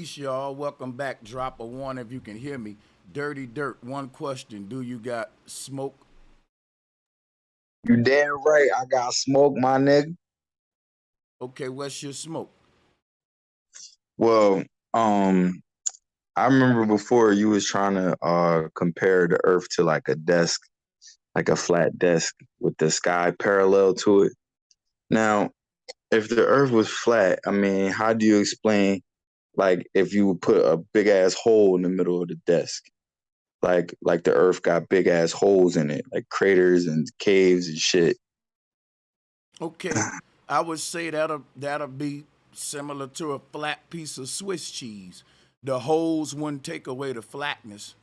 Peace, y'all. Welcome back. Drop a one if you can hear me. Dirty Dirt. One question. Do you got smoke? You damn right. I got smoke, my nigga. Okay, what's your smoke? Well, um, I remember before you was trying to compare the Earth to like a desk, like a flat desk with the sky parallel to it. Now, if the Earth was flat, I mean, how do you explain like if you would put a big ass hole in the middle of the desk? Like the Earth got big ass holes in it, like craters and caves and shit. Okay, I would say that'll be similar to a flat piece of Swiss cheese. The holes wouldn't take away the flatness.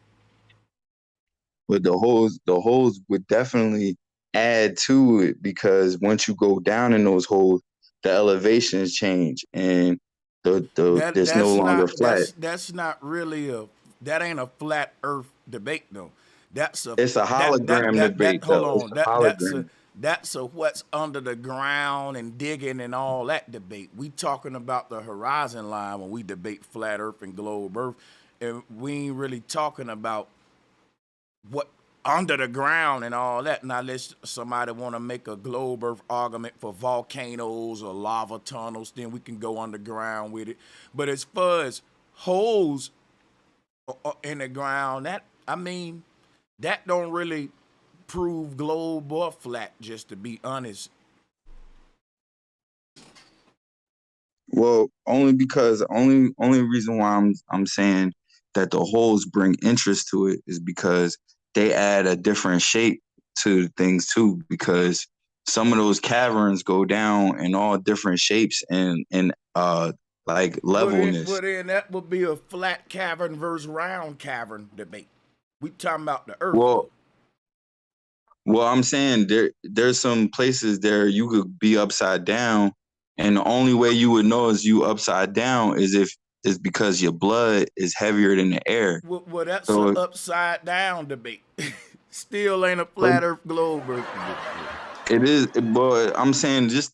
But the holes would definitely add to it because once you go down in those holes, the elevations change and the That it's no that's longer not flat. that's not really a that ain't a flat Earth debate though. That's a It's a hologram that debate hold though. It's on a hologram. that's a what's under the ground and digging and all that debate. We talking about the horizon line when we debate flat Earth and globe Earth, and we ain't really talking about what under the ground and all that. Now, let's somebody want to make a globe Earth argument for volcanoes or lava tunnels, then we can go underground with it. But as far as holes in the ground, that I mean, that don't really prove globe or flat. Just to be honest, Well, only because only reason why I'm saying that the holes bring interest to it is because they add a different shape to things too. Because some of those caverns go down in all different shapes and like levelness. well then that would be a flat cavern versus round cavern debate. We talking about the Earth Well, though. I'm saying there's some places there you could be upside down, and the only way you would know is you upside down is because your blood is heavier than the air. Well, that's a So, upside down debate. Still ain't a but flat Earth globe Earth debate. it is, but I'm saying just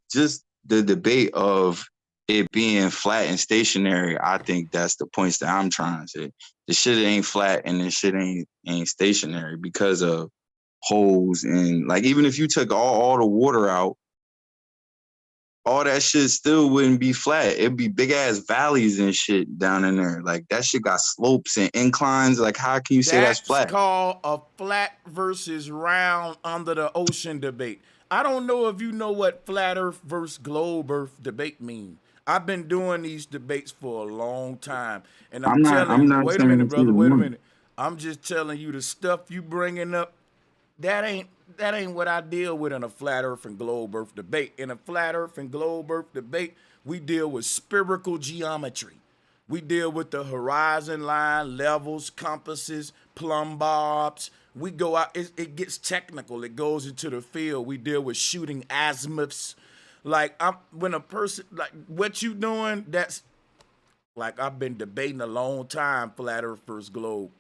the debate of it being flat and stationary. I think that's the points that I'm trying to say. The shit ain't flat and the shit ain't stationary because of holes and like even if you took all the water out, all that shit still wouldn't be flat. It'd be big ass valleys and shit down in there. Like that shit got slopes and inclines. Like how can you say that's That's flat? called a flat versus round under the ocean debate. I don't know if you know what flat Earth versus globe Earth debate mean. I've been doing these debates for a long time, and I'm telling I'm you, not wait a saying minute, it's brother, either wait a one. minute. I'm just telling you the stuff you bringing up that ain't that ain't what I deal with in a flat Earth and globe Earth debate. In a flat Earth and globe Earth debate, we deal with spherical geometry. We deal with the horizon line, levels, compasses, plumb bobs. We go out. It gets technical. It goes into the field. We deal with shooting azimuths. Like I'm when a person like what you doing. That's like I've been debating a long time. Flat Earth versus globe.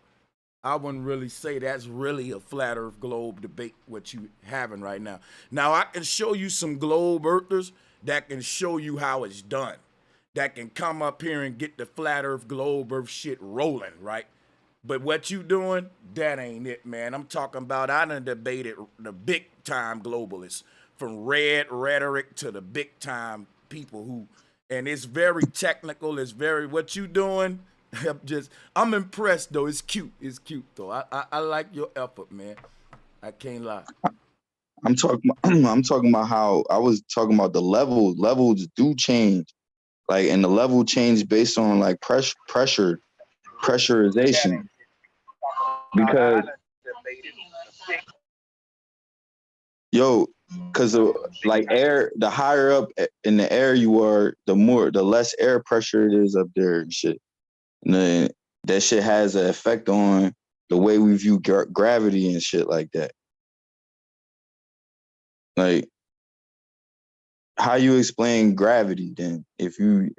I wouldn't really say that's really a flat Earth globe debate what you having right now. Now I can show you some globe earthers that can show you how it's done. That can come up here and get the flat Earth globe Earth shit rolling, right? But what you doing, that ain't it, man. I'm talking about I done debated the big time globalists from red rhetoric to the big time people who, and it's very technical. It's very what you doing. I'm impressed though. It's cute. It's cute though. I like your effort, man. I can't lie. I'm talking I'm talking about how I was talking about the levels. Levels do change. Like and the level change based on like pressurization. Because yo, because like air, the higher up in the air you are, the less air pressure it is up there and shit. And then that shit has an effect on the way we view gravity and shit like that. Like how you explain gravity then? If you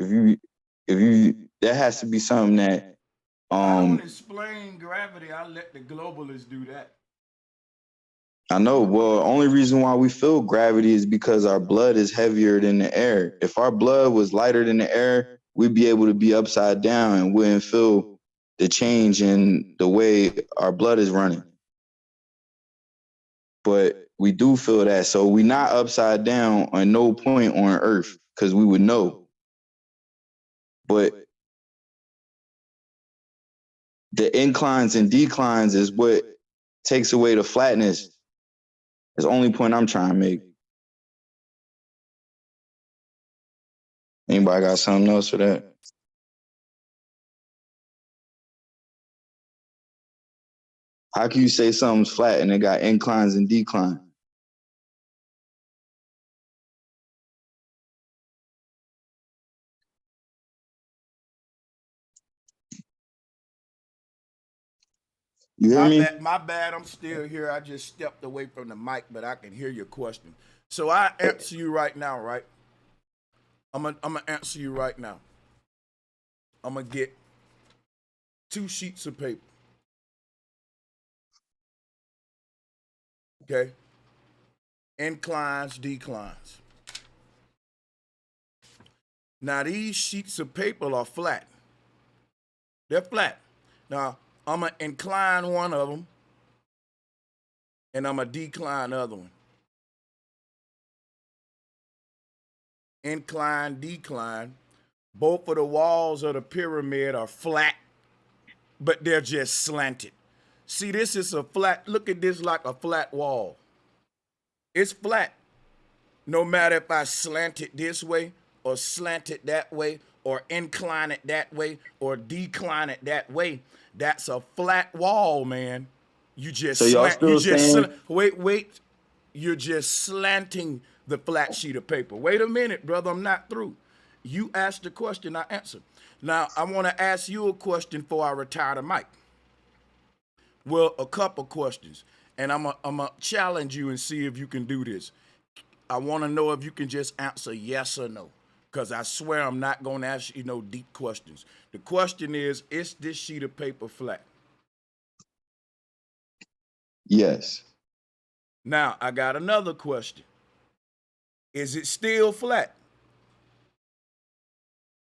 that has to be something that I don't um explain gravity. I let the globalists do that. I know. Well, only reason why we feel gravity is because our blood is heavier than the air. If our blood was lighter than the air, we'd be able to be upside down and wouldn't feel the change in the way our blood is running. But we do feel that. So we not upside down on no point on earth because we would know. But the inclines and declines is what takes away the flatness. That's the only point I'm trying to make. Anybody got something else for that? How can you say something's flat and it got inclines and declines? You hear me? My bad. I'm still here. I just stepped away from the mic, but I can hear your question. So I answer you right now, right? I'm gonna answer you right now. I'm gonna get 2 sheets of paper. Okay. Inclines, declines. Now these sheets of paper are flat. They're flat. Now I'm gonna incline one of them, and I'm gonna decline the other one. Incline, decline. Both of the walls of the pyramid are flat, but they're just slanted. See, this is a flat, look at this like a flat wall. It's flat. No matter if I slant it this way or slant it that way or incline it that way or decline it that way, that's a flat wall, man. You just So y'all slant, you still just saying? wait. You're just slanting the flat sheet of paper. Wait a minute, brother, I'm not through. You asked the question, I answered. Now, I want to ask you a question before I retire the mic. Well, a couple questions, and I'm going to challenge you and see if you can do this. I want to know if you can just answer yes or no, because I swear I'm not going to ask you no deep questions. The question is this sheet of paper flat? Yes. Now, I got another question. Is it still flat?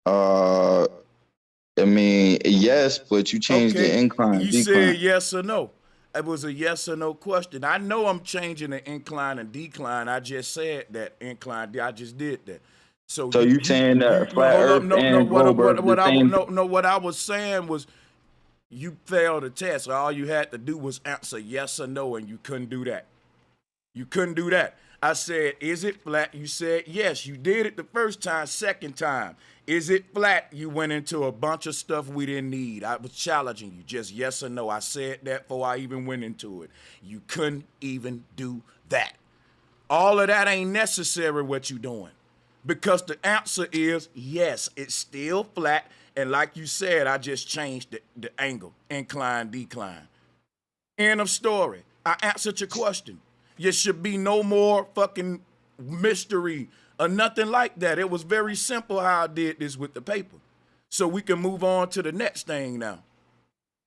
I mean, yes, but you changed the Okay, incline, you said decline. yes or no. It was a yes or no question. I know I'm changing the incline and decline. I just said that incline. I just did that. So So you saying that no, flat hold up. Earth No. and globe Earth the same? What I was saying was you failed the test. All you had to do was answer yes or no, and you couldn't do that. You couldn't do that. I said, is it flat? You said yes. You did it the first time. Second time, is it flat? You went into a bunch of stuff we didn't need. I was challenging you, just yes or no. I said that before I even went into it. You couldn't even do that. All of that ain't necessary what you doing, because the answer is yes, it's still flat. And like you said, I just changed the angle, incline, decline. End of story. I answered your question. There should be no more fucking mystery or nothing like that. It was very simple how I did this with the paper. So we can move on to the next thing now.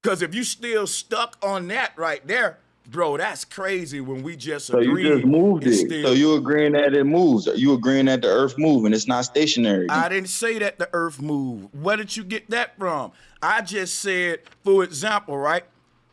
Because if you still stuck on that right there, bro, that's crazy when we just So you just agreed moved it's it. So still. you agreeing that it moves? You agreeing that the Earth moves and it's not stationary? I didn't say that the earth moved. Where did you get that from? I just said, for example, right?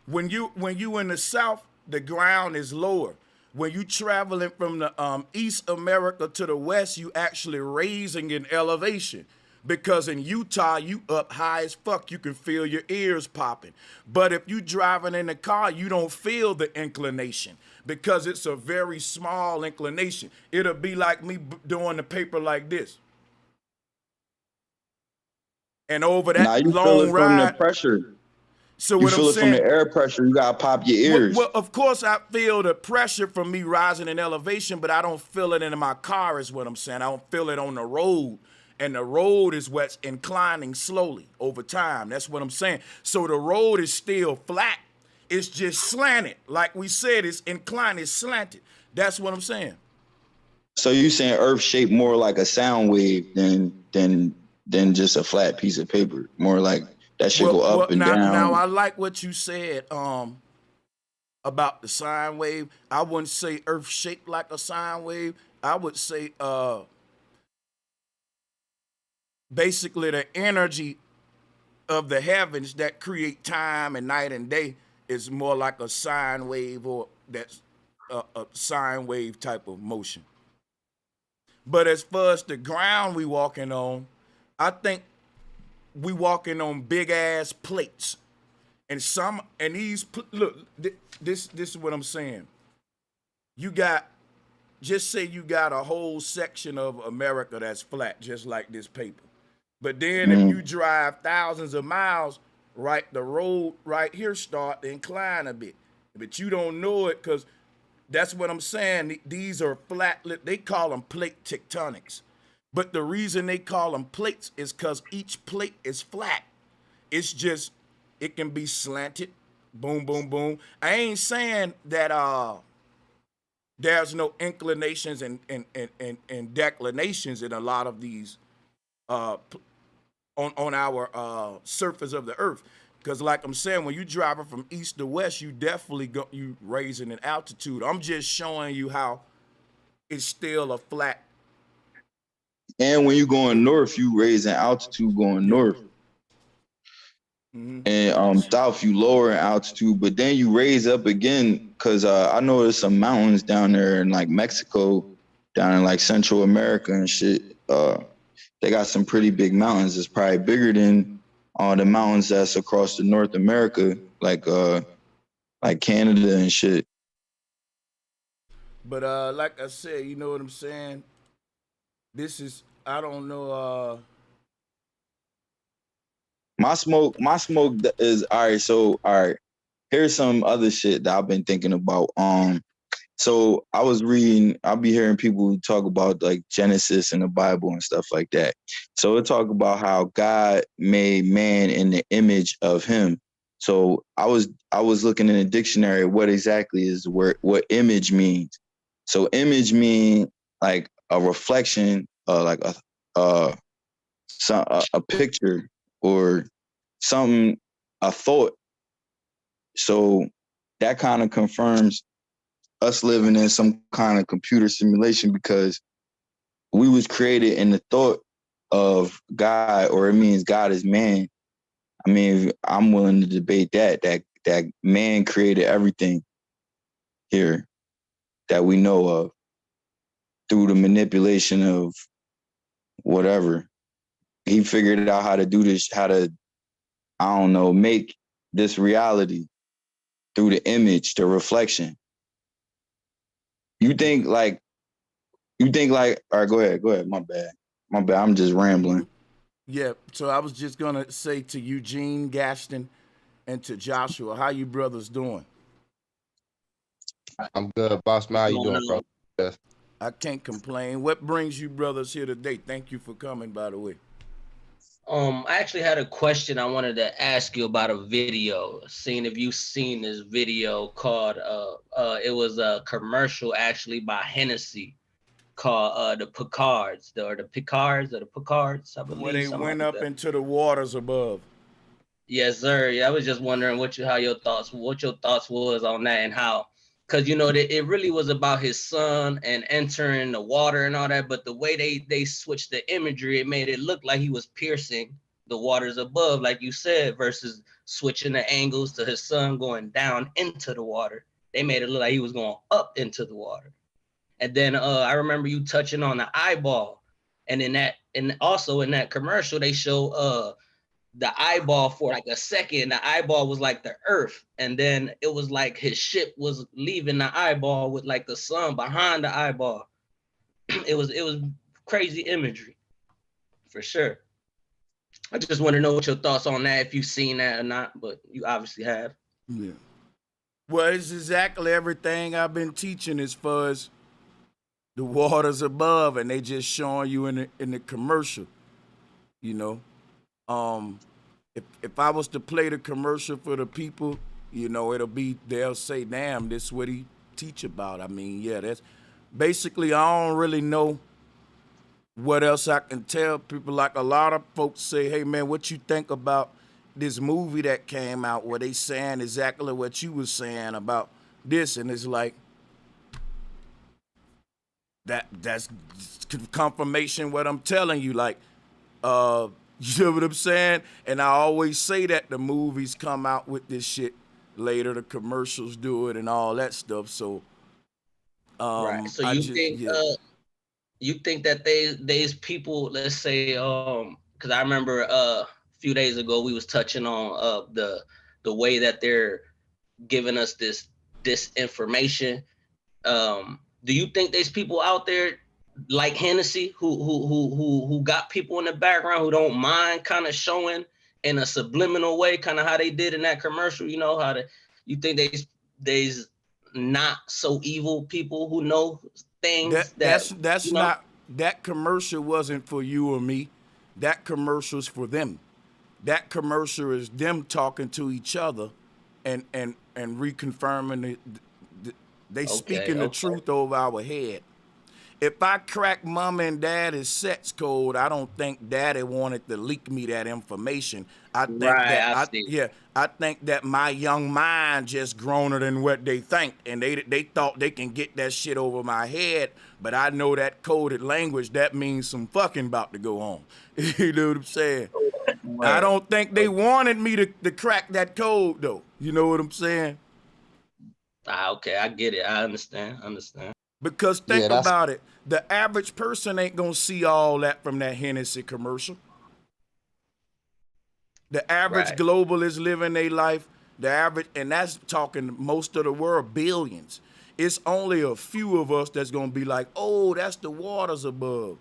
When you in the South, the ground is lower. When you traveling from the East America to the West, you actually raising in elevation. Because in Utah, you up high as fuck. You can feel your ears popping. But if you driving in the car, you don't feel the inclination because it's a very small inclination. It'll be like me doing the paper like this. And over Now that you feel long it from the ride. pressure. So You what I'm feel it from saying, the air pressure. You gotta pop your ears. well, of course I feel the pressure from me rising in elevation, but I don't feel it in my car is what I'm saying. I don't feel it on the road. And the road is what's inclining slowly over time. That's what I'm saying. So the road is still flat. It's just slanted. Like we said, it's inclined, it's slanted. That's what I'm saying. So you saying Earth shaped more like a sound wave than just a flat piece of paper. More like that should go Well, up and now down. I like what you said about the sine wave. I wouldn't say Earth shaped like a sine wave. I would say basically the energy of the heavens that create time and night and day is more like a sine wave, or that's a sine wave type of motion. But as far as the ground we walking on, I think we walking on big ass plates. And these look, this is what I'm saying. You got, just say you got a whole section of America that's flat, just like this paper. But then if you drive thousands of miles, right, the road right here start to incline a bit. But you don't know it, because that's what I'm saying. These are flat, they call them plate tectonics. But the reason they call them plates is because each plate is flat. It's just, it can be slanted, boom, boom, boom. I ain't saying that there's no inclinations and declinations in a lot of these uh, on our surface of the earth. Because like I'm saying, when you driving from east to west, you definitely you raising in altitude. I'm just showing you how it's still a flat. And when you going north, you raising altitude going north. Mm-hmm. And south, you lower in altitude, but then you raise up again, because I know there's some mountains down there in like Mexico, down in like Central America and shit. They got some pretty big mountains. It's probably bigger than the mountains that's across the North America, like Canada and shit. But like I said, you know what I'm saying? This is, I don't know. My smoke is all right. So all right, here's some other shit that I've been thinking about. So I was reading, I'll be hearing people talk about like Genesis and the Bible and stuff like that. So it talk about how God made man in the image of him. So I was looking in the dictionary what exactly is what image means. So image mean like a reflection, like a picture or something, a thought. So that kind of confirms us living in some kind of computer simulation, because we was created in the thought of God, or it means God is man. I mean, I'm willing to debate that man created everything here that we know of through the manipulation of whatever. He figured out how to do this, how to, I don't know, make this reality through the image, the reflection. You think like, all right, go ahead. My bad. I'm just rambling. Yeah, so I was just gonna say to Eugene, Gaston, and to Joshua, how you brothers doing? I'm good, boss man. How you doing, bro? Yes. I can't complain. What brings you brothers here today? Thank you for coming, by the way. I actually had a question I wanted to ask you about a video. Seeing if you've seen this video called it was a commercial actually by Hennessy called the Picards, the Picards, I Where believe, they something went like up that. into the waters above. Yes, sir. Yeah, I was just wondering what your thoughts was on that, and how, because you know it really was about his son and entering the water and all that, but the way they switched the imagery, it made it look like he was piercing the waters above, like you said, versus switching the angles to his son going down into the water. They made it look like he was going up into the water. And then I remember you touching on the eyeball, and also in that commercial they show the eyeball for like a second. The eyeball was like the earth, and then it was like his ship was leaving the eyeball with like the sun behind the eyeball. it was crazy imagery for sure. I just want to know what your thoughts on that, if you've seen that or not, but you obviously have. Yeah. Well, it's exactly everything I've been teaching as far as the waters above, and they just showing you in the commercial. You know, um, if I was to play the commercial for the people, you know, they'll say, "Damn, this is what he teach about." I mean, yeah, that's basically, I don't really know what else I can tell people. Like a lot of folks say, "Hey man, what you think about this movie that came out where they saying exactly what you was saying about this?" And it's like that's confirmation what I'm telling you. Like You know what I'm saying? And I always say that the movies come out with this shit later, the commercials do it and all that stuff. So Right. So I you just think yeah. you think that there's people, let's say, because I remember a few days ago we was touching on the way that they're giving us this disinformation. Do you think there's people out there like Hennessy who got people in the background who don't mind kind of showing in a subliminal way, kind of how they did in that commercial? You know how to. You think there's not so evil people who know things that That's you know? not, that commercial wasn't for you or me. That commercial's for them. That commercial is them talking to each other and reconfirming they Okay, speaking the okay, truth over our head. If I crack mama and daddy's sex code, I don't think daddy wanted to leak me that information. I think right. that I see. I think that my young mind just growner than what they think, and they thought they can get that shit over my head. But I know that coded language, that means some fucking about to go on. You know what I'm saying? I Word. don't think they wanted me to crack that code though. You know what I'm saying? Okay, I get it. I understand. Understand. Because Yeah, think that's about it, the average person ain't gonna see all that from that Hennessy commercial. The average Right. globalist living their life, the average, and that's talking most of the world, billions. It's only a few of us that's gonna be like, oh, that's the waters above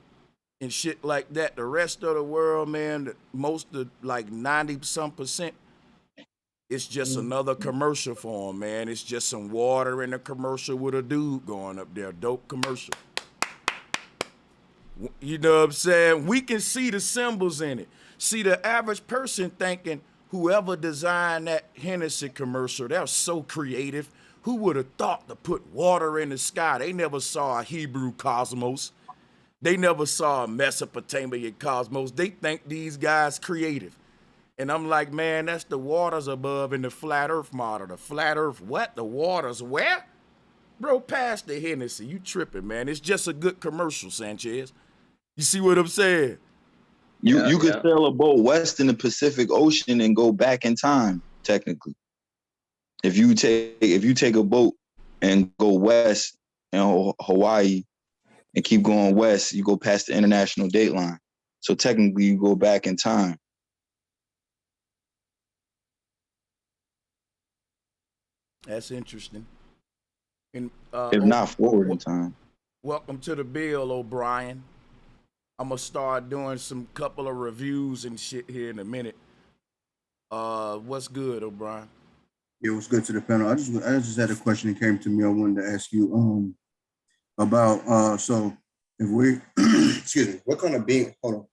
and shit like that. The rest of the world, man, most of like 90 some percent, it's just another commercial for them, man. It's just some water in a commercial with a dude going up there. Dope commercial. You know what I'm saying? We can see the symbols in it. See, the average person thinking whoever designed that Hennessy commercial, that was so creative. Who would have thought to put water in the sky? They never saw a Hebrew cosmos. They never saw a Mesopotamian cosmos. They think these guys creative. And I'm like, man, that's the waters above in the flat earth model. The flat earth, what? The waters where? Bro, pass the Hennessy. You tripping, man. It's just a good commercial, Sanchez. You see what I'm saying? You Yeah, you could yeah. sail a boat west in the Pacific Ocean and go back in time, technically. If you take a boat and go west in Hawaii and keep going west, you go past the international date line. So technically you go back in time. That's interesting. And If not forward in time. welcome to the bill, O'Brien. I'm gonna start doing some couple of reviews and shit here in a minute. What's good, O'Brien? It was good to the panel. I just had a question that came to me. I wanted to ask you about so if we excuse me, what kind of being hold on.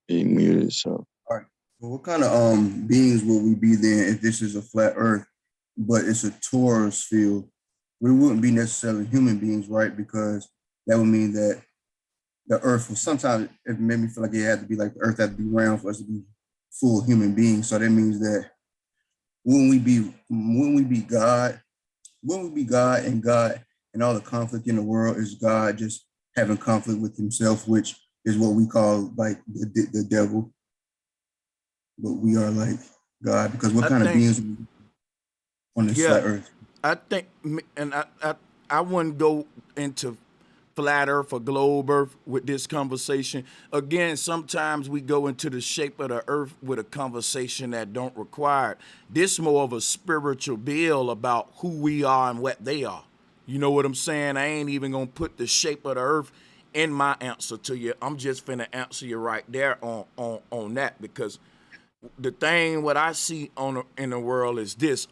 He muted himself. All right. Well, what kind of beings will we be then if this is a flat earth, but it's a torus field? We wouldn't be necessarily human beings, right? Because that would mean that the earth was sometimes it made me feel like it had to be like the earth had to be round for us to be full human beings. So that means that when we be God, when we be God and all the conflict in the world is God just having conflict with himself, which is what we call like the devil. But we are like God because what I kind of think, beings on this yeah, flat earth? I think, and I wouldn't go into flat earth or globe earth with this conversation. Again, sometimes we go into the shape of the earth with a conversation that don't require it. This more of a spiritual bill about who we are and what they are. You know what I'm saying? I ain't even gonna put the shape of the earth in my answer to you. I'm just finna answer you right there on that, because the thing what I see in the world is this.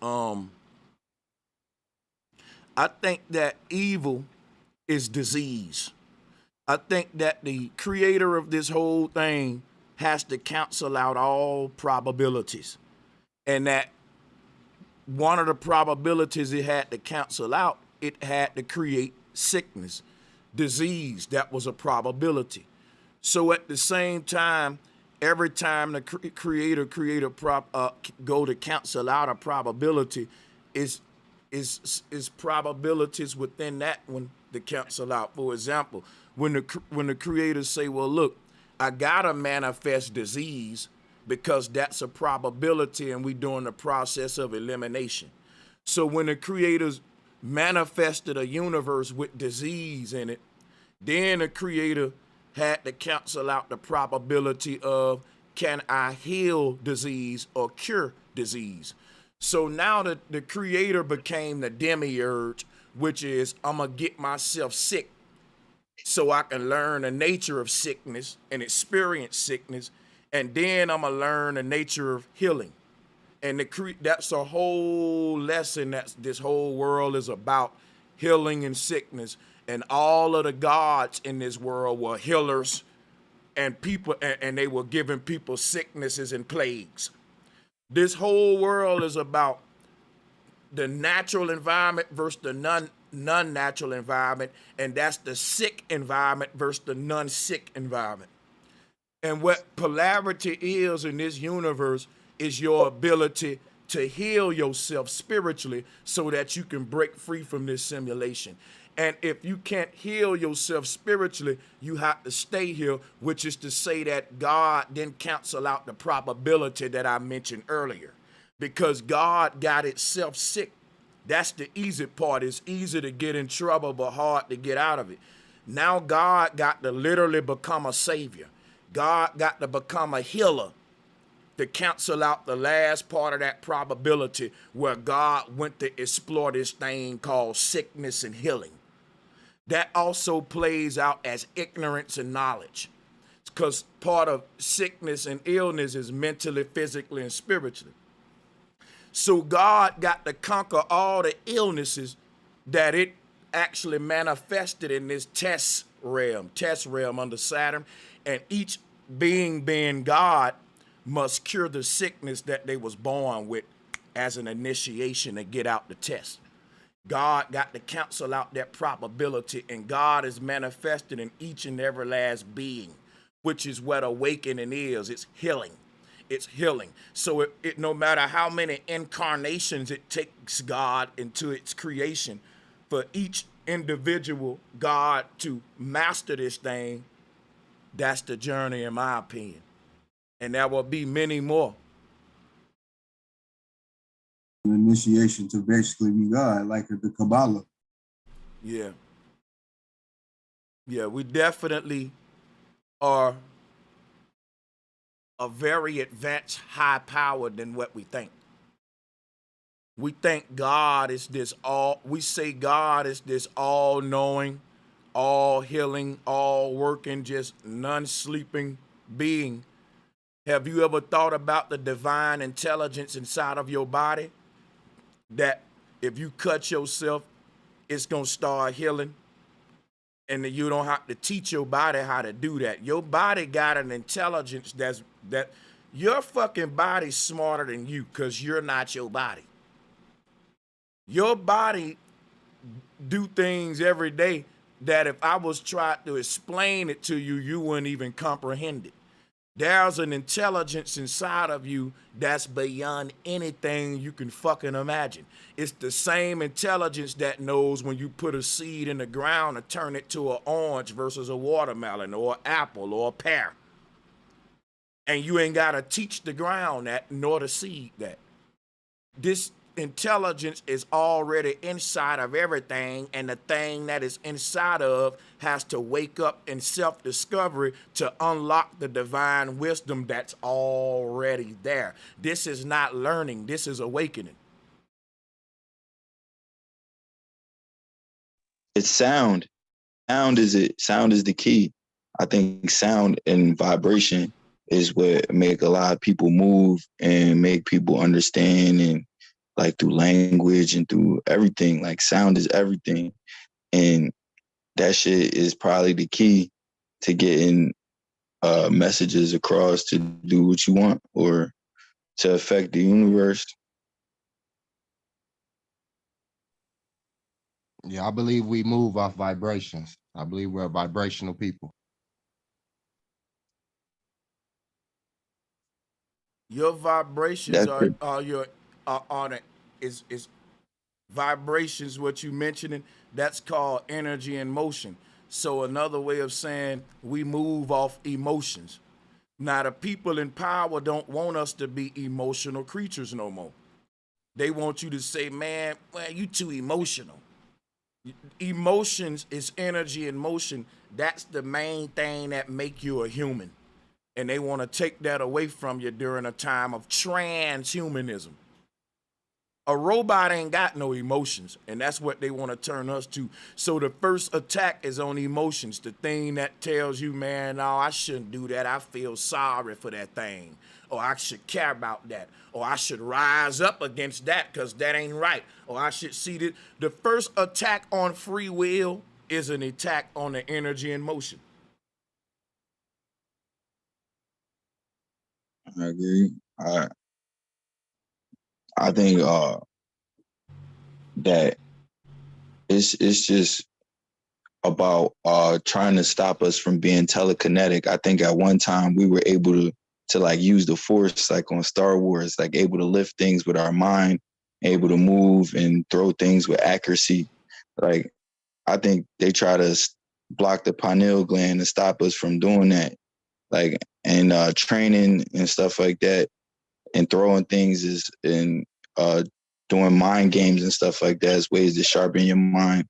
I think that evil is disease. I think that the creator of this whole thing has to cancel out all probabilities. And that one of the probabilities it had to cancel out, it had to create sickness, disease. That was a probability. So at the same time, every time the creator go to cancel out a probability, is is probabilities within that one to cancel out. For example, when the creators say, well, look, I gotta manifest disease because that's a probability and we doing the process of elimination. So when the creators manifested a universe with disease in it, then the creator had to cancel out the probability of, can I heal disease or cure disease? So now the creator became the demiurge, which is, I'm going to get myself sick so I can learn the nature of sickness and experience sickness. And then I'm going to learn the nature of healing. And that's a whole lesson that this whole world is about, healing and sickness. And all of the gods in this world were healers, and people, and they were giving people sicknesses and plagues. This whole world is about the natural environment versus the non-natural environment, and that's the sick environment versus the non-sick environment. And what polarity is in this universe is your ability to heal yourself spiritually so that you can break free from this simulation. And if you can't heal yourself spiritually, you have to stay here, which is to say that God didn't cancel out the probability that I mentioned earlier, because God got itself sick. That's the easy part. It's easy to get in trouble, but hard to get out of it. Now God got to literally become a savior. God got to become a healer to cancel out the last part of that probability where God went to explore this thing called sickness and healing. That also plays out as ignorance and knowledge, because part of sickness and illness is mentally, physically, and spiritually. So God got to conquer all the illnesses that it actually manifested in this test realm under Saturn. And each being God must cure the sickness that they was born with as an initiation to get out the test. God got to cancel out that probability, and God is manifested in each and every last being, which is what awakening is. It's healing. It's healing. So it no matter how many incarnations it takes God into its creation, for each individual God to master this thing, that's the journey, in my opinion. And there will be many more. An initiation to basically be God, like the Kabbalah. Yeah. Yeah, we definitely are a very advanced, high power than what we think. We think God is this we say God is this all knowing, all healing, all working, just none sleeping being. Have you ever thought about the divine intelligence inside of your body? That if you cut yourself, it's going to start healing. And then you don't have to teach your body how to do that. Your body got an intelligence that your fucking body's smarter than you, because you're not your body. Your body do things every day that if I was trying to explain it to you, you wouldn't even comprehend it. There's an intelligence inside of you that's beyond anything you can fucking imagine. It's the same intelligence that knows when you put a seed in the ground to turn it to an orange versus a watermelon or an apple or a pear. And you ain't got to teach the ground that nor the seed that. This intelligence is already inside of everything, and the thing that is inside of has to wake up in self-discovery to unlock the divine wisdom that's already there. This is not learning, this is awakening. It's sound. Sound is it. Sound is the key. I think sound and vibration is what make a lot of people move and make people understand, and like through language and through everything. Like sound is everything. And that shit is probably the key to getting messages across to do what you want or to affect the universe. Yeah, I believe we move off vibrations. I believe we're vibrational people. Your vibrations That's are it. your are on it is Vibrations, what you mentioning, that's called energy and motion. So another way of saying we move off emotions. Now the people in power don't want us to be emotional creatures no more. They want you to say, man, well, you too emotional. Emotions is energy and motion. That's the main thing that make you a human. And they want to take that away from you during a time of transhumanism. A robot ain't got no emotions, and that's what they want to turn us to. So the first attack is on emotions, the thing that tells you, man, no, I shouldn't do that. I feel sorry for that thing, or I should care about that, or I should rise up against that because that ain't right, or I should see that. The first attack on free will is an attack on the energy and motion. I agree. I think that it's just about trying to stop us from being telekinetic. I think at one time we were able to like use the force like on Star Wars, like able to lift things with our mind, able to move and throw things with accuracy. Like I think they try to block the pineal gland to stop us from doing that. Like and training and stuff like that and throwing things is and doing mind games and stuff like that is ways to sharpen your mind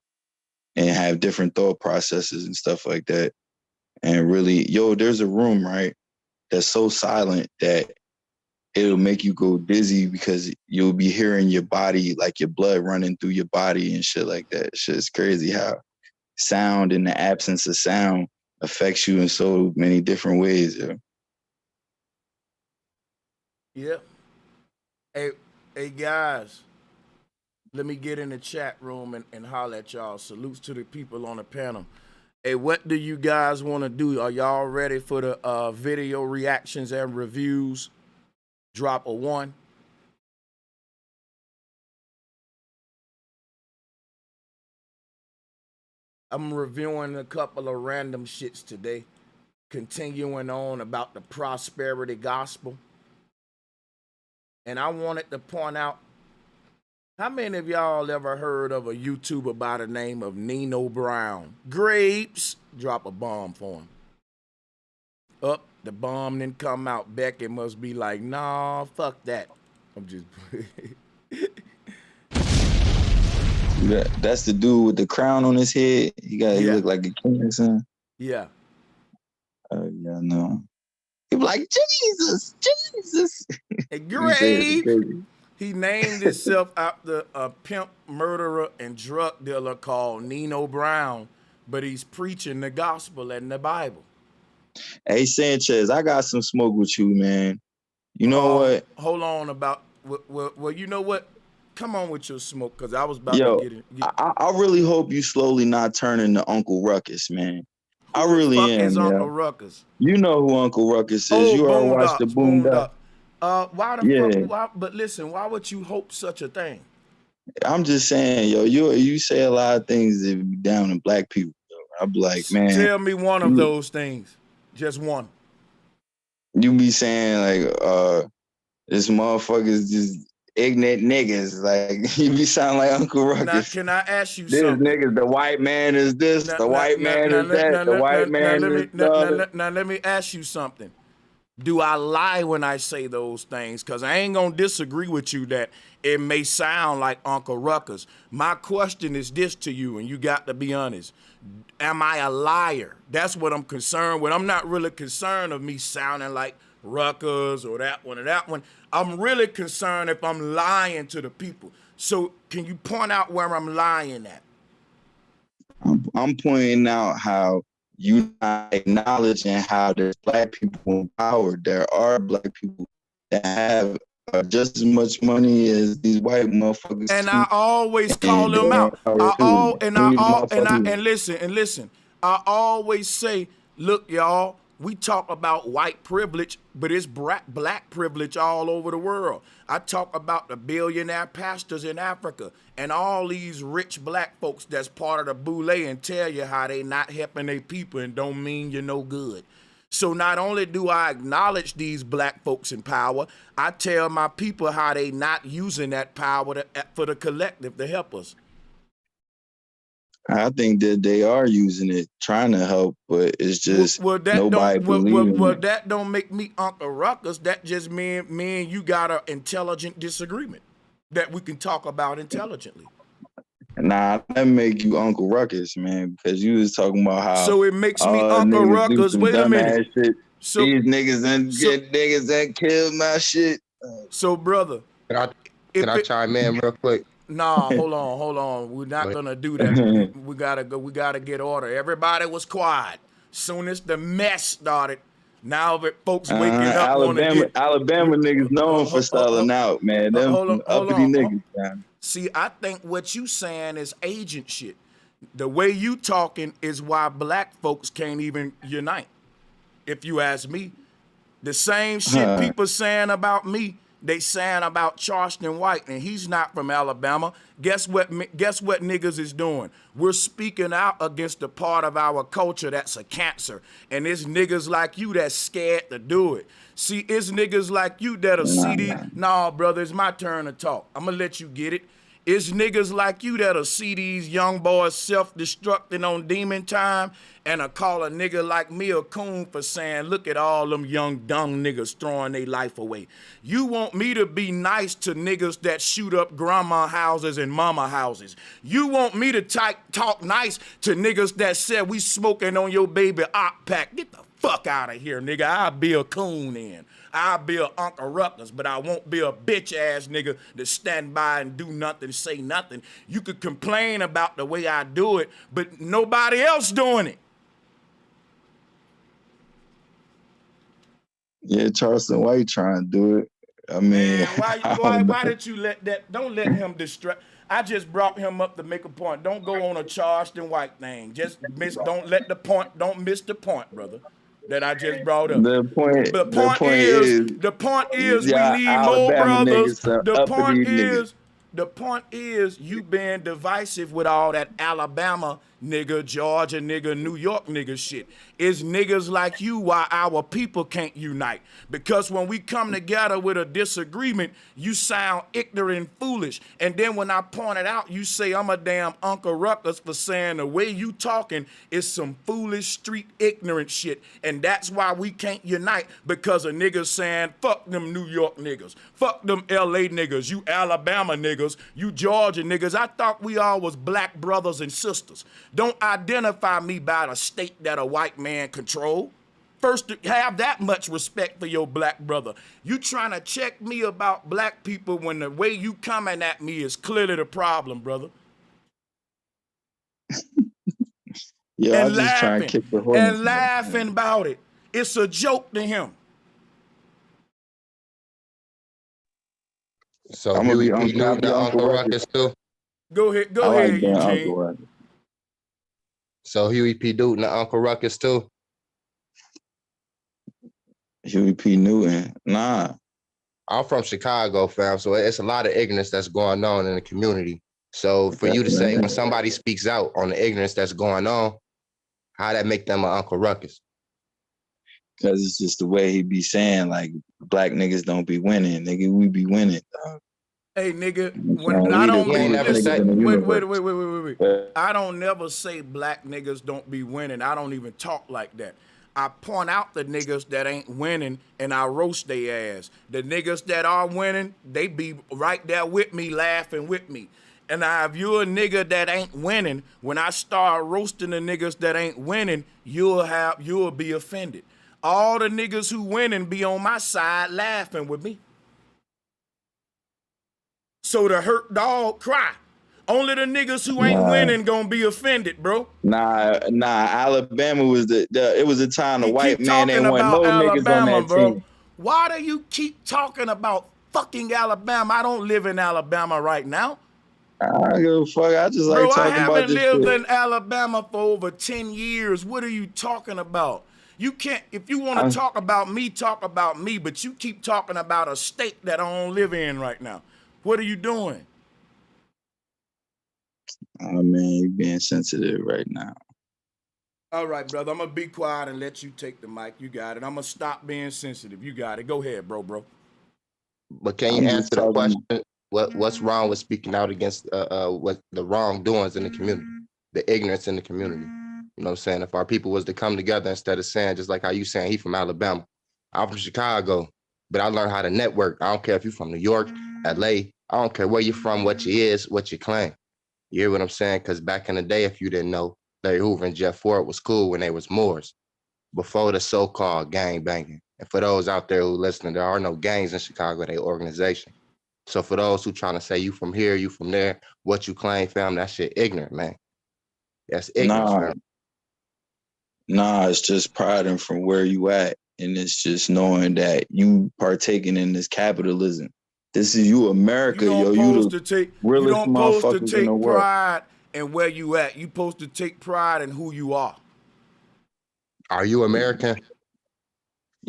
and have different thought processes and stuff like that. And really, there's a room, right, that's so silent that it'll make you go dizzy because you'll be hearing your body, like your blood running through your body and shit like that. Shit's crazy how sound in the absence of sound affects you in so many different ways. Yeah. Yep. Hey guys, let me get in the chat room and holler at y'all. Salutes to the people on the panel. Hey, what do you guys want to do? Are y'all ready for the video reactions and reviews? Drop a 1. I'm reviewing a couple of random shits today, continuing on about the prosperity gospel. And I wanted to point out, how many of y'all ever heard of a YouTuber by the name of Nino Brown? Grapes, drop a bomb for him. Up, the bomb didn't come out. Becky must be like, nah, fuck that. I'm just... That's the dude with the crown on his head. He look like a king or something. Yeah. Yeah, no. He be like, Jesus. Hey, Grapes. He named himself after a pimp, murderer, and drug dealer called Nino Brown, but he's preaching the gospel and the Bible. Hey, Sanchez, I got some smoke with you, man. You know what? Hold on about, well, you know what? Come on with your smoke, because I was about to get it. I really hope you slowly not turn into Uncle Ruckus, man. I really am, is Uncle Ruckus? You know who Uncle Ruckus is. You already watched the Boondocks. Fuck? But listen, why would you hope such a thing? I'm just saying, you say a lot of things that be down in black people. I'd be like, man. Tell me one of those things. Just one. You be saying like, this motherfucker's just ignorant niggas. Like you be sounding like Uncle Ruckus. Now, can I ask you something? This niggas, the white man is this, the white man is that, the white man is that. Now let me ask you something. Do I lie when I say those things? Because I ain't going to disagree with you that it may sound like Uncle Ruckus. My question is this to you, and you got to be honest. Am I a liar? That's what I'm concerned with. I'm not really concerned of me sounding like Ruckus or that one or that one. I'm really concerned if I'm lying to the people. So can you point out where I'm lying at? I'm pointing out how you not acknowledging how there's black people in power. There are black people that have just as much money as these white motherfuckers. And I always call them out. And listen. I always say, look, y'all, we talk about white privilege, but it's black privilege all over the world. I talk about the billionaire pastors in Africa and all these rich black folks that's part of the boule and tell you how they not helping their people and don't mean you're no good. So not only do I acknowledge these black folks in power, I tell my people how they not using that power for the collective to help us. I think that they are using it, trying to help, but it's just nobody believing it. That don't make me Uncle Ruckus. That just me and you got an intelligent disagreement that we can talk about intelligently. Nah, that make you Uncle Ruckus, man, because you was talking about how so it makes me Uncle Ruckus. Wait a minute. Shit. So, these niggas that killed my shit. So brother, can I chime in real quick? Nah, hold on. We're not gonna do that. We gotta get order. Everybody was quiet. Soon as the mess started, now that folks waking up. Alabama niggas known for selling out, man. Them uppity niggas, man. See, I think what you saying is agent shit. The way you talking is why black folks can't even unite. If you ask me, the same shit people saying about me, they saying about Charleston White, and he's not from Alabama. Guess what niggas is doing? We're speaking out against the part of our culture that's a cancer. And it's niggas like you that's scared to do it. See, it's niggas like you that'll see these. Nah, brother, it's my turn to talk. I'm gonna let you get it. It's niggas like you that'll see these young boys self-destructing on demon time and call a nigga like me a coon for saying, look at all them young dumb niggas throwing their life away. You want me to be nice to niggas that shoot up grandma houses and mama houses. You want me to talk nice to niggas that said we smoking on your baby op pack. Get the fuck out of here, nigga. I'll be a coon then. I'll be a Uncle Ruckus, but I won't be a bitch ass nigga to stand by and do nothing, say nothing. You could complain about the way I do it, but nobody else doing it. Yeah, Charleston White trying to do it. I mean, man, why did you let that? Don't let him distract. I just brought him up to make a point. Don't go on a Charleston White thing. Just don't miss the point, brother, that I just brought up. The point is we need more brothers. The point is you being divisive with all that Alabama nigga, Georgia nigga, New York nigga shit. It's niggas like you why our people can't unite. Because when we come together with a disagreement, you sound ignorant and foolish. And then when I point it out, you say I'm a damn Uncle Ruckus for saying the way you talking is some foolish street ignorant shit. And that's why we can't unite, because a nigga saying fuck them New York niggas, fuck them LA niggas, you Alabama niggas, you Georgia niggas. I thought we all was black brothers and sisters. Don't identify me by the state that a white man control. First, have that much respect for your black brother. You trying to check me about black people when the way you coming at me is clearly the problem, brother. Yeah, I'm just trying to kick the horse. And laughing about it. It's a joke to him. So I'm gonna be Uncle Ruckus too. Go ahead, Eugene. So Huey P. Newton, the Uncle Ruckus too. Huey P. Newton, nah. I'm from Chicago, fam. So it's a lot of ignorance that's going on in the community. So for you to say when somebody speaks out on the ignorance that's going on, how that make them an Uncle Ruckus? Because it's just the way he be saying, like, black niggas don't be winning. Nigga, we be winning, dog. Hey, nigga, when I don't wait. I don't never say black niggas don't be winning. I don't even talk like that. I point out the niggas that ain't winning and I roast their ass. The niggas that are winning, they be right there with me, laughing with me. And now if you're a nigga that ain't winning, when I start roasting the niggas that ain't winning, you'll be offended. All the niggas who winning be on my side laughing with me. So the hurt dog cry. Only the niggas who ain't winning gonna be offended, bro. Nah. Alabama was it was a time the white man ain't want no niggas on that team. Why do you keep talking about fucking Alabama? I don't live in Alabama right now. I don't give a fuck. I just like talking about this shit. I haven't lived in Alabama for over 10 years. What are you talking about? You can't, if you want to talk about me, but you keep talking about a state that I don't live in right now. What are you doing? Oh man, you're being sensitive right now. All right, brother. I'm gonna be quiet and let you take the mic. You got it. I'm gonna stop being sensitive. You got it. Go ahead, bro. But can you I'm answer just the talking. question? What's wrong with speaking out against what the wrongdoings in the community, the ignorance in the community? You know what I'm saying? If our people was to come together instead of saying, just like how you saying he from Alabama, I'm from Chicago, but I learned how to network. I don't care if you're from New York, LA. I don't care where you're from, what you is, what you claim. You hear what I'm saying? Because back in the day, if you didn't know, Larry Hoover and Jeff Ford was cool when they was Moors, before the so-called gang banging. And for those out there who listening, there are no gangs in Chicago, they organization. So for those who trying to say you from here, you from there, what you claim, fam, that shit ignorant, man. That's ignorance, Nah, fam. nah, it's just priding from where you at. And it's just knowing that you partaking in this capitalism. This is you, You America, don't yo. You supposed the to take. You realest don't supposed to motherfuckers in the take world. pride in where you at. You supposed to take pride in who you are. Are you American?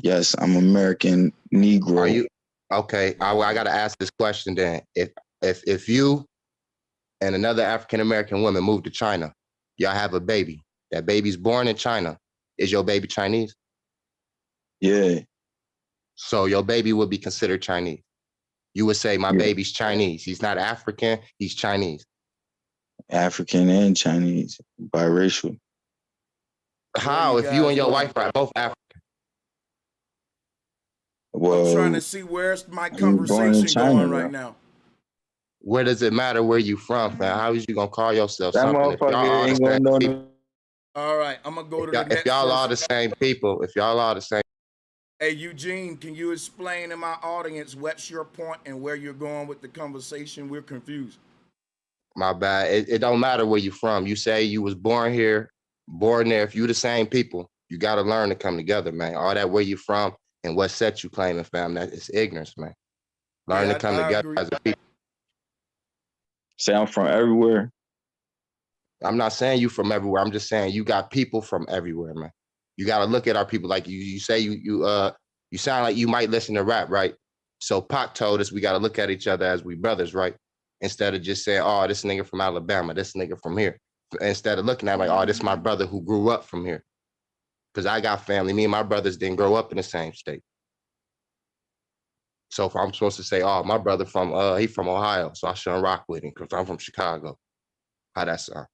Yes, I'm American Are Negro. you okay? I gotta ask this question then. If you and another African American woman move to China, y'all have a baby. That baby's born in China. Is your baby Chinese? Yeah, So your baby would be considered Chinese. You would say my yeah. baby's Chinese. He's not African. He's Chinese. African and Chinese, biracial. Where you How? If you guys and your from? wife are both African, I'm trying Well, to see where's my I was born in conversation China, going right bro. now. where does it matter where you from, fam? How is you gonna call yourself That something if y'all motherfucker all the ain't same gonna know. people? All right, I'm gonna go to the If next y'all are person. the same people, if y'all are the same, Hey, Eugene, can you explain to my audience what's your point and where you're going with the conversation? We're confused. my bad. It don't matter where you from. You say you was born here, born there. If you the same people, you gotta learn to come together, man. All that where you from and what set you claiming, fam, that is ignorance, man. Learn to Yeah, come I together agree. as a people. Say I'm from everywhere. I'm not saying you from everywhere. I'm just saying you got people from everywhere, man. You got to look at our people like you say you sound like you might listen to rap, right? So Pac told us we got to look at each other as we brothers, right? Instead of just saying, "Oh, this nigga from Alabama, this nigga from here." Instead of looking at like, "Oh, this my brother who grew up from here." Because I got family. Me and my brothers didn't grow up in the same state. So if I'm supposed to say, "Oh, my brother from he from Ohio," so I shouldn't rock with him because I'm from Chicago. How that sound?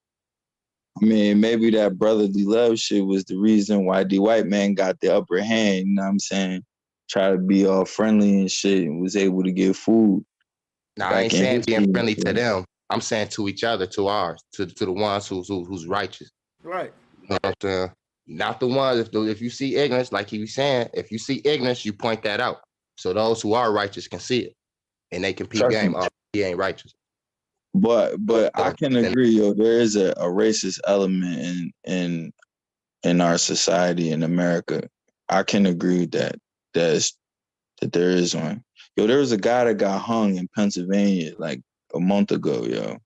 I mean, maybe that brotherly love shit was the reason why the white man got the upper hand. You know what I'm saying? Try to be all friendly and shit, and was able to get food Now I back ain't in saying being history and friendly to shit. them. I'm saying to each other, to ours, to the ones who's righteous. Right. You know what I'm saying? Not the ones if you see ignorance, like he was saying, if you see ignorance, you point that out. So those who are righteous can see it and they can peep Trust me. game. Oh, he ain't righteous. But I So, can then agree, yo. There is a racist element in our society in America. I can agree with that. That's that there is one. Yo, there was a guy that got hung in Pennsylvania like a month ago, yo.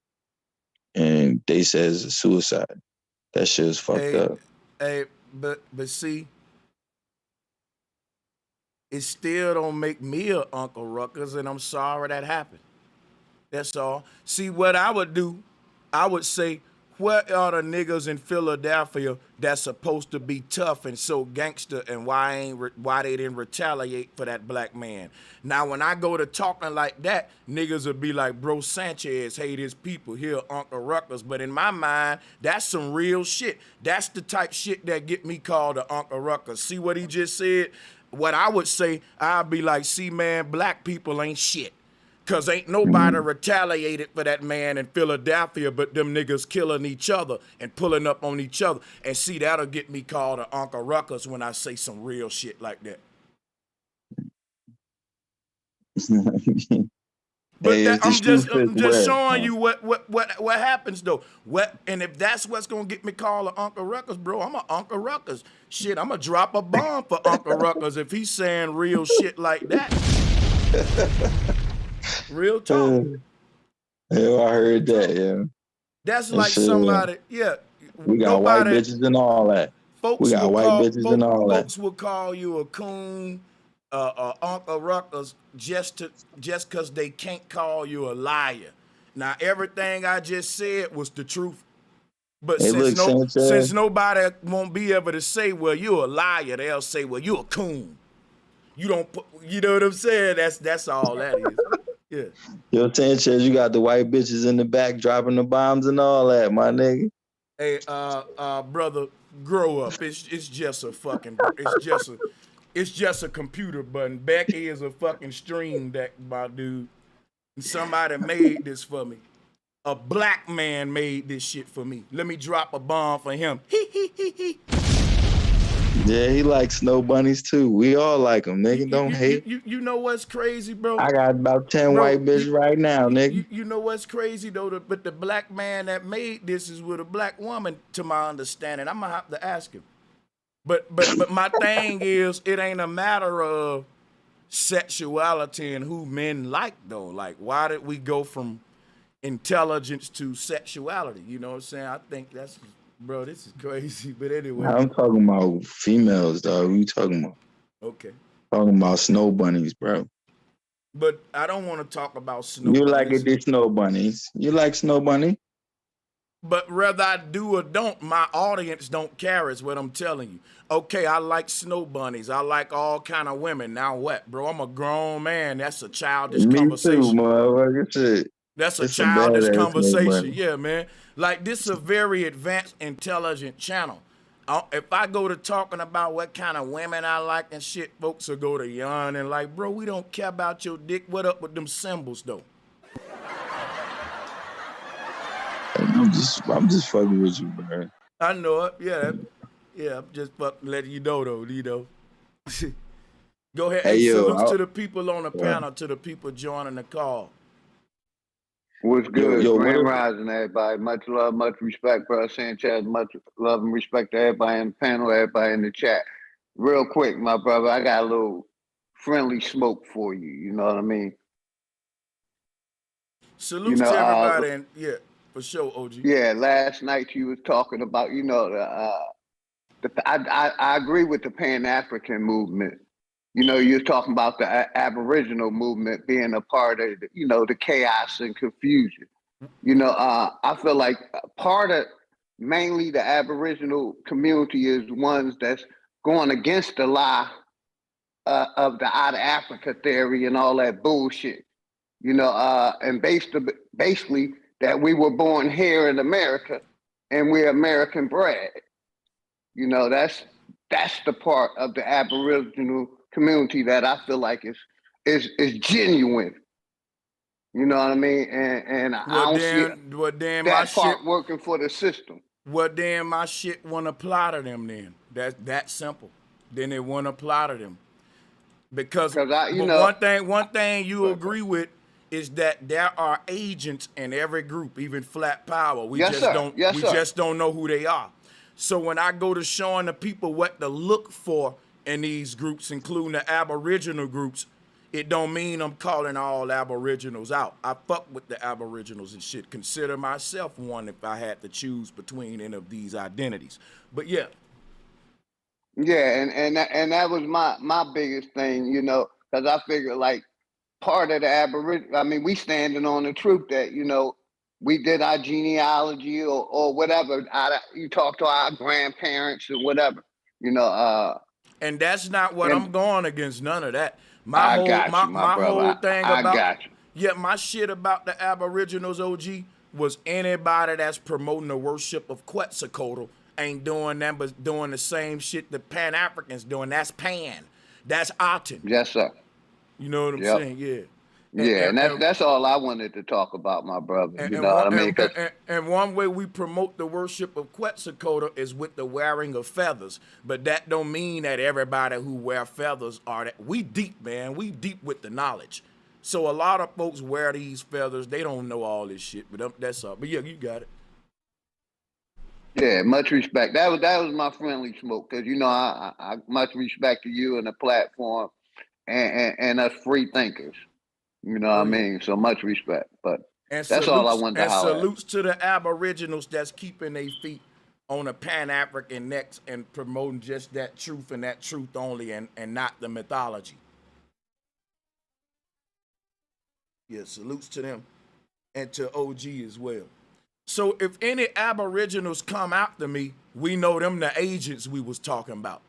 And they said it's a suicide. That shit was fucked Hey, up. hey, but see, it still don't make me a Uncle Ruckus, and I'm sorry that happened. That's all. See, what I would do, I would say, what are the niggas in Philadelphia that's supposed to be tough and so gangster, and why they didn't retaliate for that black man? Now, when I go to talking like that, niggas would be like, bro, Sanchez hate his people here, Uncle Ruckus. But in my mind, that's some real shit. That's the type shit that get me called a Uncle Ruckus. See what he just said? What I would say, I'd be like, see, man, black people ain't shit. Cause ain't nobody Mhm. retaliated for that man in Philadelphia but them niggas killing each other and pulling up on each other. And see, that'll get me called a Uncle Ruckus when I say some real shit like that. But Hey, that if the shoe fits, I'm just wear it. showing Huh? you what happens though. And if that's what's gonna get me called a Uncle Ruckus, bro, I'm a Uncle Ruckus. Shit, I'm gonna drop a bomb for Uncle Ruckus if he's saying real shit like that. Real talk. Yeah, I Real heard that. talk. Yeah, That's and like shit. somebody, yeah. We got white Nobody, bitches and all that. We got white bitches and all that. folks will call you a coon, Uncle Ruckus just cause they can't call you a liar. Now everything I just said was the truth. But Hey, look, since Sanchez. nobody won't be able to say, well, you're a liar, they'll say, well, you're a coon. You don't put, you know what I'm saying? That's all that is. Yeah. Yo, Sanchez, you got the white bitches in the back dropping the bombs and all that, my nigga. Hey, brother, grow up. It's just a fucking it's just a computer button. Becky is a fucking stream deck, my dude. And somebody made this for me. A black man made this shit for me. Let me drop a bomb for him. Yeah, he likes snow bunnies too. We all like them, nigga. Don't hate. You know what's crazy, bro? I got about 10 Bro, white bitches right now, nigga. you know what's crazy though? But the black man that made this is with a black woman, to my understanding. I'm gonna have to ask him. But my thing is, it ain't a matter of sexuality and who men like though. Like, why did we go from intelligence to sexuality? You know what I'm saying? I think that's, bro, this is crazy. But anyway. I'm talking about females, dog. What you talking about? Okay. Talking about snow bunnies, bro. But I don't want to talk about snow You bunnies. like it, these snow bunnies. You like snow bunny? But whether I do or don't, my audience don't care is what I'm telling you. Okay, I like snow bunnies. I like all kind of women. Now what, bro? I'm a grown man. That's a childish Me conversation. too, motherfucker. Shit. That's a It's some childish badass snow conversation. bunny. Yeah, man. Like, this is a very advanced, intelligent channel. If I go to talking about what kind of women I like and shit, folks will go to yawn and like, bro, we don't care about your dick. What up with them symbols, though? I'm just fucking with you, bro. I know it. Yeah. I'm just fucking letting you know, though, Lido. Go ahead. Hey, salutes to the people on the panel, to the people joining the call. What's good? Yo, Grand Rising, everybody. Much love, much respect, bro. Sanchez. Much love and respect to everybody in the panel, everybody in the chat. Real quick, my brother, I got a little friendly smoke for you. You know what I mean? Salutes to everybody, and yeah, for sure, OG. Yeah, last night you was talking about, I agree with the Pan-African movement. You know, you're talking about the Aboriginal movement being a part of, the chaos and confusion. I feel like part of mainly the Aboriginal community is ones that's going against the lie of the out of Africa theory and all that bullshit. And basically that we were born here in America and we're American bred. That's the part of the Aboriginal community that I feel like is genuine. You know what I mean? And I don't see that part working for the system. Well, then my shit won't apply to them then. That's that simple. Then it won't apply to them. Because one thing you agree with is that there are agents in every group, even Flat Power. We just don't know who they are. So when I go to showing the people what to look for in these groups, including the Aboriginal groups, it don't mean I'm calling all Aboriginals out. I fuck with the Aboriginals and shit. Consider myself one if I had to choose between any of these identities. But yeah. Yeah, and that was my biggest thing, because I figured like part of the Aboriginal, I mean, we standing on the truth that, we did our genealogy or whatever. You talk to our grandparents or whatever, And that's not what I'm going against. None of that. My whole thing about my shit about the Aboriginals, OG, was anybody that's promoting the worship of Quetzalcoatl ain't doing that, but doing the same shit the Pan Africans doing. That's Pan. That's Aten. Yes, sir. You know what I'm saying? Yeah. And that's all I wanted to talk about, my brother. You know what I mean? And one way we promote the worship of Quetzalcoatl is with the wearing of feathers. But that don't mean that everybody who wear feathers are that. We deep, man. We deep with the knowledge. So a lot of folks wear these feathers. They don't know all this shit, but that's all. But yeah, you got it. Yeah, much respect. That was my friendly smoke, because I much respect to you and the platform and us free thinkers. You know what I mean? So much respect. But that's all I wanted to highlight. And salutes to the Aboriginals that's keeping their feet on the Pan-African necks and promoting just that truth and that truth only and not the mythology. Yeah, salutes to them and to OG as well. So if any aboriginals come after me, we know them the agents we was talking about.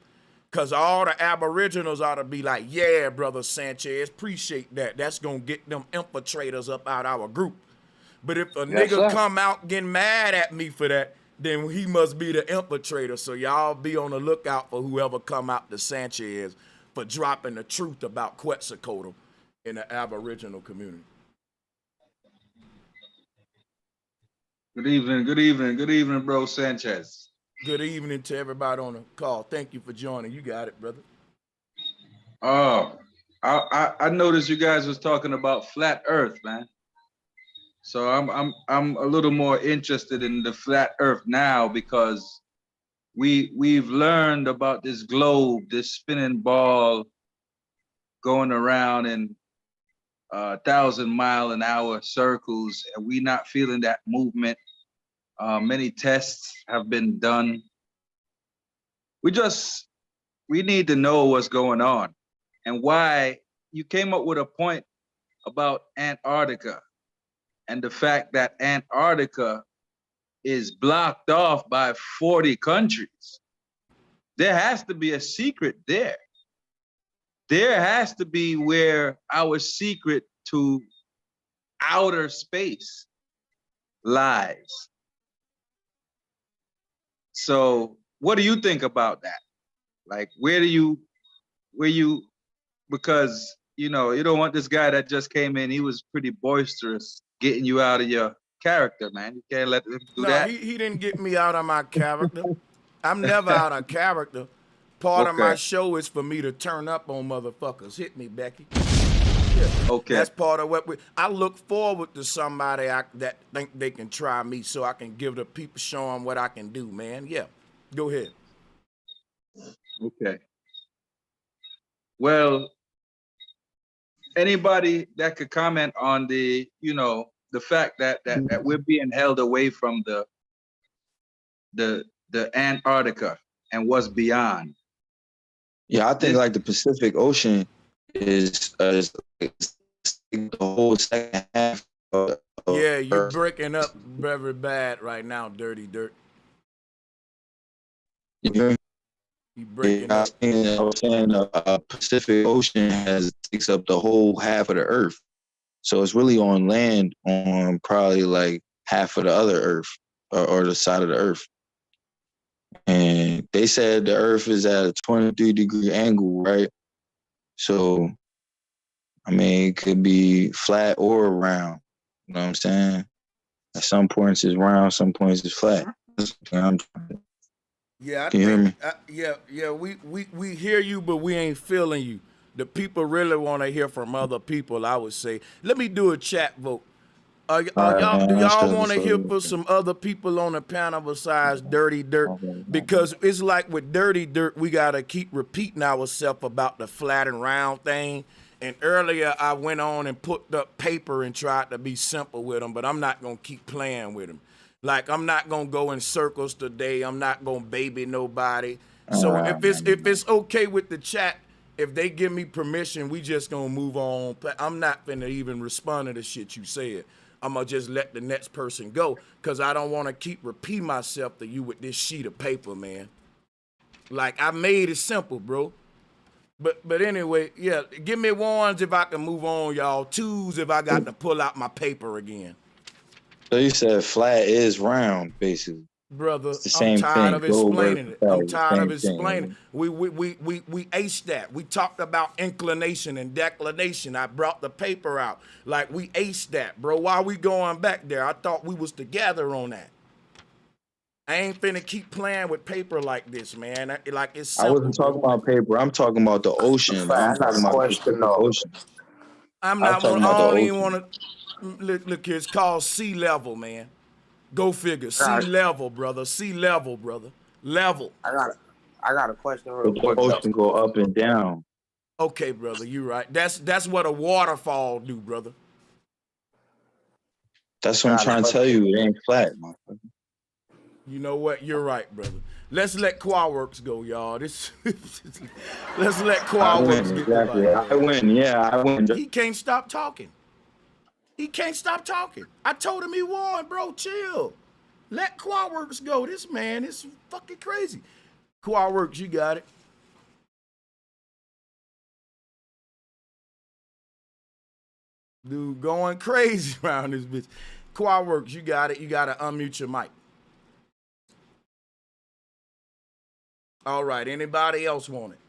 Cause all the aboriginals ought to be like, yeah, brother Sanchez, appreciate that. That's gonna get them infiltrators up out our group. But if a Yes, nigga sir. come out getting mad at me for that, then he must be the infiltrator. So y'all be on the lookout for whoever come out to Sanchez for dropping the truth about Quetzalcoatl in the aboriginal community. Good evening, bro Sanchez. Good evening to everybody on the call. Thank you for joining. You got it, brother. Oh, I noticed you guys was talking about flat Earth, man. So I'm a little more interested in the flat Earth now because we've learned about this globe, this spinning ball going around in 1,000-mile-an-hour circles, and we not feeling that movement. Many tests have been done. We need to know what's going on and why. You came up with a point about Antarctica and the fact that Antarctica is blocked off by 40 countries. There has to be a secret there. There has to be where our secret to outer space lies. So what do you think about that? Like, because, you know, you don't want this guy that just came in, he was pretty boisterous, getting you out of your character, man. You can't let him do that. He didn't get me out of my character. I'm never out of character. Part of my show is for me to turn up on motherfuckers. Hit me, Becky. Yeah. Okay. That's part of what I look forward to somebody that think they can try me so I can give the people, show them what I can do, man. Yeah. Go ahead. Okay. Well, anybody that could comment on the fact that we're being held away from the Antarctica and what's beyond. Yeah, I think like the Pacific Ocean is the whole second half of Yeah, you're Earth. breaking up very bad right now, Dirty Dirt. You breaking up. I was saying the Pacific Ocean takes up the whole half of the Earth. So it's really on land on probably like half of the other Earth or the side of the Earth. And they said the Earth is at a 23-degree angle, right? So, I mean, it could be flat or round. You know what I'm saying? At some points it's round, some points it's flat. Yeah, Can you hear me? Yeah. We hear you, but we ain't feeling you. The people really want to hear from other people, I would say. Let me do a chat vote. Do y'all want to hear from some other people on the panel besides Dirty Dirt? Because it's like with Dirty Dirt, we got to keep repeating ourselves about the flat and round thing. And earlier, I went on and put up paper and tried to be simple with them, but I'm not going to keep playing with them. Like, I'm not going to go in circles today. I'm not going to baby nobody. So if it's okay with the chat, if they give me permission, we just going to move on. I'm not going to even respond to the shit you said. I'm going to just let the next person go because I don't want to keep repeating myself to you with this sheet of paper, man. Like, I made it simple, bro. But anyway, yeah, give me ones if I can move on, y'all. Twos if I got to pull out my paper again. So you said flat is round, basically. Brother, It's the same I'm tired thing. of explaining it. I'm tired of Same explaining. thing. We aced that. We talked about inclination and declination. I brought the paper out. Like, we aced that, bro. Why we going back there? I thought we was together on that. I ain't finna keep playing with paper like this, man. Like, it's simple. I wasn't talking about paper. I'm talking about the ocean. I'm talking about the Pacific Ocean. I'm not. I talking about the don't even ocean. want to. Look here. It's called sea level, man. Go figure. Sea level, brother. Sea level, brother. Level. I got a question real The quick. ocean go up and down. Okay, brother. You right. That's what a waterfall do, brother. That's what I'm trying to tell you. It ain't flat, motherfucker. You know what? You're right, brother. Let's let Quaworks go, y'all. Let's let Quaworks get exactly. the I win. Yeah, I win. He can't stop talking. He can't stop talking. I told him he won, bro. Chill. Let Quaworks go. This man is fucking crazy. Quaworks, you got it. Dude, going crazy around this bitch. Quaworks, you got it. You got to unmute your mic. All right. Anybody else want it?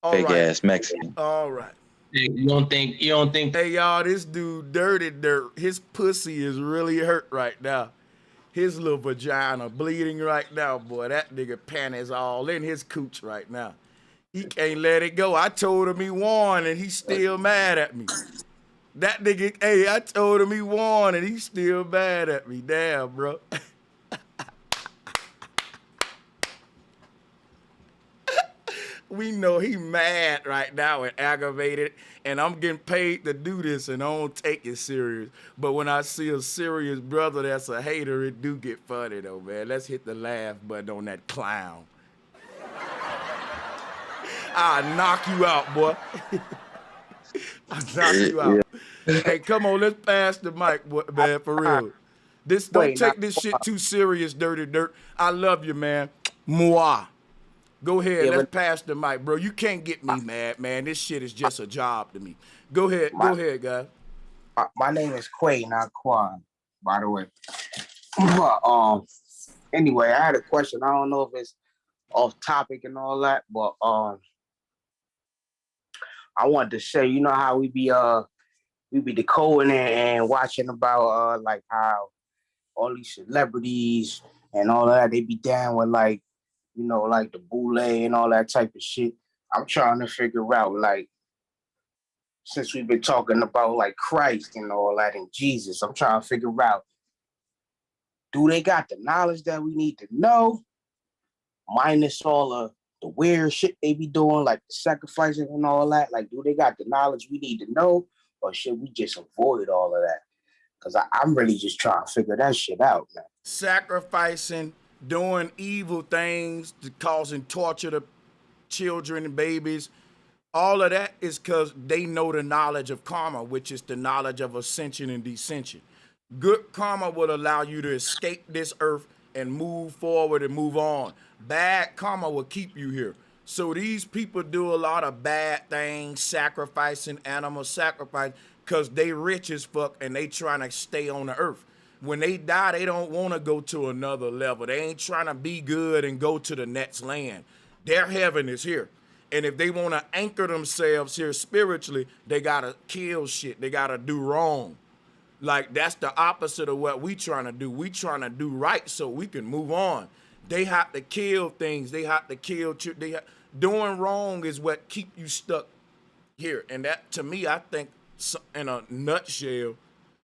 All Big right. ass Mexican. All right. You don't think Hey, y'all, this dude, Dirty Dirt, his pussy is really hurt right now. His little vagina bleeding right now, boy. That nigga panties all in his cooch right now. He can't let it go. I told him he won, and he's still mad at me. That nigga, hey, I told him he won, and he's still mad at me. Damn, bro. We know he mad right now and aggravated, and I'm getting paid to do this, and I don't take it serious. But when I see a serious brother that's a hater, it do get funny though, man. Let's hit the laugh button on that clown. I'll knock you out, boy. I'll knock you out. Hey, come on, let's pass the mic, boy, man, for real. Don't take this shit too serious, Dirty Dirt. I love you, man. Moi. Go ahead, Yeah, let's pass the mic, bro. You can't get me mad, man. This shit is just a job to me. Go ahead, guys. My name is Quay, not Quan, by the way. Anyway, I had a question. I don't know if it's off topic and all that, but I wanted to say, you know how we be decoding and watching about like how all these celebrities and all that, they be down with like, you know, like the boule and all that type of shit. I'm trying to figure out, like, since we've been talking about like Christ and all that and Jesus, I'm trying to figure out, do they got the knowledge that we need to know, minus all of the weird shit they be doing, like the sacrificing and all that? Like, do they got the knowledge we need to know, or should we just avoid all of that? Because I'm really just trying to figure that shit out, man. Sacrificing, doing evil things, causing torture to children and babies, all of that is because they know the knowledge of karma, which is the knowledge of ascension and descension. Good karma will allow you to escape this earth and move forward and move on. Bad karma will keep you here. So these people do a lot of bad things, sacrificing, animal sacrifice, because they rich as fuck and they trying to stay on the earth. When they die, they don't want to go to another level. They ain't trying to be good and go to the next land. Their heaven is here. And if they want to anchor themselves here spiritually, they got to kill shit. They got to do wrong. Like, that's the opposite of what we trying to do. We trying to do right so we can move on. They have to kill things. They have to kill. Doing wrong is what keep you stuck here. And that, to me, I think, in a nutshell,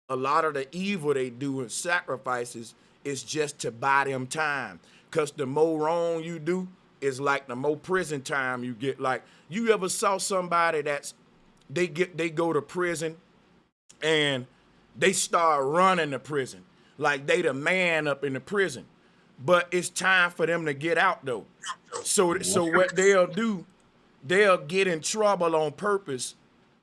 a lot of the evil they do in sacrifices is just to buy them time. Because the more wrong you do, is like the more prison time you get. Like, you ever saw somebody they go to prison and they start running the prison. Like, they the man up in the prison. But it's time for them to get out, though. So what they'll do, they'll get in trouble on purpose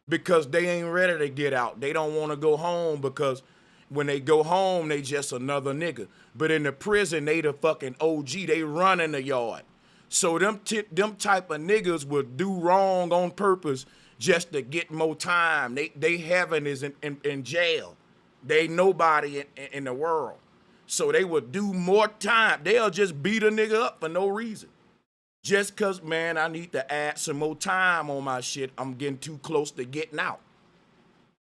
because they ain't ready to get out. They don't want to go home because when they go home, they just another nigga. But in the prison, they the fucking OG. They run in the yard. So them type of niggas will do wrong on purpose just to get more time. They heaven is in jail. They nobody in the world. So they will do more time. They'll just beat a nigga up for no reason. Just because, man, I need to add some more time on my shit. I'm getting too close to getting out.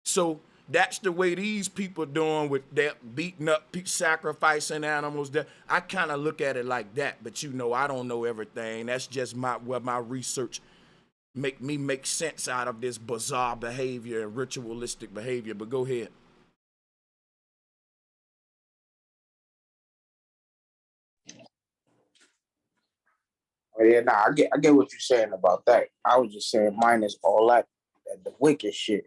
So that's the way these people doing with that beating up, sacrificing animals. That I kind of look at it like that. But, you know, I don't know everything. That's just what my research make sense out of this bizarre behavior and ritualistic behavior. But go ahead. Yeah, nah, I get what you're saying about that. I was just saying minus all that the wicked shit.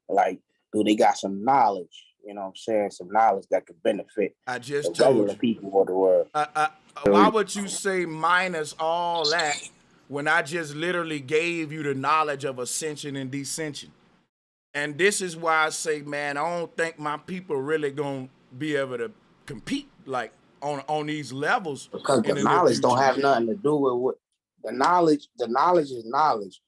Like, do they got some knowledge? You know what I'm saying? Some knowledge that could benefit I just the told regular you. people of the world. Why would you say minus all that? When I just literally gave you the knowledge of ascension and descension. And this is why I say, man, I don't think my people really gonna be able to compete like on these levels. Because the knowledge don't have nothing to do with what the knowledge. The knowledge is knowledge,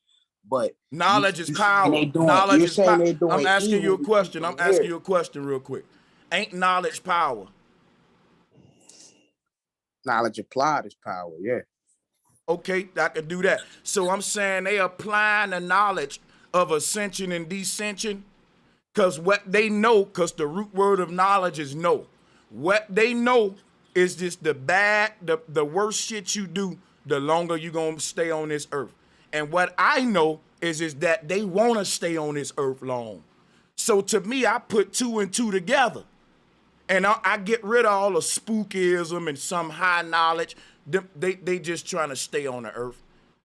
but knowledge is power. Knowledge is power. I'm asking you a question. I'm asking you a question real quick. Ain't knowledge power? Knowledge applied is power. Yeah. Okay, I can do that. So I'm saying they applying the knowledge of ascension and descension, because what they know, because the root word of knowledge is know. What they know is just the bad, the worst shit you do, the longer you're going to stay on this earth. And what I know is that they want to stay on this earth long. So to me, I put 2 and 2 together. And I get rid of all the spookism and some high knowledge. They just trying to stay on the earth.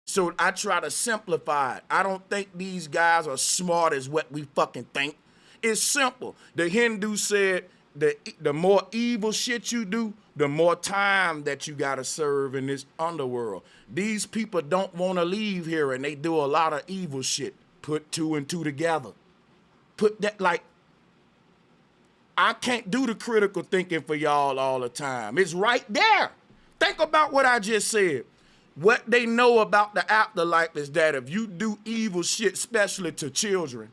So I try to simplify it. I don't think these guys are smart as what we fucking think. It's simple. The Hindu said the more evil shit you do, the more time that you gotta serve in this underworld. These people don't want to leave here, and they do a lot of evil shit. Put 2 and 2 together. Put that, like, I can't do the critical thinking for y'all all the time. It's right there. Think about what I just said. What they know about the afterlife is that if you do evil shit, especially to children,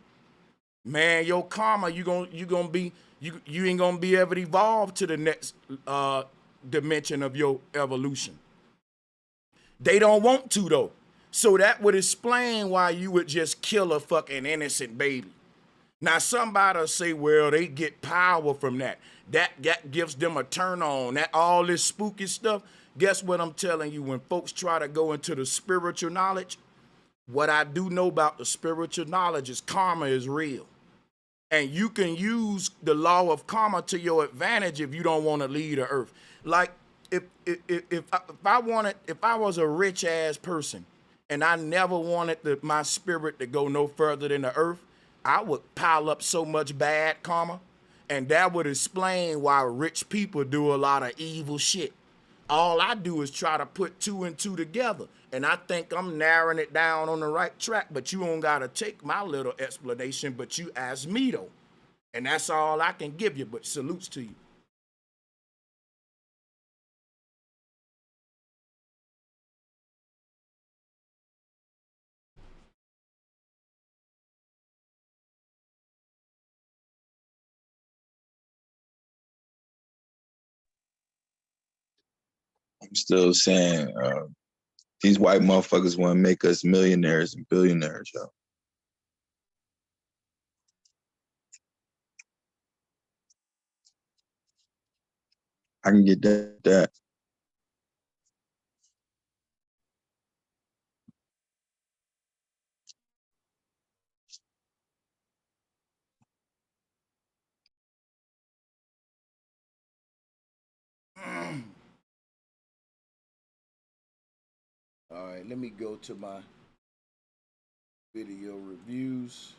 man, your karma, you ain't gonna be able to evolve to the next dimension of your evolution. They don't want to though. So that would explain why you would just kill a fucking innocent baby. Now somebody'll say, well, they get power from that. That gives them a turn on. That all this spooky stuff. Guess what I'm telling you? When folks try to go into the spiritual knowledge, what I do know about the spiritual knowledge is karma is real. And you can use the law of karma to your advantage if you don't want to leave the earth. Like if I was a rich ass person and I never wanted my spirit to go no further than the earth, I would pile up so much bad karma, and that would explain why rich people do a lot of evil shit. All I do is try to put 2 and 2 together, and I think I'm narrowing it down on the right track, but you don't gotta take my little explanation, but you ask me though. And that's all I can give you, but salutes to you. I'm still saying these white motherfuckers want to make us millionaires and billionaires, yo. I can get that. All right, let me go to my video reviews.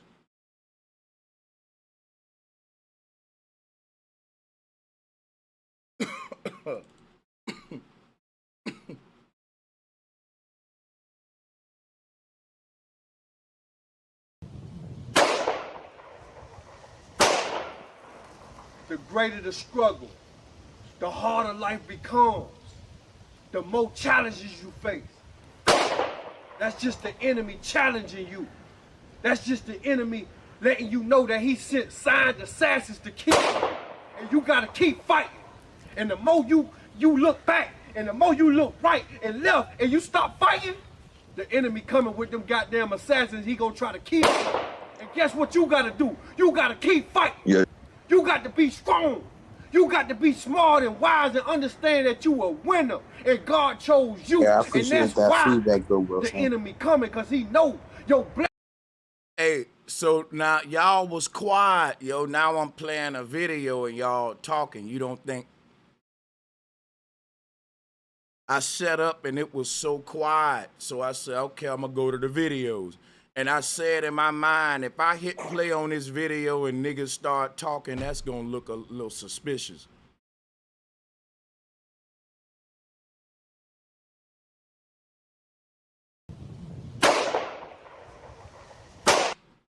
The greater the struggle, the harder life becomes, the more challenges you face. That's just the enemy challenging you. That's just the enemy letting you know that he sent signed assassins to kill you. And you gotta keep fighting. And the more you look back, and the more you look right and left, and you stop fighting, the enemy coming with them goddamn assassins, he gonna try to kill you. And guess what you gotta do? You gotta keep fighting. Yeah. You got to be strong. You got to be smart and wise and understand that you a winner and God chose you. Yeah, I and appreciate that's that why feedback, though, Will. the enemy coming, because he know your black. Hey, so now y'all was quiet, yo. Now I'm playing a video and y'all talking. You don't think I set up and it was so quiet. So I said, okay, I'm gonna go to the videos. And I said in my mind, if I hit play on this video and niggas start talking, that's gonna look a little suspicious.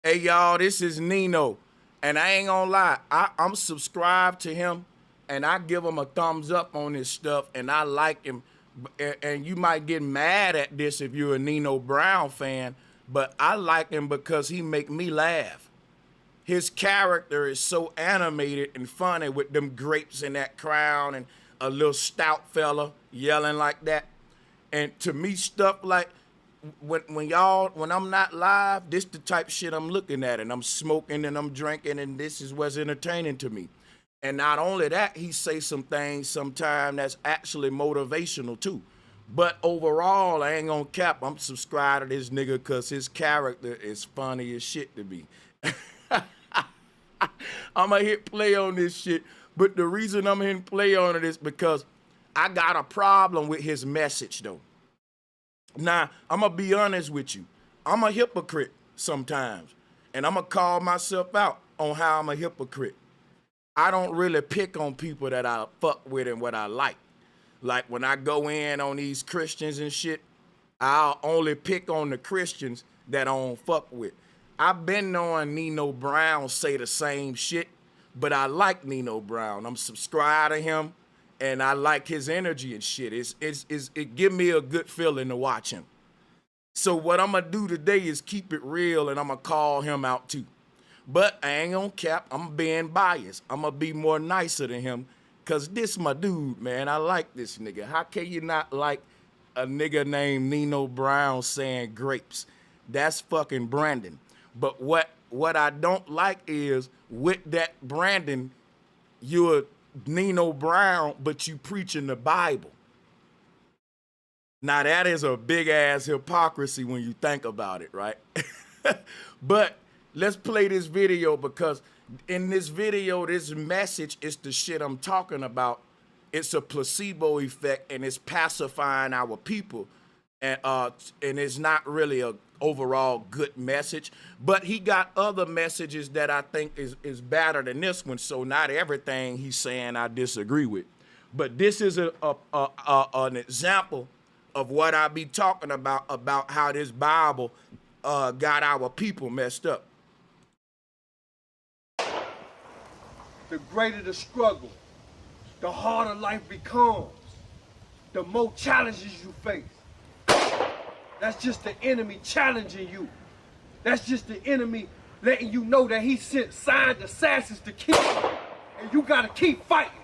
Hey, y'all, this is Nino. And I ain't gonna lie, I'm subscribed to him, and I give him a thumbs up on this stuff, and I like him. And you might get mad at this if you're a Nino Brown fan, but I like him because he make me laugh. His character is so animated and funny with them grapes in that crown and a little stout fella yelling like that. And to me, stuff like when I'm not live, this the type shit I'm looking at, and I'm smoking and I'm drinking, and this is what's entertaining to me. And not only that, he say some things sometime that's actually motivational too. But overall, I ain't gonna cap. I'm subscribed to this nigga because his character is funny as shit to me. I'ma hit play on this shit, but the reason I'm hitting play on it is because I got a problem with his message though. Now, I'm gonna be honest with you. I'm a hypocrite sometimes, and I'm gonna call myself out on how I'm a hypocrite. I don't really pick on people that I fuck with and what I like. Like when I go in on these Christians and shit, I'll only pick on the Christians that I don't fuck with. I've been knowing Nino Brown say the same shit, but I like Nino Brown. I'm subscribed to him, and I like his energy and shit. It give me a good feeling to watch him. So what I'm gonna do today is keep it real, and I'm gonna call him out too. But I ain't gonna cap, I'm being biased. I'm gonna be more nicer than him, cause this my dude, man. I like this nigga. How can you not like a nigga named Nino Brown saying grapes? That's fucking Brandon. But what I don't like is with that Brandon, you're Nino Brown, but you preaching the Bible. Now that is a big ass hypocrisy when you think about it, right? But let's play this video, because in this video, this message is the shit I'm talking about. It's a placebo effect, and it's pacifying our people, and it's not really a overall good message. But he got other messages that I think is better than this one. So not everything he's saying I disagree with, but this is an example of what I be talking about how this Bible got our people messed up. The greater the struggle, the harder life becomes, the more challenges you face. That's just the enemy challenging you. That's just the enemy letting you know that he sent signed assassins to kill you. And you gotta keep fighting.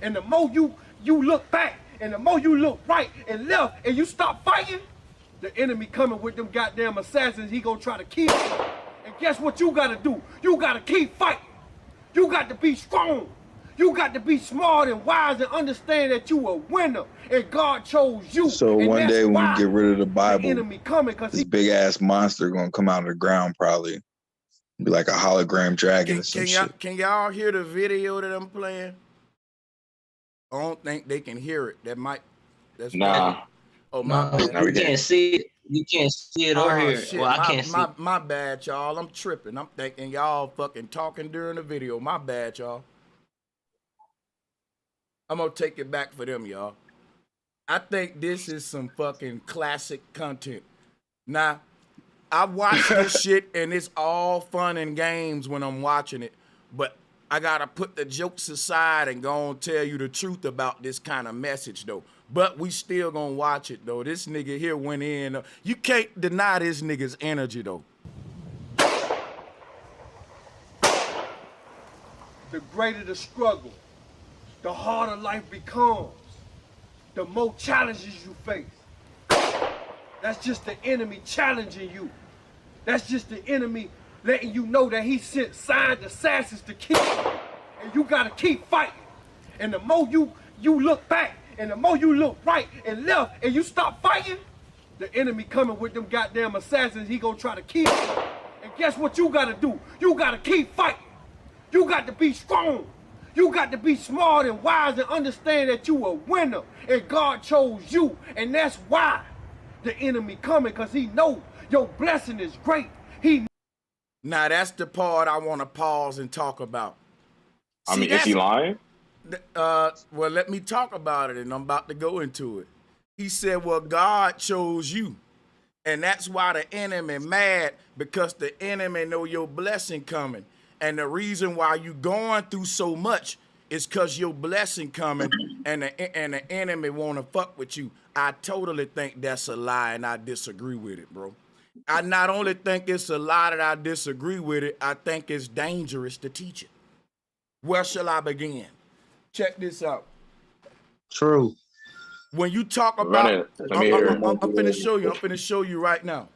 And the more you look back, and the more you look right and left, and you stop fighting, the enemy coming with them goddamn assassins, he gonna try to kill you. And guess what you gotta do? You gotta keep fighting. You got to be strong. You got to be smart and wise and understand that you a winner, and God chose you. So one day when we get rid of the Bible, the enemy coming, this big ass monster gonna come out of the ground, probably be like a hologram dragon or some shit. Can y'all hear the video that I'm playing? I don't think they can hear it. That's nah. Bad. Oh my bad. You can't see it. You can't see it or hear it. Shit. Well, I can't see it. My bad, y'all. I'm tripping. I'm thinking y'all fucking talking during the video. My bad, y'all. I'm gonna take it back for them, y'all. I think this is some fucking classic content. Now, I watch this shit and it's all fun and games when I'm watching it, but I gotta put the jokes aside and go and tell you the truth about this kind of message though. But we still gonna watch it though. This nigga here went in. You can't deny this nigga's energy though. the greater the struggle, the harder life becomes, the more challenges you face. That's just the enemy challenging you. That's just the enemy letting you know that he sent signed assassins to kill you. And you gotta keep fighting. And the more you look back, and the more you look right and left, and you stop fighting, the enemy coming with them goddamn assassins, he gonna try to kill you. And guess what you gotta do? You gotta keep fighting. You got to be strong. You got to be smart and wise and understand that you a winner, and God chose you, and that's why the enemy coming, because he know your blessing is great. Now that's the part I want to pause and talk about. I mean, is he lying? Well, let me talk about it, and I'm about to go into it. He said, well, God chose you. And that's why the enemy mad, because the enemy know your blessing coming. And the reason why you going through so much is because your blessing coming, and the enemy want to fuck with you. I totally think that's a lie, and I disagree with it, bro. I not only think it's a lie that I disagree with it, I think it's dangerous to teach it. Where shall I begin? Check this out. True. When you talk Run about, it. Let me hear it. I'm finna show you. I'm finna show you right now.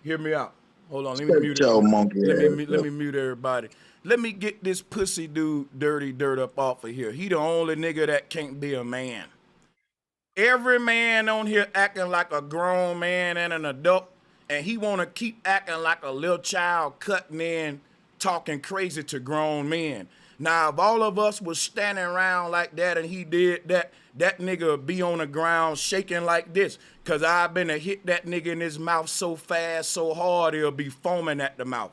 Hear me out. Hold on. Let me mute it. Your monkey Let me mute everybody. Let me get this pussy dude dirty dirt up off of here. He the only nigga that can't be a man. Every man on here acting like a grown man and an adult, and he want to keep acting like a little child, cutting in, talking crazy to grown men. Now, if all of us was standing around like that and he did that, that nigga would be on the ground shaking like this, because I've been to hit that nigga in his mouth so fast, so hard, he'll be foaming at the mouth.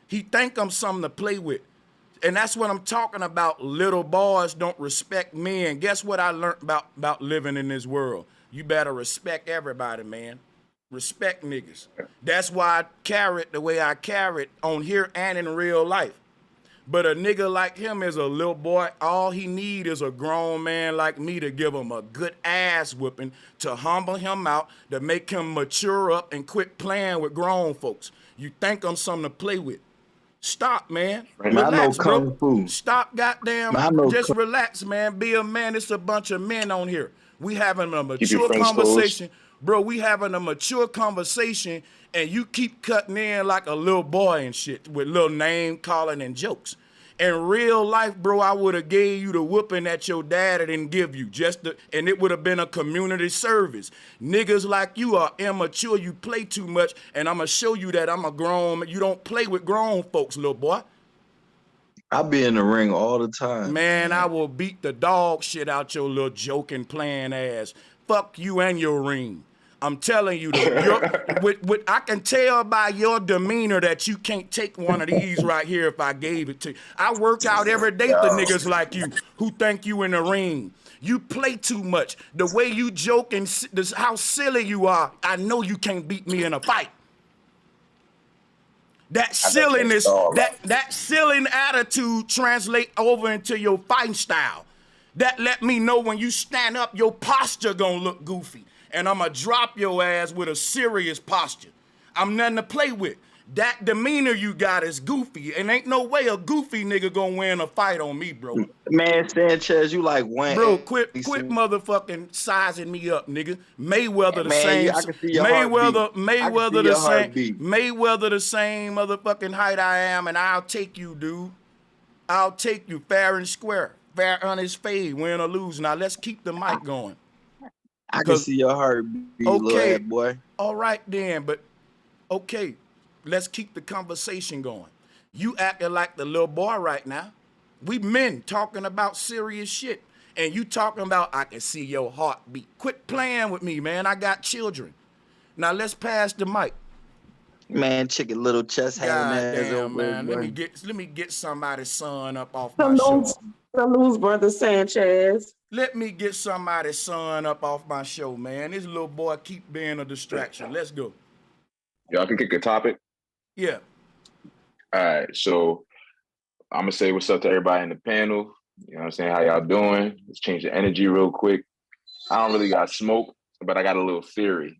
He think I'm something to play with. And that's what I'm talking about. Little boys don't respect men. Guess what I learned about living in this world? You better respect everybody, man. Respect niggas. That's why I carry it the way I carry it on here and in real life. But a nigga like him is a little boy. All he need is a grown man like me to give him a good ass whipping, to humble him out, to make him mature up and quit playing with grown folks. You think I'm something to play with. Stop, man. Man, I know Relax, bro. kung fu. Stop, goddamn. Man, I know Just relax, man. Be a man. It's a bunch of men on here. We having a Keep your mature French toast. conversation. Bro, we having a mature conversation, and you keep cutting in like a little boy and shit with little name calling and jokes. In real life, bro, I would have gave you the whooping that your dad didn't give you, and it would have been a community service. Niggas like you are immature, you play too much, and I'm gonna show you that I'm a grown, you don't play with grown folks, little boy. I be in the ring all the time. Man, I will beat the dog shit out your little joking playing ass. Fuck you and your ring. I'm telling you, I can tell by your demeanor that you can't take one of these right here if I gave it to you. I work out every day for niggas like you who think you in the ring. You play too much. The way you joke and how silly you are, I know you can't beat me in a fight. That silliness, that silly attitude translate over into your fighting style. That let me know when you stand up, your posture gonna look goofy. And I'm gonna drop your ass with a serious posture. I'm nothing to play with. That demeanor you got is goofy, and ain't no way a goofy nigga gonna win a fight on me, bro. Man, Sanchez, you like one. Bro, quit motherfucking sizing me up, nigga. Mayweather the Man, same. I can see your Mayweather the same. heartbeat. Mayweather the same motherfucking height I am, and I'll take you, dude. I'll take you fair and square, fair on his fade, win or lose. Now let's keep the mic going. I can see your heartbeat, little ass boy. All right then, but okay, let's keep the conversation going. You acting like the little boy right now. We men talking about serious shit, and you talking about I can see your heartbeat. Quit playing with me, man. I got children. Now let's pass the mic. Man, chicken little chest hanging ass over, man. boy. Let me get somebody's son up off my show. Salute, brother Sanchez. Let me get somebody's son up off my show, man. This little boy keep being a distraction. Let's go. Y'all can kick a topic. Yeah. All right. So I'm gonna say what's up to everybody in the panel. You know what I'm saying? How y'all doing? Let's change the energy real quick. I don't really got smoke, but I got a little theory.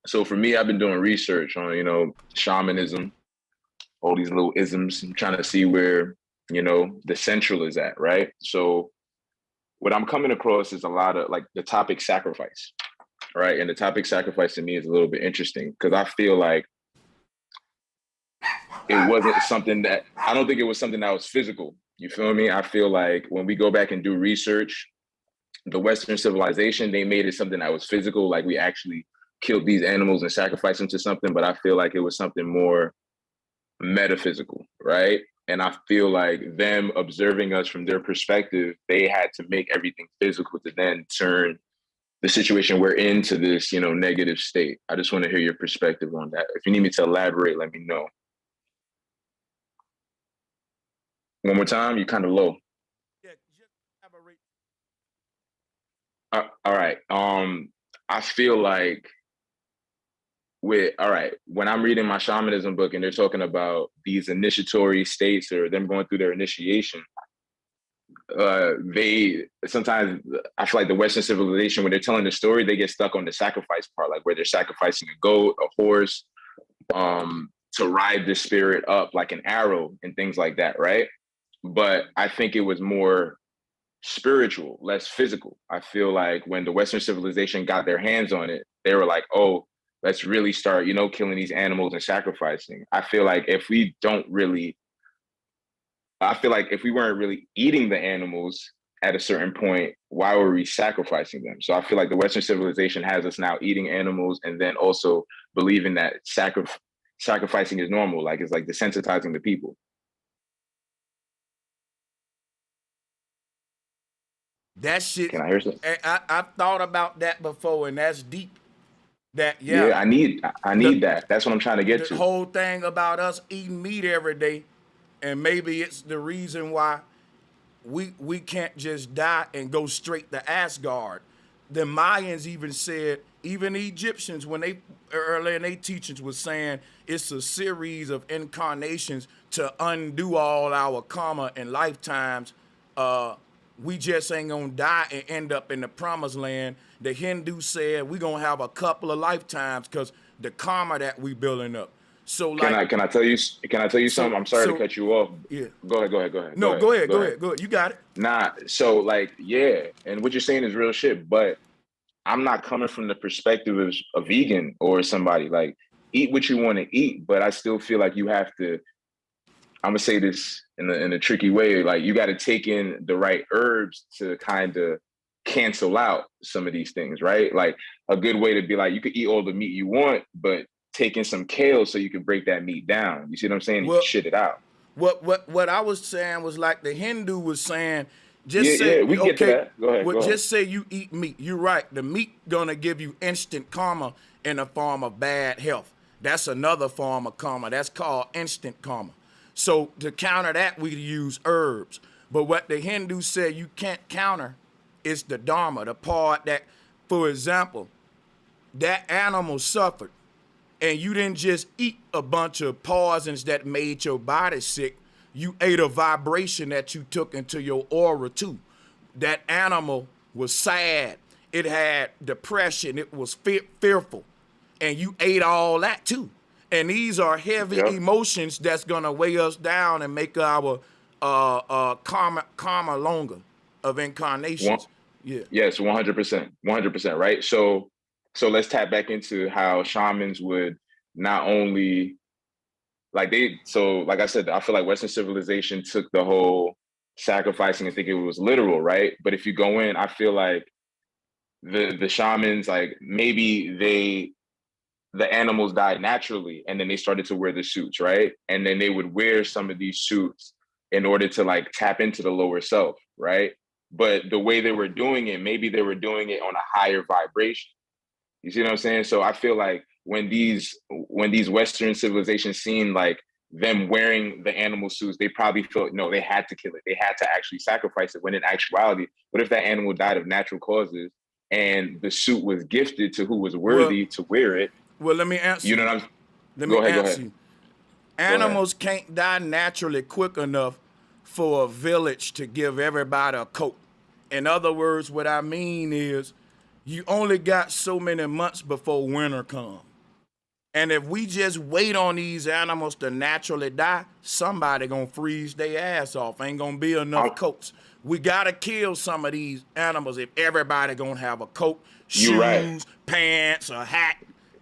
So for me, I've been doing research on, shamanism, all these little isms. I'm trying to see where, the central is at, right? So what I'm coming across is a lot of like the topic sacrifice, right? And the topic sacrifice to me is a little bit interesting because I feel like it wasn't something that, I don't think it was something that was physical. You feel me? I feel like when we go back and do research, the Western civilization, they made it something that was physical, like we actually killed these animals and sacrificed them to something, but I feel like it was something more metaphysical, right? And I feel like them observing us from their perspective, they had to make everything physical to then turn the situation we're in to this, negative state. I just want to hear your perspective on that. If you need me to elaborate, let me know. One more time, you're kind of low. Yeah, just elaborate. All right. I feel like all right, when I'm reading my shamanism book and they're talking about these initiatory states or them going through their initiation, they sometimes, I feel like the Western civilization, when they're telling the story, they get stuck on the sacrifice part, like where they're sacrificing a goat, a horse, to ride the spirit up like an arrow and things like that, right? But I think it was more spiritual, less physical. I feel like when the Western civilization got their hands on it, they were like, oh, let's really start, killing these animals and sacrificing. I feel like if we weren't really eating the animals at a certain point, why were we sacrificing them? So I feel like the Western civilization has us now eating animals and then also believing that sacrificing is normal. Like, it's like desensitizing the people. That shit. Can I hear something? I've thought about that before, and that's deep. Yeah, I need that. That's what I'm trying to get to. The whole thing about us eating meat every day, and maybe it's the reason why we can't just die and go straight to Asgard. The Mayans even said, even the Egyptians, when they earlier in their teachings was saying it's a series of incarnations to undo all our karma and lifetimes. We just ain't gonna die and end up in the promised land. The Hindu said we're gonna have a couple of lifetimes because the karma that we building up. So like, can I tell you something? I'm sorry to cut you off. Yeah. Go ahead. No, go ahead. You got it. Nah, so like, yeah, and what you're saying is real shit, but I'm not coming from the perspective of a vegan or somebody. Like, eat what you want to eat, but I still feel like you have to, I'm gonna say this in a tricky way, like you got to take in the right herbs to kind of cancel out some of these things, right? Like a good way to be like, you could eat all the meat you want, but take in some kale so you can break that meat down. You see what I'm saying? You can shit it out. What I was saying was like the Hindu was saying, just we can get to that. Go ahead. Just say you eat meat. You're right. The meat gonna give you instant karma in the form of bad health. That's another form of karma. That's called instant karma. So to counter that, we use herbs. But what the Hindu said you can't counter is the dharma, the part that, for example, that animal suffered, and you didn't just eat a bunch of poisons that made your body sick. You ate a vibration that you took into your aura too. That animal was sad. It had depression. It was fearful. And you ate all that too. And these are heavy emotions that's gonna weigh us down and make our karma longer of incarnations. Yes, 100%, right? So let's tap back into how shamans would not only like I said, I feel like Western civilization took the whole sacrificing and think it was literal, right? But if you go in, I feel like the shamans, like maybe the animals died naturally and then they started to wear the suits, right? And then they would wear some of these suits in order to like tap into the lower self, right? But the way they were doing it, maybe they were doing it on a higher vibration. You see what I'm saying? So I feel like when these Western civilizations seen like them wearing the animal suits, they probably felt, no, they had to kill it. They had to actually sacrifice it. When in actuality, what if that animal died of natural causes and the suit was gifted to who was worthy to wear it? Well, let me answer you. Know what I'm Let me answer you. Animals can't die naturally quick enough for a village to give everybody a coat. In other words, what I mean is you only got so many months before winter comes. And if we just wait on these animals to naturally die, somebody gonna freeze their ass off. Ain't gonna be enough coats. We gotta kill some of these animals if everybody gonna have a coat, shoes, pants, a hat.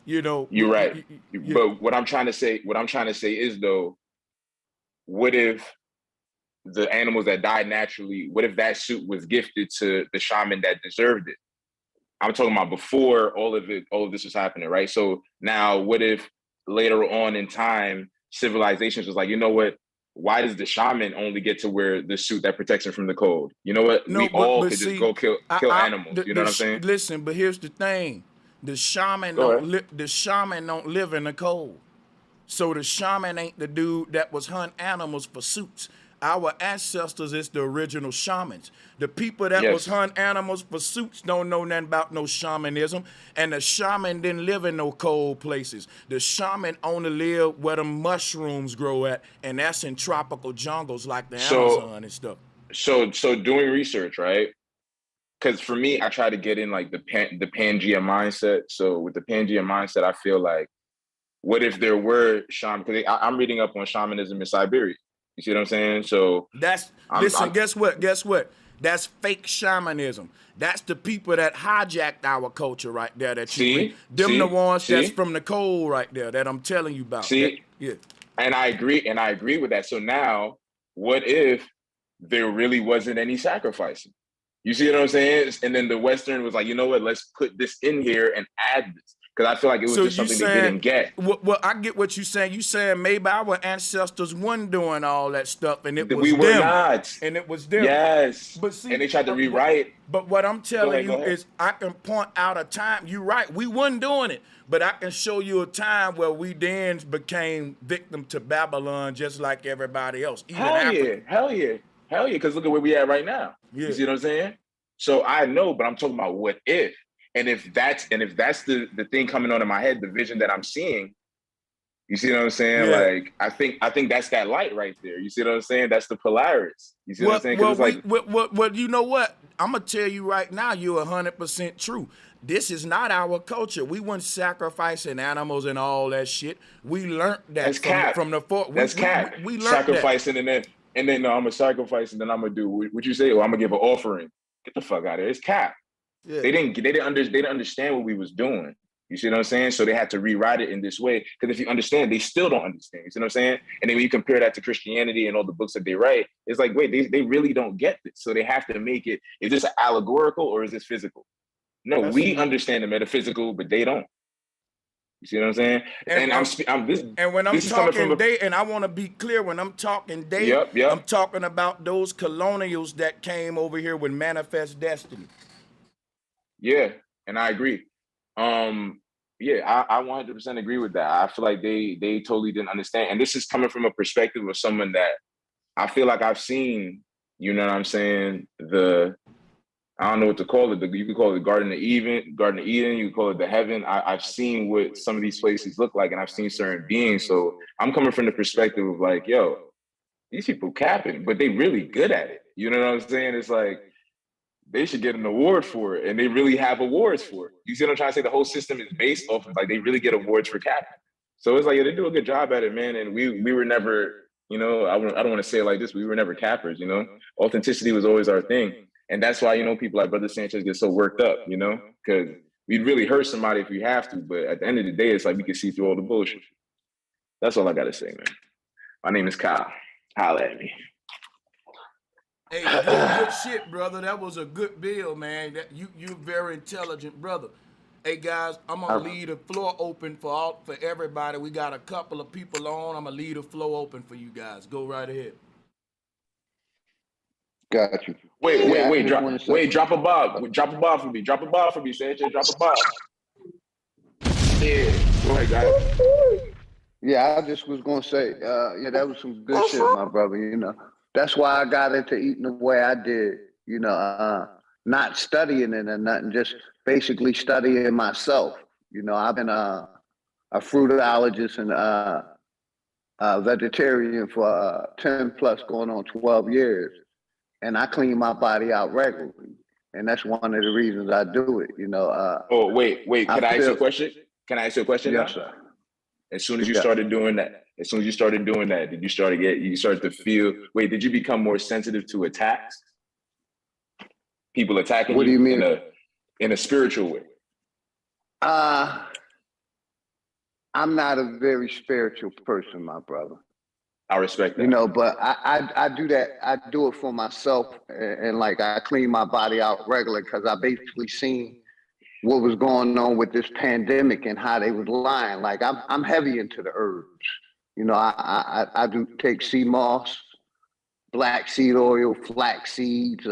You're right. But what I'm trying to say is though, what if the animals that died naturally, what if that suit was gifted to the shaman that deserved it? I'm talking about before all of this was happening, right? So now what if later on in time, civilizations was like, you know what? Why does the shaman only get to wear the suit that protects him from the cold? You know what? We all could just go kill animals. You know what I'm saying? Listen, but here's the thing. The shaman don't live in the cold. So the shaman ain't the dude that was hunting animals for suits. Our ancestors is the original shamans. The people that was Yes. hunt animals for suits don't know nothing about no shamanism. And the shaman didn't live in no cold places. The shaman only lived where the mushrooms grow at, and that's in tropical jungles like the So Amazon and stuff. so doing research, right? Because for me, I try to get in like the Pangea mindset. So with the Pangea mindset, I feel like, what if there were shaman? Because I'm reading up on shamanism in Siberia. You see what I'm saying? So Listen, guess what? Guess what? That's fake shamanism. That's the people that hijacked our culture right there that you read. Them the ones that's from the cold right there that I'm telling you about. Yeah. And I agree with that. So now, what if there really wasn't any sacrificing? You see what I'm saying? And then the Western was like, you know what? Let's put this in here and add this. Because I feel like it was just something they didn't get. Well, I get what you're saying. You saying maybe our ancestors weren't doing all that stuff, and it was we them. were not. And it was them. Yes. But see, and they tried to rewrite. But what I'm telling you ahead. is, I can point out a time. You're right. We weren't doing it, but I can show you a time where we then became victim to Babylon, just like everybody else. Even Hell yeah. Because look at where we at right now. Yeah. You see what I'm saying? So I know, but I'm talking about what if. And if that's the thing coming on in my head, the vision that I'm seeing, you see what I'm saying? Yeah. Like I think that's that light right there. You see what I'm saying? That's the Polaris. You see what I'm saying? Well, you know what? I'm gonna tell you right now, you're 100% true. This is not our culture. We weren't sacrificing animals and all that shit. We learned that from the fort. That's cap. We learned sacrificing that. and then no, I'm gonna sacrifice and then I'm gonna do what you say. Well, I'm gonna give an offering. Get the fuck out of here. It's cap. Yeah. They didn't understand what we was doing. You see what I'm saying? So they had to rewrite it in this way. Because if you understand, they still don't understand. You see what I'm saying? And then when you compare that to Christianity and all the books that they write, it's like, wait, they really don't get this. So they have to make it, is this allegorical or is this physical? No, we understand the metaphysical, but they don't. You see what I'm saying? And when I'm talking and I want to be clear, when I'm talking I'm talking about those colonials that came over here with manifest destiny. Yeah, and I agree. I 100% agree with that. I feel like they totally didn't understand. And this is coming from a perspective of someone that I feel like I've seen, you know what I'm saying? I don't know what to call it. You could call it Garden of Eden, you could call it the heaven. I've seen what some of these places look like, and I've seen certain beings. So I'm coming from the perspective of like, yo, these people capping, but they really good at it. You know what I'm saying? It's like, they should get an award for it, and they really have awards for it. You see what I'm trying to say? The whole system is based off of like they really get awards for capping. So it's like, yeah, they do a good job at it, man. And we were never, you know, I don't want to say it like this, but we were never cappers, you know. Authenticity was always our thing, and that's why, you know, people like Brother Sanchez get so worked up, you know, because we'd really hurt somebody if we have to, but at the end of the day, it's like we can see through all the bullshit. That's all I gotta say, man. My name is Kyle. Holla at me. Hey, good shit, brother. That was a good bill, man. You're very intelligent, brother. Hey guys, I'm gonna leave the floor open for everybody. We got a couple of people on. I'm gonna leave the floor open for you guys. Go right ahead. Got you. Wait. Drop a bob. Drop a bob for me. Drop a bob for me, Sanchez. Drop a bob. Yeah. Go ahead, guys. Yeah, I just was gonna say, that was some good shit, my brother. You know. That's why I got into eating the way I did, you know, not studying it or nothing, just basically studying myself. You know, I've been a fruitologist and a vegetarian for 10 plus going on 12 years. And I clean my body out regularly. And that's one of the reasons I do it, you know. Wait. Can I ask you a question? Can I ask you a question now? Yes, sir. As soon as you started doing that, did you start to feel, did you become more sensitive to attacks? People attacking what do you mean? In a spiritual way? I'm not a very spiritual person, my brother. I respect that. You know, but I do that. I do it for myself. And like, I clean my body out regularly because I basically seen what was going on with this pandemic and how they was lying. Like I'm heavy into the herbs. You know, I do take sea moss, black seed oil, flax seeds,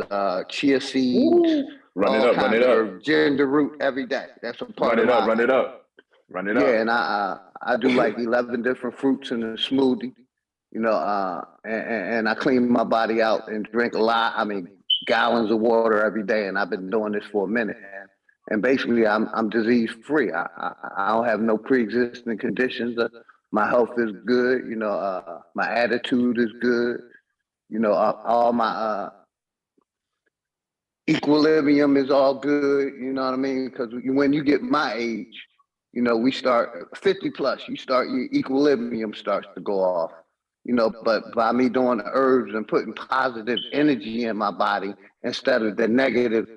chia seeds. Run it up. Ginger root every day. That's a part of Run it up. Yeah, and I do like 11 different fruits in a smoothie. and I clean my body out and drink a lot. I mean, gallons of water every day, and I've been doing this for a minute. And basically, I'm disease free. I don't have no pre-existing conditions. My health is good. My attitude is good. All my equilibrium is all good. You know what I mean? Because when you get my age, we start 50 plus. Your equilibrium starts to go off. But by me doing the herbs and putting positive energy in my body instead of the negative,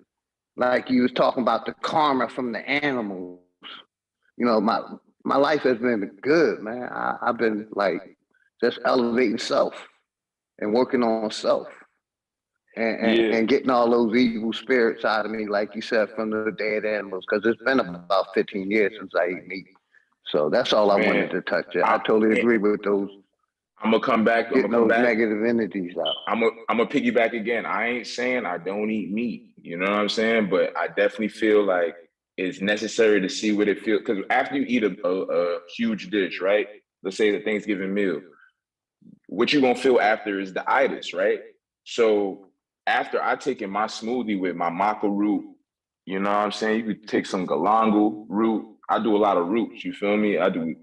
like you was talking about the karma from the animals. My life has been good, man. I've been like just elevating self and working on self and getting all those evil spirits out of me, like you said, from the dead animals. Because it's been about 15 years since I ate meat. So that's all I wanted to touch. I totally agree with those. I'm gonna come back. Getting those negative energies out. I'm gonna piggyback again. I ain't saying I don't eat meat. You know what I'm saying? But I definitely feel like it's necessary to see what it feels. Because after you eat a huge dish, right? Let's say the Thanksgiving meal, what you gonna feel after is the itis, right? So after I taken my smoothie with my maca root, you know what I'm saying? You could take some galangal root. I do a lot of roots. You feel me? I do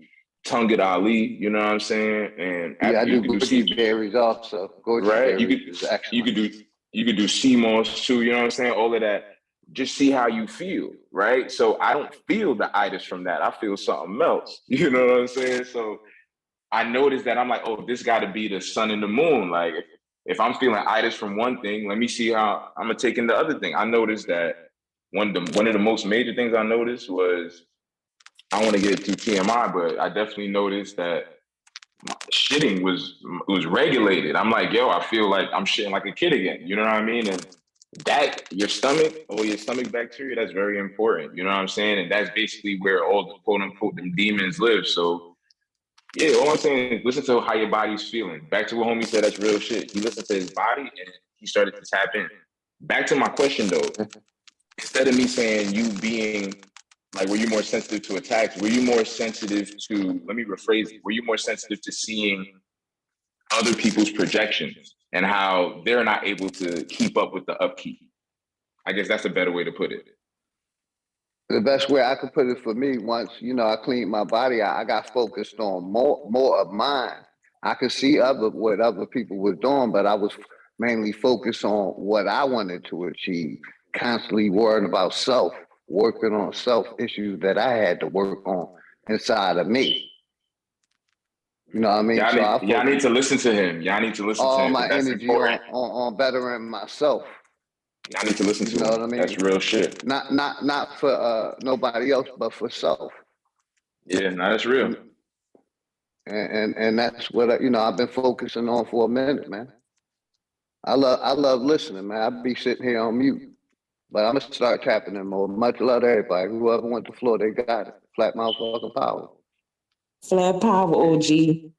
Tungat Ali, you know what I'm saying? And I do goji berries also. Goji right? berries You could do sea moss too, you know what I'm saying? All of that. Just see how you feel, right? So I don't feel the itis from that. I feel something else. You know what I'm saying? So I noticed that I'm like, oh, this gotta be the sun and the moon. Like if I'm feeling itis from one thing, let me see how I'm gonna take in the other thing. I noticed that one of the most major things I noticed was, I don't want to get too TMI, but I definitely noticed that my shitting was regulated. I'm like, yo, I feel like I'm shitting like a kid again. You know what I mean? And that your stomach bacteria, that's very important. You know what I'm saying? And that's basically where all the quote unquote them demons live. So yeah, all I'm saying is listen to how your body's feeling. Back to what homie said, that's real shit. He listened to his body and he started to tap in. Back to my question though, instead of me saying you being like, were you more sensitive to attacks? Were you more sensitive to, let me rephrase it, were you more sensitive to seeing other people's projections and how they're not able to keep up with the upkeep? I guess that's a better way to put it. The best way I could put it for me, once, I cleaned my body, I got focused on more of mine. I could see what other people were doing, but I was mainly focused on what I wanted to achieve, constantly worrying about self, working on self issues that I had to work on inside of me. You know what I mean? Y'all need to listen to him. Y'all need to listen to him. All my energy on bettering myself. Y'all need to listen to him. You know what I mean? That's real shit. Not for nobody else, but for self. Yeah, no, that's real. And that's what I've been focusing on for a minute, man. I love listening, man. I be sitting here on mute, but I'm gonna start tapping in more. Much love to everybody. Whoever went to floor, they got it. Flat motherfucking power. Flat power, OG.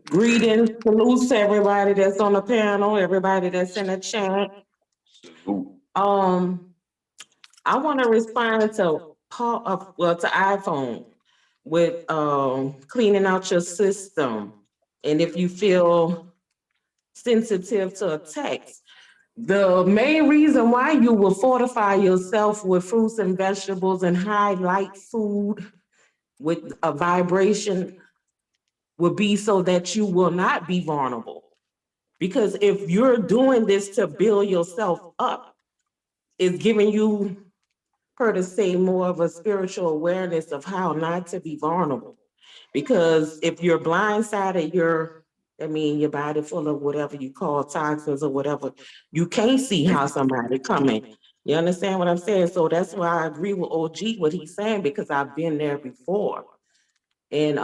Greetings, salutes to everybody that's on the panel, everybody that's in the chat. I want to respond to to iPhone with cleaning out your system, and if you feel sensitive to attacks. The main reason why you will fortify yourself with fruits and vegetables and high light food with a vibration would be so that you will not be vulnerable. Because if you're doing this to build yourself up, it's giving you, per to say, more of a spiritual awareness of how not to be vulnerable. Because if you're blindsided, your body full of whatever you call toxins or whatever, you can't see how somebody coming. You understand what I'm saying? So that's why I agree with OG, what he's saying, because I've been there before. And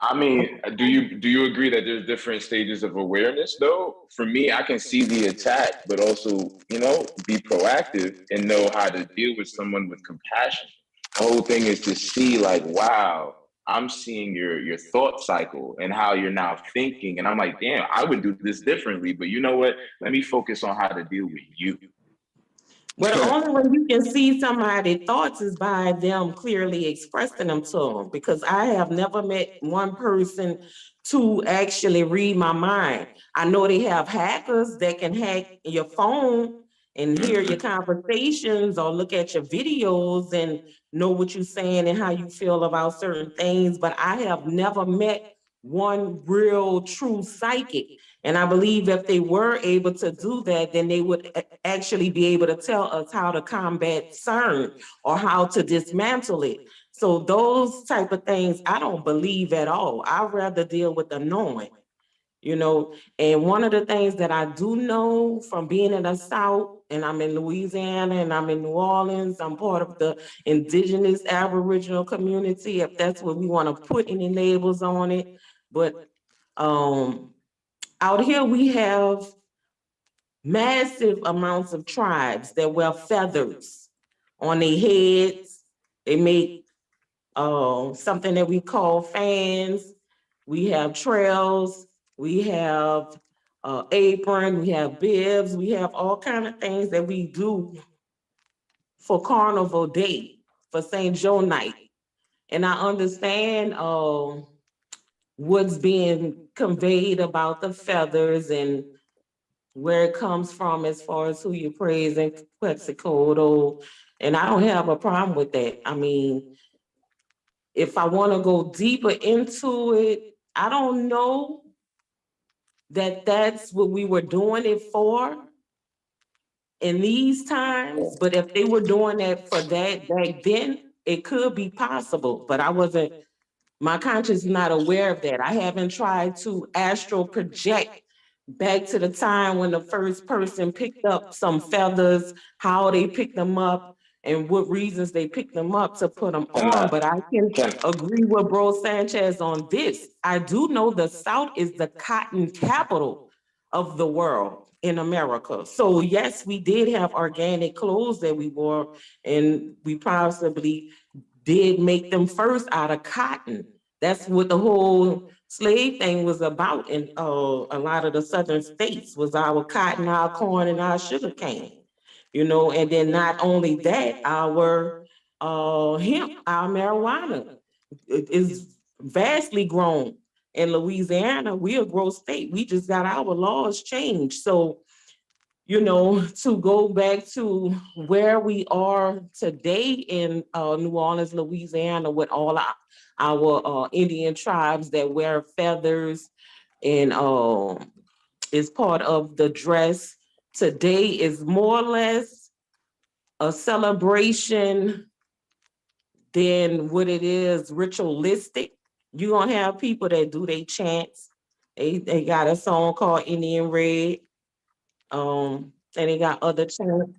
I mean, do you agree that there's different stages of awareness though? For me, I can see the attack, but also, be proactive and know how to deal with someone with compassion. The whole thing is to see like, wow, I'm seeing your thought cycle and how you're now thinking. And I'm like, damn, I would do this differently, but you know what? Let me focus on how to deal with you. Well, the only way you can see somebody's thoughts is by them clearly expressing them to them, because I have never met one person to actually read my mind. I know they have hackers that can hack your phone and hear your conversations or look at your videos and know what you're saying and how you feel about certain things, but I have never met one real true psychic. And I believe if they were able to do that, then they would actually be able to tell us how to combat CERN or how to dismantle it. So those type of things, I don't believe at all. I'd rather deal with the knowing, you know. And one of the things that I do know from being in the South, and I'm in Louisiana and I'm in New Orleans, I'm part of the indigenous Aboriginal community, if that's what we want to put any labels on it. But out here we have massive amounts of tribes that wear feathers on their heads. They make something that we call fans. We have trails. We have apron. We have bibs. We have all kind of things that we do for Carnival Day, for St. Joe night. And I understand what's being conveyed about the feathers and where it comes from as far as who you praise in Quetzalcoatl. And I don't have a problem with that. I mean, if I want to go deeper into it, I don't know that that's what we were doing it for in these times, but if they were doing that for that back then, it could be possible, but my conscience is not aware of that. I haven't tried to astral project back to the time when the first person picked up some feathers, how they picked them up, and what reasons they picked them up to put them on. But I can agree with Bro Sanchez on this. I do know the South is the cotton capital of the world in America. So yes, we did have organic clothes that we wore, and we possibly did make them first out of cotton. That's what the whole slave thing was about in a lot of the southern states, was our cotton, our corn, and our sugar cane. You know, and then not only that, our hemp, our marijuana is vastly grown in Louisiana. We're a growth state. We just got our laws changed. So, you know, to go back to where we are today in New Orleans, Louisiana, with all our Indian tribes that wear feathers and is part of the dress. Today is more or less a celebration than what it is ritualistic. You're gonna have people that do their chants. They got a song called Indian Red. And they got other chants.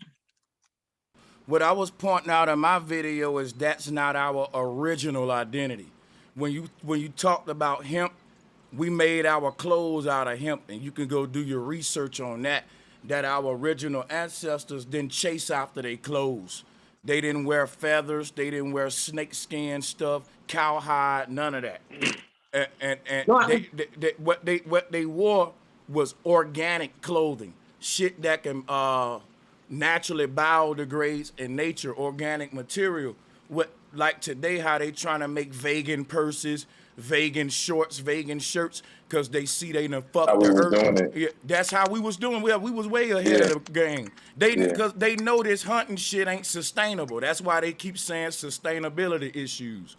What I was pointing out in my video is that's not our original identity. When you talked about hemp, we made our clothes out of hemp, and you can go do your research on that. That our original ancestors didn't chase after their clothes. They didn't wear feathers. They didn't wear snakeskin stuff, cowhide, none of that. And No, what they wore was organic clothing, shit that can naturally biodegrades in nature, organic material. What, like today, how they trying to make vegan purses, vegan shorts, vegan shirts, because they see they done How fucked we the was earth. doing it. Yeah, that's how we was doing. We was way ahead of the game. Because they know this hunting shit ain't sustainable. That's why they keep saying sustainability issues.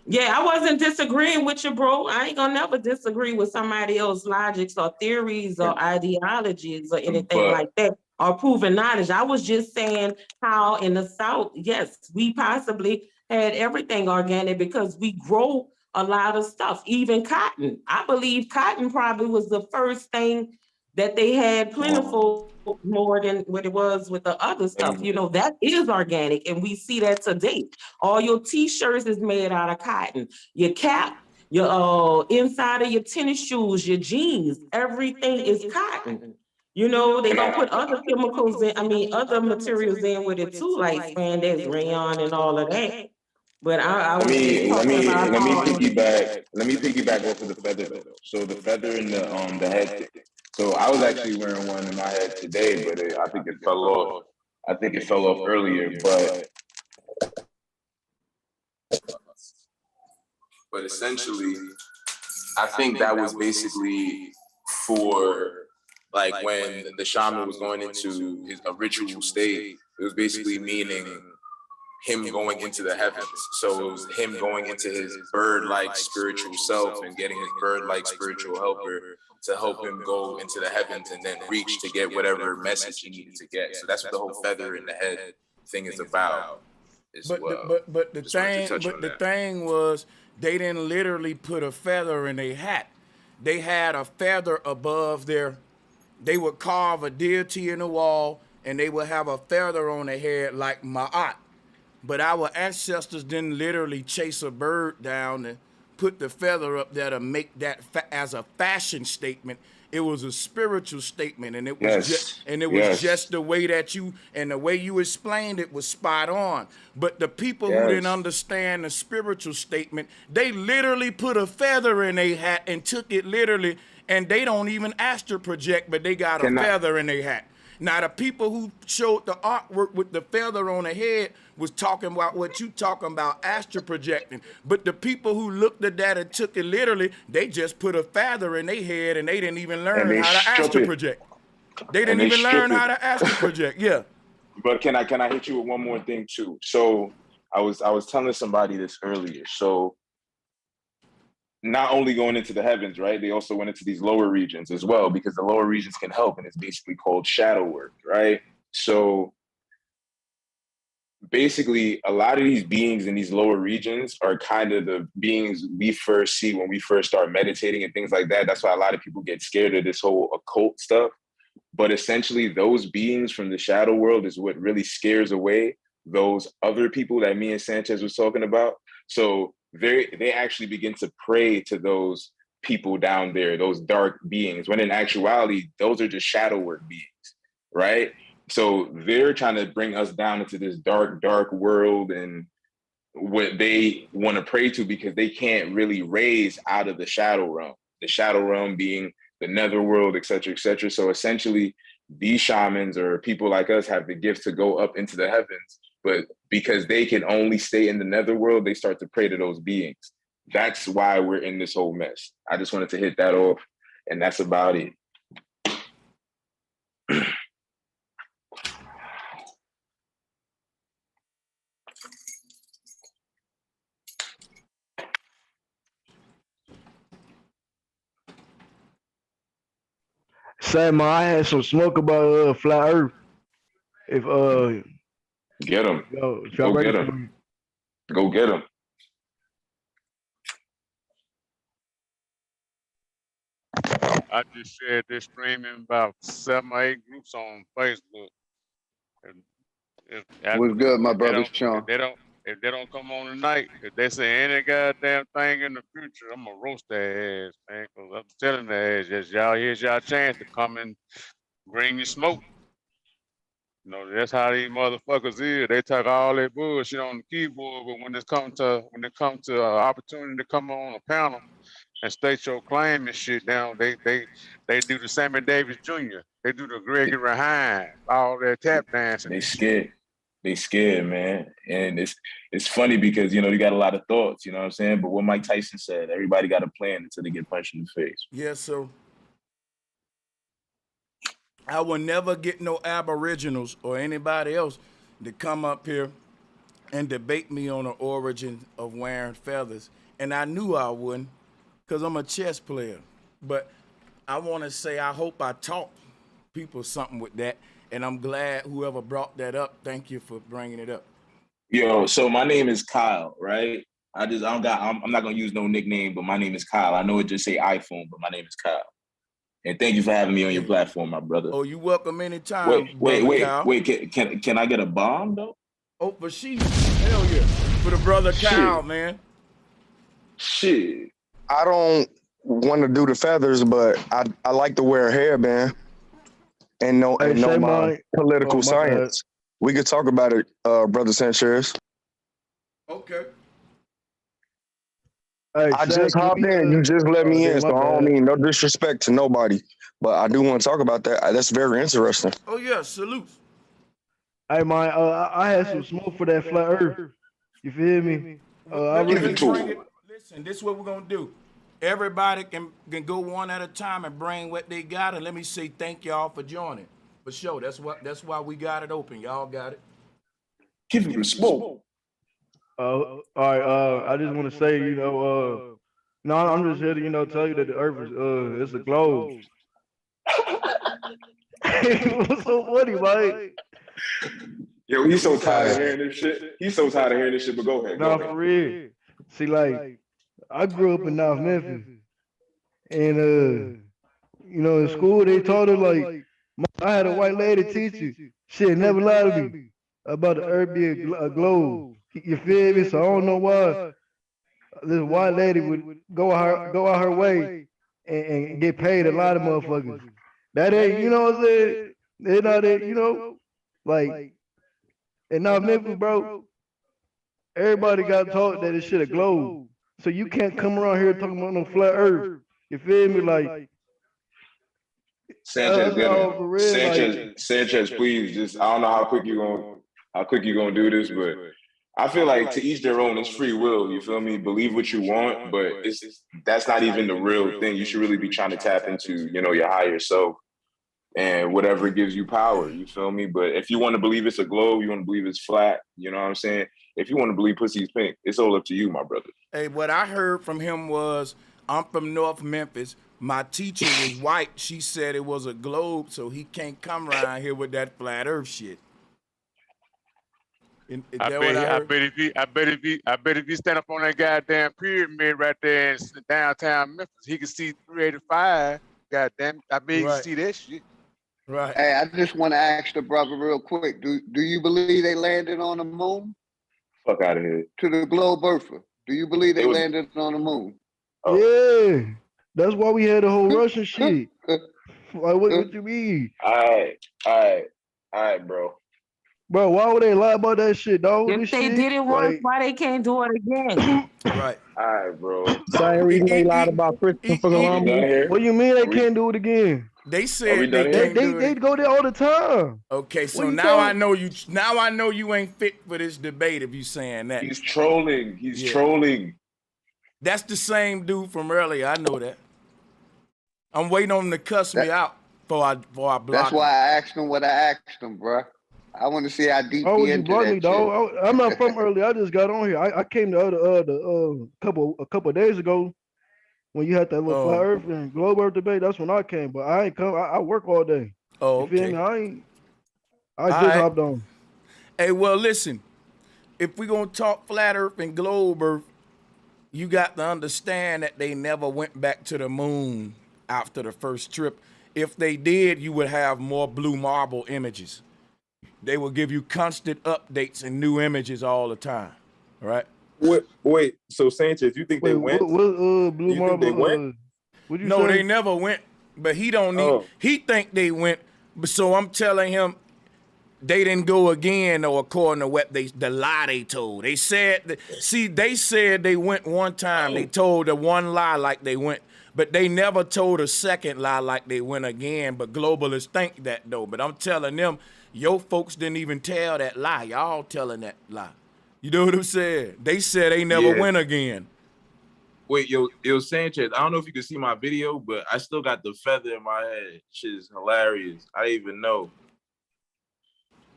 yeah, I wasn't disagreeing with you, bro. I ain't gonna never disagree with somebody else's logics or theories or ideologies or anything like that, or proven knowledge. I was just saying how in the South, yes, we possibly had everything organic because we grow a lot of stuff, even cotton. I believe cotton probably was the first thing that they had plentiful more than what it was with the other stuff. You know, that is organic, and we see that today. All your t-shirts is made out of cotton. Your cap, your inside of your tennis shoes, your jeans, everything is cotton. You know, they gonna put other chemicals in, other materials in with it too, like spandex, rayon, and all of that. But I Let was just me let talking me about let me how piggyback off of the feather though. So the feather in the head. So I was actually wearing one in my head today, but I think it fell off. I think it fell off earlier, but essentially, I think that was basically for like when the shaman was going into a ritual state. It was basically meaning him going into the heavens. So it was him going into his bird-like spiritual self and getting his bird-like spiritual helper to help him go into the heavens and then reach to get whatever message he needed to get. So that's what the whole feather in the head thing is about. But the thing was, they didn't literally put a feather in their hat. They had a feather above their. They would carve a deity in the wall, and they would have a feather on their head like Ma'at. But our ancestors didn't literally chase a bird down and put the feather up there to make that as a fashion statement. It was a spiritual statement, and it was just the way that you explained it was spot on. But the people who didn't understand the spiritual statement, they literally put a feather in their hat and took it literally, and they don't even astral project, but they got a feather in their hat. Now, the people who showed the artwork with the feather on the head was talking about what you talking about, astral projecting. But the people who looked at that and took it literally, they just put a feather in their head and they didn't even learn how to astral project. They didn't even learn how to astral project. Yeah. But can I hit you with one more thing too? So I was telling somebody this earlier. So not only going into the heavens, right? They also went into these lower regions as well, because the lower regions can help, and it's basically called shadow work, right? So basically, a lot of these beings in these lower regions are kind of the beings we first see when we first start meditating and things like that. That's why a lot of people get scared of this whole occult stuff. But essentially, those beings from the shadow world is what really scares away those other people that me and Sanchez was talking about. So they actually begin to pray to those people down there, those dark beings, when in actuality, those are just shadow work beings, right? So they're trying to bring us down into this dark, dark world and what they want to pray to, because they can't really raise out of the shadow realm being the netherworld, et cetera, et cetera. So essentially, these shamans or people like us have the gift to go up into the heavens, but because they can only stay in the netherworld, they start to pray to those beings. That's why we're in this whole mess. I just wanted to hit that off, and that's about it. Say, man, I had some smoke about flat Earth. If get them, go get them, go get them. I just shared this streaming about 7 or 8 groups on Facebook. What's good, my brother Sean? If they don't come on tonight, if they say any goddamn thing in the future, I'm gonna roast their ass, man. Cause I'm telling their ass, just y'all, here's y'all chance to come and bring your smoke. You know, that's how these motherfuckers is. They talk all that bullshit on the keyboard, but when it comes to opportunity to come on a panel and state your claim and shit down, they do the Sammy Davis Jr. They do the Gregory Hines, all that tap dancing. They scared, man. And it's funny because, you know, you got a lot of thoughts, you know what I'm saying? But what Mike Tyson said, everybody got a plan until they get punched in the face. Yeah, so I will never get no aboriginals or anybody else to come up here and debate me on the origin of wearing feathers. And I knew I wouldn't, because I'm a chess player. But I want to say I hope I taught people something with that. And I'm glad whoever brought that up, thank you for bringing it up. Yo, so my name is Kyle, right? I'm not gonna use no nickname, but my name is Kyle. I know it just say iPhone, but my name is Kyle. And thank you for having me on your platform, my brother. Oh, you welcome anytime. Wait. Can I get a bomb though? Oh, for she, hell yeah, for the brother Kyle, man. Shit. I don't want to do the feathers, but I like to wear a hairband and know my political science. We could talk about it, brother Sanchez. Okay. Hey, I just hopped in. You just let me in, so I don't mean no disrespect to nobody, but I do want to talk about that. That's very interesting. Oh yeah, salute. Hey man, I had some smoke for that flat Earth. You feel me? I Give really it to Bring him. it. Listen, this is what we're gonna do. Everybody can go one at a time and bring what they got, and let me say thank y'all for joining. For sure, that's why we got it open. Y'all got it. Give him the smoke. all right. I just want to say, no, I'm just here to, tell you that the Earth is, it's a globe. What's so funny, man? Yo, he's so tired of Hey, hearing this shit. He's so tired of hearing this shit, but go ahead, go Nah, ahead. for real. See, like, I grew up in North Memphis, and in school they taught us like, I had a white lady teacher. She had never lied to me about the Earth being a globe. You feel me? So I don't know why this white lady would go out her way and get paid a lot of motherfuckers. That ain't, you know what I'm saying? They not that, like in North Memphis, bro. Everybody got taught that this shit a globe. So you can't come around here talking about no flat Earth. You feel me? Like, Sanchez, get him. for real, like, Sanchez, please. Just I don't know how quick you gonna do this, but I feel like to each their own. It's free will. You feel me? Believe what you want, but that's not even the real thing. You should really be trying to tap into, your higher self and whatever gives you power. You feel me? But if you want to believe it's a globe, you want to believe it's flat. You know what I'm saying? If you want to believe pussy's pink, it's all up to you, my brother. Hey, what I heard from him was, I'm from North Memphis. My teacher was white. She said it was a globe, so he can't come around here with that flat Earth shit. Is I that bet what I he, heard? I bet if he stand up on that goddamn pyramid right there in downtown Memphis, he can see 385. Goddamn, I bet he can Right. see that shit. Right. Hey, I just want to ask the brother real quick. Do you believe they landed on the moon? Fuck out of here. To the globe earther. Do you believe they It was landed on the moon? yeah. That's why we had the whole Russian shit. Like, what you mean? all right, bro. Bro, why would they lie about that shit, dog? If This they shit, did it once, like, why they can't do it again? Right. All right, bro. Same reason they lied about Christopher Are we done Columbus. here? what you mean they Are we can't do it again? They are we said they done They here? can't they do they it. go there all the time. Okay, What so you now I talking? know you. Now I know you ain't fit for this debate if you saying that. He's trolling. He's Yeah. trolling. That's the same dude from earlier. I know that. I'm waiting on him to cuss me out before I block That's him. why I asked him what I asked him, bro. I want to see how deep Why he would you into block me, that shit. dog? I'm not from early. I just got on here. I came the a couple of days ago when you had that little flat Oh, Earth and globe Earth debate. That's when I came, but I ain't come. I work all day. oh, You feel me? okay. I All just right. hopped on. Hey, well, listen. If we gonna talk flat Earth and globe Earth, you got to understand that they never went back to the moon after the first trip. If they did, you would have more blue marble images. They will give you constant updates and new images all the time. All right. Wait. So Sanchez, you think Wait, they went? what blue You think they marble? went? What'd you No, say? they never went, but he don't need. Oh. He think they went, but so I'm telling him they didn't go again, or according to what the lie they told. They said, they said they went one time. They told the one lie like they went, but they never told a second lie like they went again. But globalists think that though. But I'm telling them, your folks didn't even tell that lie. Y'all telling that lie. You know what I'm saying? They said they never Yeah. went again. Wait, yo, Sanchez, I don't know if you can see my video, but I still got the feather in my head. Shit is hilarious. I didn't even know.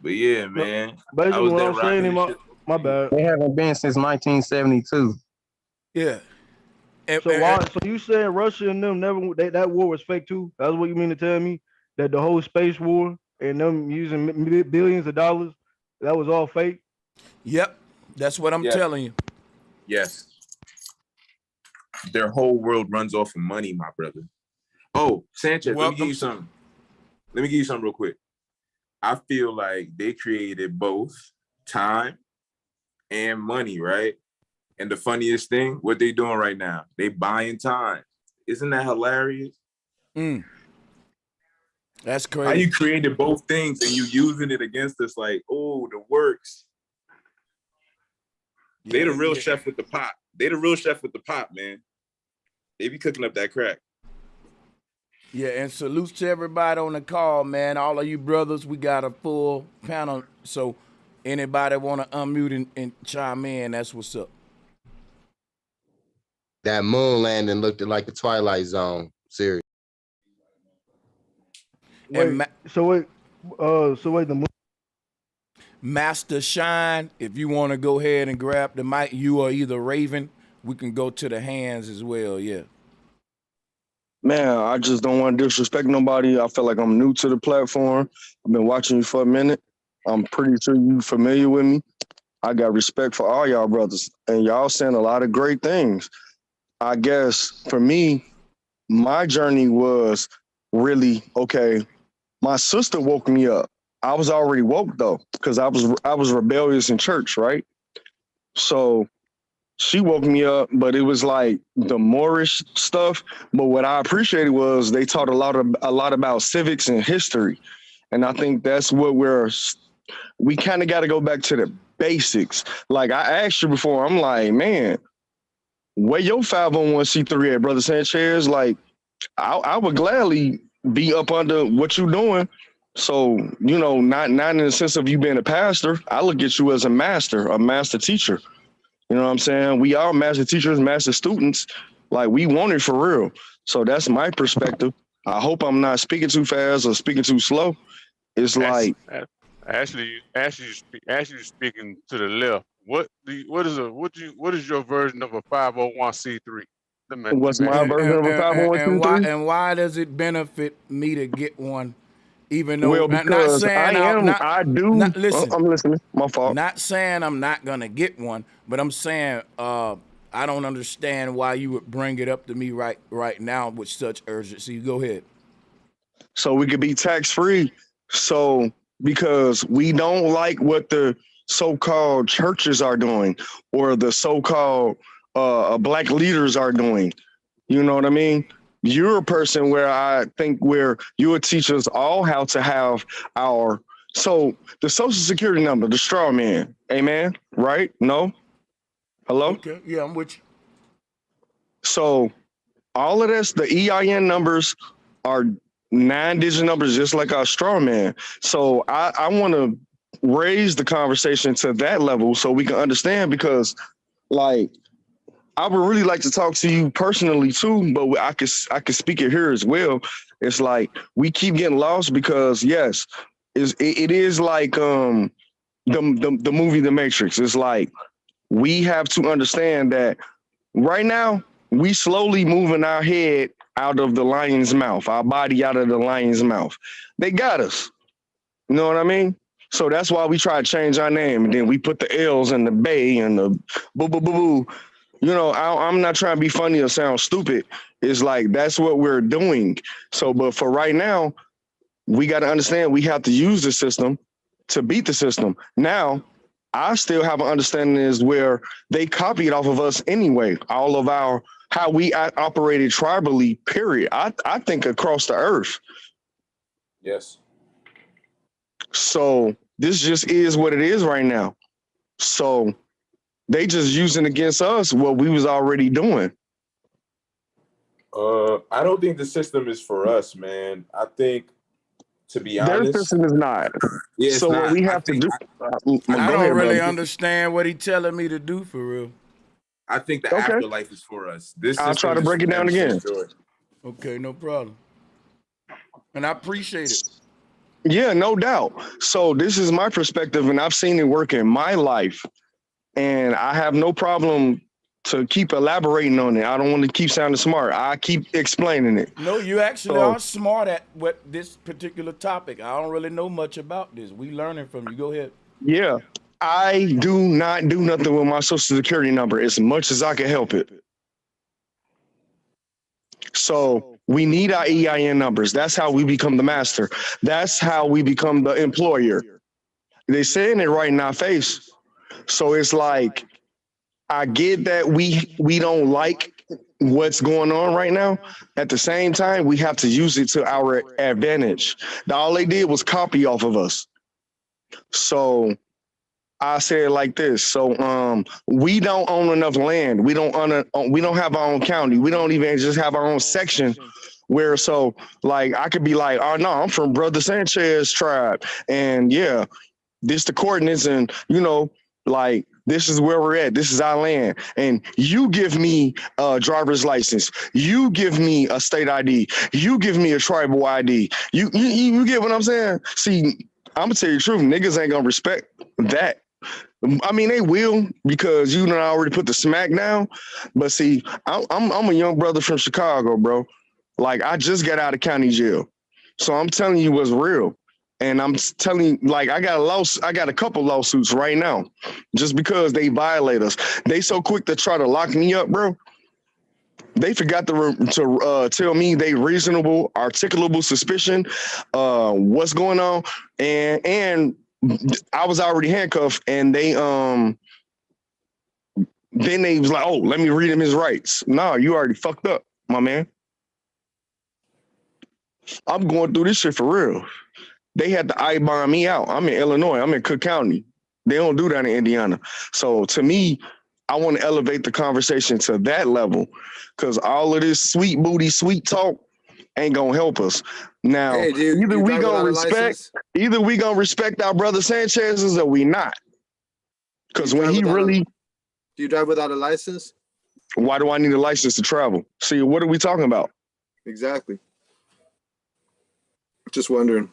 But yeah, man. I Basically, was what there I'm saying rocking in this shit. my bad. They haven't been since 1972. Yeah. And, So why? So you saying Russia and them never that war was fake too? That's what you mean to tell me that the whole space war and them using billions of dollars, that was all fake? Yep. That's what I'm Yes. telling you. Yes. Their whole world runs off of money, my brother. Oh, Sanchez, let me give you something. Let me give you something real quick. I feel like they created both time and money, right? And the funniest thing, what they doing right now, they buying time. Isn't that hilarious? That's crazy. How you created both things and you using it against us like, oh, the works. They the real chef with the pot. They the real chef with the pot, man. They be cooking up that crack. Yeah, and salutes to everybody on the call, man. All of you brothers, we got a full panel So anybody want to unmute and chime in, that's what's up. That moon landing looked like the Twilight Zone series. Wait, so the moon. Master Shine, if you want to go ahead and grab the mic, you are either Raven. We can go to the hands as well, yeah. Man, I just don't want to disrespect nobody. I feel like I'm new to the platform. I've been watching you for a minute. I'm pretty sure you familiar with me. I got respect for all y'all brothers, and y'all saying a lot of great things. I guess for me, my journey was really, okay, my sister woke me up. I was already woke though, because I was rebellious in church, right? So she woke me up, but it was like the Moorish stuff. But what I appreciated was they taught a lot about civics and history, and I think that's what we kind of got to go back to the basics. Like I asked you before, I'm like, man, where your 501c3 at, Brother Sanchez? Like, I would gladly be up under what you're doing. So, not in the sense of you being a pastor. I look at you as a master teacher. You know what I'm saying? We are master teachers, master students. Like, we want it for real. So that's my perspective. I hope I'm not speaking too fast or speaking too slow. It's like Actually, you're speaking to the left. What is your version of a 501c3? What's my version of a 501c3? And why does it benefit me to get one? Even though, well, because I'm listening. My fault. Not saying I'm not gonna get one, but I'm saying I don't understand why you would bring it up to me right now with such urgency. Go ahead. So we could be tax free. So because we don't like what the so-called churches are doing or the so-called black leaders are doing. You know what I mean? You're a person where you would teach us all how to have so the social security number, the straw man, amen, right? No? Hello? Okay, yeah, I'm with you. So all of this, the EIN numbers are 9-digit numbers, just like our straw man. So I want to raise the conversation to that level so we can understand, because like, I would really like to talk to you personally too, but I could speak it here as well. It's like we keep getting lost because yes, it is like the movie The Matrix. It's like we have to understand that right now we slowly moving our head out of the lion's mouth, our body out of the lion's mouth. They got us. You know what I mean? So that's why we try to change our name, and then we put the L's and the Bay and the boo boo boo boo. I'm not trying to be funny or sound stupid. It's like, that's what we're doing. So, but for right now, we got to understand we have to use the system to beat the system. Now, I still have an understanding is where they copied off of us anyway. All of how we operated tribally, period. I think across the earth. Yes. So this just is what it is right now. So they just using against us what we was already doing. I don't think the system is for us, man. I think, to be honest, their system is not. Yeah, so what we have to do. I don't really understand what he's telling me to do for real. I think the afterlife is for us. I'll try to break it down again. Okay, no problem. And I appreciate it. Yeah, no doubt. So this is my perspective, and I've seen it work in my life. And I have no problem to keep elaborating on it. I don't want to keep sounding smart. I keep explaining it. No, you actually are smart at what this particular topic. I don't really know much about this. We learning from you. Go ahead. Yeah. I do not do nothing with my social security number as much as I can help it. So we need our EIN numbers. That's how we become the master. That's how we become the employer. They're saying it right in our face. So it's like, I get that we don't like what's going on right now. At the same time, we have to use it to our advantage. All they did was copy off of us. So I say it like this. So we don't own enough land. We don't have our own county. We don't even just have our own section where, so like I could be like, oh no, I'm from Brother Sanchez tribe. And yeah, this the coordinates, and you know, like this is where we're at. This is our land, and you give me a driver's license. You give me a state ID. You give me a tribal ID. You get what I'm saying? See, I'm gonna tell you the truth. Niggas ain't gonna respect that. I mean, they will because you know I already put the smack down. But see, I'm a young brother from Chicago, bro. Like I just got out of county jail, so I'm telling you what's real. And I'm telling you, like I got a couple lawsuits right now, just because they violate us. They so quick to try to lock me up, bro. They forgot to tell me they reasonable, articulable suspicion, what's going on, and I was already handcuffed, and they then they was like, oh, let me read him his rights. No, you already fucked up, my man. I'm going through this shit for real. They had to I-bond me out. I'm in Illinois. I'm in Cook County. They don't do that in Indiana. So to me, I want to elevate the conversation to that level because all of this sweet booty, sweet talk ain't gonna help us. Now, Hey, either we gonna respect our brother Sanchez's or we not. Because when he really... Do you drive without a license? Why do I need a license to travel? See, what are we talking about? Exactly. Just wondering.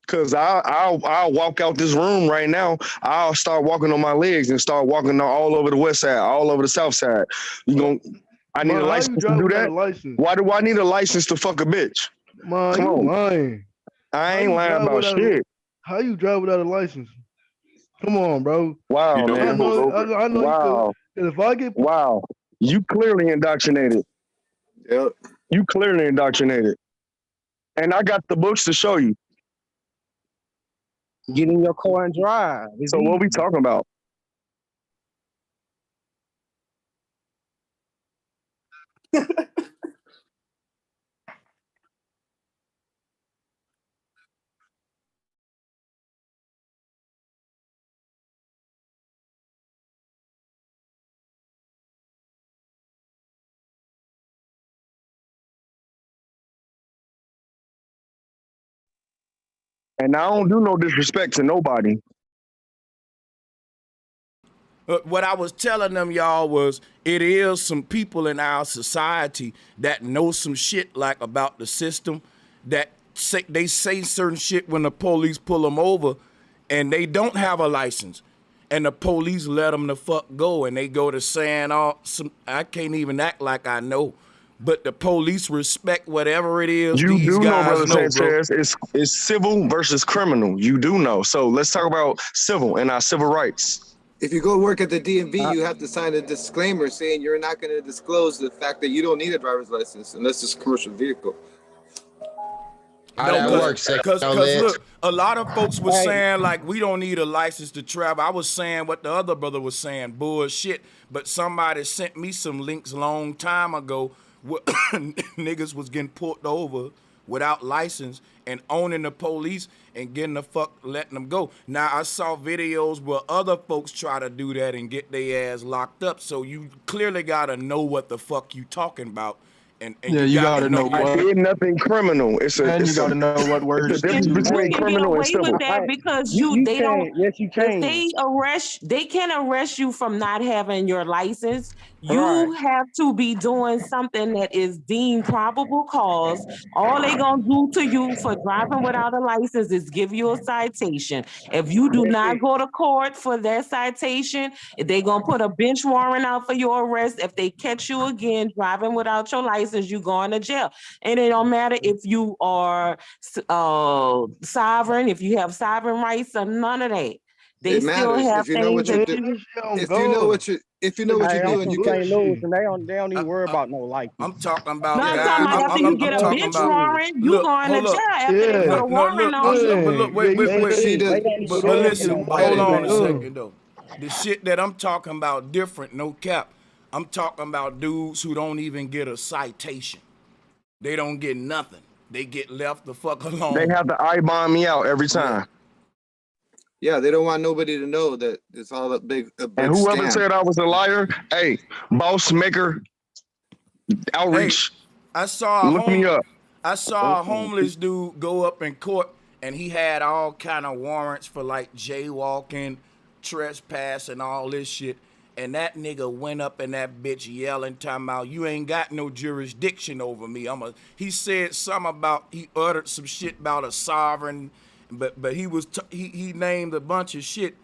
Because I'll walk out this room right now. I'll start walking on my legs and start walking all over the west side, all over the south side. I need a license to do that? Why do I need a license to fuck a bitch? Man, Come on. lying. I ain't lying about shit. How you drive without a license? Come on, bro. Wow, man. I know wow. If I get... Wow. You clearly indoctrinated. Yep. You clearly indoctrinated. And I got the books to show you. Get in your car and drive. So what we talking about? And I don't do no disrespect to nobody. What I was telling them, y'all, was it is some people in our society that know some shit like about the system that they say certain shit when the police pull them over and they don't have a license. And the police let them the fuck go and they go to saying I can't even act like I know. But the police respect whatever it is. You these do know, guys Brother Sanchez, it's civil versus criminal. You do know. So let's talk about civil and our civil rights. If you go work at the DMV, you have to sign a disclaimer saying you're not going to disclose the fact that you don't need a driver's license unless it's a commercial vehicle. How that works? Because look, a lot of folks were saying like we don't need a license to travel. I was saying what the other brother was saying, bullshit. But somebody sent me some links a long time ago where niggas was getting pulled over without license and owning the police and getting the fuck letting them go. Now I saw videos where other folks try to do that and get their ass locked up. So you clearly gotta know what the fuck you talking about. And yeah, you gotta know what. I did nothing criminal. You gotta know what words. You can get away with that because they don't. Yes, you can. If they can arrest you from not having your license. You have to be doing something that is deemed probable cause. All they gonna do to you for driving without a license is give you a citation. If you do not go to court for that citation, they gonna put a bench warrant out for your arrest. If they catch you again driving without your license, you going to jail. And it don't matter if you are sovereign, if you have sovereign rights or none of that. They still have if you know what you do. If you know what you're doing, you can't lose, and they don't even worry about no life. I'm talking about. No, I'm talking about after you get a bench warrant, you going to jail after they put a warrant on you. Wait. But listen, hold on a second though. The shit that I'm talking about different, no cap. I'm talking about dudes who don't even get a citation. They don't get nothing. They get left the fuck alone. They have to I-bond me out every time. Yeah, they don't want nobody to know that it's all a big and whoever scam. said I was a liar, hey, boss maker outreach. Hey, I saw a homeless dude go up in court and he had all kind of warrants for like jaywalking, trespass, and all this shit. And that nigga went up in that bitch yelling, talking about, you ain't got no jurisdiction over me. He said something about, he uttered some shit about a sovereign, but he named a bunch of shit.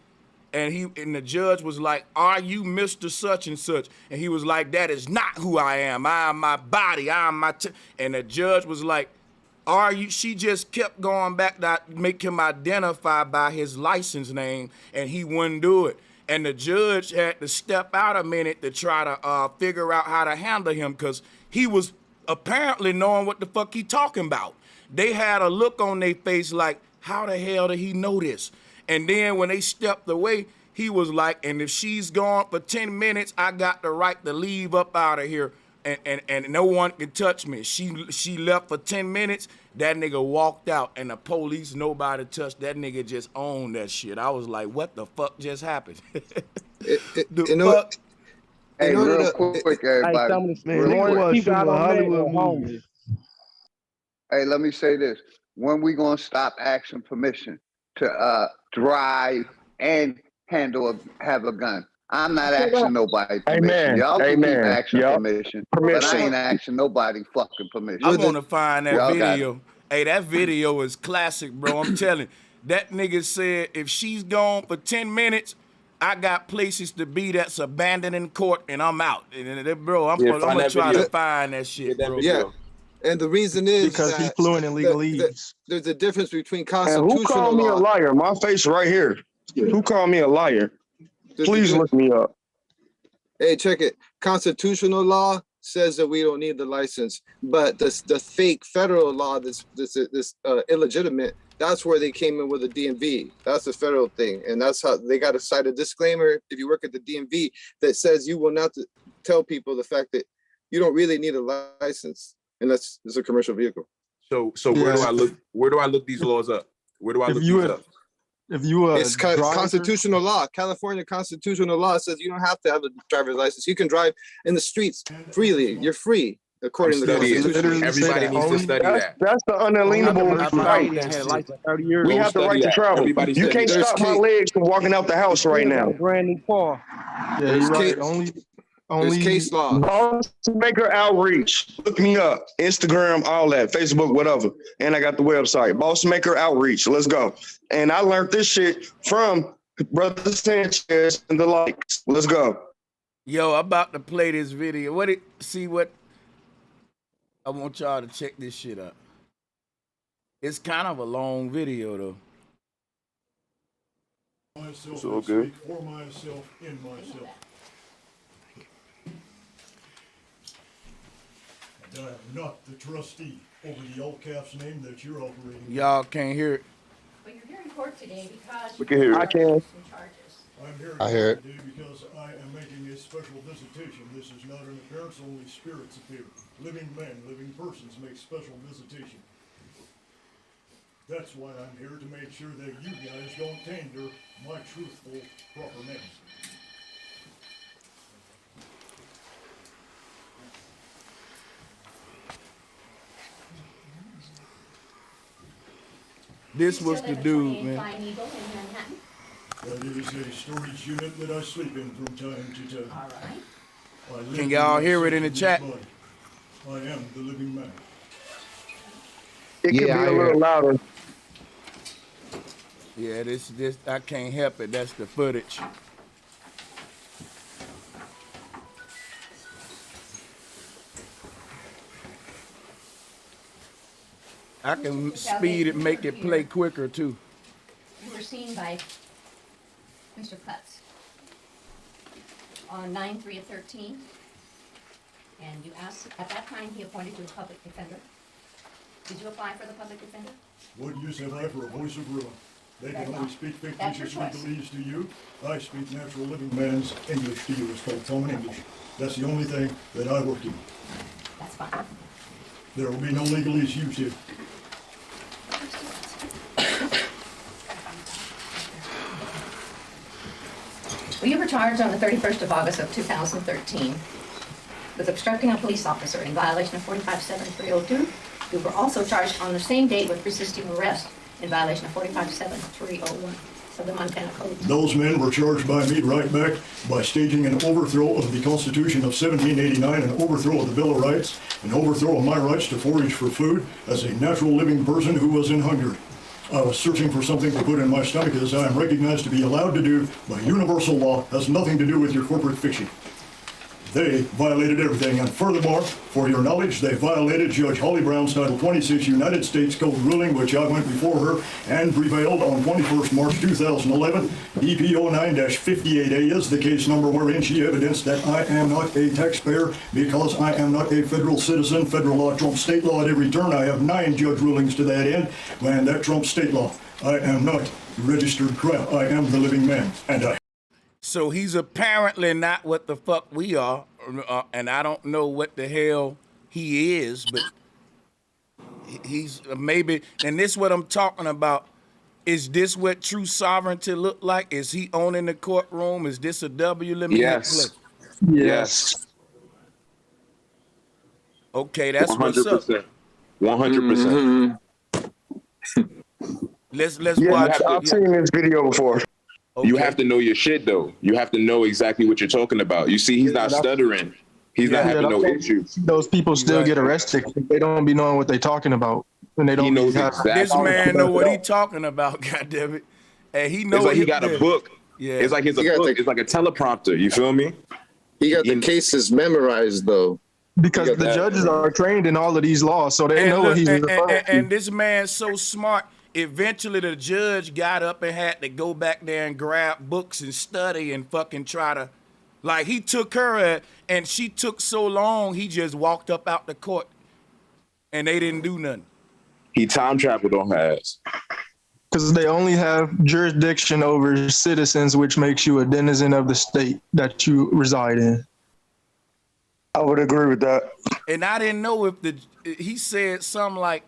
And the judge was like, are you Mr. Such and Such? And he was like, that is not who I am. I am my body. I am my, and the judge was like, are you? She just kept going back to make him identify by his license name, and he wouldn't do it. And the judge had to step out a minute to try to figure out how to handle him, because he was apparently knowing what the fuck he talking about. They had a look on their face like, how the hell did he know this? And then when they stepped away, he was like, and if she's gone for 10 minutes, I got the right to leave up out of here, and no one can touch me. She left for 10 minutes, that nigga walked out, and the police, nobody touched. That nigga just owned that shit. I was like, what the fuck just happened? Hey, real quick, everybody. Hey, let me say this. When we gonna stop asking permission to drive and have a gun? I'm not asking nobody permission. Amen. Y'all can keep asking Yep. permission, but I ain't asking nobody fucking permission. I want to find that Y'all got video. Hey, that video is classic, bro. I'm telling you. That nigga said, if she's gone for 10 minutes, I got places to be that's abandoned in court, and I'm out. And bro, I'm gonna try to find that shit, bro. Yeah. And the reason is because he's fluent in legalese. There's a difference between And constitutional who called me a law. liar? My face right here. Who called me a liar? Please look me up. Hey, check it. Constitutional law says that we don't need the license, but the fake federal law, this illegitimate, that's where they came in with a DMV. That's the federal thing, and that's how they got to cite a disclaimer if you work at the DMV that says you will not tell people the fact that you don't really need a license unless it's a commercial vehicle. So where do I look? Where do I look these laws up? Where do I look these up? If you it's constitutional law. California constitutional law says you don't have to have a driver's license. You can drive in the streets freely. You're free according to the Constitution. Everybody needs to study that. That's the unalienable right. We have the right to travel. You can't stop my legs from walking out the house right now. Brand new car. Yeah, you're right. Only case law. Boss Maker Outreach. Look me up. Instagram, all that. Facebook, whatever. And I got the website. Boss Maker Outreach. Let's go. And I learned this shit from Brother Sanchez and the likes. Let's go. Yo, I'm about to play this video. I want y'all to check this shit out. It's kind of a long video though. It's all good. For myself, in myself. I am not the trustee over the all caps name that you're operating. Y'all can't hear it. Well, you're here in court today because we can hear it. I can. I'm here I hear it. today because I am making a special visitation. This is not an appearance, only spirits appear. Living men, living persons make special visitation. That's why I'm here, to make sure that you guys don't tender my truthful, proper names. This was the dude, man. That is a storage unit that I sleep in from time to time. All right. Can y'all hear it in the chat? I am the living man. It could be a little louder. Yeah, this I can't help it. That's the footage. I can speed it, make it play quicker too. You were seen by Mr. Cutts on 9/3/13, and you asked, at that time he appointed you a public defender. Did you apply for the public defender? What use have I for a voice of ruin? They can only speak fictitious legalese to you. I speak natural living man's English to you. It's called common English. That's the only thing that I work in. That's fine. There will be no legalese used here. Well, you were charged on the 31st of August of 2013 with obstructing a police officer in violation of 457302. You were also charged on the same date with resisting arrest in violation of 457301 of the Montana Code. Those men were charged by me right back by staging an overthrow of the Constitution of 1789, an overthrow of the Bill of Rights, an overthrow of my rights to forage for food as a natural living person who was in hunger. I was searching for something to put in my stomach, as I am recognized to be allowed to do by universal law, has nothing to do with your corporate fiction. They violated everything, and furthermore, for your knowledge, they violated Judge Holly Brown's Title 26 United States Code ruling, which I went before her and prevailed on 21st March 2011. EPO 9-58A is the case number wherein she evidenced that I am not a taxpayer because I am not a federal citizen. Federal law trumps state law at every turn. I have 9 judge rulings to that end, and that trumps state law. I am not registered crap. I am the living man, and I... So he's apparently not what the fuck we are, and I don't know what the hell he is, but he's maybe, and this is what I'm talking about. Is this what true sovereignty look like? Is he owning the courtroom? Is this a W? Let me Yes. Yes. Okay, that's what's up. 100%. Let's watch. I've seen this video before. Okay. You have to know your shit, though. You have to know exactly what you're talking about. You see, he's not stuttering. He's not having no issues. Those people still get arrested. They don't be knowing what they're talking about. And they don't. He knows exactly. This man know what he talking about, goddammit. And he knows. It's like he got a book. Yeah. It's like it's a book. It's like a teleprompter. You feel me? He got the cases memorized, though. Because the judges are trained in all of these laws, so they know what he's referring to. And this man's so smart. Eventually, the judge got up and had to go back there and grab books and study and fucking try to, like, he took her and she took so long, he just walked up out the court and they didn't do nothing. He time traveled on her ass. Because they only have jurisdiction over citizens, which makes you a denizen of the state that you reside in. I would agree with that. And I didn't know if he said something like,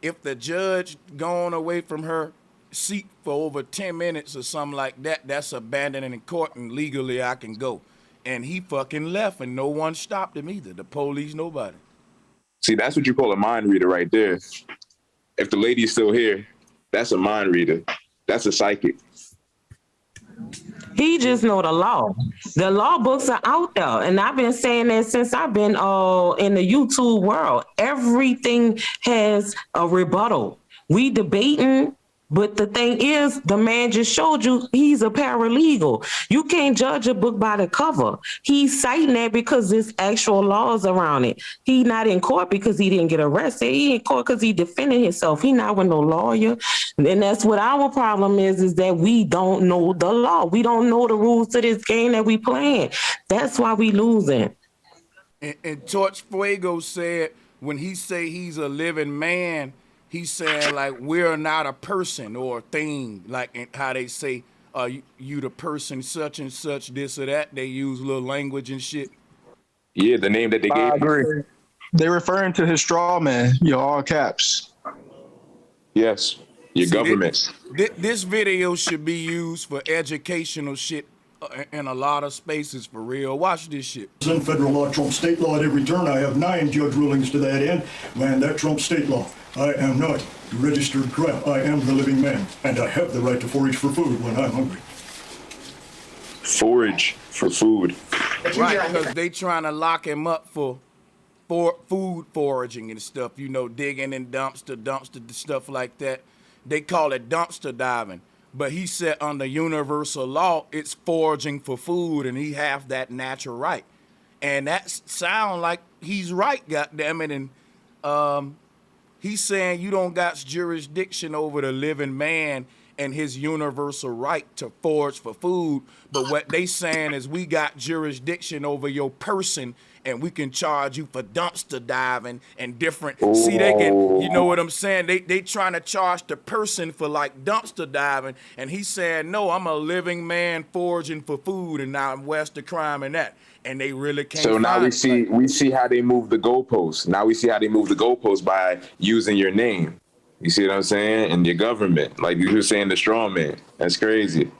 if the judge gone away from her seat for over 10 minutes or something like that, that's abandoning the court and legally I can go. And he fucking left and no one stopped him either. The police, nobody. See, that's what you call a mind reader right there. If the lady's still here, that's a mind reader. That's a psychic. He just know the law. The law books are out there. And I've been saying that since I've been in the YouTube world. Everything has a rebuttal. We debating, but the thing is, the man just showed you he's a paralegal. You can't judge a book by the cover. He's citing that because there's actual laws around it. He not in court because he didn't get arrested. He in court because he defended himself. He not with no lawyer. And that's what our problem is that we don't know the law. We don't know the rules to this game that we playing. That's why we losing. And Torch Fuego said when he say he's a living man, he's saying like we're not a person or a thing, like how they say, you the person such and such, this or that. They use little language and shit. Yeah, the name that they gave. I agree. They referring to his straw man, all caps. Yes, your government. This video should be used for educational shit in a lot of spaces for real. Watch this shit. Federal law trumps state law at every turn. I have 9 judge rulings to that end. Man, that trumps state law. I am not registered crap. I am the living man, and I have the right to forage for food when I'm hungry. Forage for food. Right, because they trying to lock him up for food foraging and stuff, digging in dumpster, stuff like that. They call it dumpster diving. But he said under universal law, it's foraging for food, and he have that natural right. And that sound like he's right, goddammit. And he's saying you don't got jurisdiction over the living man and his universal right to forage for food. But what they saying is we got jurisdiction over your person, and we can charge you for dumpster diving and different. Oh. See, they can, you know what I'm saying? They trying to charge the person for like dumpster diving, and he's saying, no, I'm a living man foraging for food, and now I'm west of crime and that. And they really can't. So now we see how they move the goalposts. Now we see how they move the goalposts by using your name. You see what I'm saying? And your government, like you were saying, the straw man. That's crazy.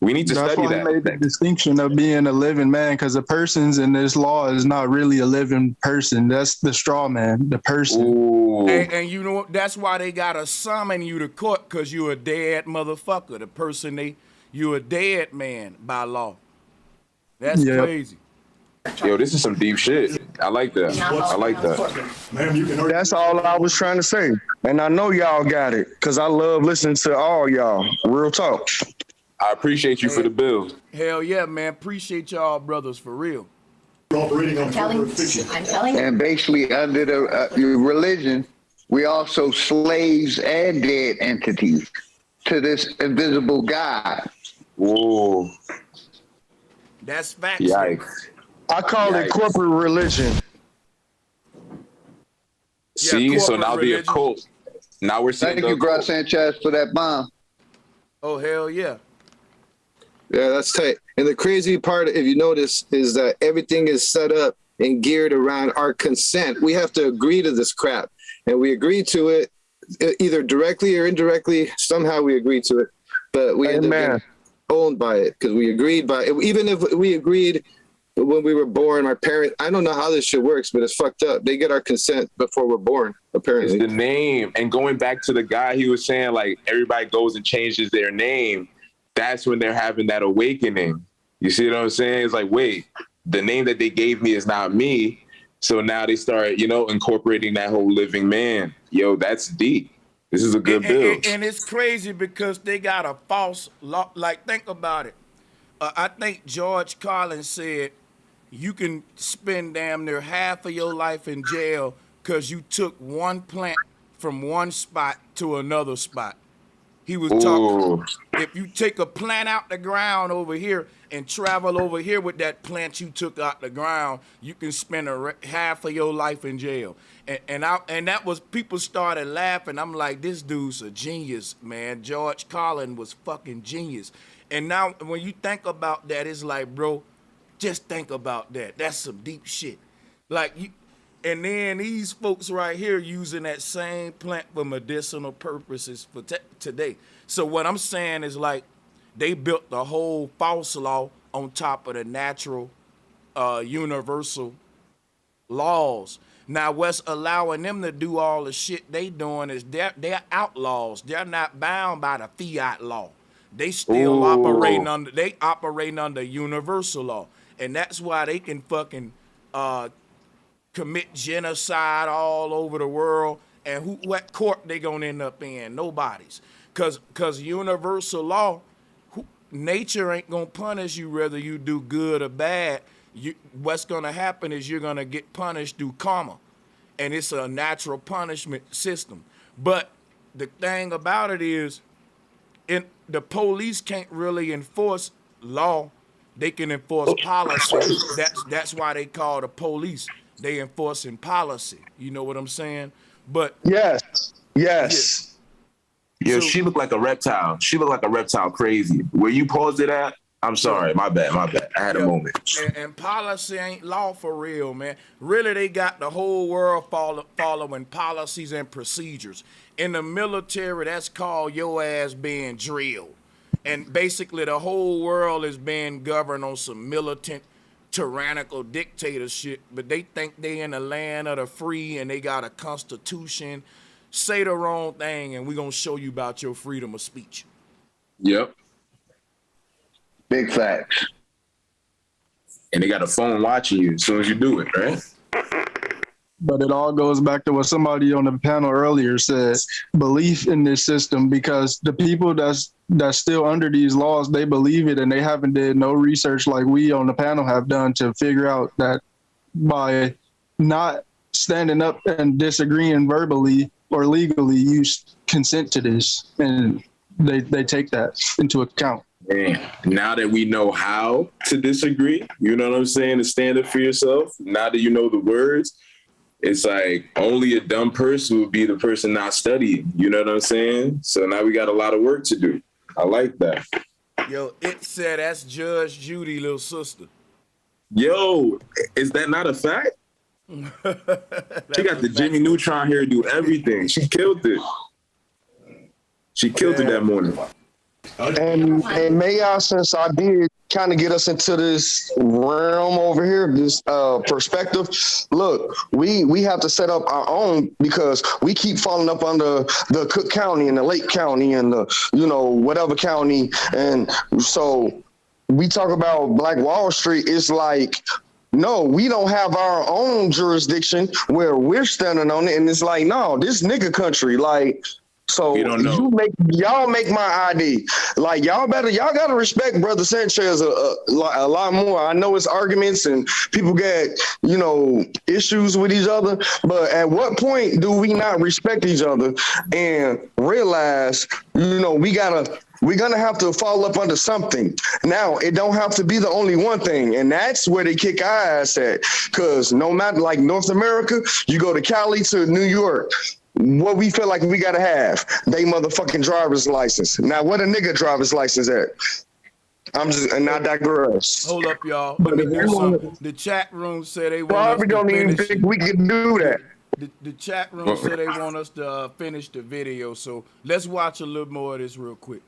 We need to That's study why that. I made the distinction of being a living man, because a person's in this law is not really a living person. That's the straw man, the person. And you know what? That's why they gotta summon you to court, because you a dead motherfucker. The person you a dead man by law. That's crazy. Yo, this is some deep shit. I like that. I like that. That's all I was trying to say. And I know y'all got it, because I love listening to all y'all. Real talk. I appreciate you for the bill. Hell yeah, man. Appreciate y'all brothers for real. Operating on I'm telling you. And basically, under the religion, we also slaves and dead entities to this invisible God. Whoa. That's facts. Yikes. I call it corporate religion. See, so now religion. be a cult. Now we're seeing. Thank you, bro Sanchez, for that bomb. Oh, hell yeah. Yeah, that's tight. And the crazy part, if you notice, is that everything is set up and geared around our consent. We have to agree to this crap, and we agree to it either directly or indirectly. Somehow we agree to it, but we end up being owned by it because we agreed by it. Even if we agreed when we were born, my parents, I don't know how this shit works, but it's fucked up. They get our consent before we're born, apparently. It's the name. And going back to the guy, he was saying, like, everybody goes and changes their name. That's when they're having that awakening. You see what I'm saying? It's like, wait, the name that they gave me is not me. So now they start, incorporating that whole living man. Yo, that's deep. This is a good bill. And it's crazy because they got a false law. Like, think about it. I think George Carlin said you can spend damn near half of your life in jail because you took one plant from one spot to another spot. He was talking, if you take a plant out the ground over here and travel over here with that plant you took out the ground, you can spend half of your life in jail. And that was, people started laughing. I'm like, this dude's a genius, man. George Carlin was fucking genius. And now when you think about that, it's like, bro, just think about that. That's some deep shit. Like, and then these folks right here using that same plant for medicinal purposes for today. So what I'm saying is, like, they built the whole false law on top of the natural, universal laws. Now, what's allowing them to do all the shit they doing is they're outlaws. They're not bound by the fiat law. They still operating under universal law. And that's why they can fucking commit genocide all over the world. And what court they gonna end up in? Nobody's. Cause universal law, nature ain't gonna punish you whether you do good or bad. What's gonna happen is you're gonna get punished through karma. And it's a natural punishment system. But the thing about it is, the police can't really enforce law. They can enforce policy. That's why they call the police. They enforcing policy. You know what I'm saying? But yes. Yeah. Yo, she looked like a reptile. She looked like a reptile crazy. Where you paused it at? I'm sorry. My bad. I had a moment. And policy ain't law for real, man. Really, they got the whole world following policies and procedures. In the military, that's called your ass being drilled. And basically, the whole world is being governed on some militant, tyrannical dictatorship. But they think they in the land of the free and they got a constitution. Say the wrong thing and we're going to show you about your freedom of speech. Yep. Big facts. And they got a phone watching you as soon as you do it, right? But it all goes back to what somebody on the panel earlier said, belief in this system, because the people that's still under these laws, they believe it and they haven't did no research like we on the panel have done to figure out that by not standing up and disagreeing verbally or legally, you consent to this, and they take that into account. And now that we know how to disagree, you know what I'm saying, to stand up for yourself, now that you know the words, it's like only a dumb person would be the person not studying. You know what I'm saying? So now we got a lot of work to do. I like that. Yo, it said that's Judge Judy, little sister. Yo, is that not a fact? She got the Jimmy Neutron hair, do everything. She killed it. She killed it that morning. And may I, since I did kind of get us into this realm over here, this perspective, look, we have to set up our own because we keep falling up under the Cook County and the Lake County and the, whatever county. And so we talk about Black Wall Street, it's like, no, we don't have our own jurisdiction where we're standing on it. And it's like, no, this nigga country, like, so y'all make my ID. Like y'all gotta respect Brother Sanchez a lot more. I know it's arguments and people get, issues with each other, but at what point do we not respect each other and realize, we're gonna have to fall up under something. Now, it don't have to be the only one thing, and that's where they kick our ass at. Cause no matter, like North America, you go to Cali to New York, what we feel like we gotta have, they motherfucking driver's license. Now, what a nigga driver's license at? And I digress. Hold up, y'all. Let me do something. The chat room said they want us to don't even think we can do that. The chat room said they want us to finish the video, so let's watch a little more of this real quick.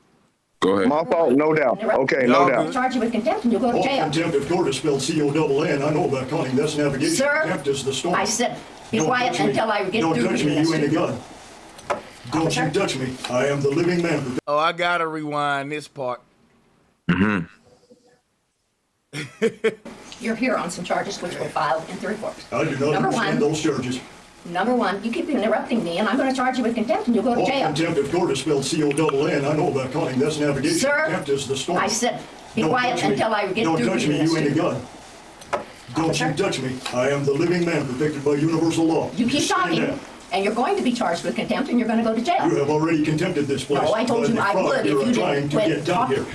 Go ahead. My fault, no doubt. Okay, no doubt. Charge you with contempt and you'll go to jail. Contempt of court is spelled C-O-double-N. I know about counting. That's navigation. Sir, contempt is the storm. I said, be quiet until I get through. Don't touch me, you ain't a gun. Don't you touch me. I am the living man. Oh, I gotta rewind this part. You're here on some charges which were filed in the report. I do not understand those charges. Number one, you keep interrupting me, and I'm going to charge you with contempt, and you'll go to jail. Contempt of court is spelled C-O-double-N. I know about counting. That's navigation. Sir, contempt is the storm. I said, be quiet until I get through. Don't touch me, you ain't a gun. Don't you touch me. I am the living man protected by universal law. You keep talking, and you're going to be charged with contempt, and you're going to go to jail. You have already contempted this place. No, I told you I would if you didn't quit talking.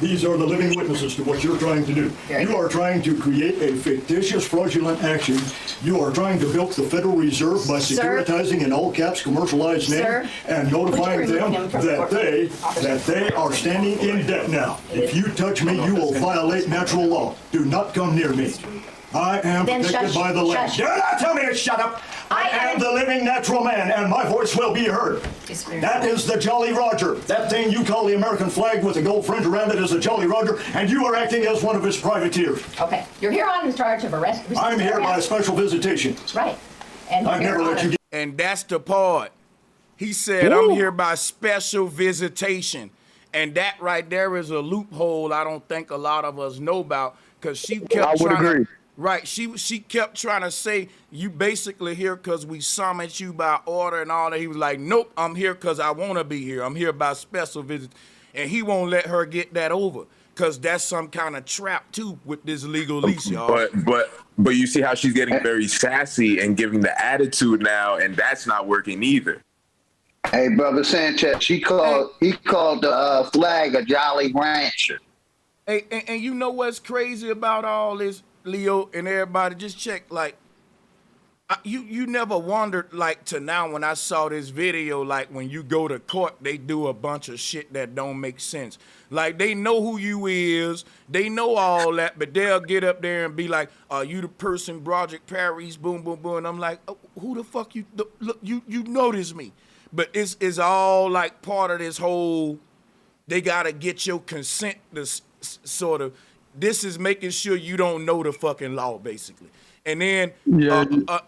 These are the living witnesses to what you're trying to do. You are trying to create a fictitious fraudulent action. You are trying to bilk the Federal Reserve by securitizing in all caps commercialized name and notifying them that they are standing in debt now. If you touch me, you will violate natural law. Do not come near me. I am protected by the land. Do not tell me to shut up. I am the living natural man, and my voice will be heard. That is the Jolly Roger. That thing you call the American flag with a gold fringe around it is a Jolly Roger, and you are acting as one of his privateers. Okay, you're here on charge of arrest. I'm here by special visitation. Right. And I've never let you get. And that's the part. He said, I'm here by special visitation. And that right there is a loophole I don't think a lot of us know about, because she kept trying to. Right, she kept trying to say, you basically here because we summoned you by order and all that. He was like, nope, I'm here because I want to be here. I'm here by special visit. And he won't let her get that over, because that's some kind of trap, too, with this legal lease, y'all. But you see how she's getting very sassy and giving the attitude now, and that's not working either. Hey, Brother Sanchez, he called the flag a Jolly Rancher. Hey, and you know what's crazy about all this, Leo and everybody? Just check, like, you never wondered, like, to now when I saw this video, like, when you go to court, they do a bunch of shit that don't make sense. Like, they know who you is, they know all that, but they'll get up there and be like, are you the person, Broderick Paris, boom, boom, boom, and I'm like, oh, who the fuck you, look, you notice me. But it's all, like, part of this whole, they gotta get your consent to sort of, this is making sure you don't know the fucking law, basically. And then,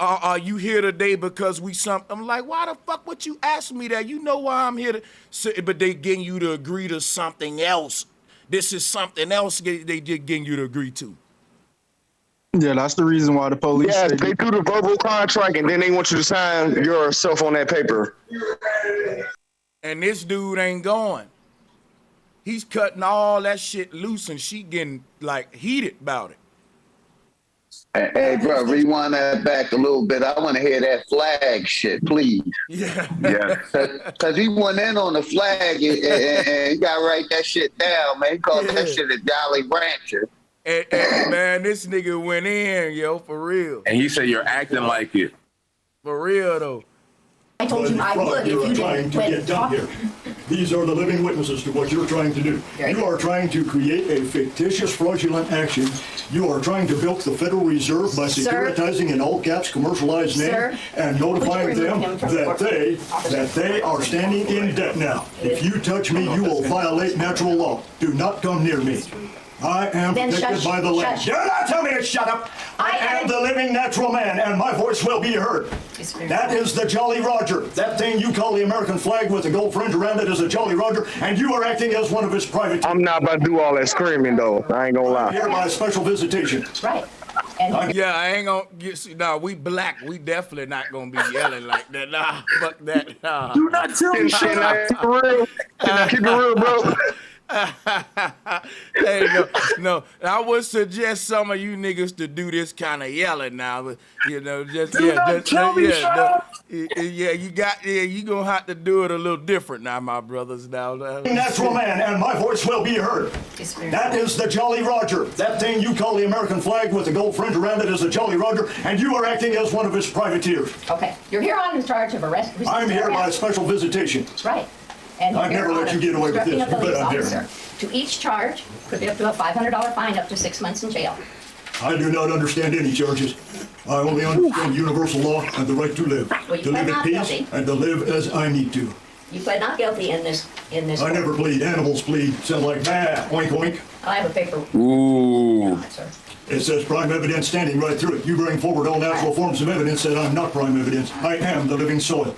are you here today because we I'm like, why the fuck would you ask me that? You know why I'm here to, but they getting you to agree to something else. This is something else they just getting you to agree to. Yeah, that's the reason why the police. Yeah, they do the verbal contract and then they want you to sign yourself on that paper. And this dude ain't going. He's cutting all that shit loose, and she getting, like, heated about it. Hey, bro, rewind that back a little bit. I want to hear that flag shit, please. Yeah. Because he went in on the flag, and he got to write that shit down, man. He called that shit a Jolly Rancher. And man, this nigga went in, yo, for real. And he said you're acting like it. For real, though. I told you I would if you didn't quit talking. These are the living witnesses to what you're trying to do. You are trying to create a fictitious fraudulent action. You are trying to bilk the Federal Reserve by securitizing in all caps commercialized name and notifying them that they are standing in debt now. If you touch me, you will violate natural law. Do not come near me. I am protected by the land. Do not tell me to shut up. I am the living natural man, and my voice will be heard. That is the Jolly Roger. That thing you call the American flag with the gold fringe around it is a Jolly Roger, and you are acting as one of his private. I'm not about to do all that screaming, though. I ain't gonna lie. I'm here by special visitation. Right. Yeah, I ain't gonna get. Nah, we black. We definitely not gonna be yelling like that. Nah, fuck that. Nah. Do not tell me shit. Real. Keep it real, bro. Hey, no, I would suggest some of you niggas to do this kind of yelling now, but you know, just you gonna have to do it a little different now, my brothers. Now, natural man, and my voice will be heard. That is the Jolly Roger. That thing you call the American flag with the gold fringe around it is a Jolly Roger, and you are acting as one of his privateers. Okay, you're here on charge of arrest. I'm here by special visitation. That's right. And I've never let you get away with this, but I'm here. To each charge could be up to a $500 fine, up to 6 months in jail. I do not understand any charges. I only understand universal law and the right to live. Well, you to live pled at not peace guilty. and to live as I need to. You pled not guilty in this. I never plead. Animals plead. Sound like, nah, oink, oink. I have a paper. Ooh. It says prime evidence standing right through it. You bring forward all natural forms of evidence that I'm not prime evidence. I am the living soil.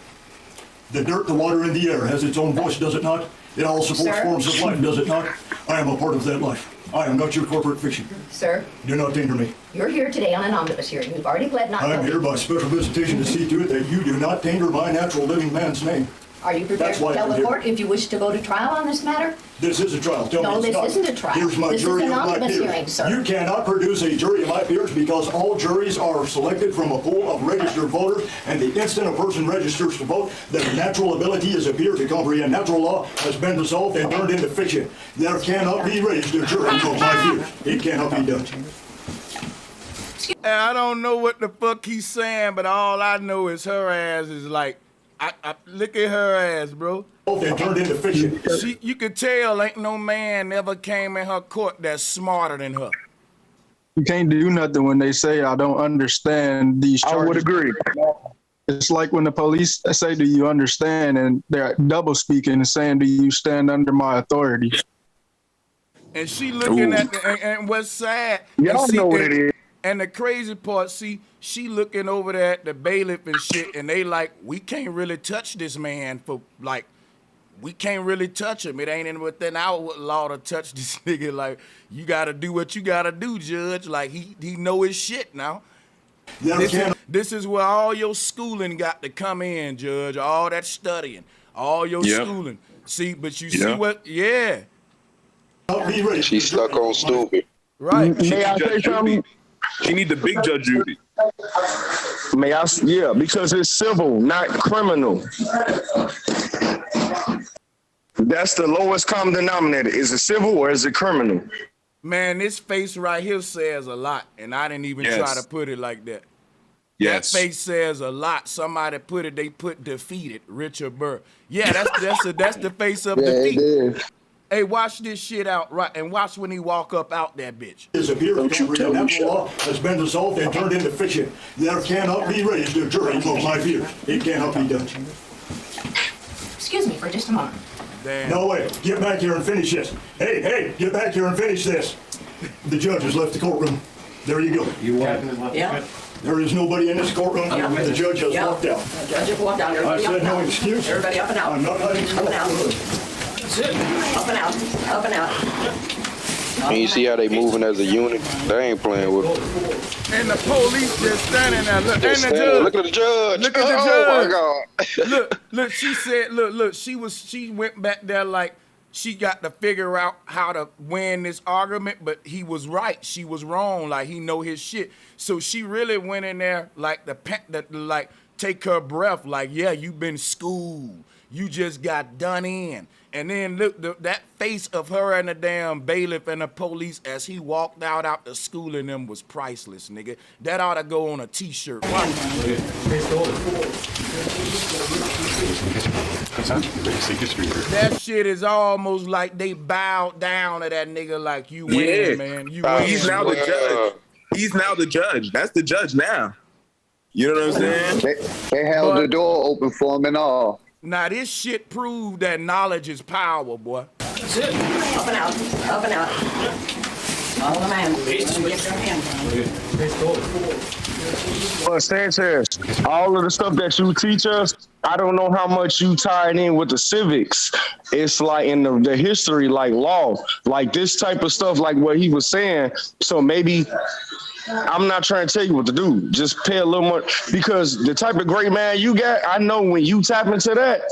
The dirt, the water, and the air has its own voice, does it not? It all supports forms of life, does it not? I am a part of that life. I am not your corporate fiction. Sir. Do not danger me. You're here today on an omnibus hearing. You've already pled not guilty. I'm here by special visitation to see to it that you do not tainter my natural living man's name. Are you prepared to tell the court if you wish to go to trial on this matter? This is a trial. Tell No, me it's this not. isn't a trial. Here's my This is jury an of my omnibus peers. hearing, sir. You cannot produce a jury of my peers because all juries are selected from a pool of registered voters, and the instant a person registers to vote, their natural ability as a peer to comprehend natural law has been dissolved and turned into fiction. There cannot be raised a jury of my peers. It cannot be done. And I don't know what the fuck he's saying, but all I know is her ass is like, I look at her ass, bro. They turned into fiction. You could tell ain't no man ever came in her court that's smarter than her. You can't do nothing when they say, I don't understand these charges. I would agree. It's like when the police say, do you understand? And they're double speaking and saying, do you stand under my authority? And she looking at and what's sad. Y'all know what it is. And the crazy part, see, she looking over there at the bailiff and shit, and they like, we can't really touch this man for like, we can't really touch him. It ain't in within our law to touch this nigga. Like, you gotta do what you gotta do, judge. Like, he know his shit now. This is where all your schooling got to come in, judge. All that studying, all your schooling. See, but you see what? Yeah. She stuck on stupid. Right. May I say something? She need the big Judge Judy. May I? Yeah, because it's civil, not criminal. That's the lowest common denominator. Is it civil or is it criminal? Man, this face right here says a lot, and I didn't even try to put it like that. Yes. That face says a lot. Somebody put it, they put defeated, Richard Burr. Yeah, that's the face of defeat. It is. Hey, watch this shit out, right? And watch when he walk up out that bitch. His appearance over the natural law has been dissolved and turned into fiction. There cannot be raised a jury of my peers. It cannot be done. Excuse me for just a moment. Damn. No way. Get back here and finish this. Hey, get back here and finish this. The judge has left the courtroom. There you go. Yeah. There is nobody in this courtroom. Yeah. The judge has walked out. The judge has walked out. I Everybody up said and no out. excuse. Everybody up and out. I'm not letting you Up and out. Up and out. Up and out. And you see how they moving as a unit? They ain't playing with them. And the police just standing there. Look, and the judge. Look at the judge. Look at the judge. Oh my God. Look, she said, look, she went back there like she got to figure out how to win this argument, but he was right. She was wrong. Like, he know his shit. So she really went in there like like take her breath. Like, yeah, you been schooled. You just got done in. And then look, that face of her and the damn bailiff and the police as he walked out the school and them was priceless, nigga. That ought to go on a t-shirt. That shit is almost like they bowed down to that nigga like you win, man. You win. He's now the judge. He's now the judge. That's the judge now. You know what I'm saying? They held the door open for him and all. Now this shit proved that knowledge is power, boy. That's it. Up and out. Up and out. Follow the man. Get your hand down. Well, Sanchez, all of the stuff that you teach us, I don't know how much you tied in with the civics. It's like in the history, like law, like this type of stuff, like what he was saying. So maybe I'm not trying to tell you what to do. Just pay a little more, because the type of great man you got, I know when you tap into that,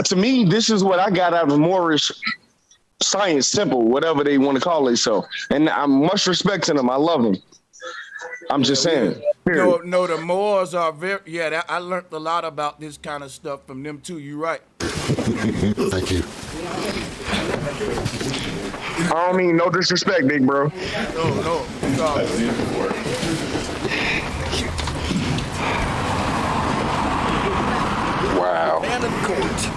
to me, this is what I got out of Moorish science, simple, whatever they want to call it. So, and I'm much respect to them. I love them. I'm just saying. No, the Moors are very, I learned a lot about this kind of stuff from them too. You right. Thank you. I don't mean no disrespect, big bro. No. Wow. Man of the court.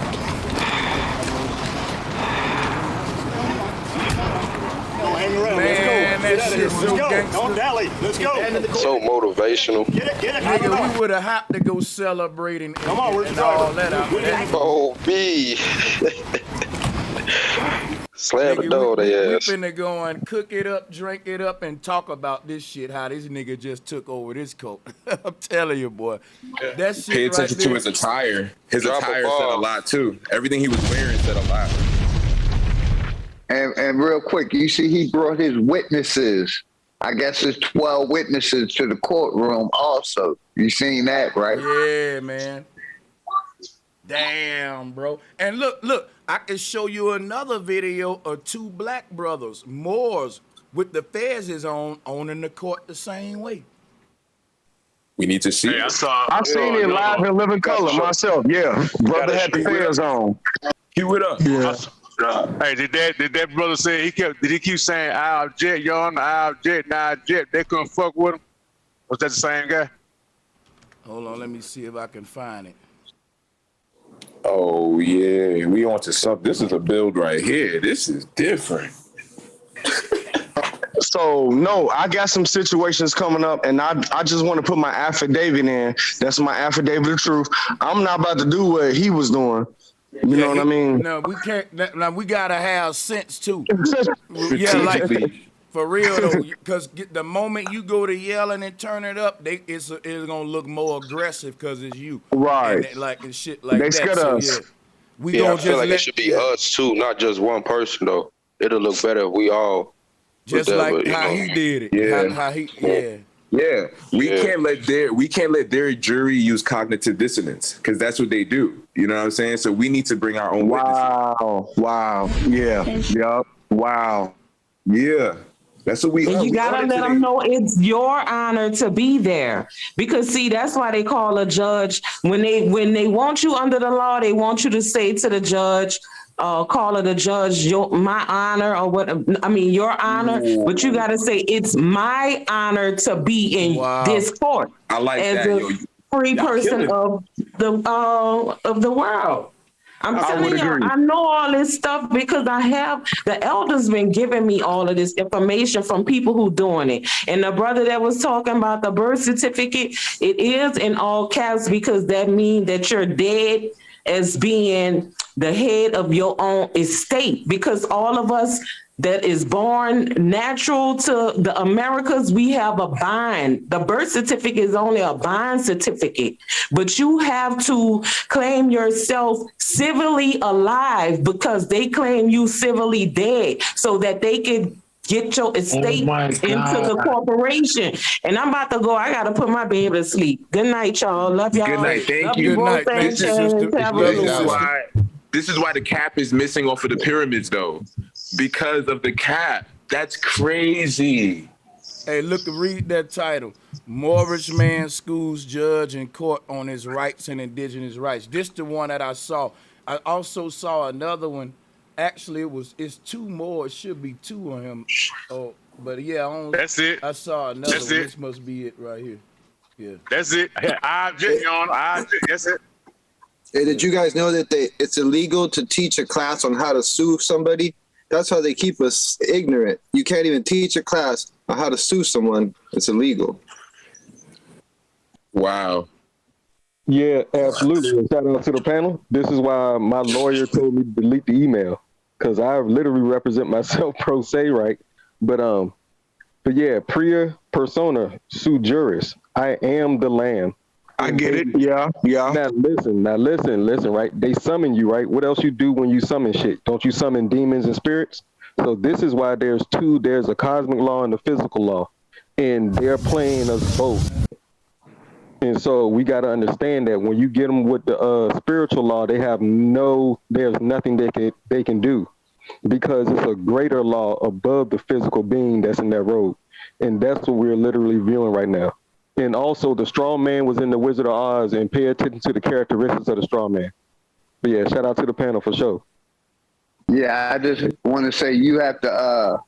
Man, that shit so gangster. Don't dally. Let's go. So motivational. Nigga, we would have had to go celebrating and all that out there. Oh, B. Slam the door, they ass. We finna go and cook it up, drink it up, and talk about this shit, how this nigga just took over this coat. I'm telling you, boy. That shit Pay attention right to there. his attire. His Drop attire a said ball. a lot too. Everything he was wearing said a lot. And real quick, you see he brought his witnesses. I guess it's 12 witnesses to the courtroom also. You seen that, right? Yeah, man. Damn, bro. And look, I can show you another video of two black brothers, Moors, with the fezes on in the court the same way. We need to see. Hey, I seen it live in living color myself. Yeah, brother had the fans on. Cue it up. Yeah. Hey, did that brother say did he keep saying I object, Your Honor, I object, now I object? They couldn't fuck with him? Was that the same guy? Hold on, let me see if I can find it. Oh yeah, we on to something. This is a build right here. This is different. So no, I got some situations coming up, and I just want to put my affidavit in. That's my affidavit of truth. I'm not about to do what he was doing. You know what I mean? No, we can't. Now we gotta have sense too. Yeah, like for real though, because the moment you go to yelling and turn it up, it's gonna look more aggressive because it's you, right? And shit like they that. Scared So, us. yeah, we I gonna feel just like it should be us too, not just one person though. It'll look better if we all. Just like how he did it. Yeah. How he. Yeah, we can't let their jury use cognitive dissonance because that's what they do. You know what I'm saying? So we need to bring our own witnesses. Wow. Yeah. Yup. Wow. Yeah. That's what we. And you gotta let them know it's your honor to be there, because see, that's why they call a judge when they want you under the law. They want you to say to the judge, call it a judge, my honor, or what? I mean, your honor. Ooh. But you gotta say it's my honor to be in this court. I like as that. a free person of the world. I'm telling you, I know all this stuff because the elders been giving me all of this information from people who doing it. And the brother that was talking about the birth certificate, it is in all caps because that means that you're dead as being the head of your own estate, because all of us that is born natural to the Americas, we have a bind. The birth certificate is only a bind certificate, but you have to claim yourself civilly alive because they claim you civilly dead so that they can get your estate into the corporation. And I'm about to go. I got to put my baby to sleep. Good night, y'all. Love y'all. Good night. Thank Love you. Good night. This is why the cap is missing off of the pyramids, though, because of the cap. That's crazy. Hey, look, read that title. Moorish man schools judge in court on his rights and indigenous rights. This the one that I saw. I also saw another one. Actually, it's two more. It should be two of him. Oh, but yeah, that's it. I saw another That's one. it. This must be it right here. Yeah. That's it. I object, Your Honor. I object. That's it. Hey, did you guys know that it's illegal to teach a class on how to sue somebody? That's how they keep us ignorant. You can't even teach a class on how to sue someone. It's illegal. Wow. Yeah, absolutely. Shout out to the panel. This is why my lawyer told me to delete the email, because I literally represent myself pro se, right? But yeah, pria persona sui juris. I am the lamb. I get it. Yeah. Now listen, right? They summon you, right? What else you do when you summon shit? Don't you summon demons and spirits? So this is why there's a cosmic law and a physical law, and they're playing us both. And so we got to understand that when you get them with the spiritual law, there's nothing they can do, because it's a greater law above the physical being that's in that road. And that's what we're literally viewing right now. And also the straw man was in the Wizard of Oz, and pay attention to the characteristics of the straw man. But yeah, shout out to the panel for sure. Yeah, I just want to say you have to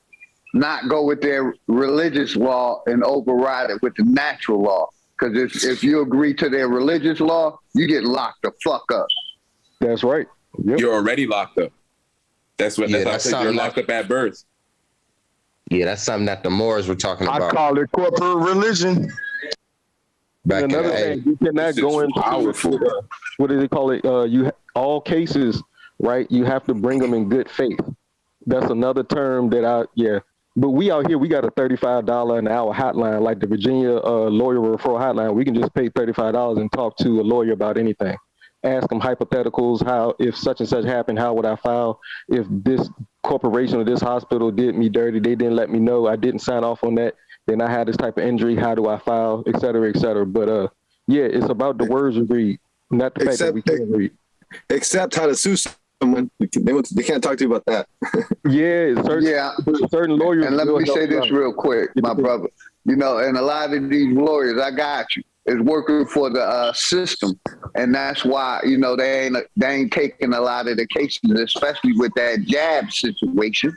not go with their religious law and override it with the natural law. Because if you agree to their religious law, you get locked the fuck up. That's right. Yep. You're already locked up. That's what I said. You're locked up at birth. Yeah, that's something that the Moors were talking about. I call it corporate religion. Back another thing, you cannot go into what do they call it? All cases, right? You have to bring them in good faith. That's another term that But we out here, we got a $35 an hour hotline, like the Virginia lawyer referral hotline. We can just pay $35 and talk to a lawyer about anything. Ask them hypotheticals, how, if such and such happened, how would I file? If this corporation or this hospital did me dirty, they didn't let me know, I didn't sign off on that, then I had this type of injury, how do I file, et cetera, et cetera. But yeah, it's about the words you read, not the fact that we can't read. Except how to sue someone. They can't talk to you about that. Certain lawyers. And let me say this real quick, my brother. You know, and a lot of these lawyers, I got you, is working for the system, and that's why they ain't taking a lot of the cases, especially with that jab situation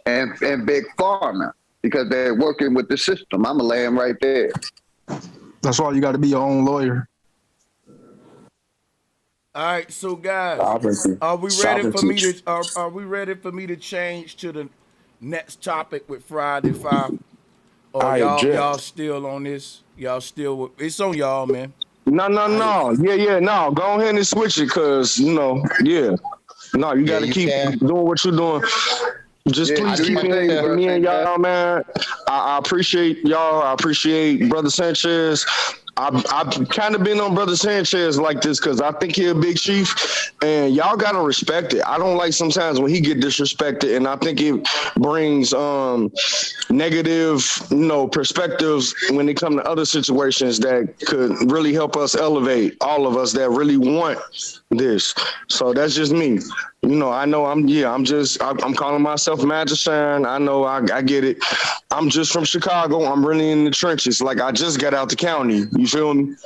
and big pharma, because they're working with the system. I'm gonna lay them right there. That's why you got to be your own lawyer. All right, so guys, are we ready for me to change to the next topic with Friday 5? Or y'all still on this? Y'all still it's on y'all, man. No. No. Go ahead and switch it, cause No, you got to keep doing what you're doing. Just please keep me and y'all, man. I appreciate y'all. I appreciate Brother Sanchez. I've kind of been on Brother Sanchez like this because I think he's a big chief, and y'all gotta respect it. I don't like sometimes when he get disrespected, and I think it brings negative, perspectives when it comes to other situations that could really help us elevate, all of us that really want this. So that's just me. I know I'm calling myself Magician. I know I get it. I'm just from Chicago. I'm really in the trenches. Like, I just got out the county. You feel me?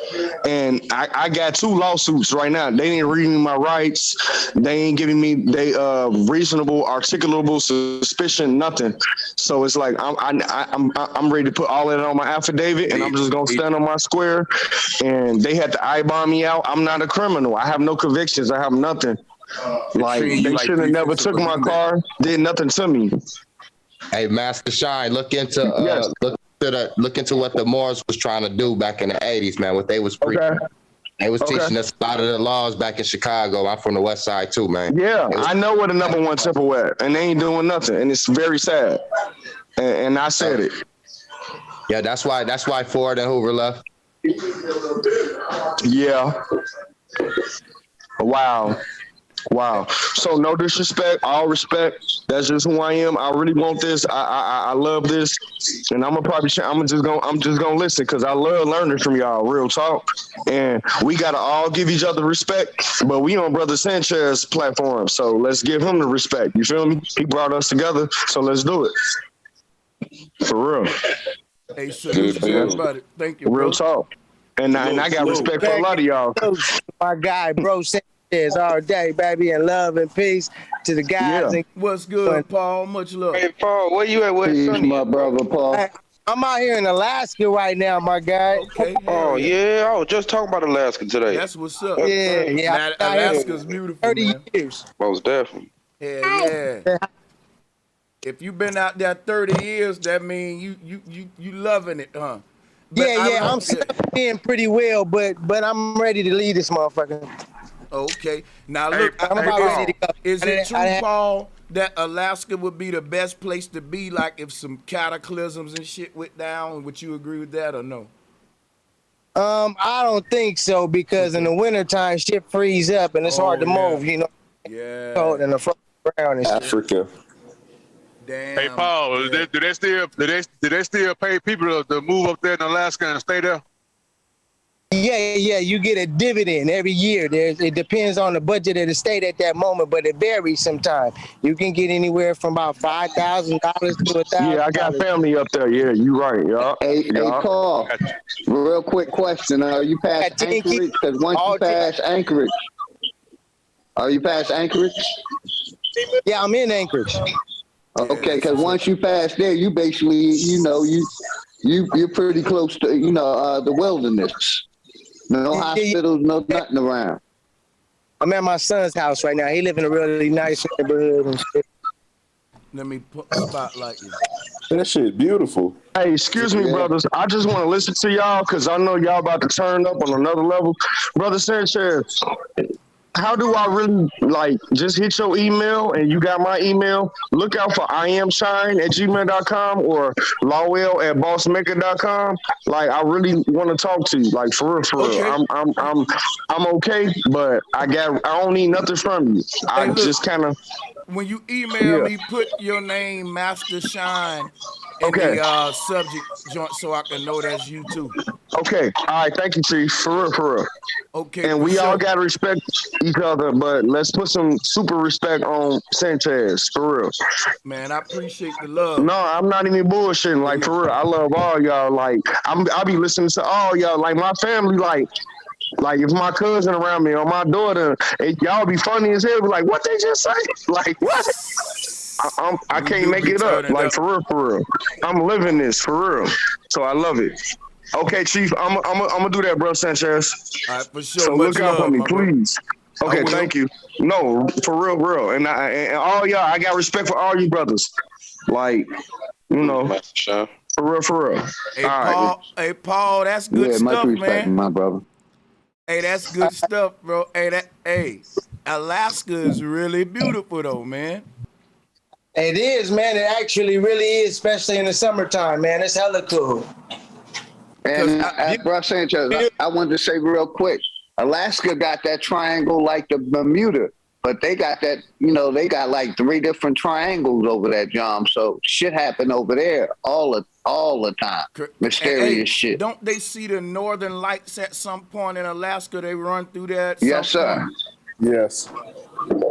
And I got 2 lawsuits right now. They ain't reading my rights. They ain't giving me reasonable, articulable suspicion, nothing. So it's like I'm ready to put all that on my affidavit, and I'm just gonna stand on my square. And they had to eyeball me out. I'm not a criminal. I have no convictions. I have nothing. They should have never took my car, did nothing to me. Hey, Master Shine, look into look into what the Moors was trying to do back in the 80s, man. What they was preaching. Okay. They was teaching us a lot of the laws back in Chicago. I'm from the West Side too, man. Yeah, I know where the number 1 temple at, and they ain't doing nothing, and it's very sad. And I said it. Yeah, that's why Ford and Hoover left. Yeah. Wow. So no disrespect, all respect. That's just who I am. I really want this. I love this, and I'm just gonna listen because I love learning from y'all. Real talk, and we gotta all give each other respect. But we on Brother Sanchez platform, so let's give him the respect. You feel me? He brought us together, so let's do it for real. Hey, salute to everybody. Thank you. Real talk, and I got respect for a lot of y'all. My guy, bro. Is all day, baby, and love and peace to the guys. Yeah. What's good, Paul? Much love. Hey, Paul, where you at? Where's my brother, Paul? I'm out here in Alaska right now, my guy. Okay. Oh yeah, I was just talking about Alaska today. That's what's up. Yeah. Now, Alaska's beautiful, 30 man. years. Most definitely. Yeah. If you've been out there 30 years, that means you loving it, huh? But I'm settling in pretty well, but I'm ready to leave this motherfucker. Okay. Now look, I'm about ready to go. Is it true, Paul, that Alaska would be the best place to be, like if some cataclysms and shit went down? Would you agree with that or no? I don't think so, because in the wintertime shit freeze up and it's hard to move, you know. Yeah. Cold in the front ground and shit. Africa. Damn. Hey Paul, do they still pay people to move up there in Alaska and stay there? Yeah, you get a dividend every year. It depends on the budget of the state at that moment, but it varies sometimes. You can get anywhere from about $5,000 to $1,000. Yeah, I got family up there. Yeah, you right. Yeah. Hey, Paul, real quick question. Are you past Anchorage? Because once you pass Anchorage, are you past Anchorage? Yeah, I'm in Anchorage. Okay, because once you pass there, you basically, you're pretty close to, the wilderness. No hospitals, no nothing around. I'm at my son's house right now. He live in a really nice neighborhood and shit. Let me put a spotlight you. That shit beautiful. Hey, excuse me, brothers. I just want to listen to y'all because I know y'all about to turn up on another level. Brother Sanchez, how do I really, just hit your email and you got my email? Look out for iamshine@gmail.com or lawell@bossmaker.com. I really want to talk to you, for real, for real. I'm okay, but I don't need nothing from you. I just kind of. When you email me, put your name, Master Shine, in the subject joint so I can know that's you too. Okay. All right. Thank you, Chief. For real, for real. Okay. And we all got to respect each other, but let's put some super respect on Sanchez. For real. Man, I appreciate the love. No, I'm not even bullshitting. For real, I love all y'all. I'll be listening to all y'all. My family, if my cousin around me or my daughter, y'all be funny as hell. Be like, what they just say? What? I can't make it up. For real. I'm living this for real. So I love it. Okay, Chief, I'm gonna do that, bro, Sanchez. All right, for sure. So look out for me, please. Okay, will. thank you. No, for real. And all y'all, I got respect for all you brothers. For real. Hey, Paul, that's good stuff, much respect, man. my brother. Hey, that's good stuff, bro. Hey, Alaska is really beautiful, though, man. It is, man. It actually really is, especially in the summertime, man. It's hella cool. And bro, Sanchez, I wanted to say real quick, Alaska got that triangle like the Bermuda, but they got that, they got 3 different triangles over that, John. So shit happen over there all the time. Mysterious shit. Don't they see the northern lights at some point in Alaska? They run through that. Yes, sir. Yes.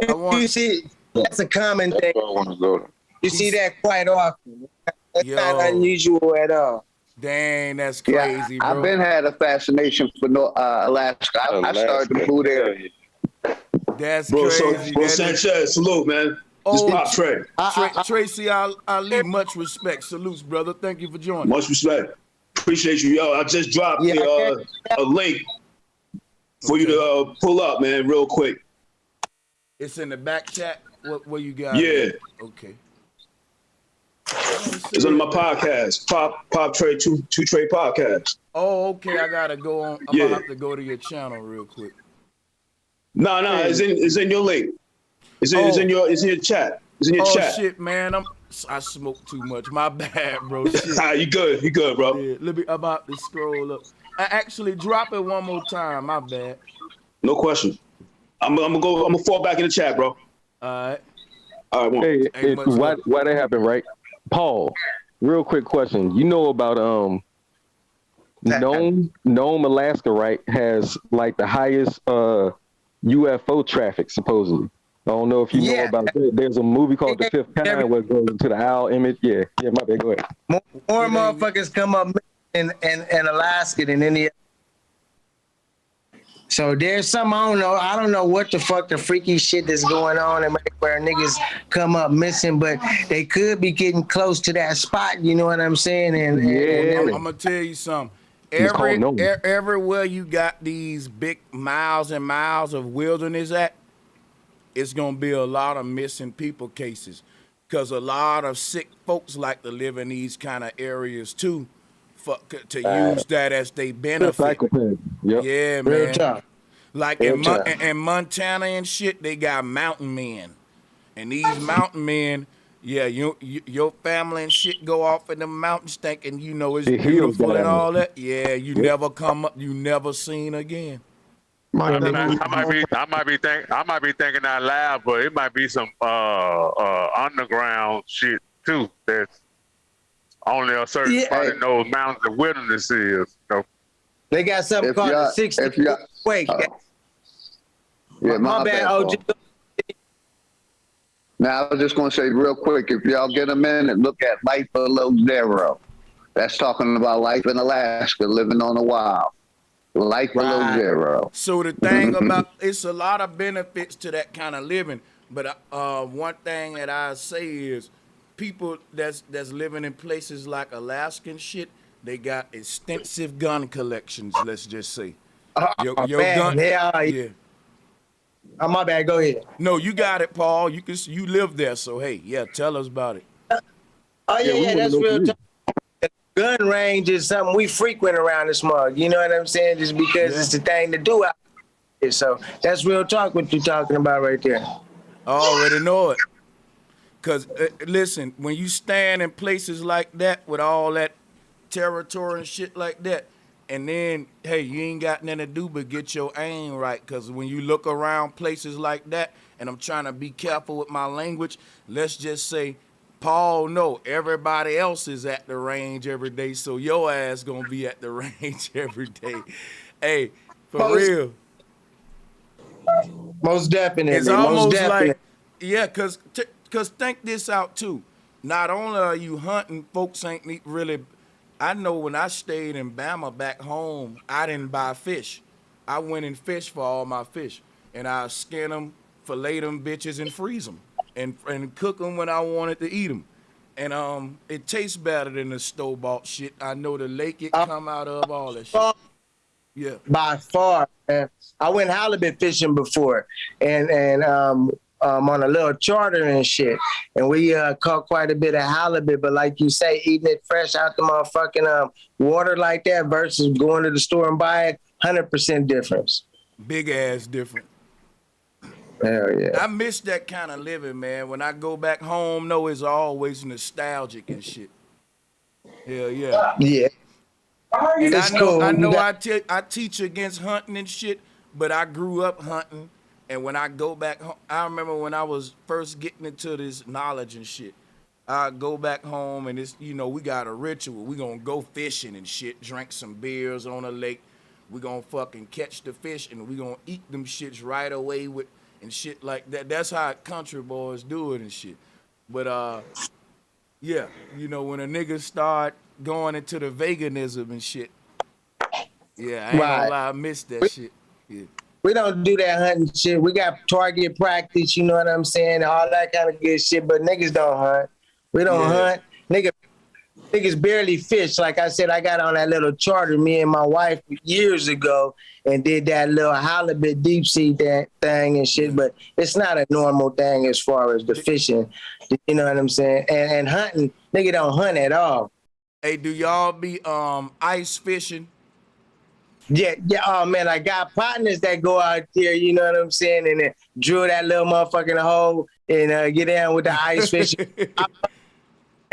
You see, that's a common thing. You see that quite often. That's not unusual at all. Dang, that's crazy, bro. I've been had a fascination for Alaska. I started to move there. That's bro, crazy. Bro, Sanchez, salute, man. This Pop Trey. Tracy Ali, much respect. Salutes, brother. Thank you for joining. Much respect. Appreciate you, yo. I just dropped a link for you to pull up, man, real quick. It's in the back chat. What you got? Yeah. Okay. It's on my podcast, Pop Trade Two Trade Podcast. Oh, okay. I gotta go on. I'm gonna have to go to your channel real quick. No, it's in your link. It's in your chat. It's in your chat. Oh shit, man. I smoke too much. My bad, bro. Shit. You good, bro. Yeah, let me about to scroll up. I actually drop it one more time. My bad. No question. I'm gonna fall back in the chat, bro. All right. Hey, why that happened, right? Paul, real quick question. You know about Nome, Alaska, right? Has the highest UFO traffic, supposedly. I don't know if you know about that. There's a movie called The Fifth Kind where it goes into the owl image. Yeah, my bad. Go ahead. More motherfuckers come up in Alaska than any. So there's some, I don't know what the fuck the freaky shit that's going on and where niggas come up missing, but they could be getting close to that spot, you know what I'm saying? I'm gonna tell you something. Everywhere you got these big miles and miles of wilderness at, it's gonna be a lot of missing people cases. Cause a lot of sick folks like to live in these kind of areas too, to use that as they benefit. Yep. Yeah, Real man. tough. Like Real in, tough. in Montana and shit, they got mountain men, and these mountain men, yeah, your family and shit go off in the mountains thinking it's beautiful and all that. Yeah, you never come up, you never seen again. I might be thinking out loud, but it might be some underground shit too. That's only a certain spot in those mountains of wilderness is. They got something called the 60 wait. Yeah, my bad, OG. Now, I was just going to say real quick, if y'all get a minute, look at Life Below Zero. That's talking about life in Alaska, living on the wild. Life Below Zero. So the thing about, it's a lot of benefits to that kind of living, but one thing that I say is people that's living in places like Alaska and shit, they got extensive gun collections, let's just say. Your gun, yeah. Oh, my bad. Go ahead. No, you got it, Paul. You live there, so hey, yeah, tell us about it. Oh yeah, that's real. Gun range is something we frequent around this mug. You know what I'm saying? Just because it's the thing to do out here. So that's real talk. What you're talking about right there. I already know it. Cause listen, when you stand in places like that with all that territory and shit like that, and then, hey, you ain't got nothing to do but get your aim right. Because when you look around places like that, and I'm trying to be careful with my language, let's just say, Paul, no, everybody else is at the range every day, so your ass going to be at the range every day. Hey, for real. Most definitely. It's almost like, yeah, because think this out, too. Not only are you hunting, folks ain't really... I know when I stayed in Bama back home, I didn't buy fish. I went and fished for all my fish. And I skin them, fillet them bitches, and freeze them. And cook them when I wanted to eat them. And it tastes better than the store-bought shit. I know the lake it come out of, all that shit. Yeah. By far, man. I went halibut fishing before. And on a little charter and shit. And we caught quite a bit of halibut, but like you say, eating it fresh out the motherfucking water like that versus going to the store and buy it, 100% difference. Big ass difference. Hell yeah. I miss that kind of living, man. When I go back home, no, it's always nostalgic and shit. Hell yeah. Yeah. And It's cool. I know I teach against hunting and shit, but I grew up hunting. And when I go back home, I remember when I was first getting into this knowledge and shit, I go back home and it's, we got a ritual. We gonna go fishing and shit, drink some beers on a lake. We gonna fucking catch the fish and we gonna eat them shits right away with and shit like that. That's how country boys do it and shit. But yeah, when a nigga start going into the veganism and shit, yeah, I ain't gonna lie, I miss that shit. Yeah. We don't do that hunting shit. We got target practice, you know what I'm saying? All that kind of good shit, but niggas don't hunt. We don't hunt. Niggas barely fish. Like I said, I got on that little charter, me and my wife years ago, and did that little halibut deep sea thing and shit, but it's not a normal thing as far as the fishing. You know what I'm saying? And hunting, nigga don't hunt at all. Hey, do y'all be ice fishing? Yeah. Oh man, I got partners that go out there, you know what I'm saying, and then drill that little motherfucking hole and get down with the ice fishing. I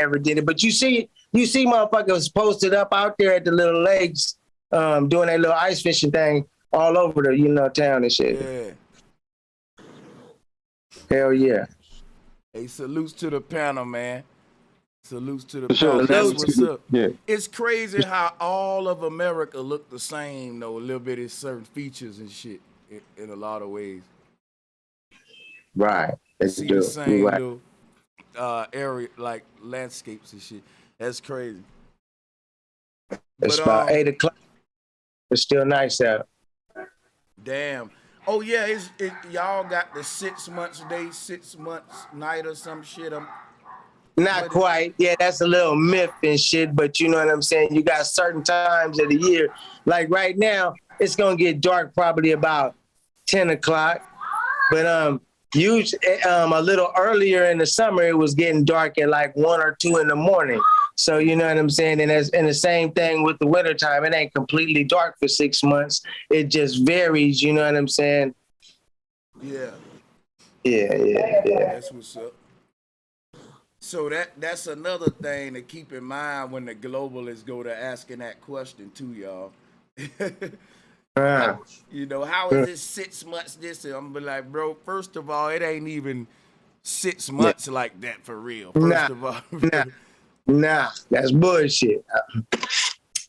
never did it, but you see motherfuckers posted up out there at the little lakes, doing that little ice fishing thing all over the town and shit. Yeah. Hell yeah. Hey, salutes to the panel, man. Salutes to the panel. That's what's up. Yeah. It's crazy how all of America look the same, though, a little bit of certain features and shit in a lot of ways. Right. See the same little area, like landscapes and shit. That's crazy. It's about 8 o'clock. It's still nice out. Damn. Oh yeah, y'all got the 6 months day, 6 months night or some shit. Not quite. Yeah, that's a little myth and shit, but you know what I'm saying? You got certain times of the year. Like right now, it's gonna get dark probably about 10 o'clock. But usually a little earlier in the summer, it was getting dark at like 1 or 2 in the morning. So you know what I'm saying? And the same thing with the wintertime. It ain't completely dark for 6 months. It just varies, you know what I'm saying? Yeah. Yeah. That's what's up. So that's another thing to keep in mind when the globalists go to asking that question too, y'all. You know, how is this 6 months this? And I'm be like, bro, first of all, it ain't even 6 months like that for real. First of all. Nah, that's bullshit.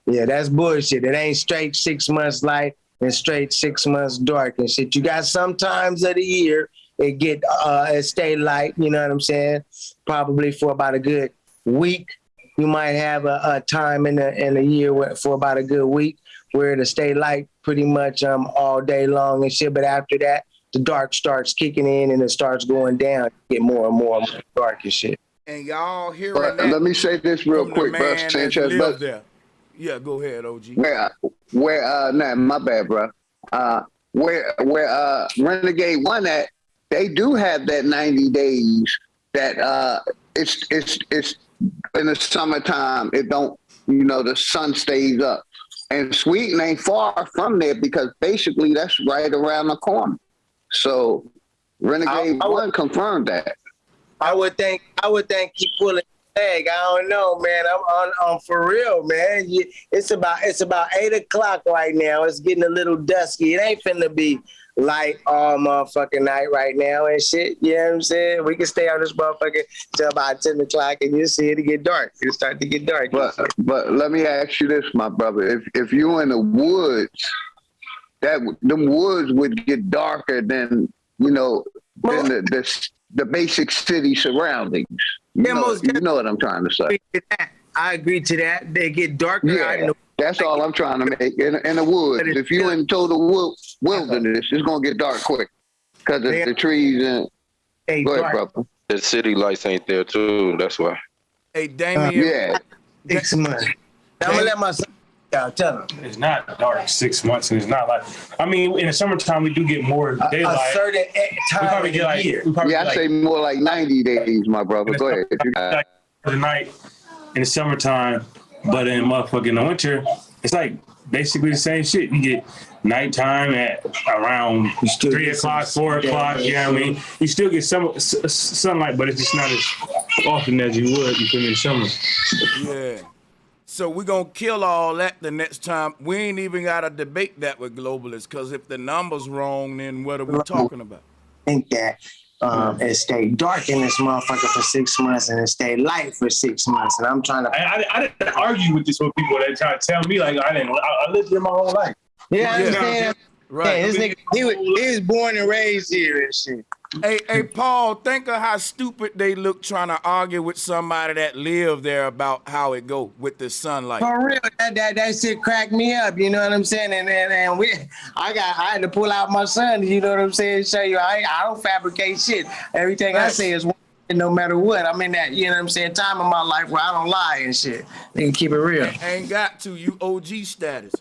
Yeah, that's bullshit. It ain't straight 6 months light and straight 6 months dark and shit. You got some times of the year it stay light, you know what I'm saying? Probably for about a good week. You might have a time in the year for about a good week where it'll stay light pretty much all day long and shit. But after that, the dark starts kicking in and it starts going down, get more and more dark and shit. And y'all hearing that? Let me say this real quick, bro, Sanchez. But there. Yeah, go ahead, OG. Nah, my bad, bro. Where Renegade One at? They do have that 90 days that it's in the summertime. It don't, you know, the sun stays up. And Sweden ain't far from there because basically that's right around the corner. So Renegade One confirmed that. I would think he pulling leg. I don't know, man. I'm for real, man. It's about 8 o'clock right now. It's getting a little dusky. It ain't finna be light all motherfucking night right now and shit. You know what I'm saying? We can stay on this motherfucker till about 10 o'clock and you'll see it get dark. It'll start to get dark. But let me ask you this, my brother. If you're in the woods, them woods would get darker than, you know, than the basic city surroundings. You know what I'm trying to say. I agree to that. They get darker. Yeah, that's all I'm trying to make. In the woods, if you're in total wilderness, it's gonna get dark quick because of the trees and. Go ahead, brother. The city lights ain't there too. That's why. Hey, Damien. 6 months. I'm gonna let my son tell him. It's not dark 6 months, and it's not like. I mean, in the summertime we do get more daylight. A certain time of the year. I say more like 90 days, my brother. Go ahead. Like the night in the summertime, but in the winter, it's like basically the same shit. You get nighttime at around 3 o'clock, 4 o'clock. You know what I mean? You still get some sunlight, but it's just not as often as you would. You feel me in summer? Yeah. So we're going to kill all that the next time. We ain't even got to debate that with globalists, because if the number's wrong, then what are we talking about? Think that it stayed dark in this motherfucker for 6 months and it stayed light for 6 months. And I'm trying to... I didn't argue with this with people that try to tell me, like, I lived here my whole life. Yeah, I understand. Right. Yeah, this nigga, he was born and raised here and shit. Hey, Paul, think of how stupid they look trying to argue with somebody that lived there about how it go with the sunlight. For real, that shit cracked me up. You know what I'm saying? And I had to pull out my son. You know what I'm saying? Show you, I don't fabricate shit. Everything I say is no matter what. I'm in that, you know what I'm saying, time of my life where I don't lie and shit. They can keep it real. Ain't got to. You OG status.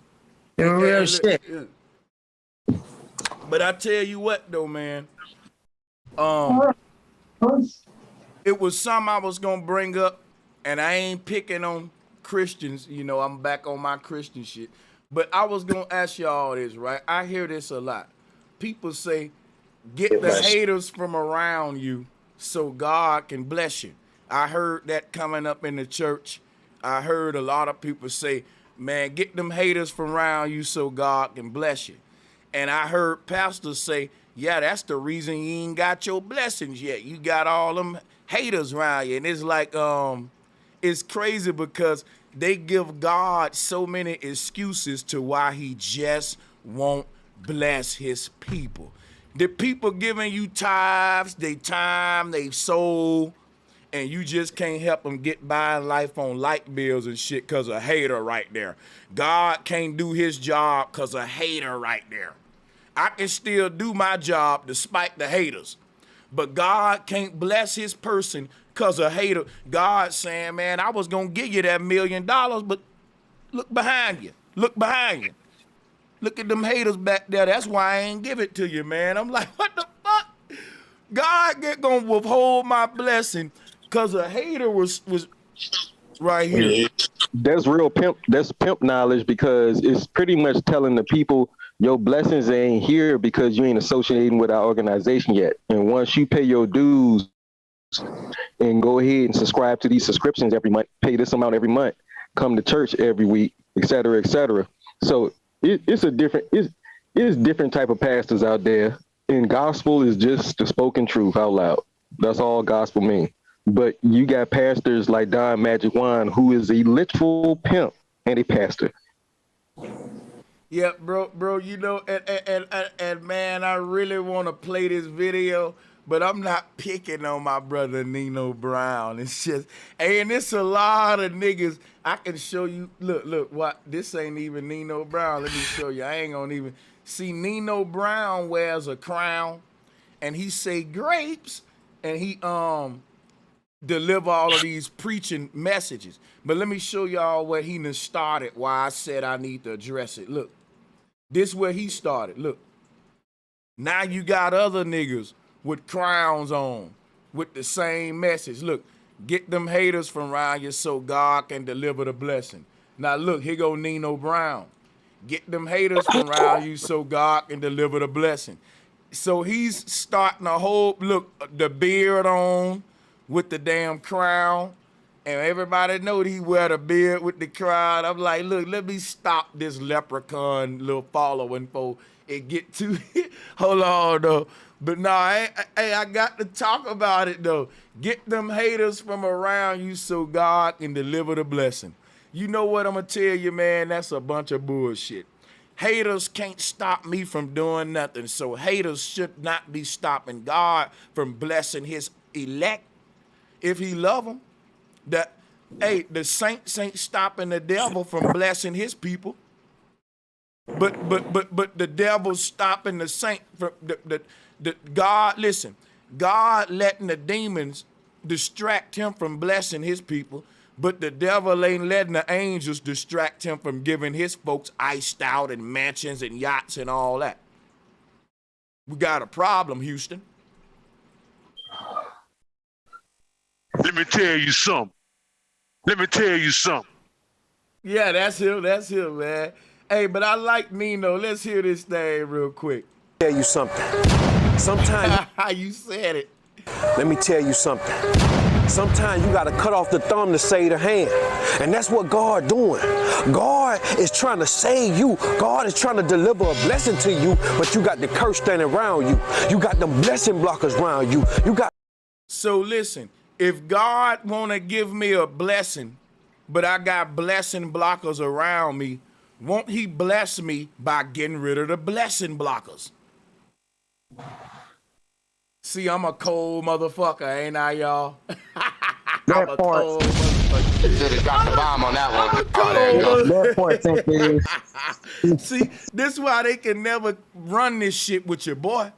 Real shit. Yeah. But I tell you what, though, man. It was something I was gonna bring up, and I ain't picking on Christians. You know, I'm back on my Christian shit. But I was gonna ask y'all this, right? I hear this a lot. People say, get the haters from around you so God can bless you. I heard that coming up in the church. I heard a lot of people say, man, get them haters from around you so God can bless you. And I heard pastors say, yeah, that's the reason you ain't got your blessings yet. You got all them haters around you. And it's like, it's crazy because they give God so many excuses to why he just won't bless his people. The people giving you tithes, they time, they soul, and you just can't help them get by in life on light bills and shit because a hater right there. God can't do his job because a hater right there. I can still do my job despite the haters. But God can't bless his person because a hater. God saying, man, I was going to give you that $1 million, but look behind you. Look behind you. Look at them haters back there. That's why I ain't give it to you, man. I'm like, what the fuck? God going to withhold my blessing because a hater was right here. That's real pimp. That's pimp knowledge, because it's pretty much telling the people your blessings ain't here because you ain't associating with our organization yet. And once you pay your dues and go ahead and subscribe to these subscriptions every month, pay this amount every month, come to church every week, et cetera, et cetera. So it's different type of pastors out there. And gospel is just the spoken truth out loud. That's all gospel means. But you got pastors like Don Magic Juan, who is a literal pimp and a pastor. Yeah, bro, you know, and man, I really want to play this video, but I'm not picking on my brother Nino Brown. It's just, and it's a lot of niggas. I can show you, look, what, this ain't even Nino Brown. Let me show you. I ain't gonna even see. Nino Brown wears a crown, and he say grapes, and he deliver all of these preaching messages. But let me show y'all where he done started, why I said I need to address it. Look, this where he started. Look, now you got other niggas with crowns on with the same message. Look, get them haters from around you so God can deliver the blessing. Now look, here go Nino Brown. Get them haters from around you so God can deliver the blessing. So he's starting a whole, look, the beard on with the damn crown. And everybody know that he wear the beard with the crown. I'm like, look, let me stop this leprechaun little following for it get to hold on though. But no, I got to talk about it though. Get them haters from around you so God can deliver the blessing. You know what I'm gonna tell you, man? That's a bunch of bullshit. Haters can't stop me from doing nothing. So haters should not be stopping God from blessing his elect if he love them. The saints ain't stopping the devil from blessing his people. But the devil's stopping the saint from the God. Listen, God letting the demons distract him from blessing his people, but the devil ain't letting the angels distract him from giving his folks iced out and mansions and yachts and all that. We got a problem, Houston. Let me tell you something. Yeah, that's him, man. Hey, but I like Nino. Let's hear this thing real quick. Tell you something. Sometimes how you said it. Let me tell you something. Sometimes you gotta cut off the thumb to save the hand. And that's what God doing. God is trying to save you. God is trying to deliver a blessing to you, but you got the curse standing around you. You got them blessing blockers around you. So listen, if God wanna give me a blessing, but I got blessing blockers around me, won't he bless me by getting rid of the blessing blockers? See, I'm a cold motherfucker, ain't I, y'all? I'm a cold motherfucker. You should have dropped the bomb on that one. That point, see, this is why they can never run this shit with your boy.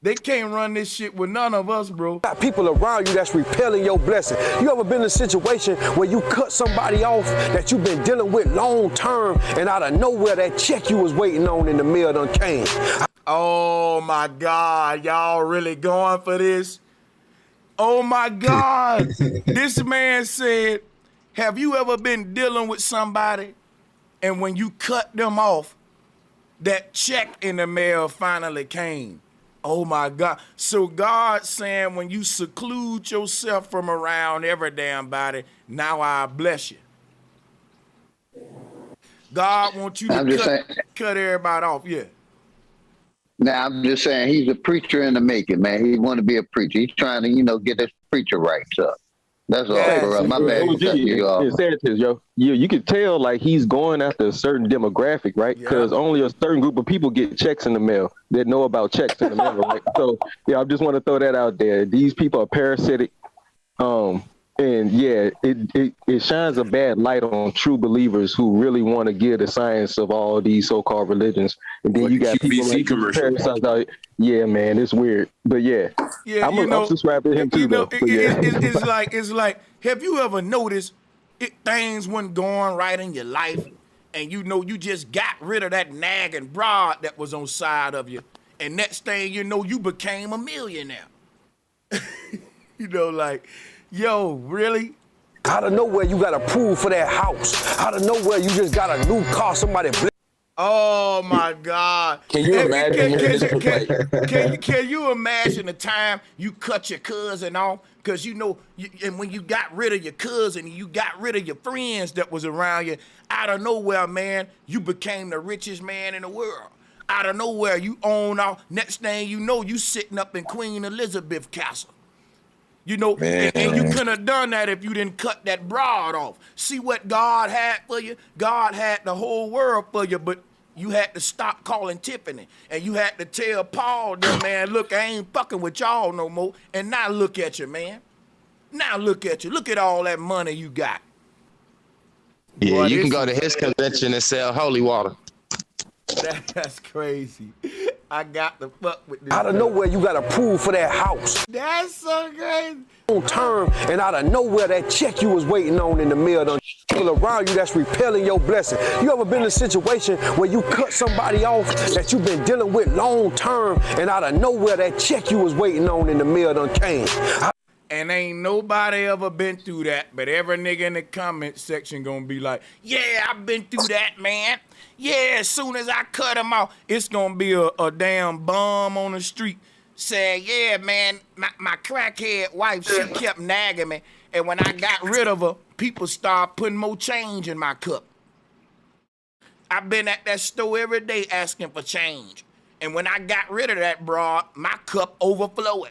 They can't run this shit with none of us, bro. Got people around you that's repelling your blessing. You ever been in a situation where you cut somebody off that you've been dealing with long term, and out of nowhere that check you was waiting on in the mail done came? Oh my God, y'all really going for this? Oh my God. This man said, have you ever been dealing with somebody and when you cut them off, that check in the mail finally came? Oh my God. So God's saying when you seclude yourself from around every damn body, now I bless you. God wants you to cut everybody off, yeah. Now I'm just saying he's a preacher in the making, man. He want to be a preacher. He's trying to, get his preacher rights up. That's all, bro. My bad. Sanchez, you can tell like he's going after a certain demographic, right? Because only a certain group of people get checks in the mail that know about checks in the mail, right? So yeah, I just want to throw that out there. These people are parasitic. And yeah, it shines a bad light on true believers who really want to give the science of all these so-called religions. And then Like you the got people QVC like commercial. parasites out. Yeah, man, it's weird. But yeah, Yeah, I'm subscribed to him too, though. But yeah. it's like, have you ever noticed things weren't going right in your life, and you just got rid of that nagging broad that was on side of you, and next thing you know, you became a millionaire. Like, yo, really? Out of nowhere, you got approved for that house. Out of nowhere, you just got a new car. Somebody. Oh my God! Can you imagine? Can you imagine the time you cut your cousin off because and when you got rid of your cousin, you got rid of your friends that was around you. Out of nowhere, man, you became the richest man in the world. Out of nowhere, you own all. Next thing you know, you sitting up in Queen Elizabeth Castle. And you couldn't have done that if you didn't cut that broad off. See what God had for you? God had the whole world for you, but you had to stop calling Tiffany. And you had to tell Paul, man, look, I ain't fucking with y'all no more. And now look at you, man. Now look at you. Look at all that money you got. Yeah, Boy, you can go to his convention and sell holy water. That's crazy. I got to fuck with this. Out of nowhere, you got approved for that house. That's so crazy. On term, and out of nowhere, that check you was waiting on in the mail done people around you that's repelling your blessing. You ever been in a situation where you cut somebody off that you've been dealing with long term, and out of nowhere, that check you was waiting on in the mail done came? And ain't nobody ever been through that, but every nigga in the comment section gonna be like, yeah, I've been through that, man. Yeah, as soon as I cut him off, it's gonna be a damn bum on the street saying, yeah, man, my crackhead wife, she kept nagging me, and when I got rid of her, people started putting more change in my cup. I've been at that store every day asking for change, and when I got rid of that broad, my cup overflowed.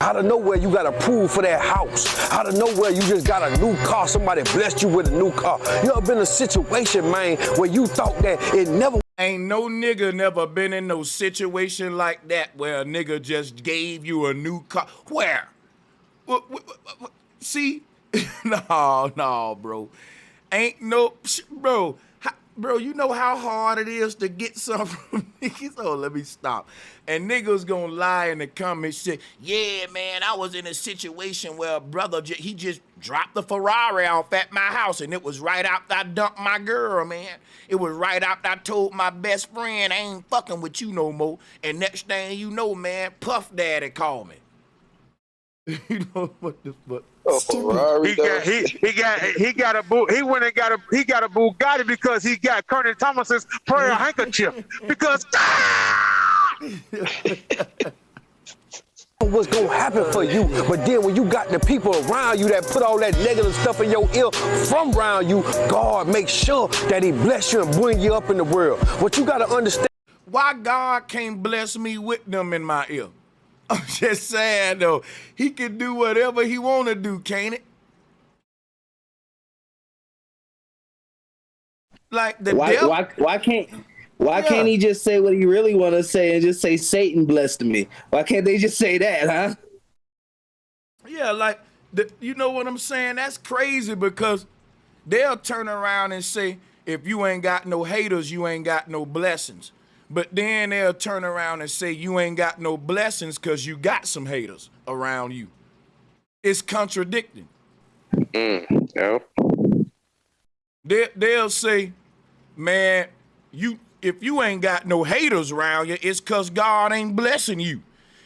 Out of nowhere, you got approved for that house. Out of nowhere, you just got a new car. Somebody blessed you with a new car. You ever been in a situation, man, where you thought that it never... Ain't no nigga never been in no situation like that where a nigga just gave you a new car. Where? See? No, bro. Ain't no... Bro, bro, you know how hard it is to get something from niggas? Oh, let me stop. And niggas gonna lie in the comments, say, yeah, man, I was in a situation where a brother, he just dropped the Ferrari off at my house, and it was right after I dumped my girl, man. It was right after I told my best friend I ain't fucking with you no more. And next thing you know, man, Puff Daddy called me. You know what the fuck? He got a Bugatti because he got Colonel Thomas's prayer handkerchief because what's gonna happen for you, but then when you got the people around you that put all that negative stuff in your ear from around you, God makes sure that he bless you and bring you up in the world. What you gotta understand, why God can't bless me with them in my ear? I'm just saying though, he can do whatever he wanna do, can't it? Like the devil. Why can't he just say what he really want to say and just say Satan blessed me? Why can't they just say that, huh? Yeah, like you know what I'm saying? That's crazy because they'll turn around and say, if you ain't got no haters, you ain't got no blessings. But then they'll turn around and say you ain't got no blessings because you got some haters around you. It's contradicting. Yeah. They'll say, man, if you ain't got no haters around you, it's because God ain't blessing you.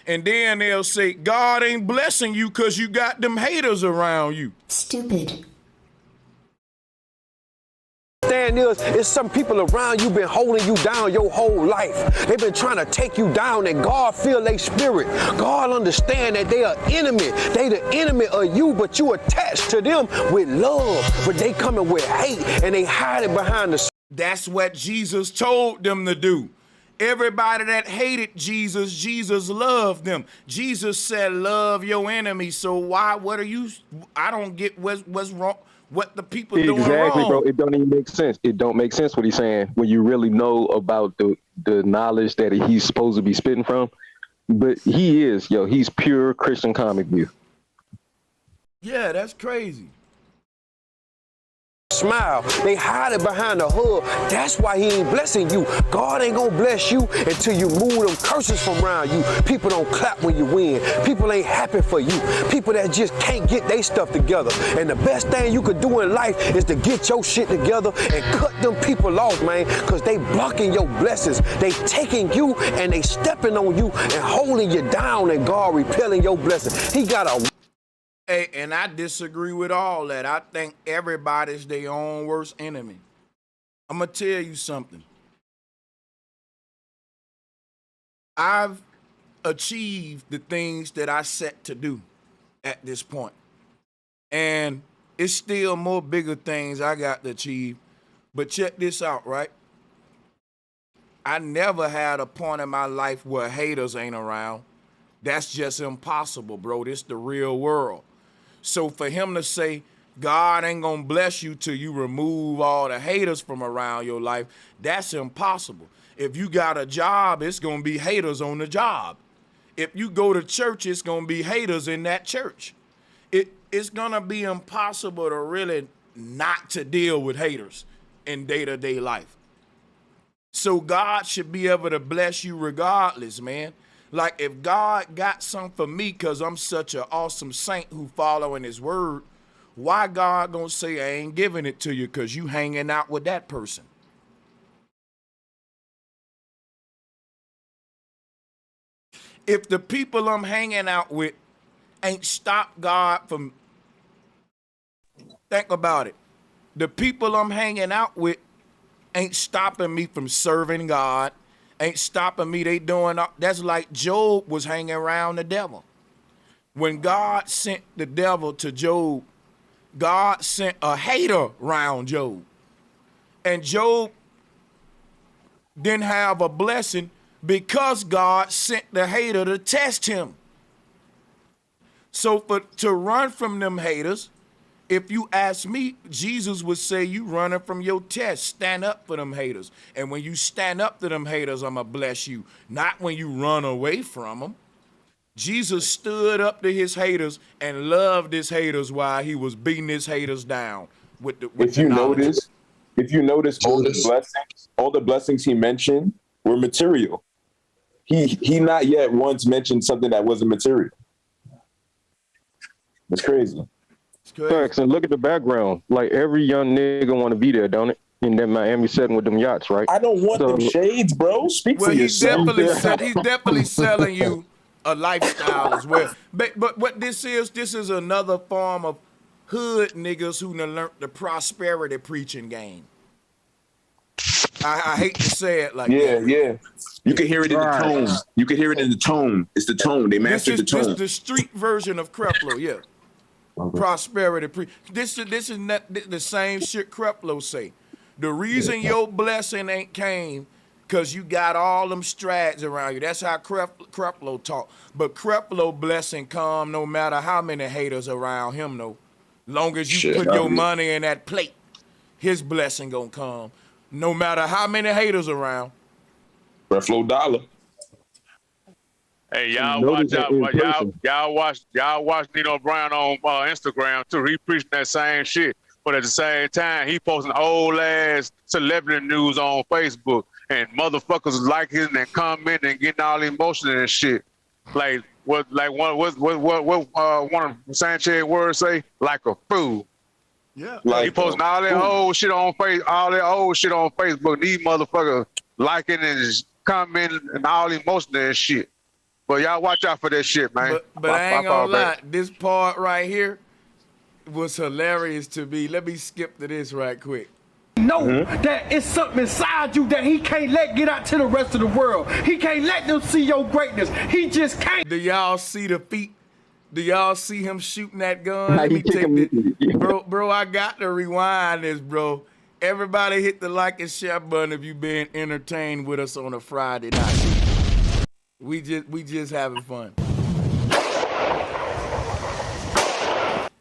And then they'll say, God ain't blessing you because you got them haters around you. Stupid. It's some people around you been holding you down your whole life. They've been trying to take you down, and God feel their spirit. God understand that they are enemy. They the enemy of you, but you attached to them with love. But they coming with hate, and they hiding behind the... That's what Jesus told them to do. Everybody that hated Jesus, Jesus loved them. Jesus said, love your enemy. So what are you... I don't get what's wrong. What the people doing wrong. Exactly, bro. It don't even make sense. It don't make sense what he's saying when you really know about the knowledge that he's supposed to be spitting from. But he's pure Christian comic view. Yeah, that's crazy. Smile. They hide it behind the hood. That's why he ain't blessing you. God ain't gonna bless you until you move them curses from around you. People don't clap when you win. People ain't happy for you. People that just can't get their stuff together. And the best thing you could do in life is to get your shit together and cut them people off, man, because they blocking your blessings. They taking you and they stepping on you and holding you down, and God repelling your blessing. He got a... Hey, and I disagree with all that. I think everybody's their own worst enemy. I'm going to tell you something. I've achieved the things that I set to do at this point. And it's still more bigger things I got to achieve. But check this out, right? I never had a point in my life where haters ain't around. That's just impossible, bro. This the real world. So for him to say, God ain't gonna bless you till you remove all the haters from around your life, that's impossible. If you got a job, it's gonna be haters on the job. If you go to church, it's gonna be haters in that church. It's gonna be impossible to really not to deal with haters in day-to-day life. So God should be able to bless you regardless, man. Like, if God got something for me because I'm such an awesome saint who following his word, why God gonna say I ain't giving it to you because you hanging out with that person? If the people I'm hanging out with ain't stopped God from... Think about it. The people I'm hanging out with ain't stopping me from serving God, ain't stopping me. They doing... That's like Job was hanging around the devil. When God sent the devil to Job, God sent a hater around Job. And Job didn't have a blessing because God sent the hater to test him. So to run from them haters, if you ask me, Jesus would say you running from your test. Stand up for them haters. And when you stand up to them haters, I'm going to bless you. Not when you run away from them. Jesus stood up to his haters and loved his haters while he was beating his haters down with the if you notice, all the blessings he mentioned were material. He not yet once mentioned something that wasn't material. It's crazy. Facts, and look at the background. Like, every young nigga want to be there, don't it? In that Miami setting with them yachts, right? I don't want them shades, bro. Speak for yourself. He's definitely selling you a lifestyle as well. But what this is another form of hood niggas who done learned the prosperity preaching game. I hate to say it like that. Yeah. You can hear it in the tone. You can hear it in the tone. It's the tone. They mastered the tone. This is the street version of Creflo, yeah. Okay. Prosperity. This is not the same shit Creflo say. The reason your blessing ain't came because you got all them strads around you. That's how Creflo talk. But Creflo blessing come no matter how many haters around him, though. Long as you put your money in that plate, his blessing gonna come. No matter how many haters around. Creflo dollar. Hey, y'all watch out! Y'all watch Nino Brown on Instagram too. He preaching that same shit, but at the same time, he posting old ass celebrity news on Facebook, and motherfuckers liking and commenting and getting all emotional and shit. Like what one of Sanchez words say? Like a fool. Yeah. Like he posting all that old shit on Facebook. These motherfuckers liking and commenting and all emotional and shit. But y'all watch out for that shit, man. But I ain't gonna lie, this part right here was hilarious to me. Let me skip to this right quick. Know that it's something inside you that he can't let get out to the rest of the world. He can't let them see your greatness. He just can't. Do y'all see the feet? Do y'all see him shooting that gun? Let me take this. Bro, I got to rewind this, bro. Everybody hit the like and share button if you've been entertained with us on a Friday night. We just having fun.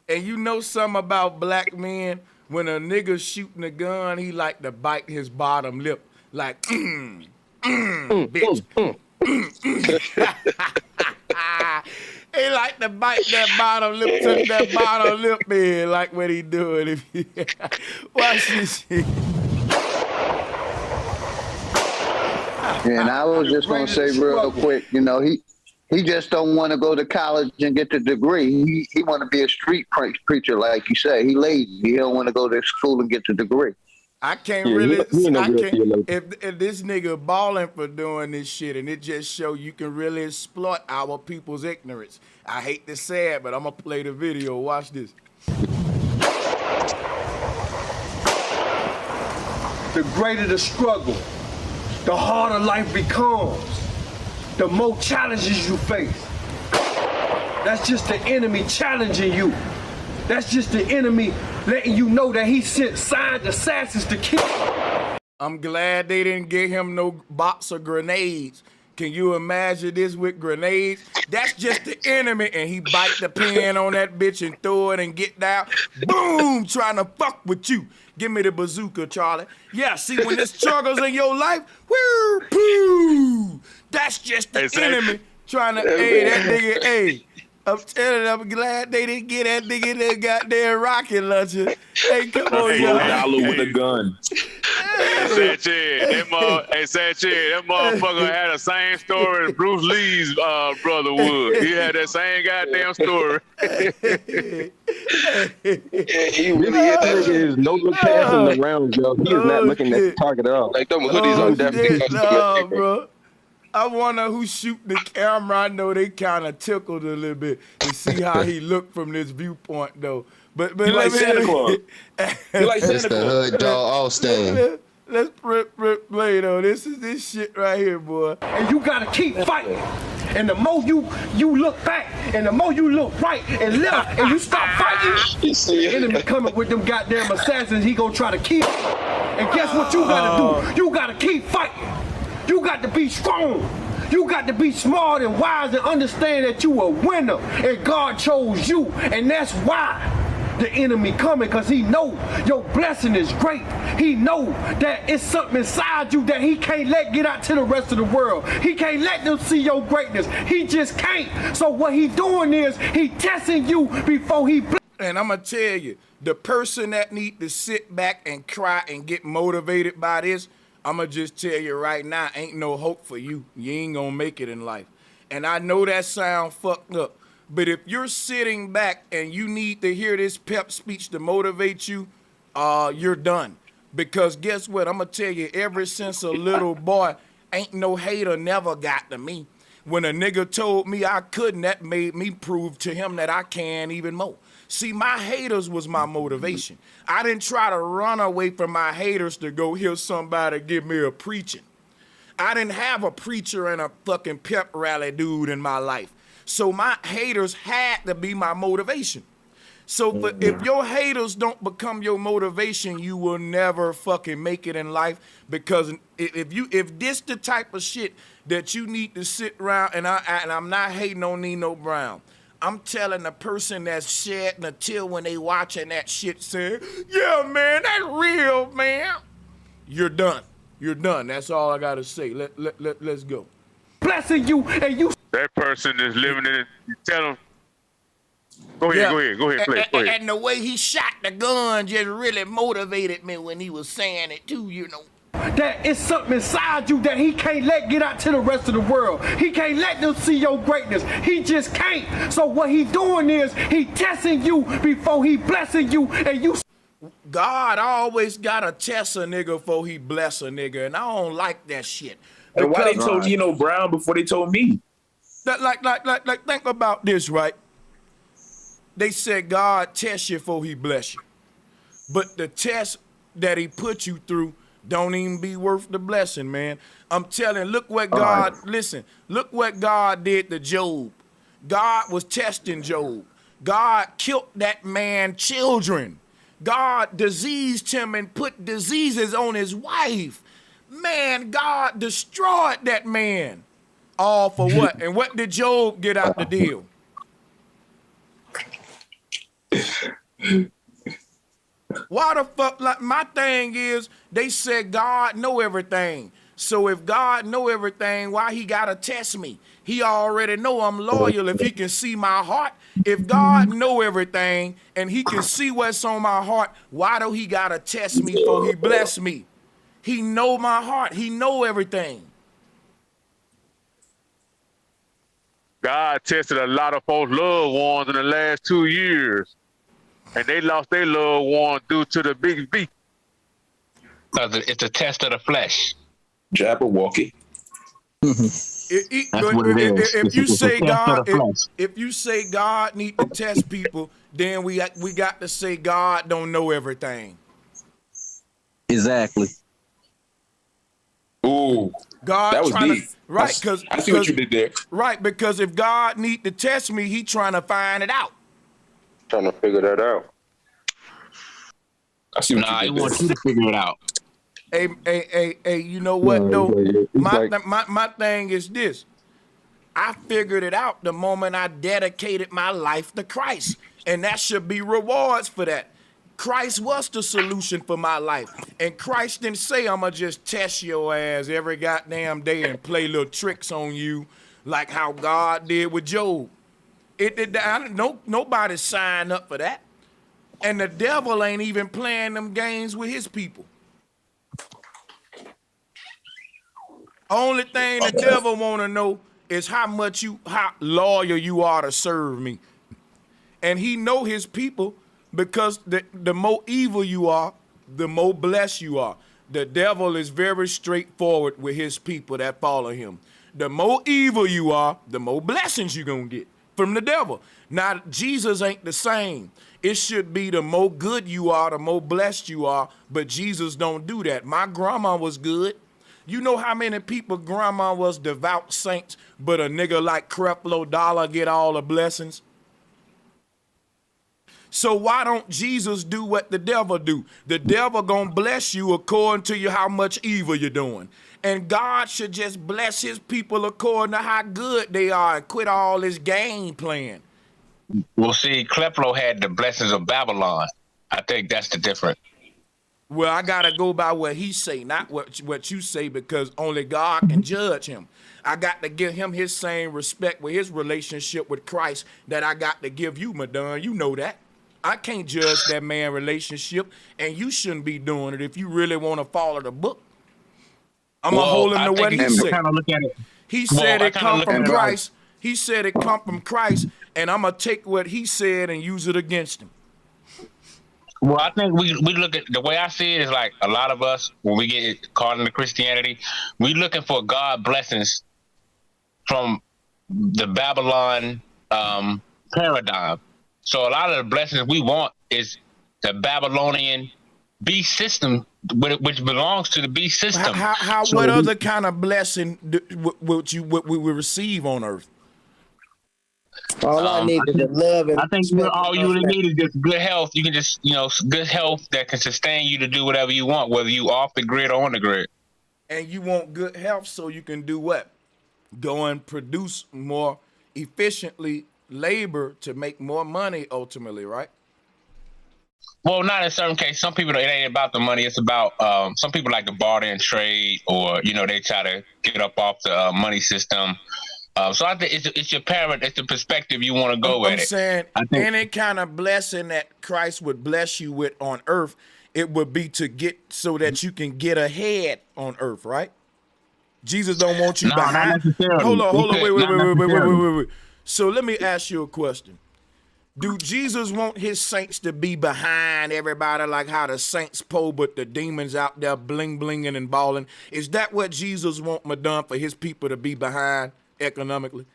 And you know something about black men? When a nigga shooting a gun, he like to bite his bottom lip. Like, bitch. He like to bite that bottom lip, tuck that bottom lip in, like what he doing. Watch this shit. Yeah, and I was just gonna say real quick, you know, he just don't want to go to college and get the degree. He want to be a street preacher, like you say. He lazy. He don't want to go to school and get the degree. I can't if this nigga balling for doing this shit, and it just show you can really exploit our people's ignorance. I hate to say it, but I'm gonna play the video. Watch this. The greater the struggle, the harder life becomes, the more challenges you face. That's just the enemy challenging you. That's just the enemy letting you know that he sent signed assassins to kill. I'm glad they didn't get him no box of grenades. Can you imagine this with grenades? That's just the enemy, and he bite the pen on that bitch and throw it and get down. Boom, trying to fuck with you. Give me the bazooka, Charlie. Yeah, see, when there's struggles in your life, woo, poo. That's just the enemy trying to, hey, that nigga, hey. I'm telling you, I'm glad they didn't get that nigga that goddamn rocket launcher. Hey, come on, y'all. $4 with a gun. Sanchez, that motherfucker had the same story as Bruce Lee's brother would. He had that same goddamn story. He really is no look passing the rounds, yo. He is not looking at the target at all. Like them hoodies are definitely no, bro. I wonder who shoot the camera. I know they kind of tickled a little bit to see how he looked from this viewpoint, though. But you like Santa Claus. You like Santa Claus. the hood dog Austin. Let's play though. This is this shit right here, boy. And you gotta keep fighting. And the more you look back, and the more you look right and left, and you stop fighting, the enemy coming with them goddamn assassins. He gonna try to kill you. And guess what you gotta do? You gotta keep fighting. You got to be strong. You got to be smart and wise and understand that you a winner and God chose you. And that's why the enemy coming, because he know your blessing is great. He know that it's something inside you that he can't let get out to the rest of the world. He can't let them see your greatness. He just can't. So what he doing is he testing you before he and I'm going to tell you, the person that need to sit back and cry and get motivated by this, I'm going to just tell you right now, ain't no hope for you. You ain't going to make it in life. And I know that sound fucked up, but if you're sitting back and you need to hear this pep speech to motivate you, you're done. Because guess what? I'm going to tell you, ever since a little boy, ain't no hater never got to me. When a nigga told me I couldn't, that made me prove to him that I can even more. See, my haters was my motivation. I didn't try to run away from my haters to go hear somebody give me a preaching. I didn't have a preacher and a fucking pep rally dude in my life. So my haters had to be my motivation. So if your haters don't become your motivation, you will never fucking make it in life. Because if this the type of shit that you need to sit around, and I'm not hating on Nino Brown. I'm telling the person that's shedding a tear when they watching that shit saying, yeah, man, that's real, man. You're done. You're done. That's all I got to say. Let's go. Blessing you and you. That person is living in it. You tell them. Go ahead, play. Go ahead. And the way he shot the gun just really motivated me when he was saying it too, you know. That it's something inside you that he can't let get out to the rest of the world. He can't let them see your greatness. He just can't. So what he doing is he testing you before he blessing you, and you. God always gotta test a nigga before he bless a nigga, and I don't like that shit. And why they told Nino Brown before they told me? Like, think about this, right? They said God tests you before he bless you. But the test that he put you through don't even be worth the blessing, man. I'm telling, look what God, look what God did to Job. God was testing Job. God killed that man's children. God diseased him and put diseases on his wife. Man, God destroyed that man. All for what? And what did Job get out the deal? Why the fuck, like, my thing is, they said God know everything. So if God know everything, why he gotta test me? He already know I'm loyal if he can see my heart. If God know everything and he can see what's on my heart, why do he gotta test me before he bless me? He know my heart. He know everything. God tested a lot of folks' loved ones in the last 2 years, and they lost their loved one due to the big V. Because it's a test of the flesh. Jabberwocky. If you say God, if you say God need to test people, then we got to say God don't know everything. Exactly. Ooh, God that was trying deep. to right because I see what you did there. Right, because if God need to test me, he trying to find it out. Trying to figure that out. I see what you did he wants you to figure it out. Hey, you know what though? My thing is this. I figured it out the moment I dedicated my life to Christ. And that should be rewards for that. Christ was the solution for my life. And Christ didn't say, I'm going to just test your ass every goddamn day and play little tricks on you like how God did with Job. Nobody signed up for that. And the devil ain't even playing them games with his people. Only thing the devil want to know is how loyal you are to serve me. And he know his people because the more evil you are, the more blessed you are. The devil is very straightforward with his people that follow him. The more evil you are, the more blessings you're going to get from the devil. Now, Jesus ain't the same. It should be the more good you are, the more blessed you are, but Jesus don't do that. My grandma was good. You know how many people grandma was devout saints, but a nigga like Creflo Dollar get all the blessings? So why don't Jesus do what the devil do? The devil gonna bless you according to how much evil you're doing. And God should just bless his people according to how good they are and quit all this game playing. Well, see, Creflo had the blessings of Babylon. I think that's the difference. Well, I gotta go by what he say, not what you say, because only God can judge him. I got to give him his same respect with his relationship with Christ that I got to give you, Madonna. You know that. I can't judge that man relationship, and you shouldn't be doing it if you really want to follow the book. I'm gonna hold him to what he said. He said it come from Christ. He said it come from Christ, and I'm gonna take what he said and use it against him. Well, I think we look at the way I see it is like a lot of us when we get caught into Christianity, we looking for God blessings from the Babylon paradigm. So a lot of the blessings we want is the Babylonian beast system, which belongs to the beast system. What other kind of blessing would we receive on earth? All I need is love and I think all you really need is just good health. You can just, good health that can sustain you to do whatever you want, whether you off the grid or on the grid. And you want good health so you can do what? Go and produce more efficiently labor to make more money ultimately, right? Well, not in certain cases. Some people, it ain't about the money. It's about some people like to barter and trade, or they try to get up off the money system. So I think it's your parent, it's the perspective you want to go with. I'm saying any kind of blessing that Christ would bless you with on earth, it would be to get so that you can get ahead on earth, right? Jesus don't want you behind. Hold on, wait. So let me ask you a question. Do Jesus want his saints to be behind everybody like how the saints pole, but the demons out there bling-blinging and balling? Is that what Jesus want, Madonna, for his people to be behind economically?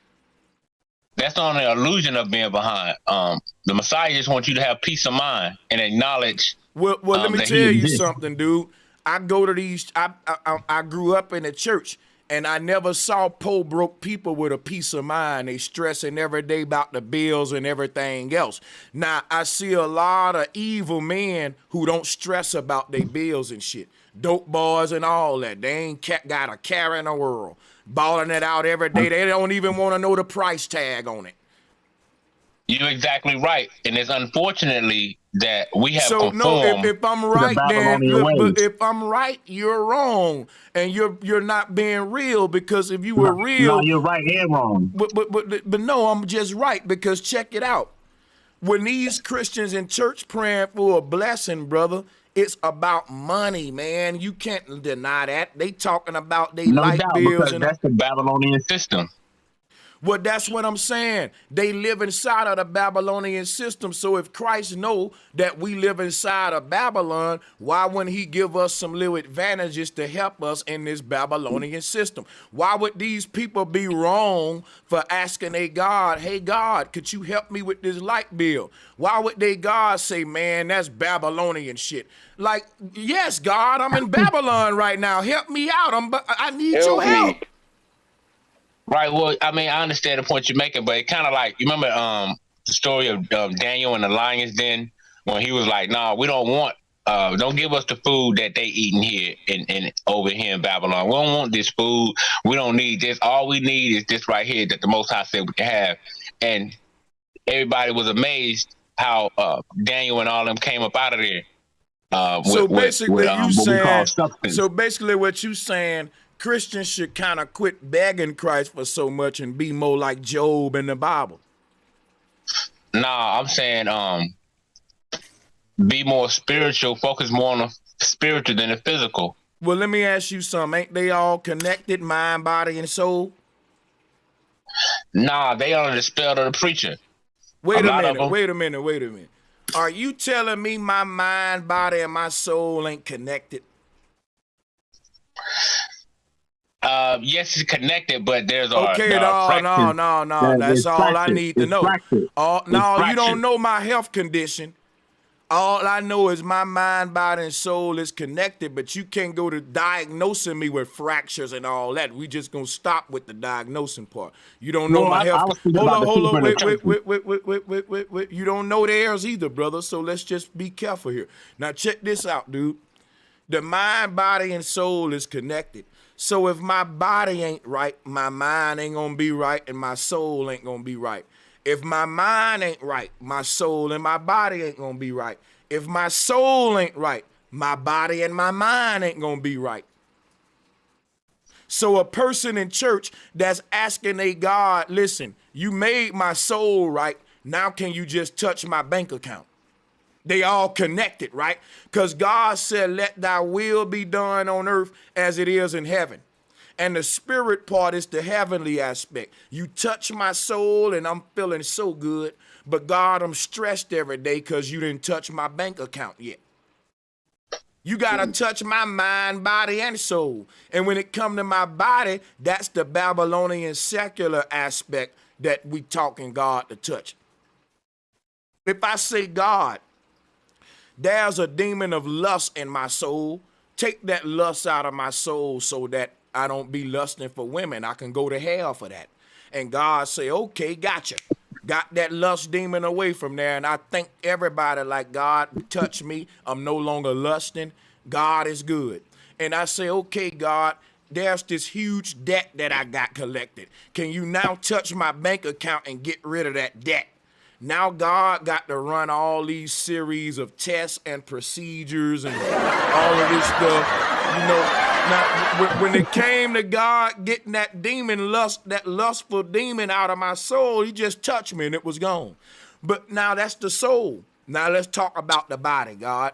That's the only illusion of being behind. The Messiah just wants you to have peace of mind and acknowledge. Well, let me tell you something, dude. I go to these. I grew up in the church, and I never saw poor broke people with a peace of mind. They stressing every day about the bills and everything else. Now I see a lot of evil men who don't stress about their bills and shit. Dope boys and all that. They ain't got a care in the world. Balling it out every day. They don't even want to know the price tag on it. You're exactly right, and it's unfortunately that we have So no, if I'm right, then look, but if I'm right, you're wrong, and you're not being real, because if you were real, no, you're right and wrong. But no, I'm just right, because check it out. When these Christians in church praying for a blessing, brother, it's about money, man. You can't deny that. They talking about they No light doubt, bills because and that's the Babylonian system. well, that's what I'm saying. They live inside of the Babylonian system. So if Christ know that we live inside of Babylon, why wouldn't he give us some little advantages to help us in this Babylonian system? Why would these people be wrong for asking a God, hey God, could you help me with this light bill? Why would they God say, man, that's Babylonian shit? Like, yes, God, I'm in Babylon right now. Help me out. I need your help. Right. Well, I mean, I understand the point you're making, but it kind of like, you remember the story of Daniel in the lion's den, when he was like, "No, we don't want, don't give us the food that they eating here in over here in Babylon. We don't want this food. We don't need this. All we need is this right here that the Most High said we can have." And everybody was amazed how Daniel and all them came up out of there. So basically, what you saying, Christians should kind of quit begging Christ for so much and be more like Job in the Bible. Nah, I'm saying be more spiritual, focus more on the spiritual than the physical. Well, let me ask you something. Ain't they all connected, mind, body, and soul? Nah, they under the spell of the preacher. Wait a minute. Are you telling me my mind, body, and my soul ain't connected? Yes, it's connected, but there's no. That's all I need to know. No, you don't know my health condition. All I know is my mind, body, and soul is connected, but you can't go to diagnosing me with fractures and all that. We just gonna stop with the diagnosing part. You don't know my health. Hold on, wait. You don't know theirs either, brother. So let's just be careful here. Now check this out, dude. The mind, body, and soul is connected. So if my body ain't right, my mind ain't gonna be right, and my soul ain't gonna be right. If my mind ain't right, my soul and my body ain't gonna be right. If my soul ain't right, my body and my mind ain't gonna be right. So a person in church that's asking a God, listen, you made my soul right, now can you just touch my bank account? They all connected, right? Because God said, let thy will be done on earth as it is in heaven. And the spirit part is the heavenly aspect. You touch my soul and I'm feeling so good. But God, I'm stressed every day because you didn't touch my bank account yet. You got to touch my mind, body, and soul. And when it come to my body, that's the Babylonian secular aspect that we talking God to touch. If I say, God, there's a demon of lust in my soul, take that lust out of my soul so that I don't be lusting for women. I can go to hell for that. And God say, okay, gotcha. Got that lust demon away from there. And I think everybody like, God, touch me. I'm no longer lusting. God is good. And I say, okay, God, there's this huge debt that I got collected. Can you now touch my bank account and get rid of that debt? Now God got to run all these series of tests and procedures and all of this stuff, you know. Now, when it came to God getting that demon that lustful demon out of my soul, he just touched me and it was gone. But now that's the soul. Now let's talk about the body, God.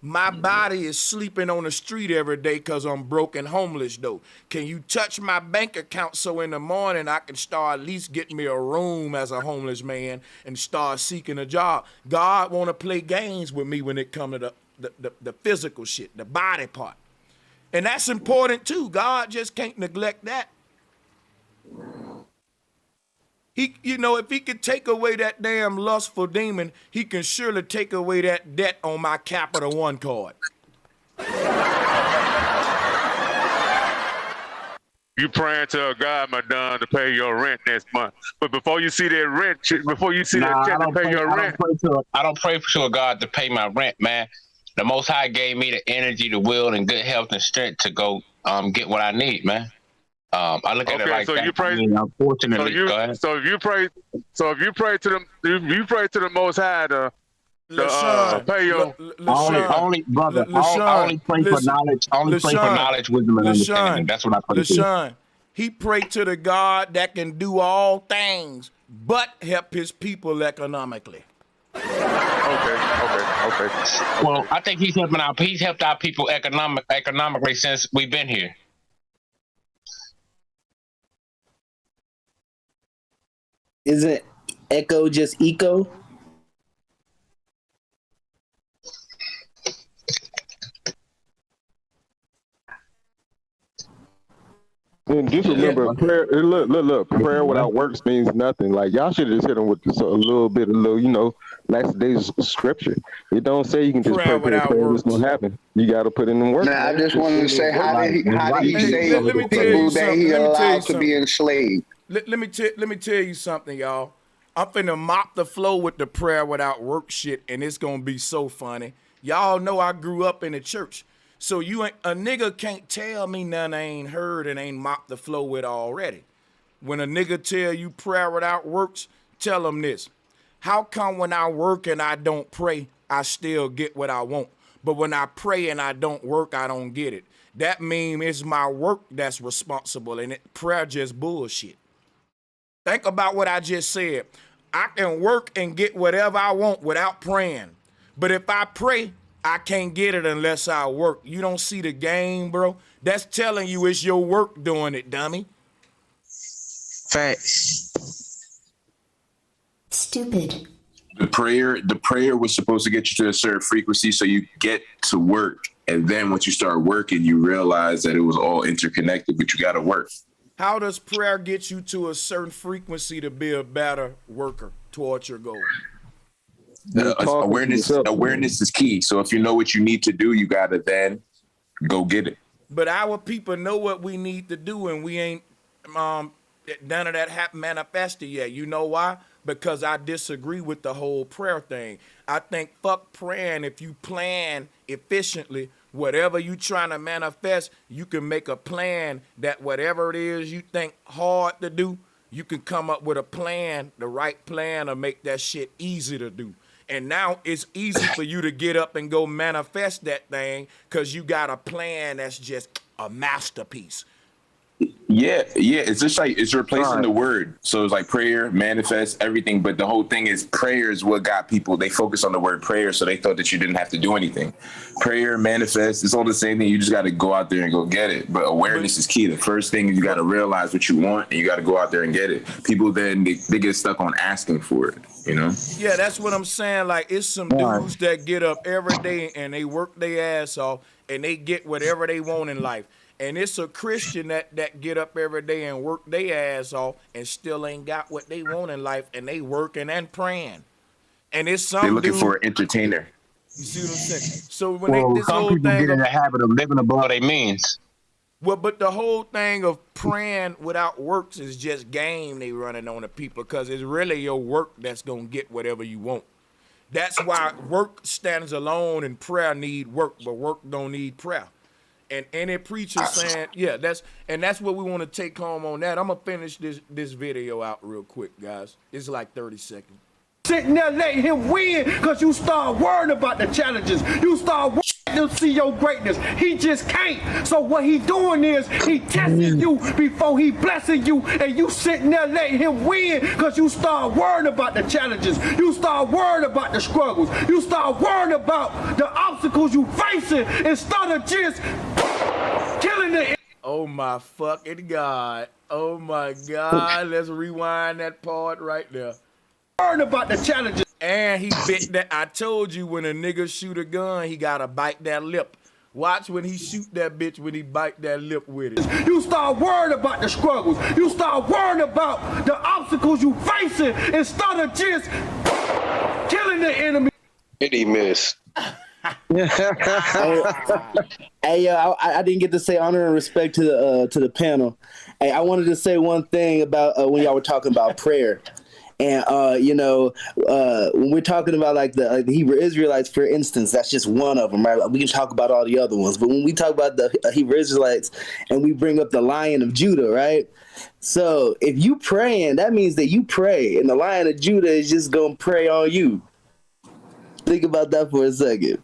My body is sleeping on the street every day because I'm broke and homeless, though. Can you touch my bank account so in the morning I can start at least getting me a room as a homeless man and start seeking a job? God want to play games with me when it comes to the physical shit, the body part. And that's important, too. God just can't neglect that. He, you know, if he could take away that damn lustful demon, he can surely take away that debt on my Capital One card. You praying to a God, Madonna, to pay your rent next month. But before you see that rent, that check to pay your rent. I don't pray to a God to pay my rent, man. The Most High gave me the energy, the will, and good health and strength to go get what I need, man. I look at it like so that. you pray. I mean, unfortunately, go ahead. So if you pray to the, you pray to the Most High to pay your. Only brother. I only pray for knowledge. Only pray for knowledge, wisdom, and understanding. That's what I pray for. He prayed to the God that can do all things, but help his people economically. Okay. Well, I think he's helped our people economically since we've been here. Isn't echo just eco? And just remember, prayer. Look. Prayer without works means nothing. Like y'all should have just hit them with a little, last days scripture. It don't say you can just pray without works. It's gonna happen. You got to put in the work. Now, I just wanted to say, how did he say people that he allowed to be enslaved? Let me tell you something, y'all. I'm finna mop the floor with the prayer without work shit, and it's gonna be so funny. Y'all know I grew up in the church. So a nigga can't tell me nothing I ain't heard and ain't mopped the floor with already. When a nigga tell you prayer without works, tell him this. How come when I work and I don't pray, I still get what I want? But when I pray and I don't work, I don't get it. That means it's my work that's responsible and prayer just bullshit. Think about what I just said. I can work and get whatever I want without praying. But if I pray, I can't get it unless I work. You don't see the game, bro? That's telling you it's your work doing it, dummy. Facts. Stupid. The prayer was supposed to get you to a certain frequency so you get to work. And then once you start working, you realize that it was all interconnected, but you got to work. How does prayer get you to a certain frequency to be a better worker towards your goal? Awareness is key. So if you know what you need to do, you gotta then go get it. But our people know what we need to do, and we ain't none of that have manifested yet. You know why? Because I disagree with the whole prayer thing. I think fuck praying. If you plan efficiently, whatever you trying to manifest, you can make a plan that whatever it is you think hard to do, you can come up with a plan, the right plan, to make that shit easy to do. And now it's easy for you to get up and go manifest that thing because you got a plan that's just a masterpiece. Yeah. It's just like it's replacing the word. So it's like prayer, manifest, everything. But the whole thing is prayer is what got people. They focus on the word prayer, so they thought that you didn't have to do anything. Prayer, manifest, it's all the same thing. You just got to go out there and go get it. But awareness is key. The first thing is you got to realize what you want, and you got to go out there and get it. People then they get stuck on asking for it. You know? Yeah, that's what I'm saying. Like, it's some dudes that get up every day and they work their ass off and they get whatever they want in life. And it's a Christian that get up every day and work their ass off and still ain't got what they want in life, and they working and praying. And it's some they're looking for an entertainer. You see what I'm saying? So when this some whole people thing get in the habit of living above their means. Well, but the whole thing of praying without works is just game they running on the people, because it's really your work that's gonna get whatever you want. That's why work stands alone and prayer need work, but work don't need prayer. And any preacher saying, yeah, that's what we want to take home on that. I'm gonna finish this video out real quick, guys. It's like 30 seconds. Sitting there letting him win because you start worrying about the challenges. You start worrying to see your greatness. He just can't. So what he doing is he testing you before he blessing you, and you sitting there letting him win because you start worrying about the challenges. You start worrying about the struggles. You start worrying about the obstacles you facing instead of just killing the. Oh my fucking God. Oh my God. Let's rewind that part right there. Worrying about the challenges. And he bit that. I told you, when a nigga shoot a gun, he gotta bite that lip. Watch when he shoot that bitch, when he bite that lip with it. You start worrying about the struggles. You start worrying about the obstacles you facing instead of just killing the enemy. Did he miss? Hey, yo, I didn't get to say honor and respect to the panel. Hey, I wanted to say one thing about when y'all were talking about prayer. And when we're talking about like the Hebrew Israelites, for instance, that's just one of them, right? We can talk about all the other ones, but when we talk about the Hebrew Israelites and we bring up the Lion of Judah, right? So if you praying, that means that you pray, and the Lion of Judah is just gonna pray on you. Think about that for a second.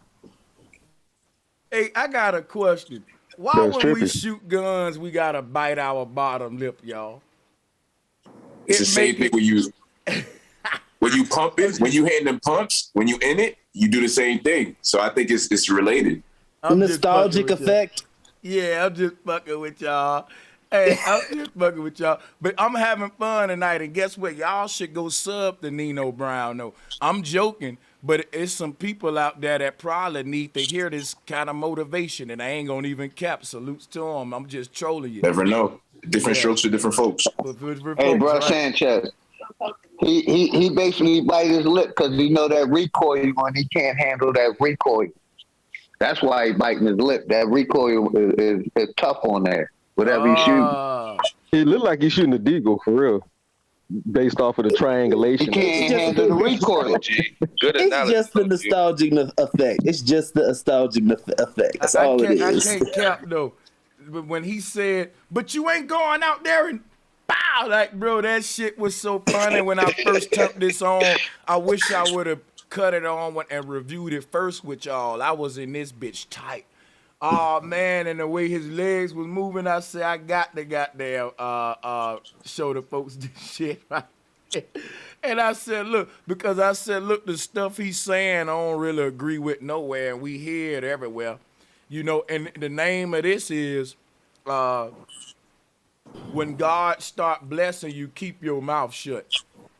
Hey, I got a question. Why when we shoot guns, we gotta bite our bottom lip, y'all? It's the same thing when you pump it, when you hand them pumps, when you in it, you do the same thing. So I think it's related. Nostalgic effect. Yeah, I'm just fucking with y'all. Hey, I'm just fucking with y'all. But I'm having fun tonight, and guess what? Y'all should go sub to Nino Brown, though. I'm joking, but it's some people out there that probably need to hear this kind of motivation, and I ain't gonna even cap. Salutes to them. I'm just trolling you. Never know. Different strokes for different folks. Hey, bro, Sanchez. He basically bite his lip because he know that recoil when he can't handle that recoil. That's why he biting his lip. That recoil is tough on there. Whatever he shoots. It looked like he's shooting a deagle for real, based off of the triangulation. He can't handle the recoil. It's just the nostalgic effect. It's just the nostalgic effect. That's all it is. I can't cap though. But when he said, "But you ain't going out there and bow," like, bro, that shit was so funny. When I first turned this on, I wish I would have cut it on and reviewed it first with y'all. I was in this bitch tight. Oh man, and the way his legs was moving, I said, I got to goddamn show the folks this shit, right? And I said, look, the stuff he's saying I don't really agree with nowhere, and we hear it everywhere. You know, and the name of this is when God start blessing you, keep your mouth shut.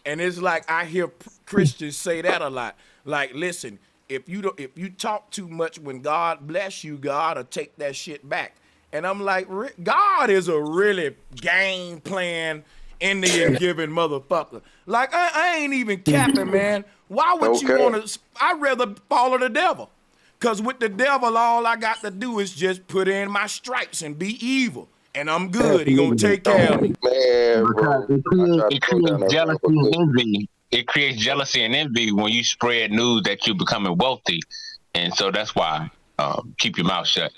And it's like I hear Christians say that a lot. Like, listen, if you talk too much when God bless you, God will take that shit back. And I'm like, God is a really game plan Indian giving motherfucker. Like, I ain't even capping, man. Why would you want to? I'd rather follow the devil. Because with the devil, all I got to do is just put in my stripes and be evil. And I'm good. He gonna take care of me. Man, bro. It creates jealousy and envy. It creates jealousy and envy when you spread news that you're becoming wealthy. And so that's why keep your mouth shut.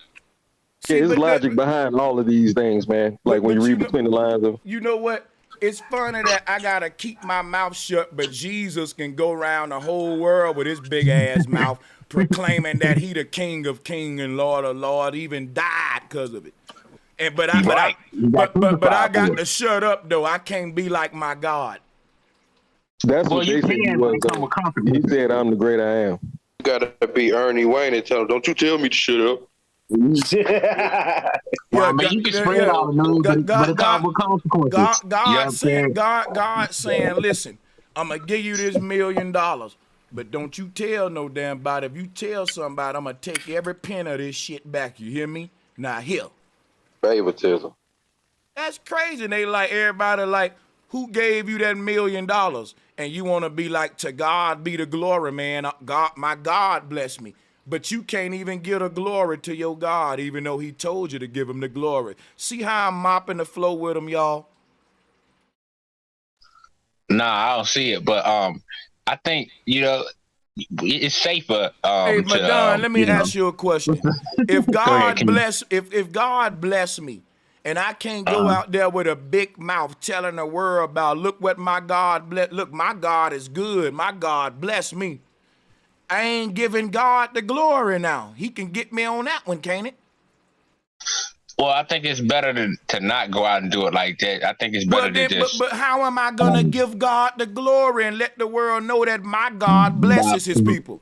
Yeah, there's logic behind all of these things, man. Like when you read between the lines of. You know what? It's funny that I gotta keep my mouth shut, but Jesus can go around the whole world with his big ass mouth proclaiming that he the King of Kings and Lord of Lords, even died because of it. And but I got to shut up though. I can't be like my God. That's what they said he was. He said, "I'm the great I am." You gotta be Ernie Wayne and tell him, "Don't you tell me to shut up." You can spread all the news, but it comes with consequences. God saying, listen, I'm gonna give you this $1 million, but don't you tell no damn body. If you tell somebody, I'm gonna take every penny of this shit back. You hear me? Now here. Favoritism. That's crazy. They like everybody like, who gave you that $1 million? And you want to be like, to God be the glory, man. God, my God bless me. But you can't even give the glory to your God, even though he told you to give him the glory. See how I'm mopping the floor with him, y'all? Nah, I don't see it. But I think, it's safer. Hey, Madon, let me ask you a question. If God if God bless me, and I can't go out there with a big mouth telling the world about, look what my God bless. Look, my God is good. My God bless me. I ain't giving God the glory now. He can get me on that one, can't it? Well, I think it's better to not go out and do it like that. I think it's better to just. But how am I gonna give God the glory and let the world know that my God blesses his people?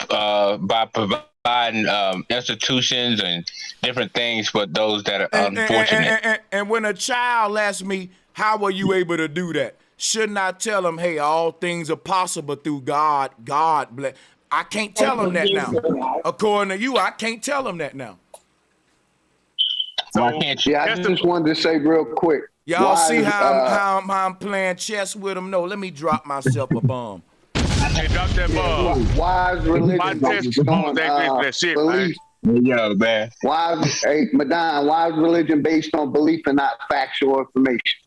By providing institutions and different things for those that are unfortunate. And when a child asks me, how are you able to do that? Shouldn't I tell them, hey, all things are possible through God. God bless. I can't tell them that now. According to you, I can't tell them that now. I just wanted to say real quick. Y'all see how I'm playing chess with them? No, let me drop myself a bomb. Hey, drop that bomb. Wise religion based on belief. Yeah, man. Wise religion based on belief and not factual information.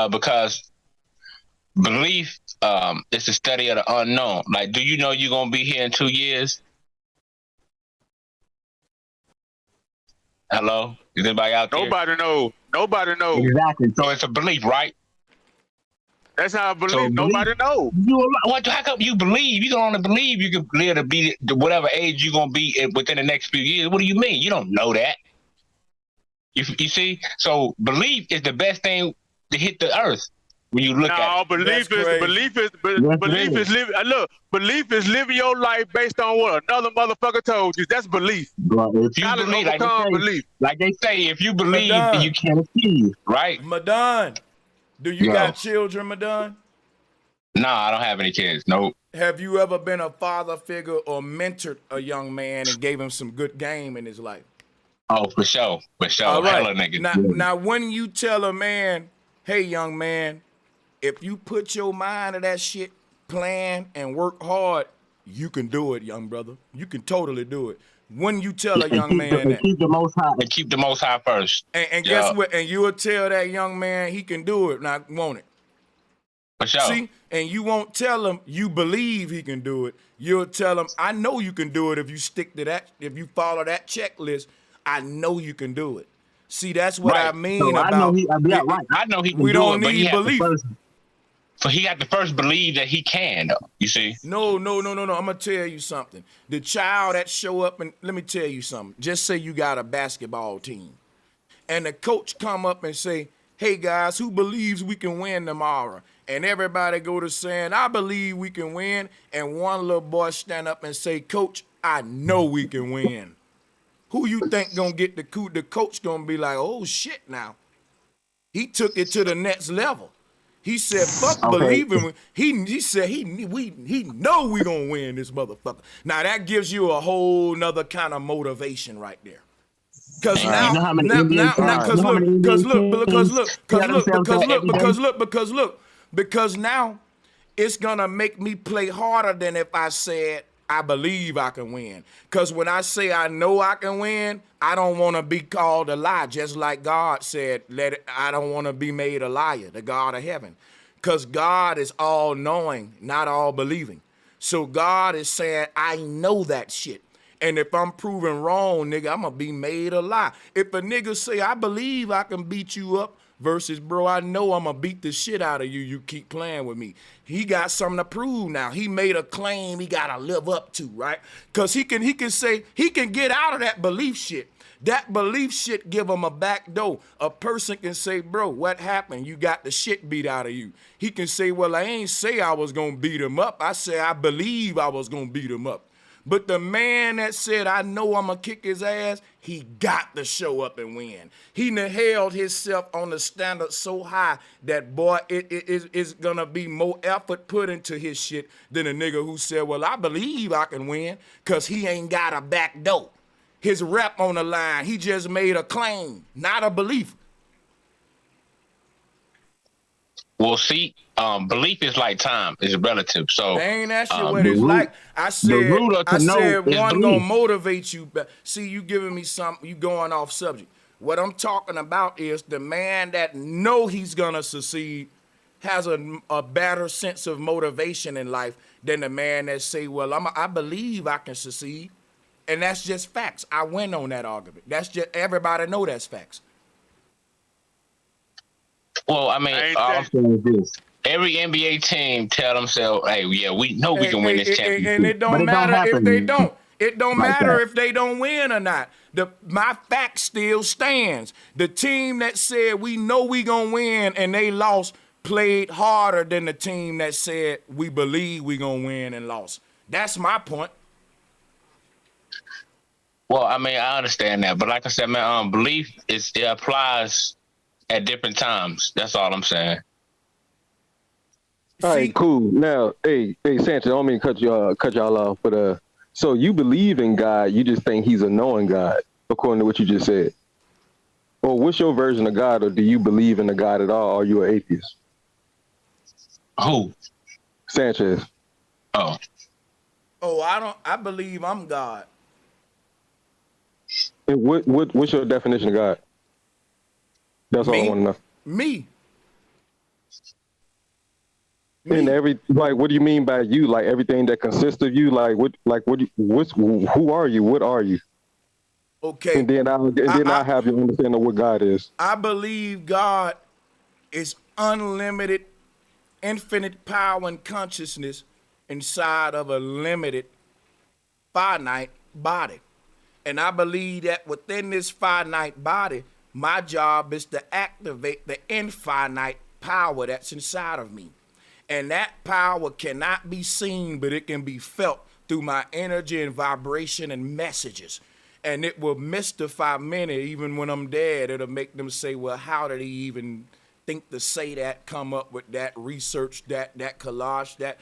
Because belief is the study of the unknown. Like, do you know you're gonna be here in 2 years? Hello? Is anybody out there? Nobody knows. Nobody knows. Exactly. So it's a belief, right? That's not a belief. So Nobody knows. How come you believe? You can only believe you can live to be whatever age you're gonna be within the next few years. What do you mean? You don't know that. You see? So belief is the best thing to hit the earth when you look at it. Belief is living. Look, belief is living your life based on what another motherfucker told you. That's belief. Bro, if you believe, like they say, if you believe, then you can't achieve, right? Madon, do you got children, Madon? No, I don't have any kids. Nope. Have you ever been a father figure or mentored a young man and gave him some good game in his life? Oh, for sure. For sure. All right. Hella niggas. Now, when you tell a man, hey, young man, if you put your mind to that shit, plan and work hard, you can do it, young brother. You can totally do it. When you tell a young man that. Keep the most high. And keep the most high first. And guess what? And you will tell that young man he can do it. Now, won't it? For sure. See? And you won't tell him you believe he can do it. You'll tell him, I know you can do it if you stick to that, if you follow that checklist. I know you can do it. See, that's what I mean so about. I know he can we do don't it, need belief. So he got to first believe that he can, though. You see? No. I'm gonna tell you something. The child that show up, and let me tell you something. Just say you got a basketball team, and the coach come up and say, "Hey guys, who believes we can win tomorrow?" And everybody go to saying, "I believe we can win." And one little boy stand up and say, "Coach, I know we can win." Who you think gonna get the coup? The coach gonna be like, "Oh shit!" Now he took it to the next level. He said, "Fuck believing." He said he know we gonna win this motherfucker. Now that gives you a whole nother kind of motivation right there. Because now it's gonna make me play harder than if I said I believe I can win. Because when I say I know I can win, I don't want to be called a lie. Just like God said, I don't want to be made a liar, the God of heaven. Because God is all knowing, not all believing. So God is saying, I know that shit. And if I'm proven wrong, nigga, I'm going to be made a lie. If a nigga say, I believe I can beat you up, versus, bro, I know I'm going to beat the shit out of you. You keep playing with me. He got something to prove now. He made a claim he got to live up to, right? Because he can say, he can get out of that belief shit. That belief shit give him a back door. A person can say, bro, what happened? You got the shit beat out of you. He can say, well, I ain't say I was going to beat him up. I said I believe I was going to beat him up. But the man that said, I know I'm going to kick his ass, he got to show up and win. He held himself on the standard so high that, boy, it's going to be more effort put into his shit than a nigga who said, well, I believe I can win because he ain't got a back door. His rep on the line, he just made a claim, not a belief. Well, see, belief is like time. It's relative. So they ain't asked you what it's like. I said one gonna motivate you. See, you giving me something, you going off subject. What I'm talking about is the man that know he's gonna succeed has a better sense of motivation in life than the man that say, well, I believe I can succeed. And that's just facts. I win on that argument. That's just, everybody know that's facts. Well, I mean, all I'm saying is this. Every NBA team tell themselves, hey, yeah, we know we can win this championship. And it don't matter if they don't. It don't matter if they don't win or not. My fact still stands. The team that said we know we gonna win and they lost played harder than the team that said we believe we gonna win and lost. That's my point. Well, I mean, I understand that, but like I said, man, belief it applies at different times. That's all I'm saying. All right, cool. Now, hey, Sanchez, I don't mean to cut y'all off, but so you believe in God, you just think he's a knowing God, according to what you just said. Or what's your version of God, or do you believe in a God at all, or are you an atheist? Who? Sanchez. Oh, I believe I'm God. And what's your definition of God? That's all I want to know. Me. In every, like, what do you mean by you? Like everything that consists of you? Like who are you? What are you? Okay. And then I have your understanding of what God is. I believe God is unlimited, infinite power and consciousness inside of a limited, finite body. And I believe that within this finite body, my job is to activate the infinite power that's inside of me. And that power cannot be seen, but it can be felt through my energy and vibration and messages. And it will mystify many. Even when I'm dead, it'll make them say, well, how did he even think to say that, come up with that, research that collage that?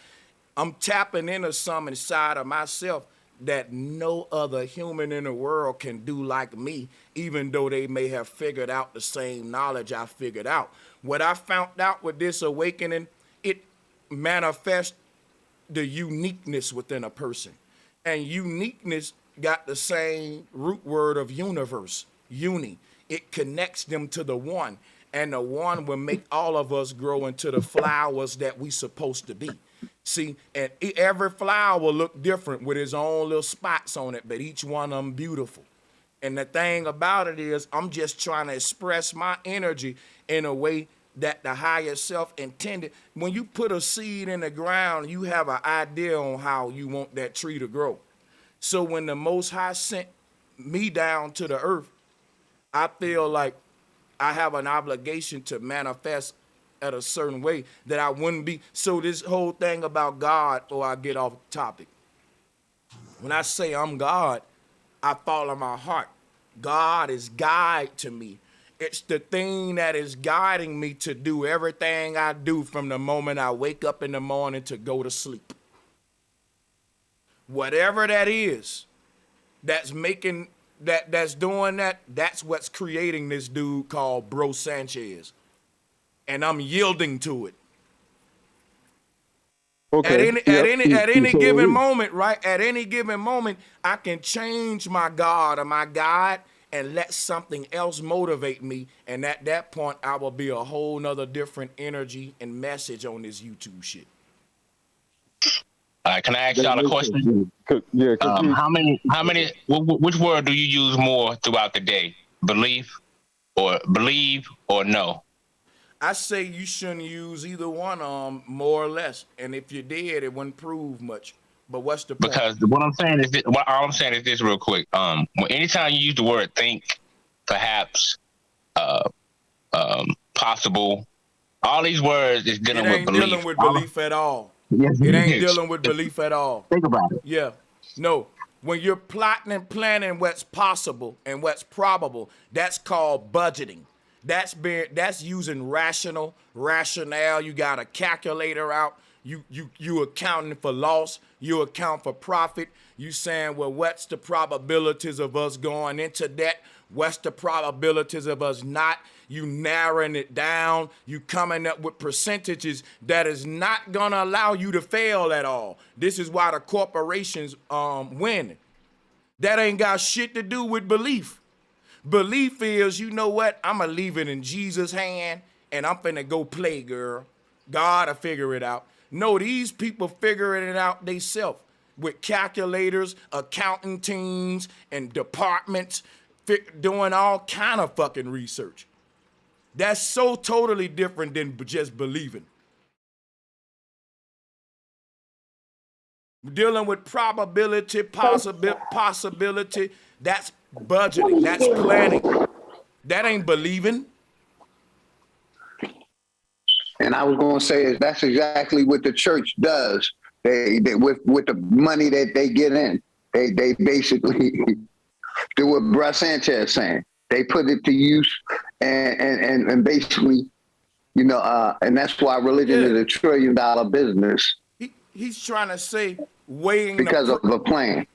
I'm tapping into some inside of myself that no other human in the world can do like me, even though they may have figured out the same knowledge I figured out. What I found out with this awakening, it manifests the uniqueness within a person. And uniqueness got the same root word of universe, uni. It connects them to the one, and the one will make all of us grow into the flowers that we supposed to be. See, and every flower will look different with its own little spots on it, but each one of them beautiful. And the thing about it is, I'm just trying to express my energy in a way that the higher self intended. When you put a seed in the ground, you have an idea on how you want that tree to grow. So when the Most High sent me down to the earth, I feel like I have an obligation to manifest at a certain way that I wouldn't be. So this whole thing about God, or I get off topic. When I say I'm God, I follow my heart. God is guide to me. It's the thing that is guiding me to do everything I do from the moment I wake up in the morning to go to sleep. Whatever that is, that's making that's doing that, that's what's creating this dude called Bro Sanchez. And I'm yielding to it. Okay. At any given moment, right? At any given moment, I can change my God or my guide and let something else motivate me. And at that point, I will be a whole nother different energy and message on this YouTube shit. All right, can I ask y'all a question? Yeah. Which word do you use more throughout the day? Believe or no? I say you shouldn't use either one more or less. And if you did, it wouldn't prove much. But what's the point? Because what I'm saying is this, all I'm saying is this real quick. Anytime you use the word think, perhaps, possible, all these words is dealing with belief. It ain't dealing with belief at all. Yes, it ain't dealing with belief at all. Think about it. Yeah. No. When you're plotting and planning what's possible and what's probable, that's called budgeting. That's using rationale. You got a calculator out. You accounting for loss. You account for profit. You saying, well, what's the probabilities of us going into debt? What's the probabilities of us not? You narrowing it down. You coming up with percentages that is not gonna allow you to fail at all. This is why the corporations win. That ain't got shit to do with belief. Belief is, you know what? I'ma leave it in Jesus' hand and I'm finna go play, girl. God'll figure it out. No, these people figuring it out themselves with calculators, accounting teams, and departments doing all kind of fucking research. That's so totally different than just believing. Dealing with probability, possibility, that's budgeting, that's planning. That ain't believing. And I was going to say that's exactly what the church does. They with the money that they get in, they basically do what Bro Sanchez saying. They put it to use and basically, you know, and that's why religion is $1 trillion business. He's trying to say weighing because of the plan.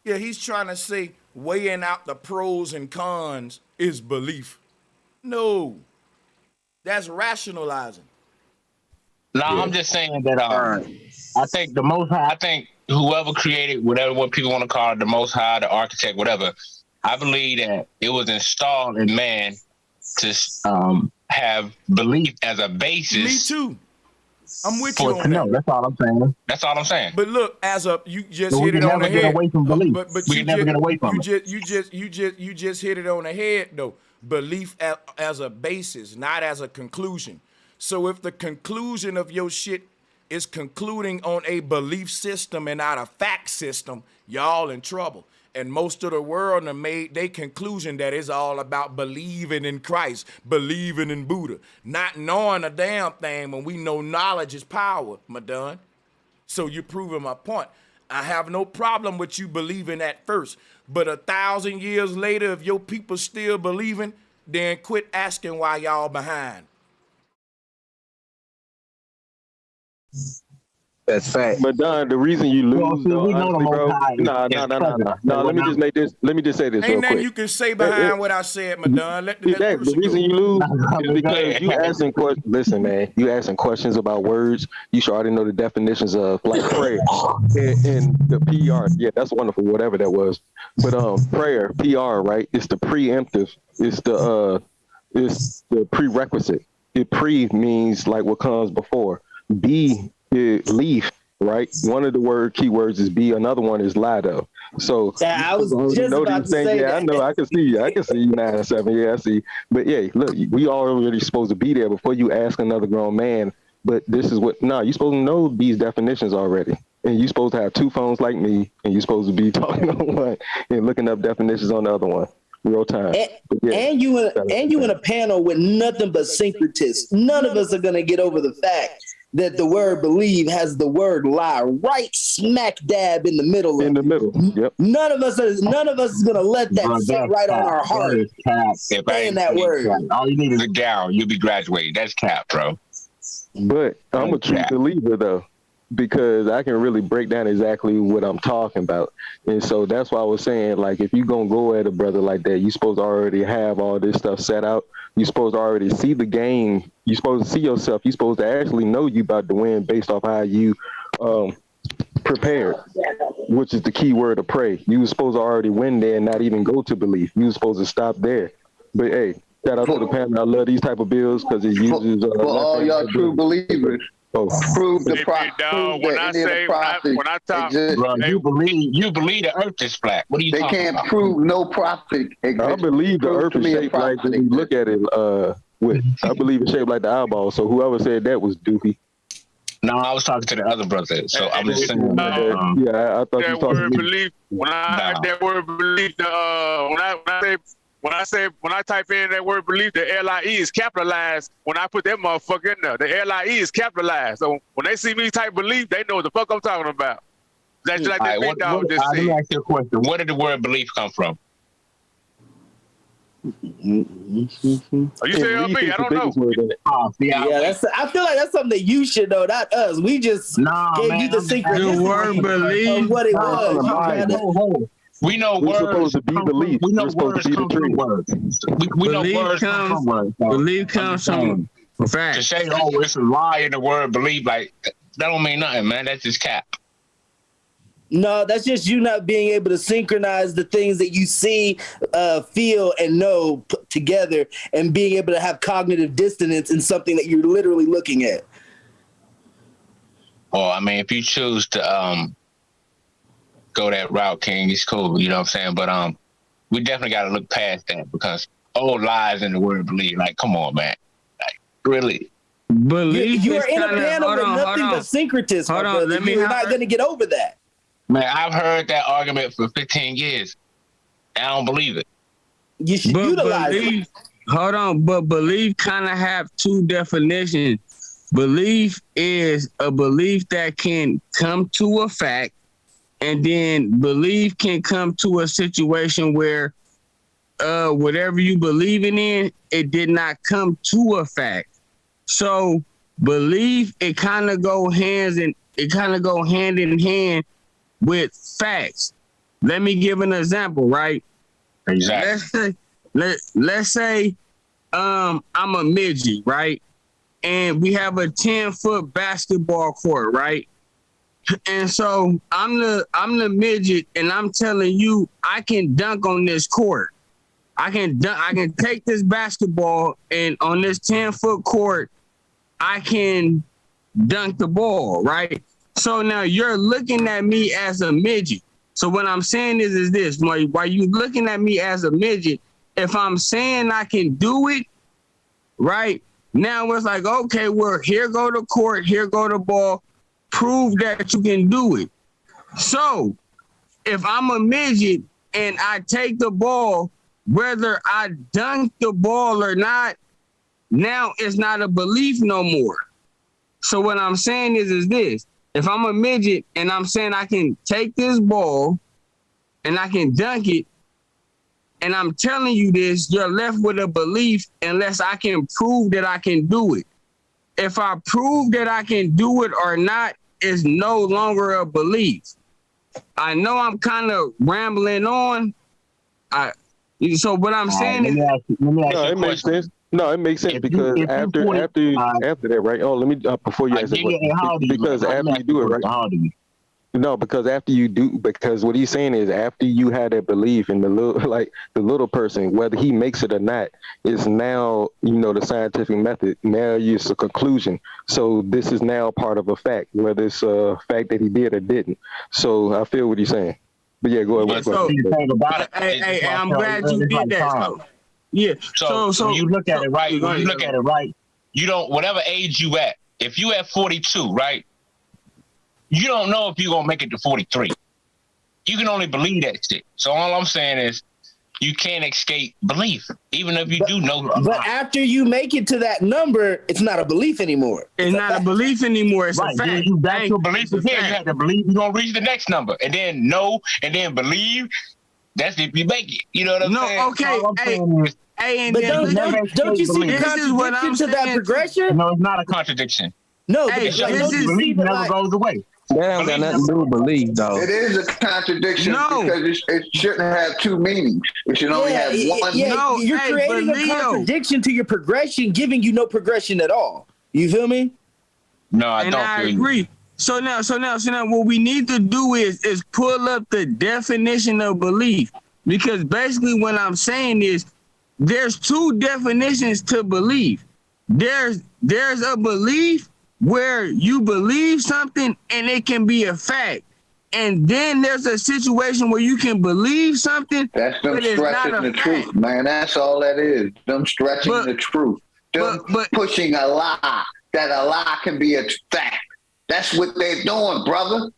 Yeah, he's trying to say weighing out the pros and cons is belief. No, that's rationalizing. No, I'm just saying that I think the Most High, I think whoever created what people want to call it, the Most High, the architect, whatever, I believe that it was installed in man to have belief as a basis. Me too. I'm with you on No, that. that's all I'm saying. That's all I'm saying. But look, you just So hit it on the head. Get away from belief. But we can never get away from it. You just hit it on the head though. Belief as a basis, not as a conclusion. So if the conclusion of your shit is concluding on a belief system and not a fact system, y'all in trouble. And most of the world have made their conclusion that it's all about believing in Christ, believing in Buddha, not knowing a damn thing when we know knowledge is power, madon. So you're proving my point. I have no problem with you believing at first, but 1,000 years later, if your people still believing, then quit asking why y'all behind. That's fact. But Don, the reason you lose, though, honestly, bro. No. Let me just make this. Let me just say this real Ain't nothing quick. you can say behind what I said, madon. The reason you lose is because you asking questions. Listen, man, you asking questions about words. You should already know the definitions of like prayer and the PR. Yeah, that's wonderful. Whatever that was, but prayer, PR, right? It's the preemptive. It's the prerequisite. It pre means like what comes before. Belief, right? One of the keywords is be. Another one is lie, though. So yeah, I was just about to say that. I know. I can see you. 9-7. Yeah, I see. But yeah, look, we already supposed to be there before you ask another grown man. But this is what. No, you're supposed to know these definitions already, and you're supposed to have 2 phones like me, and you're supposed to be talking on one and looking up definitions on the other one. Real time. And you in a panel with nothing but syncretists. None of us are gonna get over the fact that the word believe has the word lie right smack dab in the middle. Yep. None of us is gonna let that sit right on our heart. Saying that word. All you need is a gown. You'll be graduating. That's cap, bro. But I'm a true believer though, because I can really break down exactly what I'm talking about. And so that's why I was saying, like, if you're going to go at a brother like that, you're supposed to already have all this stuff set out. You're supposed to already see the game. You're supposed to see yourself. You're supposed to actually know you about to win based off how you prepared, which is the key word of pray. You were supposed to already win there and not even go to belief. You were supposed to stop there. But hey, shout out to the panel. I love these type of bills because it uses... for all y'all true believers. Prove the when I talk, bro, you believe the earth is flat. What are you talking about? They can't prove no prophet. I believe the earth is shaped like, when you look at it, I believe it's shaped like the eyeball. So whoever said that was doofy. No, I was talking to the other brother. So I'm just saying. Yeah, I thought you was talking to me. Belief, when I that word belief, when I type in that word belief, the LIE is capitalized. When I put that motherfucker in there, the LIE is capitalized. So when they see me type belief, they know what the fuck I'm talking about. That's just like that big dog just said. Let me ask you a question. Where did the word belief come from? Are you saying me? I don't know. I feel like that's something that you should know, not us. We just gave you the secret. The word belief. Of what it was. We know we're words supposed to be belief. We know we're supposed words to be come the truth. from words. We know words come from words. Belief comes from fact. To say, oh, it's a lie in the word believe, like, that don't mean nothing, man. That's just cap. No, that's just you not being able to synchronize the things that you see, feel, and know put together, and being able to have cognitive dissonance in something that you're literally looking at. Well, I mean, if you choose to go that route, King, it's cool, you know what I'm saying? But we definitely got to look past that, because old lies in the word believe, like, come on, man. Like, really? Belief you are in a panel with nothing but syncretism. Hold on, you're not going to get over that. Man, I've heard that argument for 15 years. I don't believe it. You should utilize it. Hold on, but belief kind of have 2 definitions. Belief is a belief that can come to a fact, and then belief can come to a situation where whatever you believing in, it did not come to a fact. So belief, it kind of go hand in hand with facts. Let me give an example, right? Exactly. Let's say I'm a midget, right? And we have a 10-foot basketball court, right? And so I'm the midget, and I'm telling you, I can dunk on this court. I can take this basketball, and on this 10-foot court, I can dunk the ball, right? So now you're looking at me as a midget. So what I'm saying is this, while you looking at me as a midget, if I'm saying I can do it, right? Now it's like, okay, well, here go the court, here go the ball, prove that you can do it. So if I'm a midget and I take the ball, whether I dunk the ball or not, now it's not a belief no more. So what I'm saying is this. If I'm a midget and I'm saying I can take this ball and I can dunk it, and I'm telling you this, you're left with a belief unless I can prove that I can do it. If I prove that I can do it or not, it's no longer a belief. I know I'm kind of rambling on. So what I'm saying is, it makes sense. No, it makes sense because after that, right? Oh, let me before you answer because after you do it, right? No, because after you do, because what he's saying is after you had that belief in the little person, whether he makes it or not, is now, the scientific method. Now it's a conclusion. So this is now part of a fact, whether it's a fact that he did or didn't. So I feel what he's saying. But yeah, go ahead. Hey, I'm glad you did that. So, yeah. So when you look at it right, you don't, whatever age you at, if you at 42, right? You don't know if you're going to make it to 43. You can only believe that shit. So all I'm saying is you can't escape belief, even if you do know. But after you make it to that number, it's not a belief anymore. It's not a belief anymore. It's a fact. Then you back to belief again. You have to believe you're going to reach the next number. And then know, and then believe. That's if you make it. You know what I'm saying? Okay. But don't you see the contradiction to that progression? No, it's not a contradiction. No, belief never goes away. That got nothing to do with belief, though. It is a contradiction because it shouldn't have two meanings. It should only have one. Yeah, you're creating a contradiction to your progression, giving you no progression at all. You feel me? No, I don't. I agree. So now, what we need to do is pull up the definition of belief, because basically what I'm saying is there's two definitions to belief. There's a belief where you believe something and it can be a fact. And then there's a situation where you can believe something. That's them stretching the truth, man. That's all that is. Them stretching the truth. Them pushing a lie, that a lie can be a fact. That's what they're doing, brother.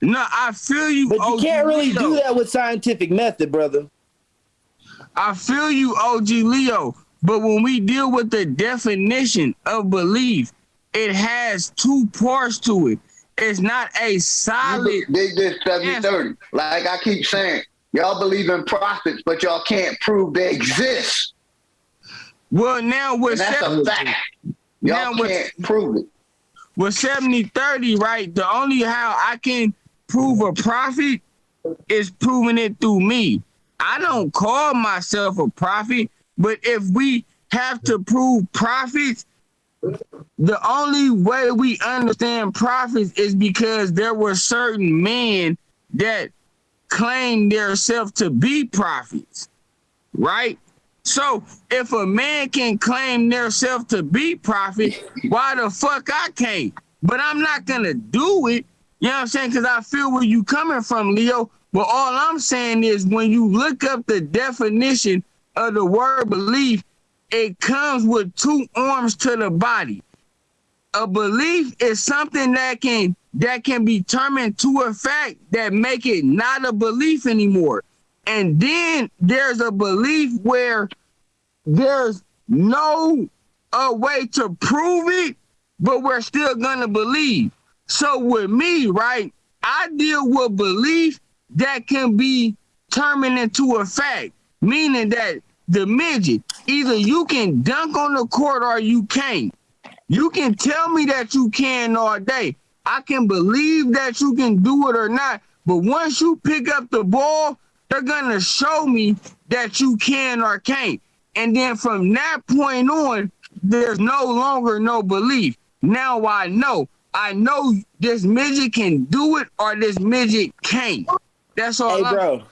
No, I feel you. But you can't really do that with scientific method, brother. I feel you, OG Leo. But when we deal with the definition of belief, it has two parts to it. It's not a solid. They did 70-30. Like I keep saying, y'all believe in prophets, but y'all can't prove they exist. Well, now with that's a fact. Y'all can't prove it. With 70-30, right? The only how I can prove a prophet is proving it through me. I don't call myself a prophet, but if we have to prove prophets, the only way we understand prophets is because there were certain men that claimed themselves to be prophets, right? So if a man can claim themselves to be prophet, why the fuck I can't? But I'm not gonna do it. You know what I'm saying? Because I feel where you coming from, Leo. But all I'm saying is when you look up the definition of the word belief, it comes with two arms to the body. A belief is something that can be turned into a fact that make it not a belief anymore. And then there's a belief where there's no way to prove it, but we're still gonna believe. So with me, right, I deal with belief that can be turned into a fact, meaning that the midget, either you can dunk on the court or you can't. You can tell me that you can all day. I can believe that you can do it or not, but once you pick up the ball, they're gonna show me that you can or can't. And then from that point on, there's no longer no belief. Now I know this midget can do it or this midget can't. That's all. Hey, bro.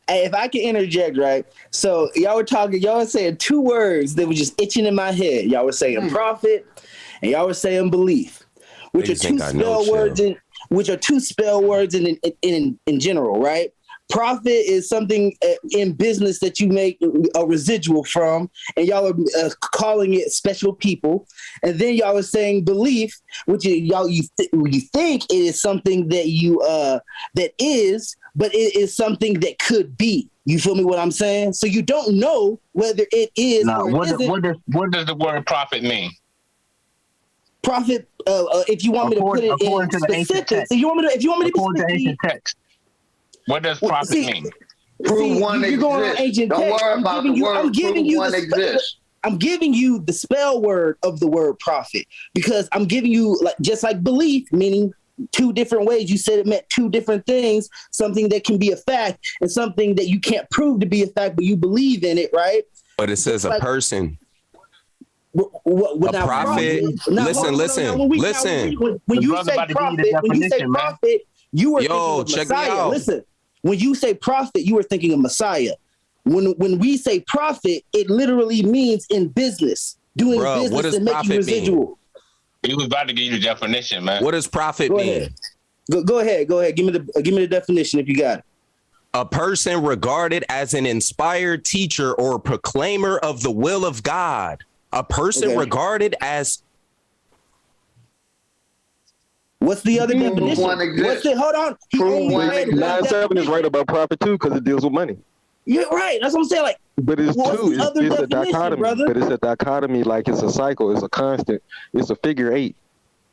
Hey, if I can interject, right? So y'all were saying two words that were just itching in my head. Y'all were saying prophet and y'all were saying belief. which are two spell words in general, right? Profit is something in business that you make a residual from, and y'all are calling it special people. And then y'all are saying belief, which you think it is something that that is, but it is something that could be. You feel me? What I'm saying? So you don't know whether it is or it isn't. What does the word profit mean? Profit. If you want me to put it in specifics, if you want me to according to ancient text. What does profit mean? Prove one you're going on ancient Don't text. worry about the word. I'm giving you one exists. I'm giving you the spell word of the word profit because I'm giving you just like belief, meaning two different ways. You said it meant two different things, something that can be a fact and something that you can't prove to be a fact, but you believe in it, right? But it says a person. A prophet. Listen. When you say prophet, you are thinking of Messiah. Listen, when you say prophet, you are thinking of Messiah. When we say profit, it literally means in business, doing business and making residual. He was about to give you the definition, man. What does profit mean? Go ahead. Give me the definition if you got it. A person regarded as an inspired teacher or proclaimer of the will of God. A person regarded as. What's the other definition? Hold on. 9-7 is right about profit too because it deals with money. You're right. That's what I'm saying. But it's two. It's a dichotomy. Brother? But it's a dichotomy. Like it's a cycle. It's a constant. It's a figure 8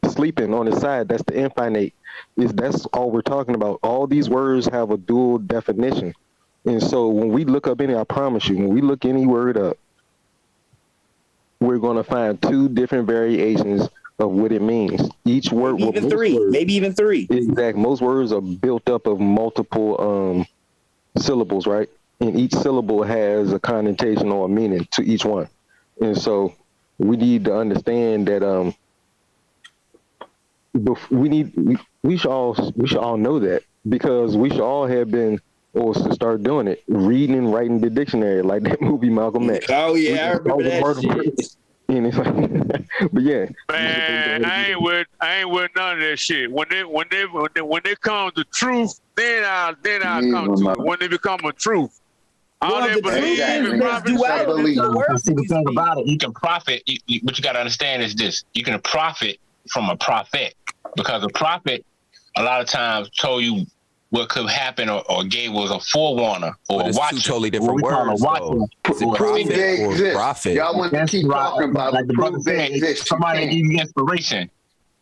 sleeping on the side. That's the infinite. That's all we're talking about. All these words have a dual definition. And so when we look up I promise you, when we look any word up, we're going to find two different variations of what it means. Each word, maybe even three. Exactly. Most words are built up of multiple syllables, right? And each syllable has a connotation or a meaning to each one. And so we need to understand that we should all know that, because we should all have been, or to start doing it, reading and writing the dictionary like that movie Malcolm X. Oh yeah, I remember that shit. And it's like, but yeah, man, I ain't with none of that shit. When they come to truth, then I'll come to it. When they become a truth, all they believe in profit. See, the thing about it, you can profit. What you got to understand is this: you can profit from a prophet, because a prophet a lot of times told you what could happen or gave was a forewarner or a watcher. Two totally different words. Profit. Y'all want to keep talking about like the brother said, somebody give you inspiration.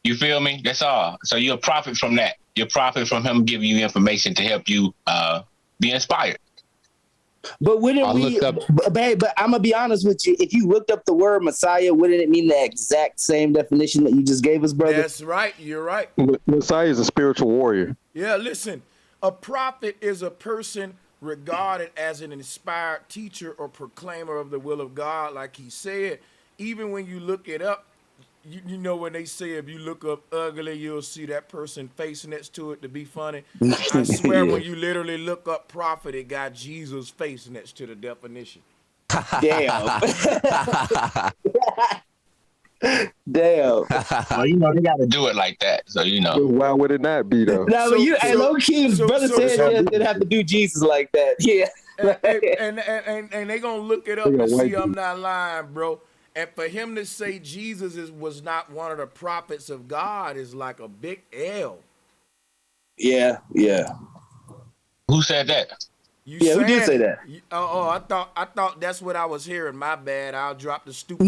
You feel me? That's all. So you'll profit from that. You'll profit from him giving you information to help you be inspired. But wouldn't but I'm gonna be honest with you. If you looked up the word Messiah, wouldn't it mean the exact same definition that you just gave us, brother? That's right. You're right. Messiah is a spiritual warrior. Yeah, listen. A prophet is a person regarded as an inspired teacher or proclaimer of the will of God, like he said. Even when you look it up, you know when they say if you look up ugly, you'll see that person face next to it to be funny. I swear when you literally look up prophet, it got Jesus' face next to the definition. Damn. Damn. Well, you know, they got to do it like that. So, you know. Why would it not be, though? No, low key, brother Sanchez didn't have to do Jesus like that. Yeah. And they going to look it up and see I'm not lying, bro. And for him to say Jesus was not one of the prophets of God is like a big L. Yeah. Who said that? Who did say that? I thought that's what I was hearing. My bad. I'll drop the stupid.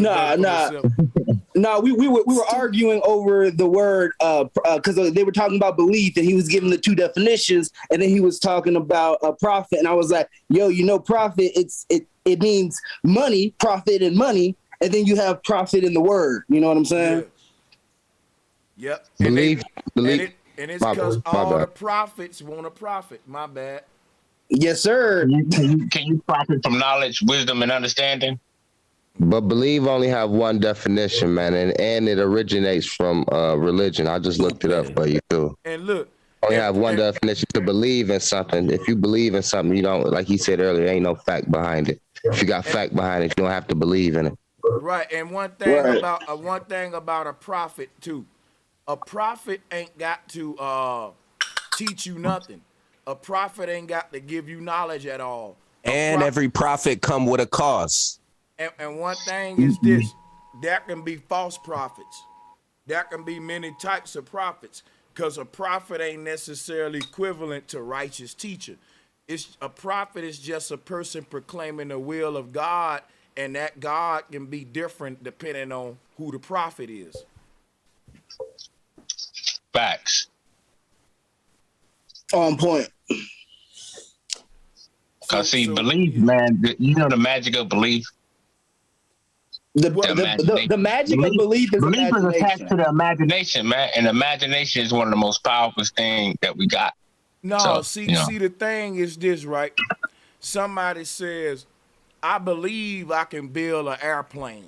No, we were arguing over the word because they were talking about belief, and he was giving the two definitions, and then he was talking about a prophet, and I was like, yo, prophet, it means money, profit and money, and then you have profit in the word. You know what I'm saying? Yeah. Yep. Believe. And it's because all the prophets want a prophet. My bad. Yes, sir. Can you profit from knowledge, wisdom, and understanding? But believe only have one definition, man, and it originates from religion. I just looked it up for you too. And look, only have one definition: to believe in something. If you believe in something, you don't, like he said earlier, ain't no fact behind it. If you got fact behind it, you don't have to believe in it. Right. And one thing about a prophet too. A prophet ain't got to teach you nothing. A prophet ain't got to give you knowledge at all. And every prophet come with a cause. And one thing is this, there can be false prophets. There can be many types of prophets, because a prophet ain't necessarily equivalent to righteous teacher. A prophet is just a person proclaiming the will of God, and that God can be different depending on who the prophet is. Facts. On point. Cause see, belief, man, you know the magic of belief. The magic of belief is belief imagination. is attached to the imagination, man, and imagination is one of the most powerful things that we got. No, So, see, you know. the thing is this, right? Somebody says, I believe I can build an airplane.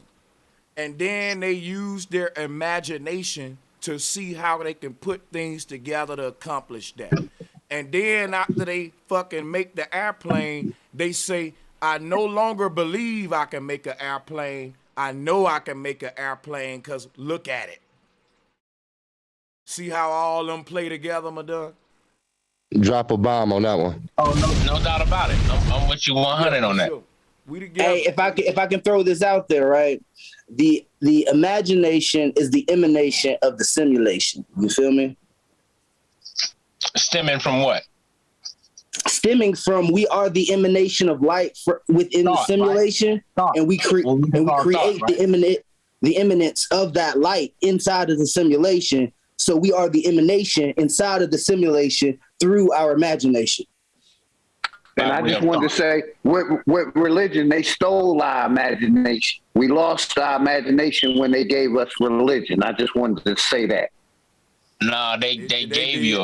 And then they use their imagination to see how they can put things together to accomplish that. And then after they fucking make the airplane, they say, I no longer believe I can make an airplane. I know I can make an airplane because look at it. See how all them play together, my dog? Drop a bomb on that one. Oh, no doubt about it. I'm with you 100 on that. Sure. We together. Hey, if I can throw this out there, right? The imagination is the emanation of the simulation. You feel me? Stemming from what? Stemming from we are the emanation of light within the simulation, right? And we create the eminence of that light inside of the simulation. So we are the emanation inside of the simulation through our imagination. And I just wanted to say, with religion, they stole our imagination. We lost our imagination when they gave us religion. I just wanted to say that. No, they gave you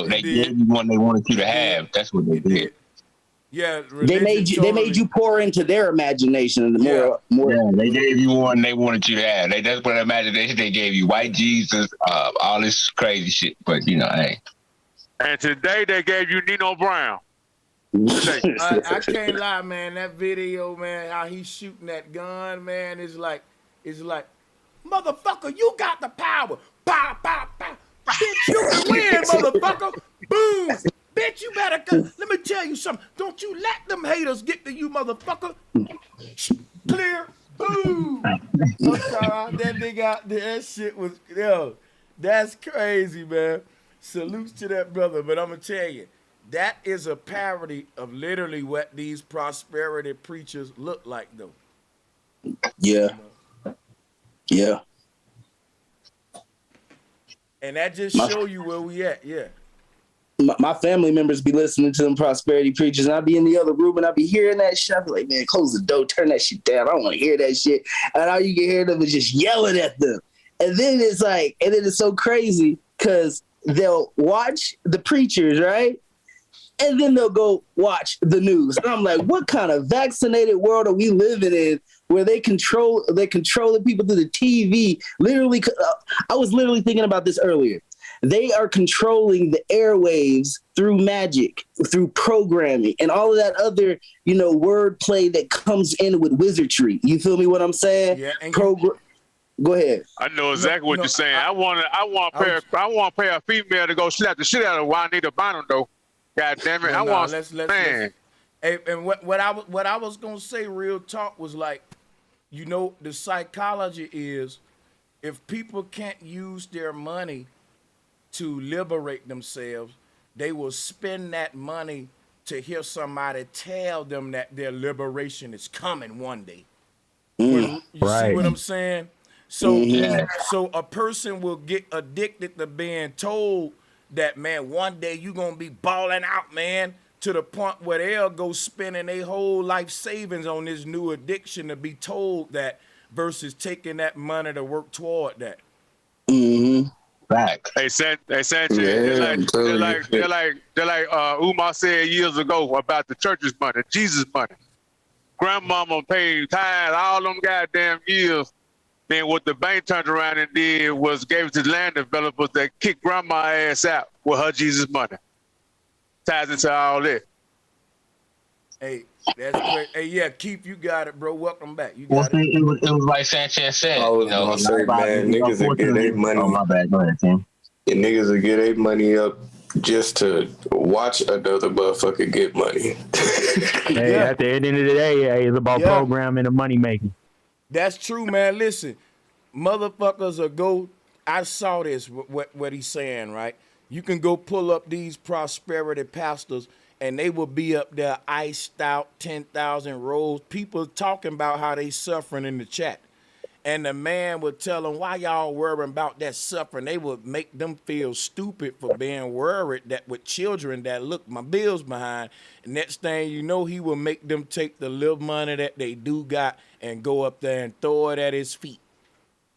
one they wanted you to have. That's what they did. Yeah, they made you pour into their imagination. More. Yeah, they gave you one they wanted you to have. That's what imagination they gave you. White Jesus, all this crazy shit. But you know, hey. And today they gave you Nino Brown. I can't lie, man. That video, man, how he's shooting that gun, man, is like, motherfucker, you got the power. Pow, pow, pow. Bitch, you can win, motherfucker. Boom. Bitch, you better go. Let me tell you something. Don't you let them haters get to you, motherfucker. Clear. Boom. That nigga out there, that shit was, yo, that's crazy, man. Salutes to that brother. But I'm going to tell you, that is a parody of literally what these prosperity preachers look like, though. Yeah. Yeah. And that just show you where we at, yeah. My family members be listening to them prosperity preachers, and I be in the other room and I be hearing that shit. I be like, man, close the door, turn that shit down. I don't want to hear that shit. And all you can hear them is just yelling at them. And then it's so crazy because they'll watch the preachers, right? And then they'll go watch the news. And I'm like, what kind of vaccinated world are we living in where they're controlling people through the TV? Literally, I was literally thinking about this earlier. They are controlling the airwaves through magic, through programming, and all of that other, wordplay that comes in with wizardry. You feel me? What I'm saying? Yeah. Go ahead. I know exactly what you're saying. I want to pay a female to go slap the shit out of Juanita Bynum, though. God damn it! Man. Hey, and what I was gonna say, real talk, was like, the psychology is, if people can't use their money to liberate themselves, they will spend that money to hear somebody tell them that their liberation is coming one day. You see what I'm saying? So, so a person will get addicted to being told that, man, one day you gonna be balling out, man, to the point where they'll go spending their whole life savings on this new addiction to be told that, versus taking that money to work toward that. Mm-hmm. Back. Hey, Sanchez, they're like Umar said years ago about the church's money, Jesus' money. Grandmama paid tithes all them goddamn years. Then what the bank turned around and did was gave it to the land developers that kicked grandma ass out with her Jesus money. Ties into all that. Hey, that's great. Hey, yeah, Keith, you got it, bro. Welcome back. You Well, got it. It was like Sanchez said. I was gonna say, man, niggas that get their money. Oh, my bad. Go ahead, Tim. and niggas will get their money up just to watch another motherfucker get money. Hey, at the end of the day, it's about programming and money making. That's true, man. Listen, motherfuckers will go. I saw this, what he's saying, right? You can go pull up these prosperity pastors, and they will be up there iced out, 10,000 rolls. People talking about how they suffering in the chat. And the man would tell them, why y'all worrying about that suffering? They would make them feel stupid for being worried that with children that look my bills behind. And next thing you know, he will make them take the little money that they do got and go up there and throw it at his feet.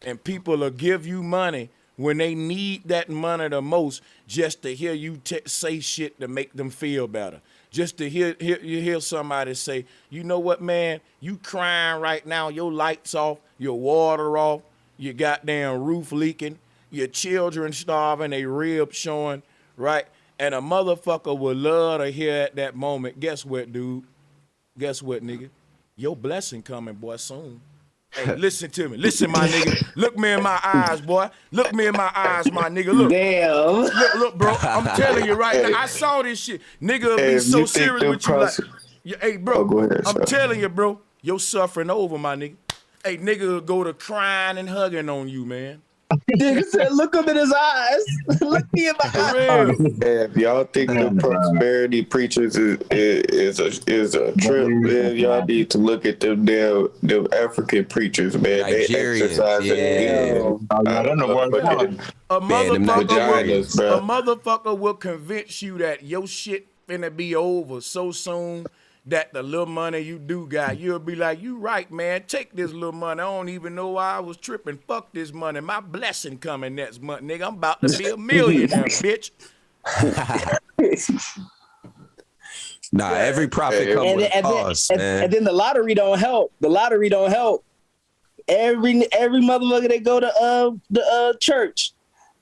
And people will give you money when they need that money the most, just to hear you say shit to make them feel better. Just to hear somebody say, you know what, man, you crying right now, your lights off, your water off, your goddamn roof leaking, your children starving, they ribs showing, right? And a motherfucker would love to hear at that moment, guess what, dude? Guess what, nigga? Your blessing coming, boy, soon. Hey, listen to me. Listen, my nigga. Look me in my eyes, boy. Look me in my eyes, my nigga. Look. Damn. Look, bro. I'm telling you right now. I saw this shit. Nigga will be so serious with you. Like, hey, bro. I'm telling you, bro. Your suffering over, my nigga. Hey, nigga will go to crying and hugging on you, man. Nigga said, look him in his eyes. Look me in my eyes. If y'all think the prosperity preachers is a trip, man, y'all need to look at them African preachers, man. They exercise A motherfucker will convince you that your shit finna be over so soon that the little money you do got, you'll be like, you right, man, take this little money. I don't even know why I was tripping. Fuck this money. My blessing coming next month, nigga. I'm about to be a millionaire, bitch. Nah, every prophet comes with a cause, man. And then the lottery don't help. The lottery don't help. Every motherfucker that go to the church,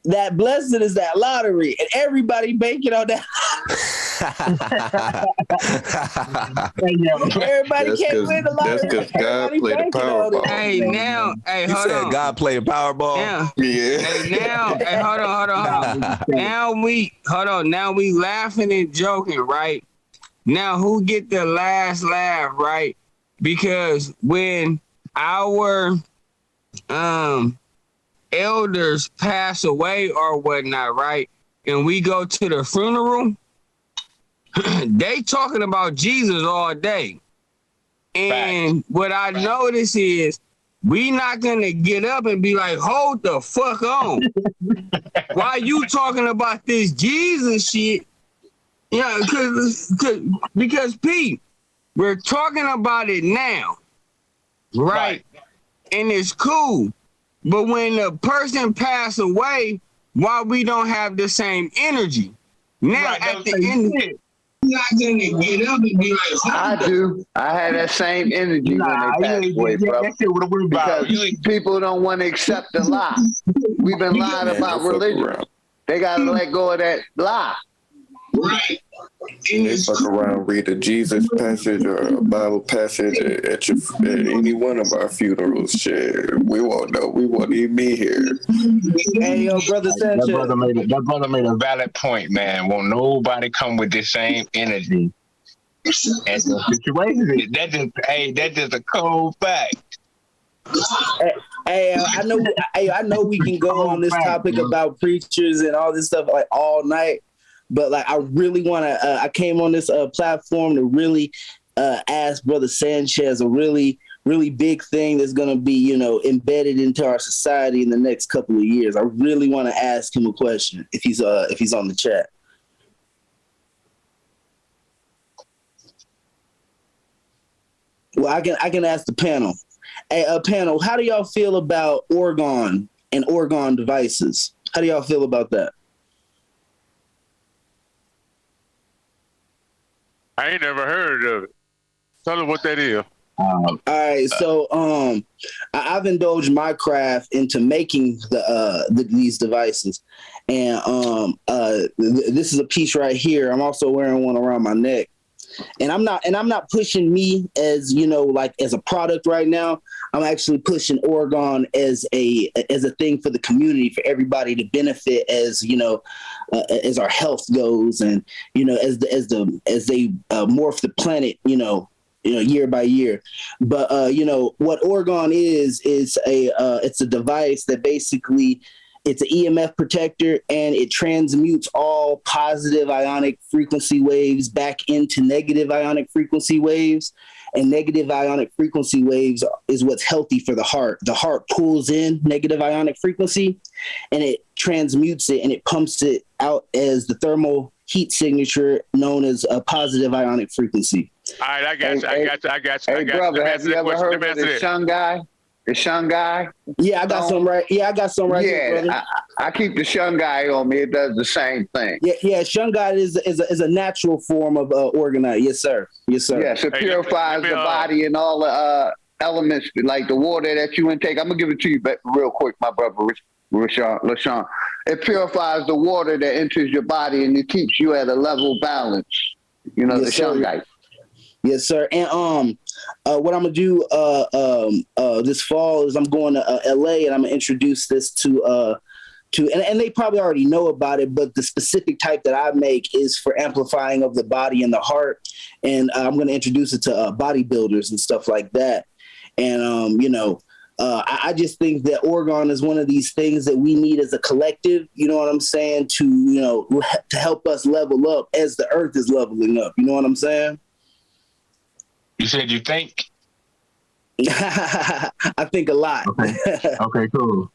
that blessing is that lottery, and everybody banking on that. Everybody can't win the lottery. That's because God played the Powerball. Hey, now, hey, you hold said on. God played the Powerball? Yeah. Hey, now, hey, hold on. Now we laughing and joking, right? Now, who get the last laugh, right? Because when our elders pass away or whatnot, right? And we go to the funeral, they talking about Jesus all day. And what I notice is we not gonna get up and be like, hold the fuck on. Why you talking about this Jesus shit? Yeah, because Pete, we're talking about it now, right? And it's cool. But when the person pass away, why we don't have the same energy? Now at the end of it, you're not gonna get up and be like, I do. I had that same energy when they passed away, bro. Because people don't want to accept the lie. We've been lying about religion. They gotta let go of that lie. Right. They fuck around, read a Jesus passage or a Bible passage at any one of our funerals. Shit, we won't know. We won't even be here. Hey, yo, brother Sanchez. That brother made a valid point, man. Won't nobody come with the same energy as the situation. That's just a cold fact. Hey, I know we can go on this topic about preachers and all this stuff like all night. But like, I really want to. I came on this platform to really ask Brother Sanchez a really, really big thing that's going to be, embedded into our society in the next couple of years. I really want to ask him a question if he's on the chat. Well, I can ask the panel. Hey, panel, how do y'all feel about organ and organ devices? How do y'all feel about that? I ain't never heard of it. Tell them what that is. All right, so I've indulged my craft into making these devices, and this is a piece right here. I'm also wearing one around my neck. And I'm not pushing me as, like as a product right now. I'm actually pushing Oregon as a thing for the community, for everybody to benefit as, as our health goes, and, as they morph the planet, year by year. But what Oregon is it's a device that basically, it's an EMF protector, and it transmutes all positive ionic frequency waves back into negative ionic frequency waves. And negative ionic frequency waves is what's healthy for the heart. The heart pulls in negative ionic frequency, and it transmutes it, and it pumps it out as the thermal heat signature known as a positive ionic frequency. All right, I got you. Hey, brother, have you ever heard of the Shun guy? The Shun guy? Yeah, I got some right. Yeah, I got some right here, brother. I keep the Shun guy on me. It does the same thing. Yeah. Shun guy is a natural form of orgonite. Yes, sir. Yes, it purifies the body and all the elements, like the water that you intake. I'm gonna give it to you real quick, my brother LaShawn. It purifies the water that enters your body, and it keeps you at a level balance. The Shun guy. Yes, sir. And what I'm gonna do this fall is I'm going to LA, and I'm gonna introduce this to and they probably already know about it, but the specific type that I make is for amplifying of the body and the heart, and I'm gonna introduce it to bodybuilders and stuff like that. And I just think that Oregon is one of these things that we need as a collective. You know what I'm saying? To help us level up as the earth is leveling up. You know what I'm saying? You said you think? I think a lot. Okay, cool.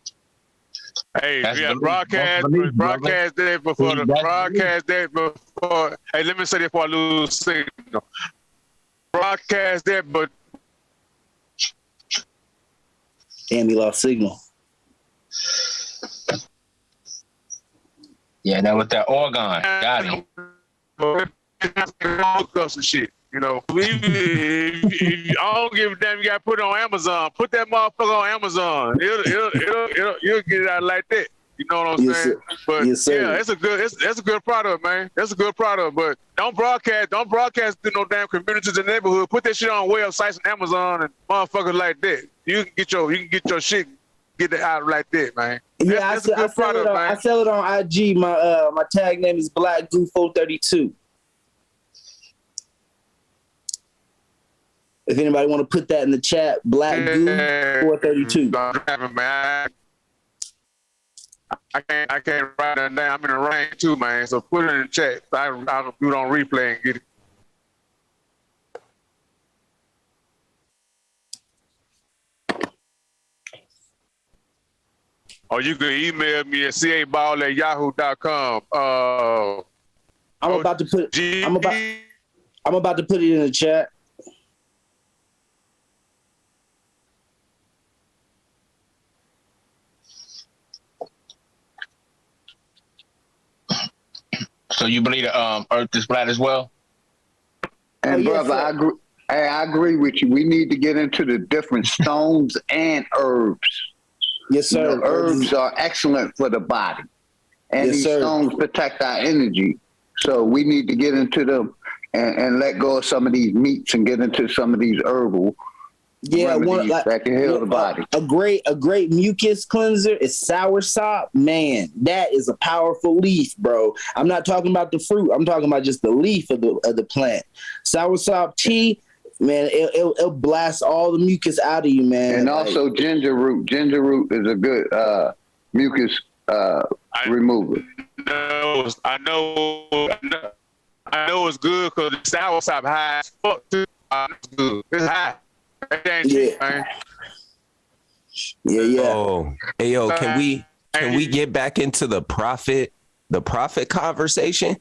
Hey, broadcast day before the broadcast day before. Hey, let me say this before I lose signal. Broadcast day, but and we lost signal. Yeah, that was that Oregon. Got him. Some shit. I don't give a damn. You got to put it on Amazon. Put that motherfucker on Amazon. You'll get it out like that. You know what I'm saying? But yeah, it's a good product, man. That's a good product. But don't broadcast to no damn communities in the neighborhood. Put that shit on websites and Amazon and motherfuckers like that. You can get your shit, get it out like that, man. Yeah, I sell it on IG. My tag name is Black Goo 432. If anybody want to put that in the chat, Black Goo 432. I can't write that down. I'm in the rain too, man. So put it in the chat. I'll do it on replay and get it. Or you can email me at caball@yahoo.com. I'm about to put it in the chat. So you believe the earth is flat as well? And brother, I agree with you. We need to get into the different stones and herbs. Yes, sir. Herbs are excellent for the body. And these stones protect our energy. So we need to get into them and let go of some of these meats and get into some of these herbal remedies that can heal the body. A great mucus cleanser is soursop. Man, that is a powerful leaf, bro. I'm not talking about the fruit. I'm talking about just the leaf of the plant. Soursop tea, man, it'll blast all the mucus out of you, man. And also ginger root. Ginger root is a good mucus remover. I know it's good because the soursop high as fuck too. It's good. It's high. Yeah. Oh, hey, yo, can we get back into the prophet conversation?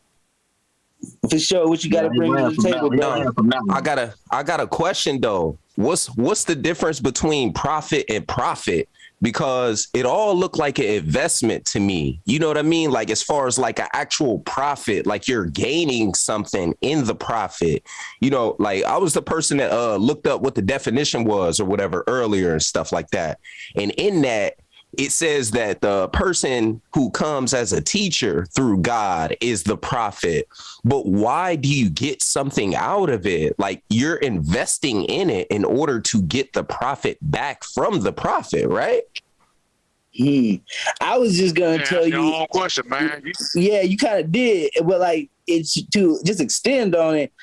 For sure. What you got to bring to the table, bro? I got a question though. What's the difference between profit and profit? Because it all looked like an investment to me. You know what I mean? Like as far as like an actual profit, like you're gaining something in the profit. You know, like I was the person that looked up what the definition was or whatever earlier and stuff like that. And in that, it says that the person who comes as a teacher through God is the prophet. But why do you get something out of it? Like, you're investing in it in order to get the profit back from the prophet, right? I was just gonna tell you. Your own question, man. Yeah, you kind of did, but like, it's to just extend on it.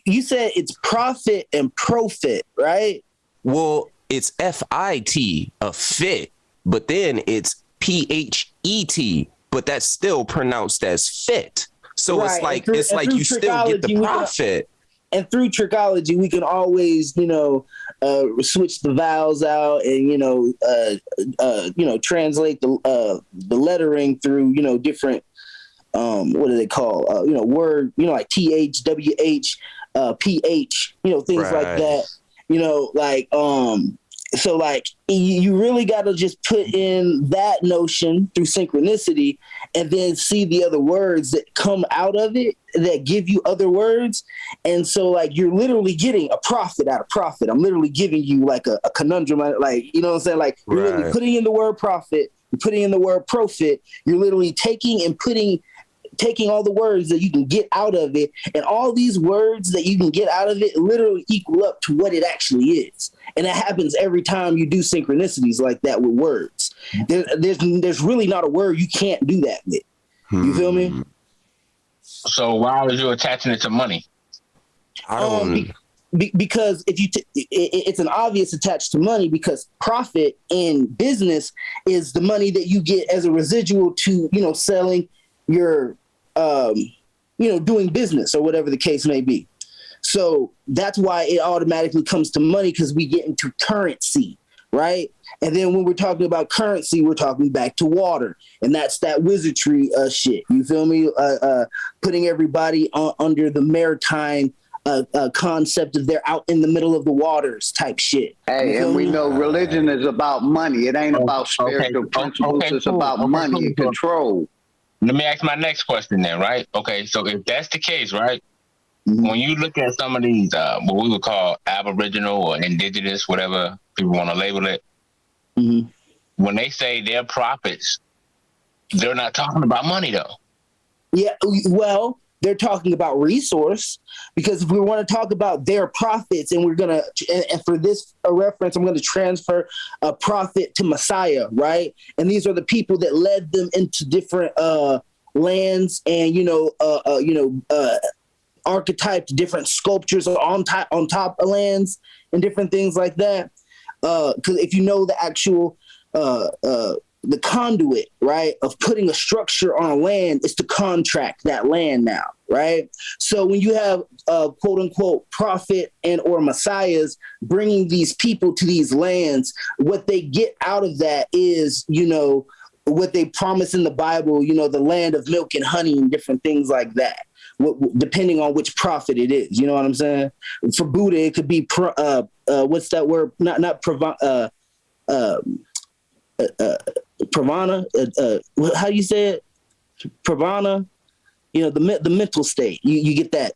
You said it's profit and profit, right? Well, it's FIT, a fit, but then it's PHET, but that's still pronounced as fit. So Right. it's like you still get the profit. And through trichology, we can always, switch the vowels out and, translate the lettering through, different, what do they call, word, like TH, WH, PH, things like that, so like you really got to just put in that notion through synchronicity and then see the other words that come out of it that give you other words. And so like you're literally getting a profit out of profit. I'm literally giving you like a conundrum, like, you know what I'm saying? Like you're literally putting in the word profit, you're putting in the word profit, you're literally taking all the words that you can get out of it, and all these words that you can get out of it literally equal up to what it actually is. And that happens every time you do synchronicities like that with words. There's really not a word you can't do that with. You feel me? So why was you attaching it to money? Because if it's an obvious attached to money, because profit in business is the money that you get as a residual to, selling your, doing business or whatever the case may be. So that's why it automatically comes to money, because we get into currency, right? And then when we're talking about currency, we're talking back to water, and that's that wizardry shit. You feel me? Putting everybody under the maritime concept of they're out in the middle of the waters type shit. Hey, and we know religion is about money. It ain't about spiritual principles. It's about money and control. Let me ask my next question then, right? Okay, so if that's the case, right? When you look at some of these, what we would call Aboriginal or indigenous, whatever people want to label it, when they say they're prophets, they're not talking about money though. Yeah, well, they're talking about resource, because if we want to talk about their profits, and we're going to, and for this reference, I'm going to transfer a prophet to Messiah, right? And these are the people that led them into different lands and, archetyped different sculptures on top of lands and different things like that. Because if you know the actual the conduit, right, of putting a structure on a land is to contract that land now, right? So when you have quote unquote prophet and or messiahs bringing these people to these lands, what they get out of that is, what they promise in the Bible, the land of milk and honey and different things like that. Depending on which prophet it is, you know what I'm saying? For Buddha, it could be what's that word? Pravana. How do you say it? Pravana. The mental state. You get that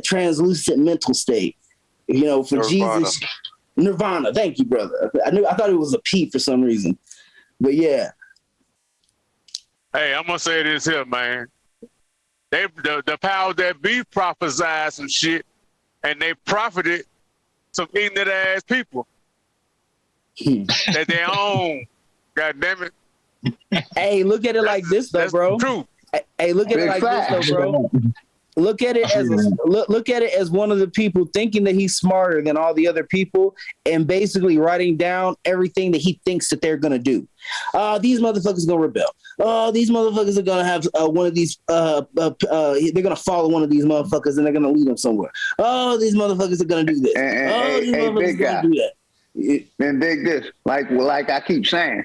translucent mental state. For Nirvana. Jesus, Nirvana. Thank you, brother. I thought it was a P for some reason, but yeah. Hey, I'm gonna say this here, man. The powers that be prophesied some shit, and they profited some ignorant ass people that they own. God damn it. Hey, look at it like this though, bro. True. Hey, look at it like this though, bro. Look at it as one of the people thinking that he's smarter than all the other people, and basically writing down everything that he thinks that they're gonna do. These motherfuckers gonna rebel. These motherfuckers are gonna have one of these. They're gonna follow one of these motherfuckers, and they're gonna lead them somewhere. These motherfuckers are gonna do this. These motherfuckers are gonna do that. And dig this, like I keep saying,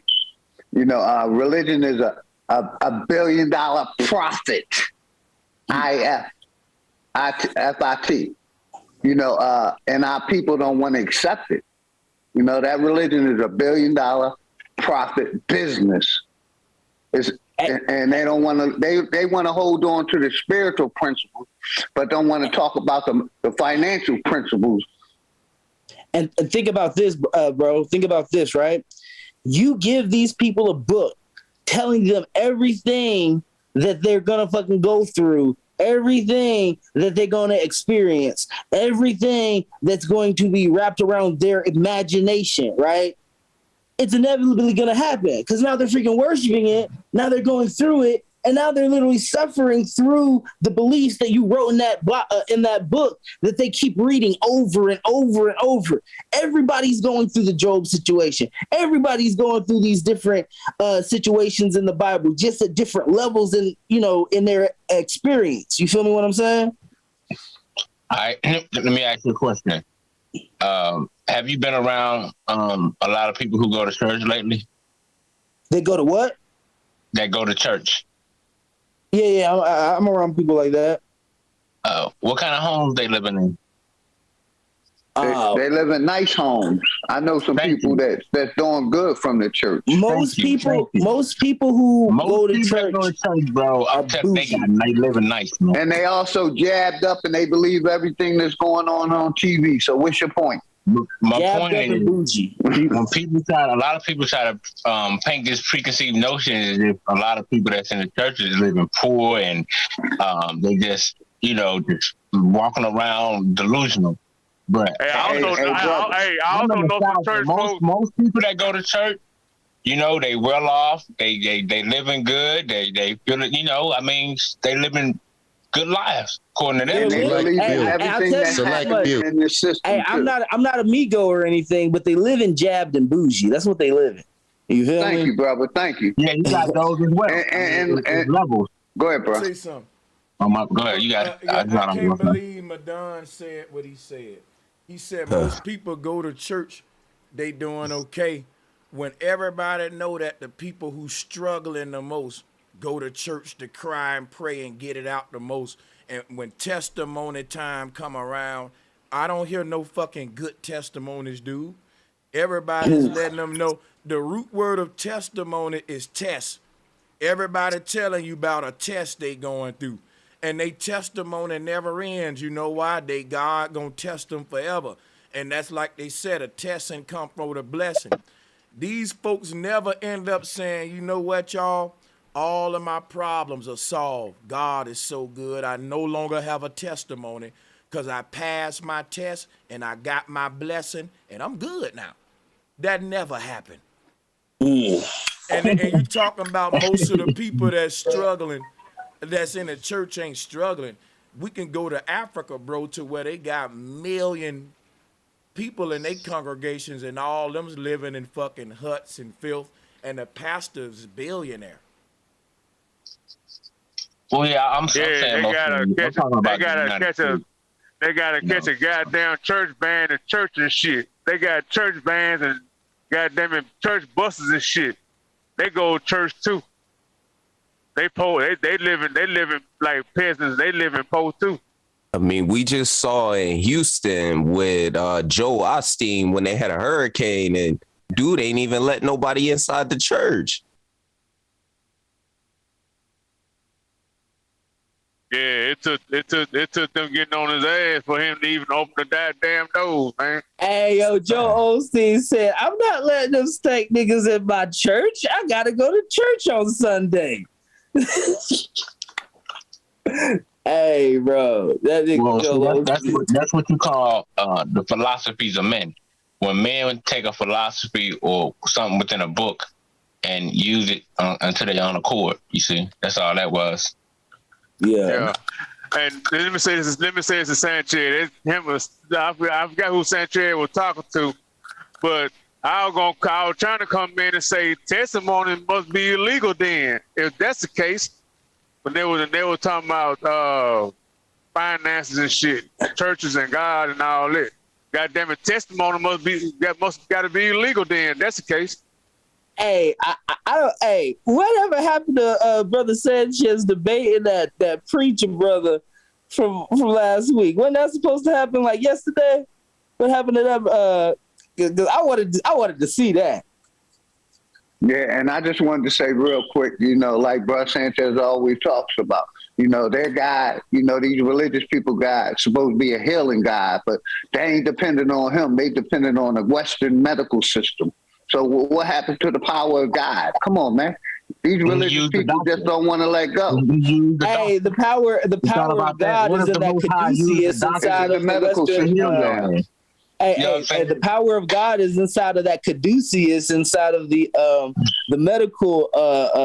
religion is a $1 billion profit. FIT, and our people don't want to accept it. That religion is $1 billion profit business. And they don't want to. They want to hold on to the spiritual principles, but don't want to talk about the financial principles. And think about this, bro. Think about this, right? You give these people a book telling them everything that they're going to fucking go through, everything that they're going to experience, everything that's going to be wrapped around their imagination, right? It's inevitably going to happen because now they're freaking worshiping it. Now they're going through it. And now they're literally suffering through the beliefs that you wrote in that book that they keep reading over and over and over. Everybody's going through the Job situation. Everybody's going through these different situations in the Bible, just at different levels in their experience. You feel me what I'm saying? All right, let me ask you a question. Have you been around a lot of people who go to church lately? They go to what? That go to church. Yeah, I'm around people like that. What kind of homes they living in? They live in nice homes. I know some people that's doing good from the church. Most people who go to church, bro, they live nice, man. And they also jabbed up and they believe everything that's going on TV. So what's your point? My point is, when a lot of people try to paint this preconceived notion as if a lot of people that's in the churches living poor and they just walking around delusional. But I also know some church folks. Most people that go to church, they well off. They living good. They feel it. They living good lives according to them. They believe in everything that's happening in the system. Hey, I'm not amigo or anything, but they live in jabbed and bougie. That's what they live in. You feel me? Thank you, brother. Thank you. Yeah, you got those as well. And levels. Go ahead, bro. Say something. Go ahead. You got it. I can't believe Madon said what he said. He said most people go to church, they doing okay. When everybody know that the people who struggling the most go to church to cry and pray and get it out the most. And when testimony time come around, I don't hear no fucking good testimonies, dude. Everybody's letting them know the root word of testimony is test. Everybody telling you about a test they going through. And they testimony never ends. You know why? God gonna test them forever. And that's like they said, a test and come from a blessing. These folks never end up saying, you know what, y'all? All of my problems are solved. God is so good. I no longer have a testimony because I passed my test and I got my blessing and I'm good now. That never happened. And you talking about most of the people that's struggling, that's in the church ain't struggling. We can go to Africa, bro, to where they got million people in their congregations and all them's living in fucking huts and filth and the pastor's a billionaire. Well, yeah, I'm saying they gotta catch a goddamn church band and church and shit. They got church bands and goddamn church buses and shit. They go to church too. They poor. They living like peasants. They live in poor too. I mean, we just saw in Houston with Joe Osteen when they had a hurricane, and dude ain't even let nobody inside the church. Yeah, it took them getting on his ass for him to even open the goddamn doors, man. Hey, yo, Joe Osteen said, I'm not letting them stank niggas in my church. I gotta go to church on Sunday. Hey, bro, that nigga that's what you call the philosophies of men. When men take a philosophy or something within a book and use it until they're on accord, you see, that's all that was. Yeah. And let me say this to Sanchez. I forgot who Sanchez was talking to, but I was trying to come in and say testimony must be illegal then. If that's the case, but they were talking about finances and shit, churches and God and all that. Goddamn it, testimony must gotta be illegal then. If that's the case. Hey, hey, whatever happened to Brother Sanchez debating that preacher brother from last week? Wasn't that supposed to happen like yesterday? What happened to them? Because I wanted to see that. Yeah, and I just wanted to say real quick, like Brother Sanchez always talks about, their God, these religious people, God, supposed to be a healing God, but they ain't dependent on him. They dependent on the Western medical system. So what happened to the power of God? Come on, man. These religious people just don't want to let go. Hey, the power of God is in that caduceus inside of the medical system. Hey, the power of God is inside of that caduceus, inside of the medical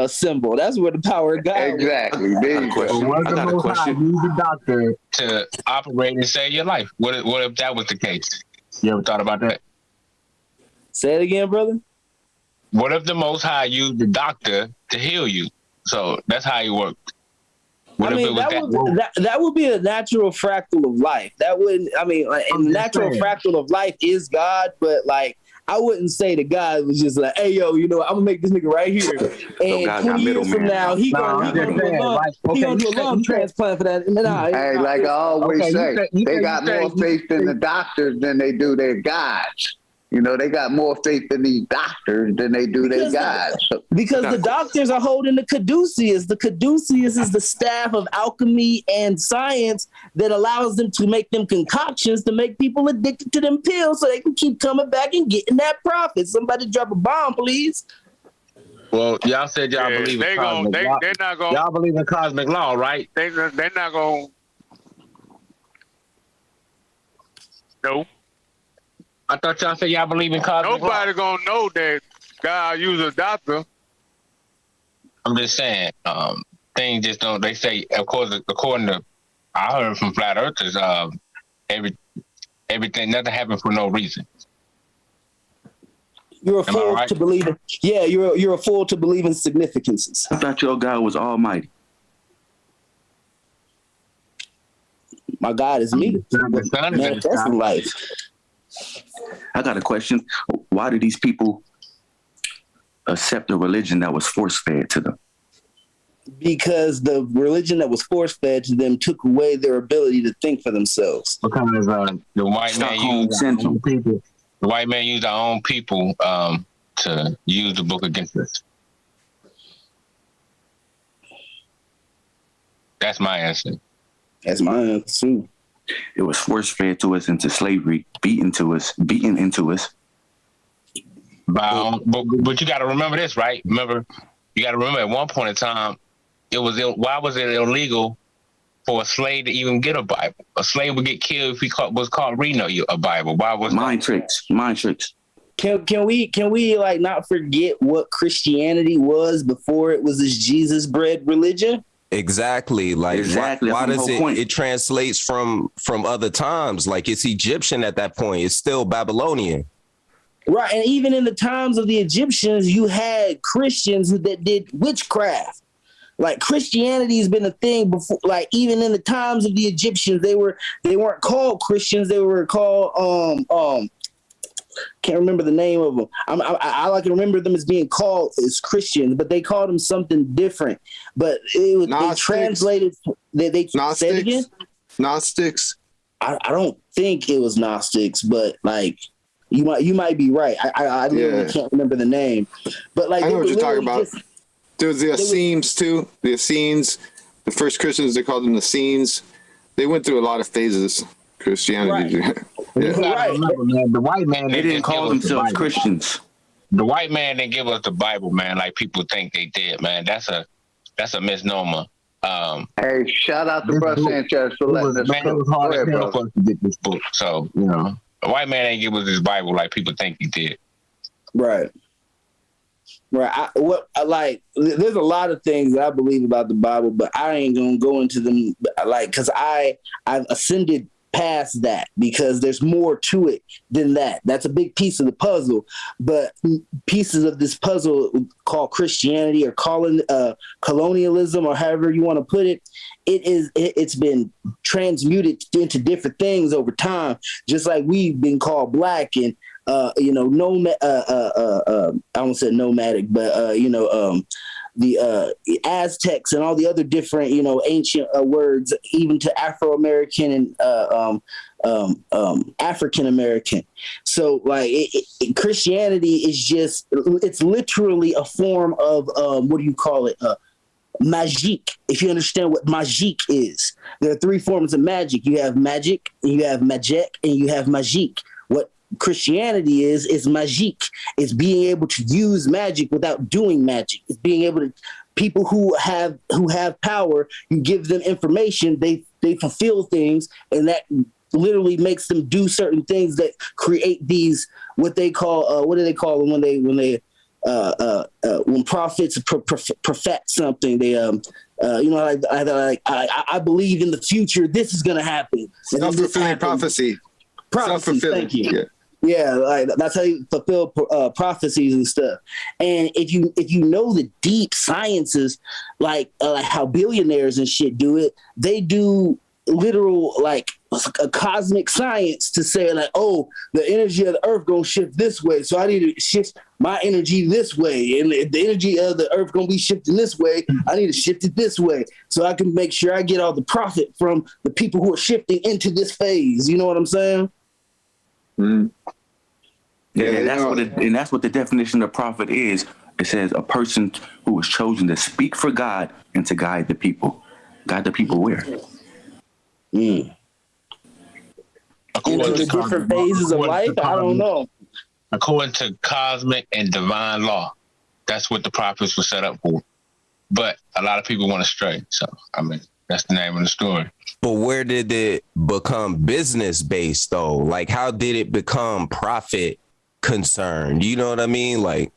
symbol. That's where the power of God exactly. I got a question. Use the doctor to operate and save your life. What if that was the case? You ever thought about that? Say it again, brother. What if the Most High used the doctor to heal you? So that's how he worked. That would be a natural fractal of life. That wouldn't. I mean, and the natural fractal of life is God, but like I wouldn't say that God was just like, hey, yo, I'm gonna make this nigga right here, and 20 years from now he gonna do a lung transplant for that. Hey, like I always say, they got more faith in the doctors than they do their gods. They got more faith in these doctors than they do their gods. Because the doctors are holding the caduceus. The caduceus is the staff of alchemy and science that allows them to make them concoctions to make people addicted to them pills so they can keep coming back and getting that profit. Somebody drop a bomb, please. Well, y'all said y'all believe in cosmic law. They're not gonna, y'all believe in cosmic law, right? They're not going to. No. I thought y'all said y'all believe in cosmic law. Nobody going to know that God used a doctor. I'm just saying, things just don't, they say, according to, I heard from flat earthers, everything, nothing happened for no reason. You're a fool to believe in. Yeah, you're a fool to believe in significances. I thought your God was almighty. My God is me. That's life. I got a question. Why do these people accept a religion that was force-fed to them? Because the religion that was force-fed to them took away their ability to think for themselves. Because the white man used our own people. The white man used our own people to use the book against us. That's my answer. That's my answer too. It was force-fed to us into slavery, beaten into us. But you got to remember this, right? You got to remember at one point in time, why was it illegal for a slave to even get a Bible? A slave would get killed if he was caught reading a Bible. Why was mind tricks? Can we like not forget what Christianity was before it was this Jesus bread religion? Exactly. Like why does it translates from other times? Like it's Egyptian at that point. It's still Babylonian. Right. And even in the times of the Egyptians, you had Christians that did witchcraft. Like Christianity has been a thing before, like even in the times of the Egyptians, they weren't called Christians. They were called can't remember the name of them. I can remember them as being called as Christians, but they called them something different. But they translated. They say it again. Gnostics. I don't think it was Gnostics, but like you might be right. I literally can't remember the name. But like I know what you're talking about. There was the Essenes too. The Essenes, the first Christians, they called them the Essenes. They went through a lot of phases. Christianity. Right. Remember, man, the white man, they didn't call themselves Christians. The white man didn't give us the Bible, man, like people think they did, man. That's a misnomer. Hey, shout out to Bro Sanchez for letting us know. It was hard as hell for us to get this book. So, the white man ain't give us his Bible like people think he did. Right. Right. There's a lot of things that I believe about the Bible, but I ain't gonna go into them because I've ascended past that because there's more to it than that. That's a big piece of the puzzle, but pieces of this puzzle called Christianity or colonialism or however you want to put it, it's been transmuted into different things over time, just like we've been called black and I won't say nomadic, but the Aztecs and all the other different, ancient words, even to Afro-American and African-American. So like Christianity is it's literally a form of, what do you call it? Magic. If you understand what magic is, there are three forms of magic. You have magic, you have magic, and you have magic. What Christianity is magique. It's being able to use magic without doing magic. It's being able to, people who have power, you give them information, they fulfill things, and that literally makes them do certain things that create these, what they call, what do they call them when prophets perfect something? They I believe in the future this is going to happen. Self-fulfilling prophecy. Self-fulfilling. Thank you. Yeah, like that's how you fulfill prophecies and stuff. And if you know the deep sciences, like how billionaires and shit do it, they do literal like a cosmic science to say like, oh, the energy of the earth gonna shift this way, so I need to shift my energy this way, and the energy of the earth gonna be shifting this way, I need to shift it this way, so I can make sure I get all the profit from the people who are shifting into this phase. You know what I'm saying? Mm-hmm. Yeah, that's what the definition of prophet is. It says a person who is chosen to speak for God and to guide the people. Guide the people where? Into the different phases of life? I don't know. According to cosmic and divine law, that's what the prophets were set up for. But a lot of people went astray. So, I mean, that's the name of the story. But where did it become business based though? Like, how did it become profit concerned? You know what I mean? Like,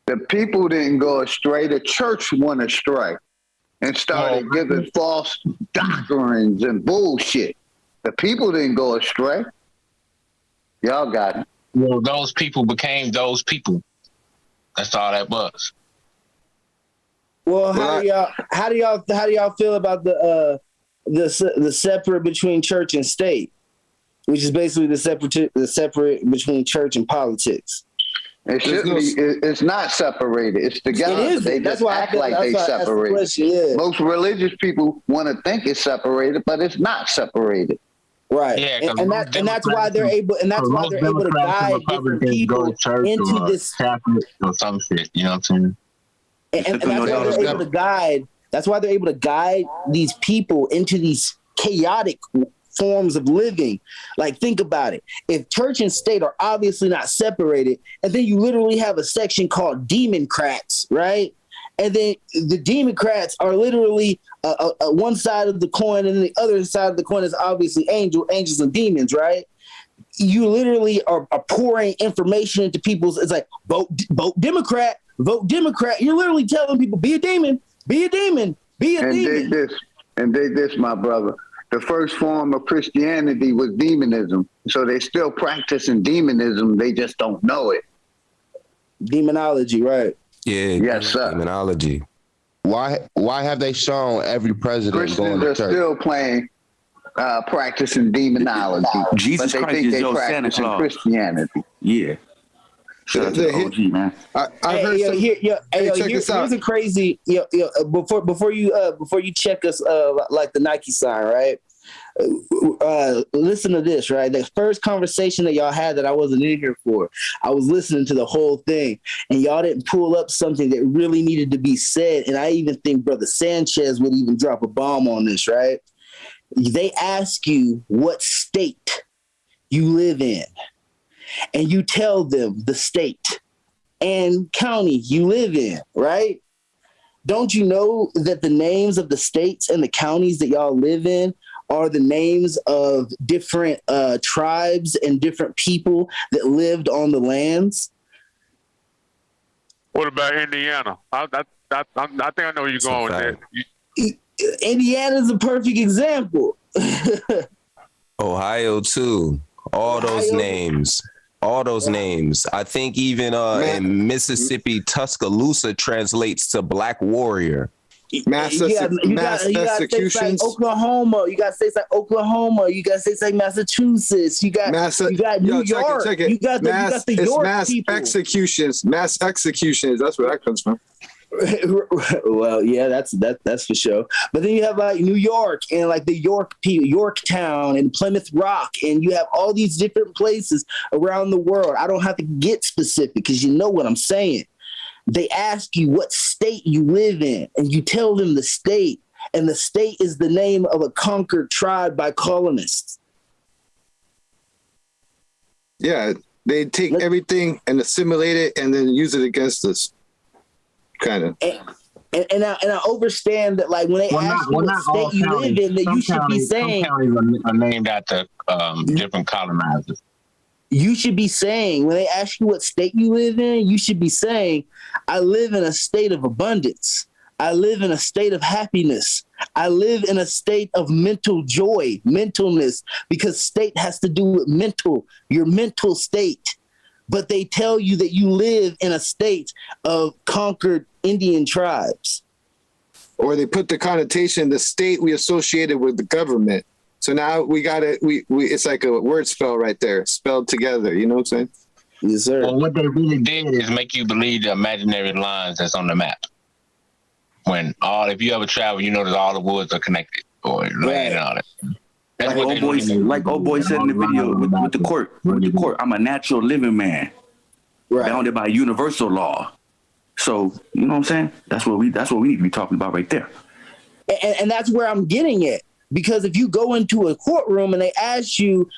the people didn't go astray. The church went astray and started giving false doctrines and bullshit. The people didn't go astray. Y'all got it. Well, those people became those people. That's all that was. Well, how do y'all feel about the separate between church and state, which is basically the separate between church and politics? It shouldn't be. It's not separated. It's together. They just act like they separated. Most religious people want to think it's separated, but it's not seperated. Right. Yeah, and that's why they're able to guide different people into this Catholic or some shit. You know what I'm saying? And that's why they're able to guide. That's why they're able to guide these people into these chaotic forms of living. Like, think about it. If church and state are obviously not separated, and then you literally have a section called Democrats, right? And then the Democrats are literally one side of the coin, and the other side of the coin is obviously angels and demons, right? You literally are pouring information into people's. It's like vote Democrat, vote Democrat. You're literally telling people be a demon, be a demon, be a demon. Dig this, my brother. The first form of Christianity was demonism, so they still practicing demonism. They just don't know it. Demonology, right? Yeah. Yes, sir. Demonology. Why have they shown every president Christians are still practicing demonology? Jesus but they Christ think is they your Santa practicing Claus. Christianity. Yeah. Shout out to the OG, man. Here's a crazy. Before you check us like the Nike sign, right? Listen to this, right? The first conversation that y'all had that I wasn't in here for, I was listening to the whole thing, and y'all didn't pull up something that really needed to be said. And I even think Brother Sanchez would even drop a bomb on this, right? They ask you what state you live in, and you tell them the state and county you live in, right? Don't you know that the names of the states and the counties that y'all live in are the names of different tribes and different people that lived on the lands? What about Indiana? I think I know where you're going with that. Indiana's a perfect example. Ohio too. All those names. I think even in Mississippi, Tuscaloosa translates to Black Warrior. Mass executions. Like Oklahoma. You got states like Oklahoma. You got states like Massachusetts. You got New York. Check it. You got the York mass people. executions. Mass executions. That's where that comes from. Well, yeah, that's for sure. But then you have like New York and like the Yorktown and Plymouth Rock, and you have all these different places around the world. I don't have to get specific because you know what I'm saying. They ask you what state you live in, and you tell them the state, and the state is the name of a conquered tribe by colonists. Yeah, They take everything and assimilate it and then use it against us. Kind of. And I understand that, like, when they ask you what state you live in, that you should be saying. Some counties are named after different colonizers. You should be saying, when they ask you what state you live in, you should be saying, I live in a state of abundance. I live in a state of happiness. I live in a state of mental joy, mentalness, because state has to do with your mental state. But they tell you that you live in a state of conquered Indian tribes. Or they put the connotation, the state we associated with the government. So now we got it. We it's like a word spell right there, spelled together. You know what I'm saying? Yes, sir. Well, what they really did is make you believe the imaginary lines that's on the map. If you ever travel, you notice all the woods are connected or land and all that. That's like old boy said in the video with the court. I'm a natural living man, bounded by universal law. So you know what I'm saying? That's what we need to be talking about right there. And that's where I'm getting it. Because if you go into a courtroom and they ask you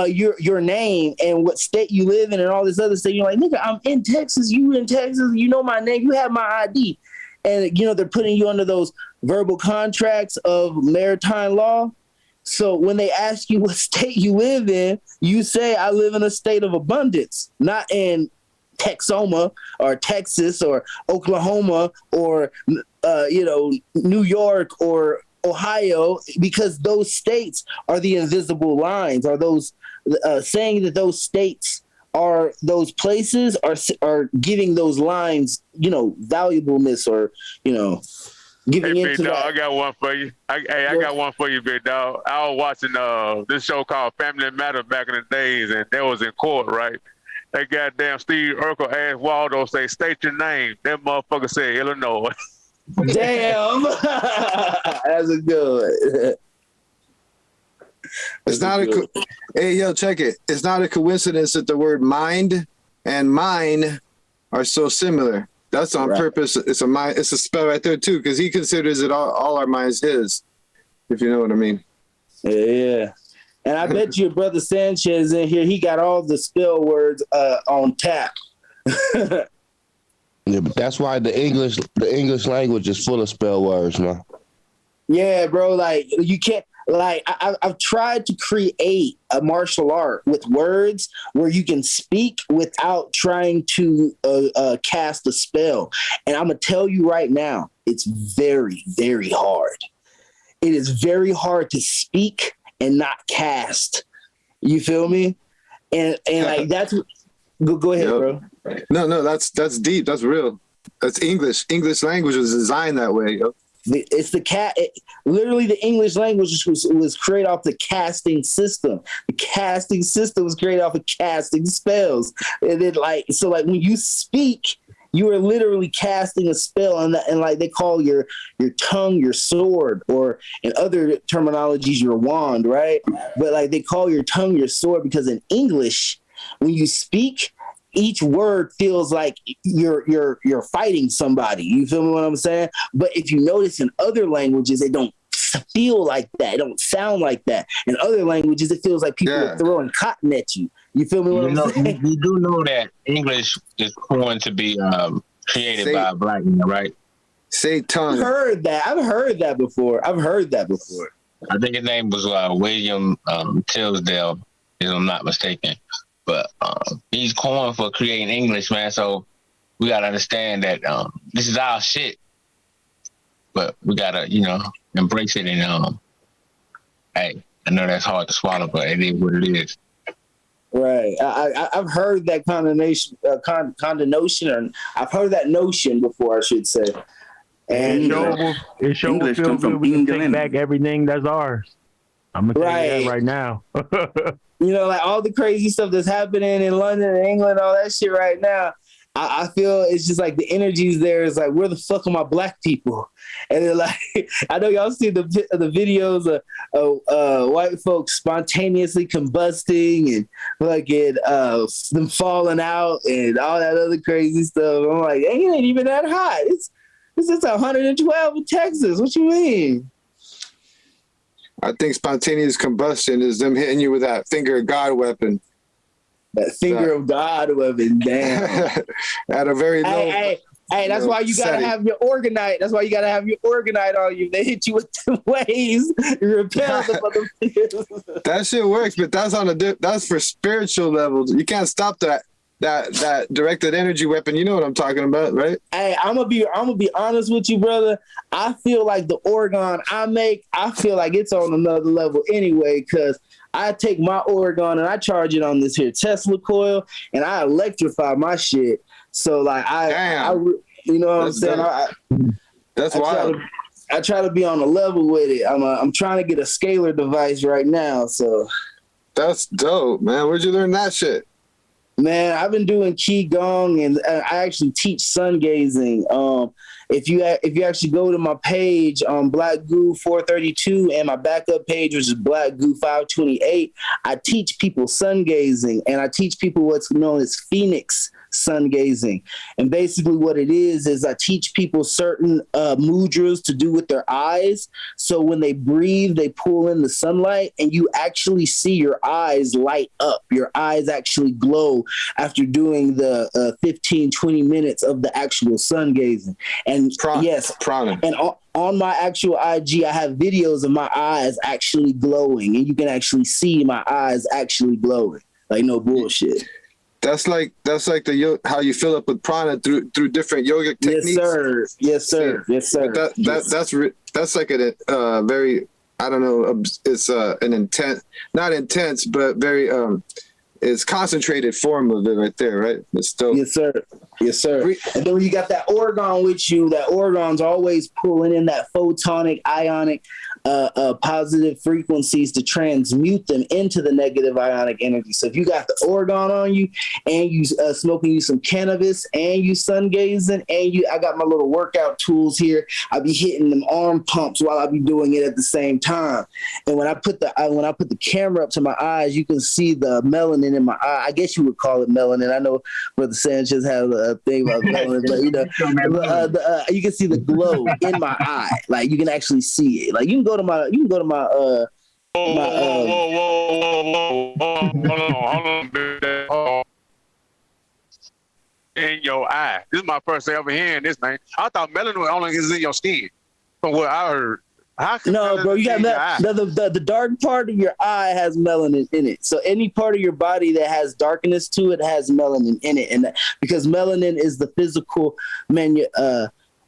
your name and what state you live in and all this other stuff, you're like, nigga, I'm in Texas. You in Texas? You know my name. You have my ID. And they're putting you under those verbal contracts of maritime law. So when they ask you what state you live in, you say, I live in a state of abundance, not in Texoma or Texas or Oklahoma or, New York or Ohio, because those states are the invisible lines, are those saying that those states are those places are giving those lines, valuableness or, giving hey, into big dog, that. I got one for you. I got one for you, big dog. I was watching this show called Family Matters back in the days, and that was in court, right? That goddamn Steve Urkel asked Waldo, say, state your name. That motherfucker said Illinois. Damn. That's a good one. It's not hey, yo, check it. It's not a coincidence that the word mind and mine are so similar. That's on purpose. It's a spell right there too, because he considers it all our minds his, if you know what I mean. Yeah. And I bet you brother Sanchez in here, he got all the spell words on tap. Yeah, but that's why the English language is full of spell words, man. Yeah, bro. Like you can't. Like I've tried to create a martial art with words where you can speak without trying to cast a spell. And I'm gonna tell you right now, it's very, very hard. It is very hard to speak and not cast. You feel me? And like that's go ahead, bro. No, that's deep. That's real. That's English. English language was designed that way, yo. It's literally the English language was created off the casting system. The casting system was created off of casting spells. And then when you speak, you are literally casting a spell, and like they call your tongue your sword, or in other terminologies your wand, right? But like they call your tongue your sword because in English, when you speak, each word feels like you're fighting somebody. You feel me what I'm saying? But if you notice in other languages, they don't feel like that. It don't sound like that. In other languages, it feels like people are throwing cotton at you. You feel me what I'm saying? You do know that English is going to be created by a black man, right? Satan. I've heard that before. I think his name was William Tisdale, if I'm not mistaken. But he's coined for creating English, man. So we gotta understand that this is our shit. But we gotta, embrace it. And hey, I know that's hard to swallow, but it is what it is. Right. I've heard that condemnation, or I've heard that notion before, I should say. And it sure will feel good. We can take back everything that's ours. I'm gonna tell you that right now. Like all the crazy stuff that's happening in London and England, all that shit right now, I feel it's just like the energies there is like, where the fuck are my black people? And they're like, I know y'all see the videos of white folks spontaneously combusting and them falling out and all that other crazy stuff. I'm like, hey, it ain't even that hot. It's 112 in Texas. What you mean? I think spontaneous combustion is them hitting you with that finger of God weapon. That finger of God will have been down. At a very low. Hey, that's why you gotta have your organite. That's why you gotta have your organite on you. They hit you with the waves. You repel the motherfuckers. That shit works, but that's for spiritual levels. You can't stop that directed energy weapon. You know what I'm talking about, right? Hey, I'm gonna be honest with you, brother. I feel like the organ I make, I feel like it's on another level anyway, because I take my organ and I charge it on this here Tesla coil and I electrify my shit. So like I you know what I'm saying? That's wild. I try to be on a level with it. I'm trying to get a scalar device right now. So that's dope, man. Where'd you learn that shit? Man, I've been doing Qigong and I actually teach sun gazing. If you actually go to my page on Black Goo 432 and my backup page, which is Black Goo 528, I teach people sun gazing and I teach people what's known as Phoenix sun gazing. And basically what it is I teach people certain mudras to do with their eyes. So when they breathe, they pull in the sunlight and you actually see your eyes light up. Your eyes actually glow after doing the 15, 20 minutes of the actual sun gazing. And prana. And on my actual IG, I have videos of my eyes actually glowing and you can actually see my eyes actually glowing. Like no bullshit. That's like how you fill up with prana through different yogic techniques. Yes, sir. That's like a very, I don't know, it's an intense, not intense, but very it's concentrated form of it right there, right? It's still yes, sir. And then when you got that organ with you, that organ's always pulling in that photonic, ionic, positive frequencies to transmute them into the negative ionic energy. So if you got the organ on you and you smoking you some cannabis and you sun gazing and I got my little workout tools here, I be hitting them arm pumps while I be doing it at the same time. And when I put the camera up to my eyes, you can see the melanin in my eye. I guess you would call it melanin. I know Brother Sanchez has a thing about melanin, but you can see the glow in my eye. Like you can actually see it. Like you can go to my hold on. In your eye. This is my first time ever hearing this, man. I thought melanin only is in your skin. From what I heard. No, bro, you got the dark part of your eye has melanin in it. So any part of your body that has darkness to it has melanin in it, and because melanin is the physical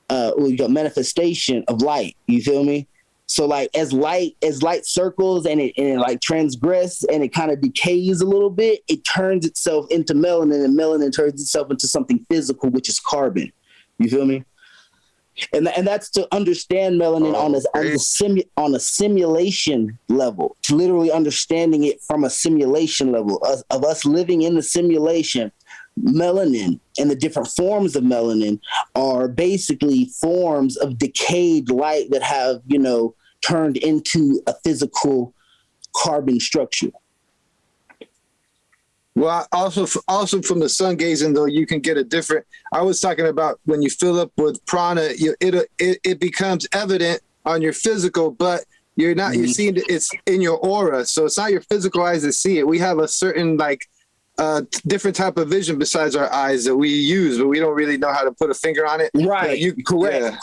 manifestation of light. You feel me? So like as light circles and it like transgress and it kind of decays a little bit, it turns itself into melanin, and melanin turns itself into something physical, which is carbon. You feel me? And that's to understand melanin on a simulation level, to literally understanding it from a simulation level of us living in the simulation. Melanin and the different forms of melanin are basically forms of decayed light that have, turned into a physical carbon structure. Well, also from the sun gazing though, you can get a different. I was talking about when you fill up with prana, it becomes evident on your physical, but you're not. You're seeing it's in your aura, so it's not your physical eyes that see it. We have a certain different type of vision besides our eyes that we use, but we don't really know how to put a finger on it. Right.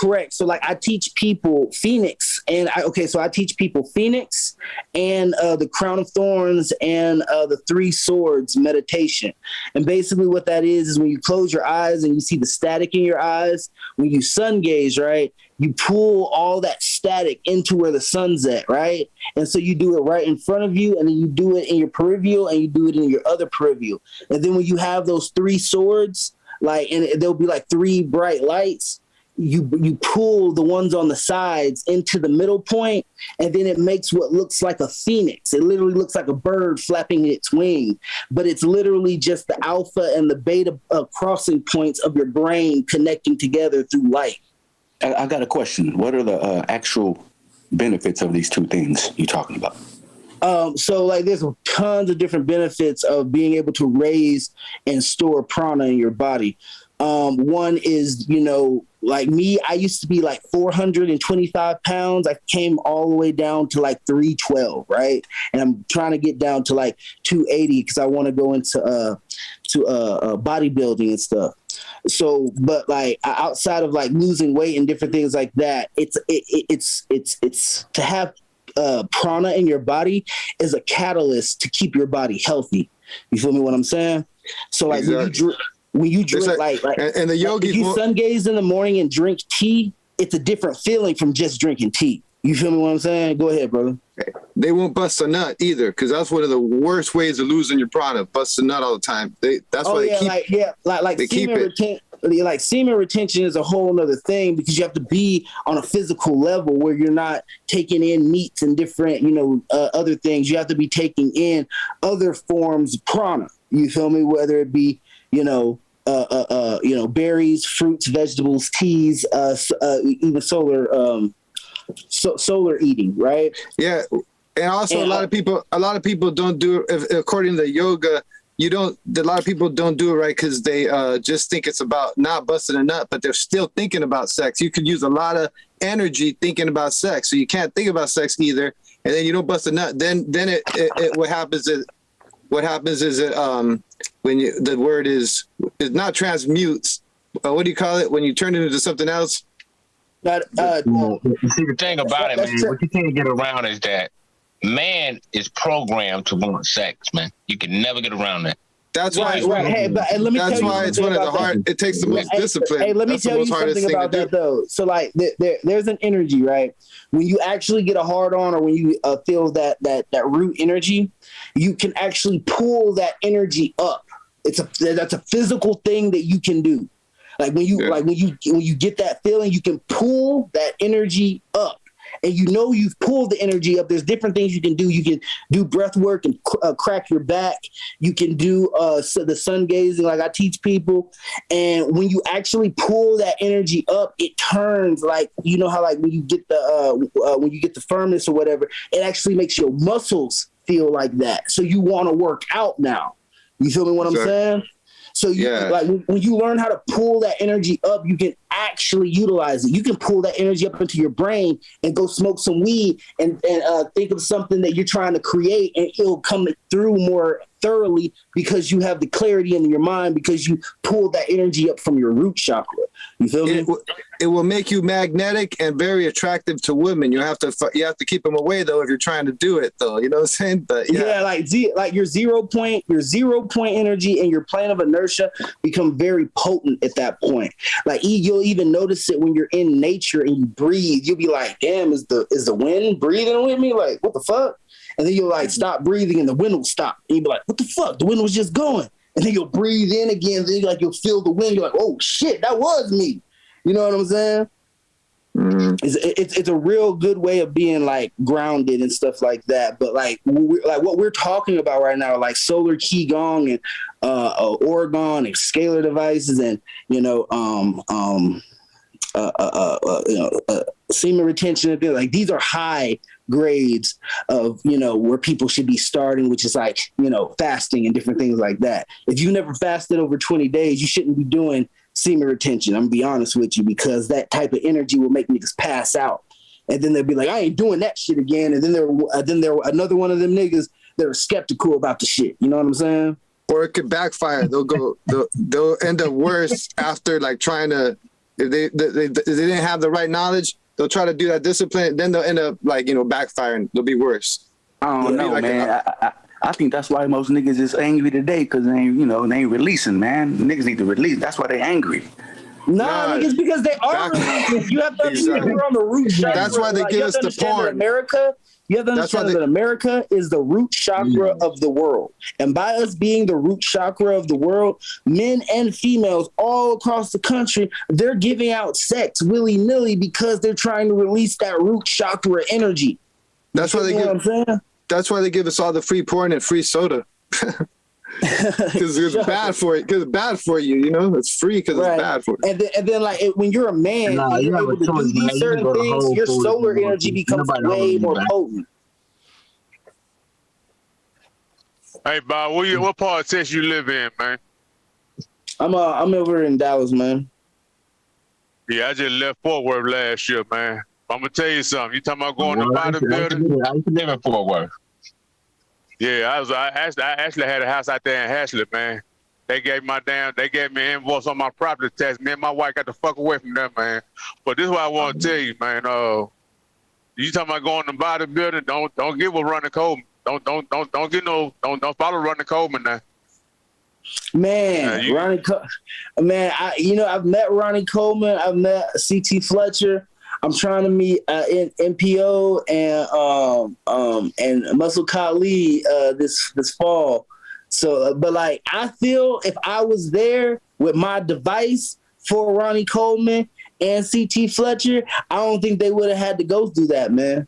Correct. So like I teach people Phoenix and I teach people Phoenix and the Crown of Thorns and the Three Swords meditation. And basically what that is when you close your eyes and you see the static in your eyes, when you sun gaze, right? You pull all that static into where the sun's at, right? And so you do it right in front of you, and then you do it in your peripheral, and you do it in your other peripheral. And then when you have those three swords, and there'll be three bright lights, you pull the ones on the sides into the middle point, and then it makes what looks like a phoenix. It literally looks like a bird flapping its wing, but it's literally just the alpha and the beta crossing points of your brain connecting together through light. I got a question. What are the actual benefits of these two things you're talking about? So there's tons of different benefits of being able to raise and store prana in your body. One is, like me, I used to be like 425 pounds. I came all the way down to like 312, right? And I'm trying to get down to like 280 because I want to go into bodybuilding and stuff. So, but like outside of like losing weight and different things like that, it's to have prana in your body is a catalyst to keep your body healthy. You feel me? What I'm saying? So like when you drink like and the yogis, if you sun gaze in the morning and drink tea, it's a different feeling from just drinking tea. You feel me what I'm saying? Go ahead, brother. They won't bust a nut either, because that's one of the worst ways of losing your prana. Bust a nut all the time. That's why they keep it. Like semen retention is a whole nother thing, because you have to be on a physical level where you're not taking in meats and different, other things. You have to be taking in other forms of prana. You feel me? Whether it be, berries, fruits, vegetables, teas, even solar eating, right? Yeah, and also a lot of people don't do it. According to yoga, a lot of people don't do it right because they just think it's about not busting a nut, but they're still thinking about sex. You can use a lot of energy thinking about sex, so you can't think about sex either, and then you don't bust a nut. Then what happens is when the word is not transmutes. What do you call it when you turn it into something else? See, the thing about it, man, what you can't get around is that man is programmed to want sex, man. You can never get around that. That's why. Right. Hey, let me tell you it's one of the hard. It takes the most discipline. Hey, let me tell you something about that though. So like, there's an energy, right? When you actually get a hard on, or when you feel that root energy, you can actually pull that energy up. That's a physical thing that you can do. Like when you get that feeling, you can pull that energy up, and you've pulled the energy up. There's different things you can do. You can do breath work and crack your back. You can do the sun gazing, like I teach people. And when you actually pull that energy up, it turns like how like when you get the firmness or whatever, it actually makes your muscles feel like that. So you want to work out now. You feel me? What I'm saying? So like when you learn how to pull that energy up, you can actually utilize it. You can pull that energy up into your brain and go smoke some weed and think of something that you're trying to create, and it'll come through more thoroughly because you have the clarity in your mind, because you pulled that energy up from your root chakra. You feel me? It will make you magnetic and very attractive to women. You have to keep them away though if you're trying to do it though. You know what I'm saying? But like your 0 point energy and your plane of inertia become very potent at that point. Like you'll even notice it when you're in nature and you breathe. You'll be like, damn, is the wind breathing with me? Like, what the fuck? And then you'll like stop breathing and the wind will stop. And you'll be like, what the fuck? The wind was just going. And then you'll breathe in again. Then you'll feel the wind. You're like, oh shit, that was me. You know what I'm saying? Mm-hmm. It's a real good way of being like grounded and stuff like that. But like what we're talking about right now, like solar qigong and Oregon and scalar devices and semen retention and things like these are high grades of where people should be starting, which is like fasting and different things like that. If you never fasted over 20 days, you shouldn't be doing semen retention. I'm gonna be honest with you, because that type of energy will make niggas pass out, and then they'll be like, I ain't doing that shit again. And then there another one of them niggas that are skeptical about the shit. You know what I'm saying? Or it could backfire. They'll end up worse after like trying to. If they didn't have the right knowledge, they'll try to do that discipline. Then they'll end up like backfiring. They'll be worse. I don't know, man. I think that's why most niggas is angry today, because they ain't releasing, man. Niggas need to release. That's why they angry. Nah, niggas, because they are releasing. You have to understand we're on the root chakra. That's why they give us the porn. You have to understand that America is the root chakra of the world. And by us being the root chakra of the world, men and females all across the country, they're giving out sex willy-nilly because they're trying to release that root chakra energy. That's why they give us all the free porn and free soda. Because it's bad for it. Because it's bad for you. It's free because it's bad for you. And then like when you're a man, you're able to do these certain things. Your solar energy becomes way more potent. Hey, Bob, what part of Texas you live in, man? I'm over in Dallas, man. Yeah, I just left Fort Worth last year, man. I'm gonna tell you something. You talking about going to bodybuilding? I used to live in Fort Worth. Yeah, I actually had a house out there in Haslett, man. They gave me invoice on my property tax. Me and my wife got the fuck away from them, man. But this is what I want to tell you, man. You talking about going to bodybuilding? Don't get with Ronnie Coleman. Don't follow Ronnie Coleman now. Man, I've met Ronnie Coleman. I've met CT Fletcher. I'm trying to meet NPO and Muscle Kali this fall. So, but like, I feel if I was there with my device for Ronnie Coleman and CT Fletcher, I don't think they would have had to go through that, man.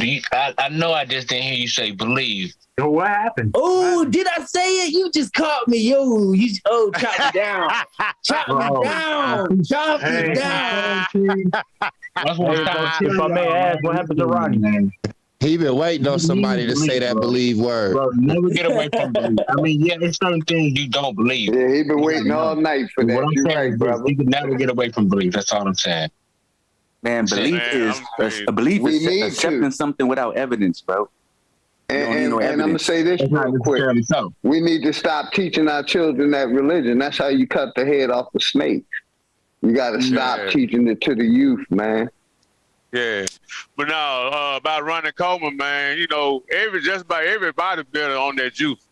I know I just didn't hear you say believe. What happened? Oh, did I say it? You just caught me. Yo, chop me down. Chop me down. Chop me down. If I may ask, what happened to Ronnie, man? He been waiting on somebody to say that believe word. Bro, never get away from belief. I mean, yeah, there's certain things you don't believe. Yeah, he been waiting all night for that. What I'm You're saying right, is brother. you can never get away from belief. That's all I'm saying. Man, belief is accepting something without evidence, bro. And I'm gonna say this real quick. We need to stop teaching our children that religion. That's how you cut the head off the snake. You got to stop teaching it to the youth, man. Yeah, but now about Ronnie Coleman, man, just about every bodybuilder on that juice,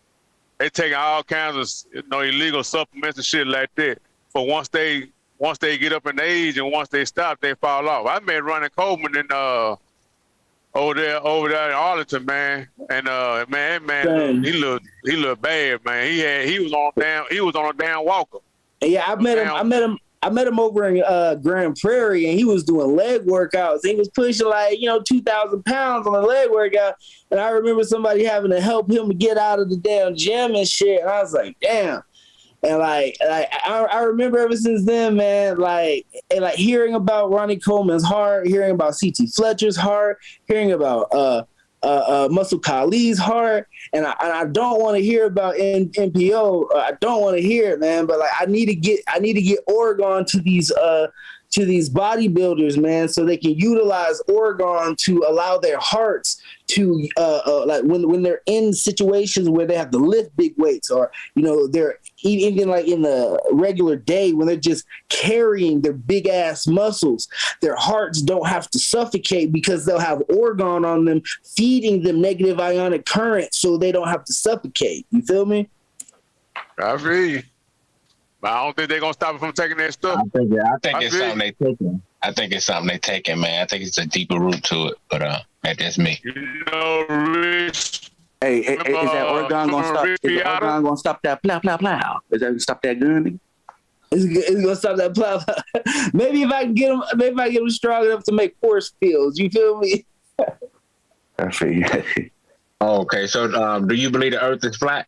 they taking all kinds of illegal supplements and shit like that. But once they get up in age and once they stop, they fall off. I met Ronnie Coleman in over there in Arlington, man, and man, he looked bad, man. He was on a damn walker. Yeah, I met him over in Grand Prairie, and he was doing leg workouts. He was pushing 2,000 pounds on a leg workout. And I remember somebody having to help him get out of the damn gym and shit. And I was like, damn. And I remember ever since then, man, hearing about Ronnie Coleman's heart, hearing about CT Fletcher's heart, hearing about Muscle Kali's heart, and I don't want to hear about NPO. I don't want to hear it, man. But I need to get Oregon to these bodybuilders, man, so they can utilize Oregon to allow their hearts to when they're in situations where they have to lift big weights, or they're even like in the regular day when they're just carrying their big ass muscles, their hearts don't have to suffocate because they'll have Oregon on them feeding them negative ionic current so they don't have to suffocate. You feel me? I feel you. But I don't think they're gonna stop it from taking that stuff. I think it's something they taking. I think it's something they taking, man. I think it's a deeper root to it. But that's me. Rich. Hey, is that Oregon gonna stop? Is the Oregon gonna stop that plow plow plow? Is that gonna stop that gun? It's gonna stop that plow. Maybe if I can get them strong enough to make force fields. You feel me? I feel you. Okay, so do you believe the Earth is flat?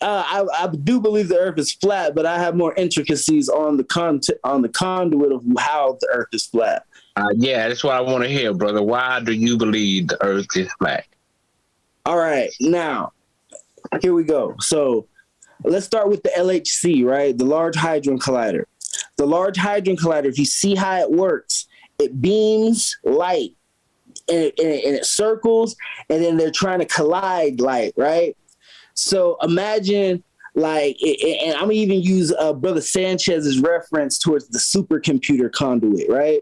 I do believe the Earth is flat, but I have more intricacies on the conduit of how the Earth is flat. Yeah, that's what I want to hear, brother. Why do you believe the Earth is flat? All right, now here we go. So let's start with the LHC, right? The Large Hadron Collider. The Large Hadron Collider, if you see how it works, it beams light and it circles, and then they're trying to collide light, right? So imagine and I'm gonna even use Brother Sanchez's reference towards the supercomputer conduit, right?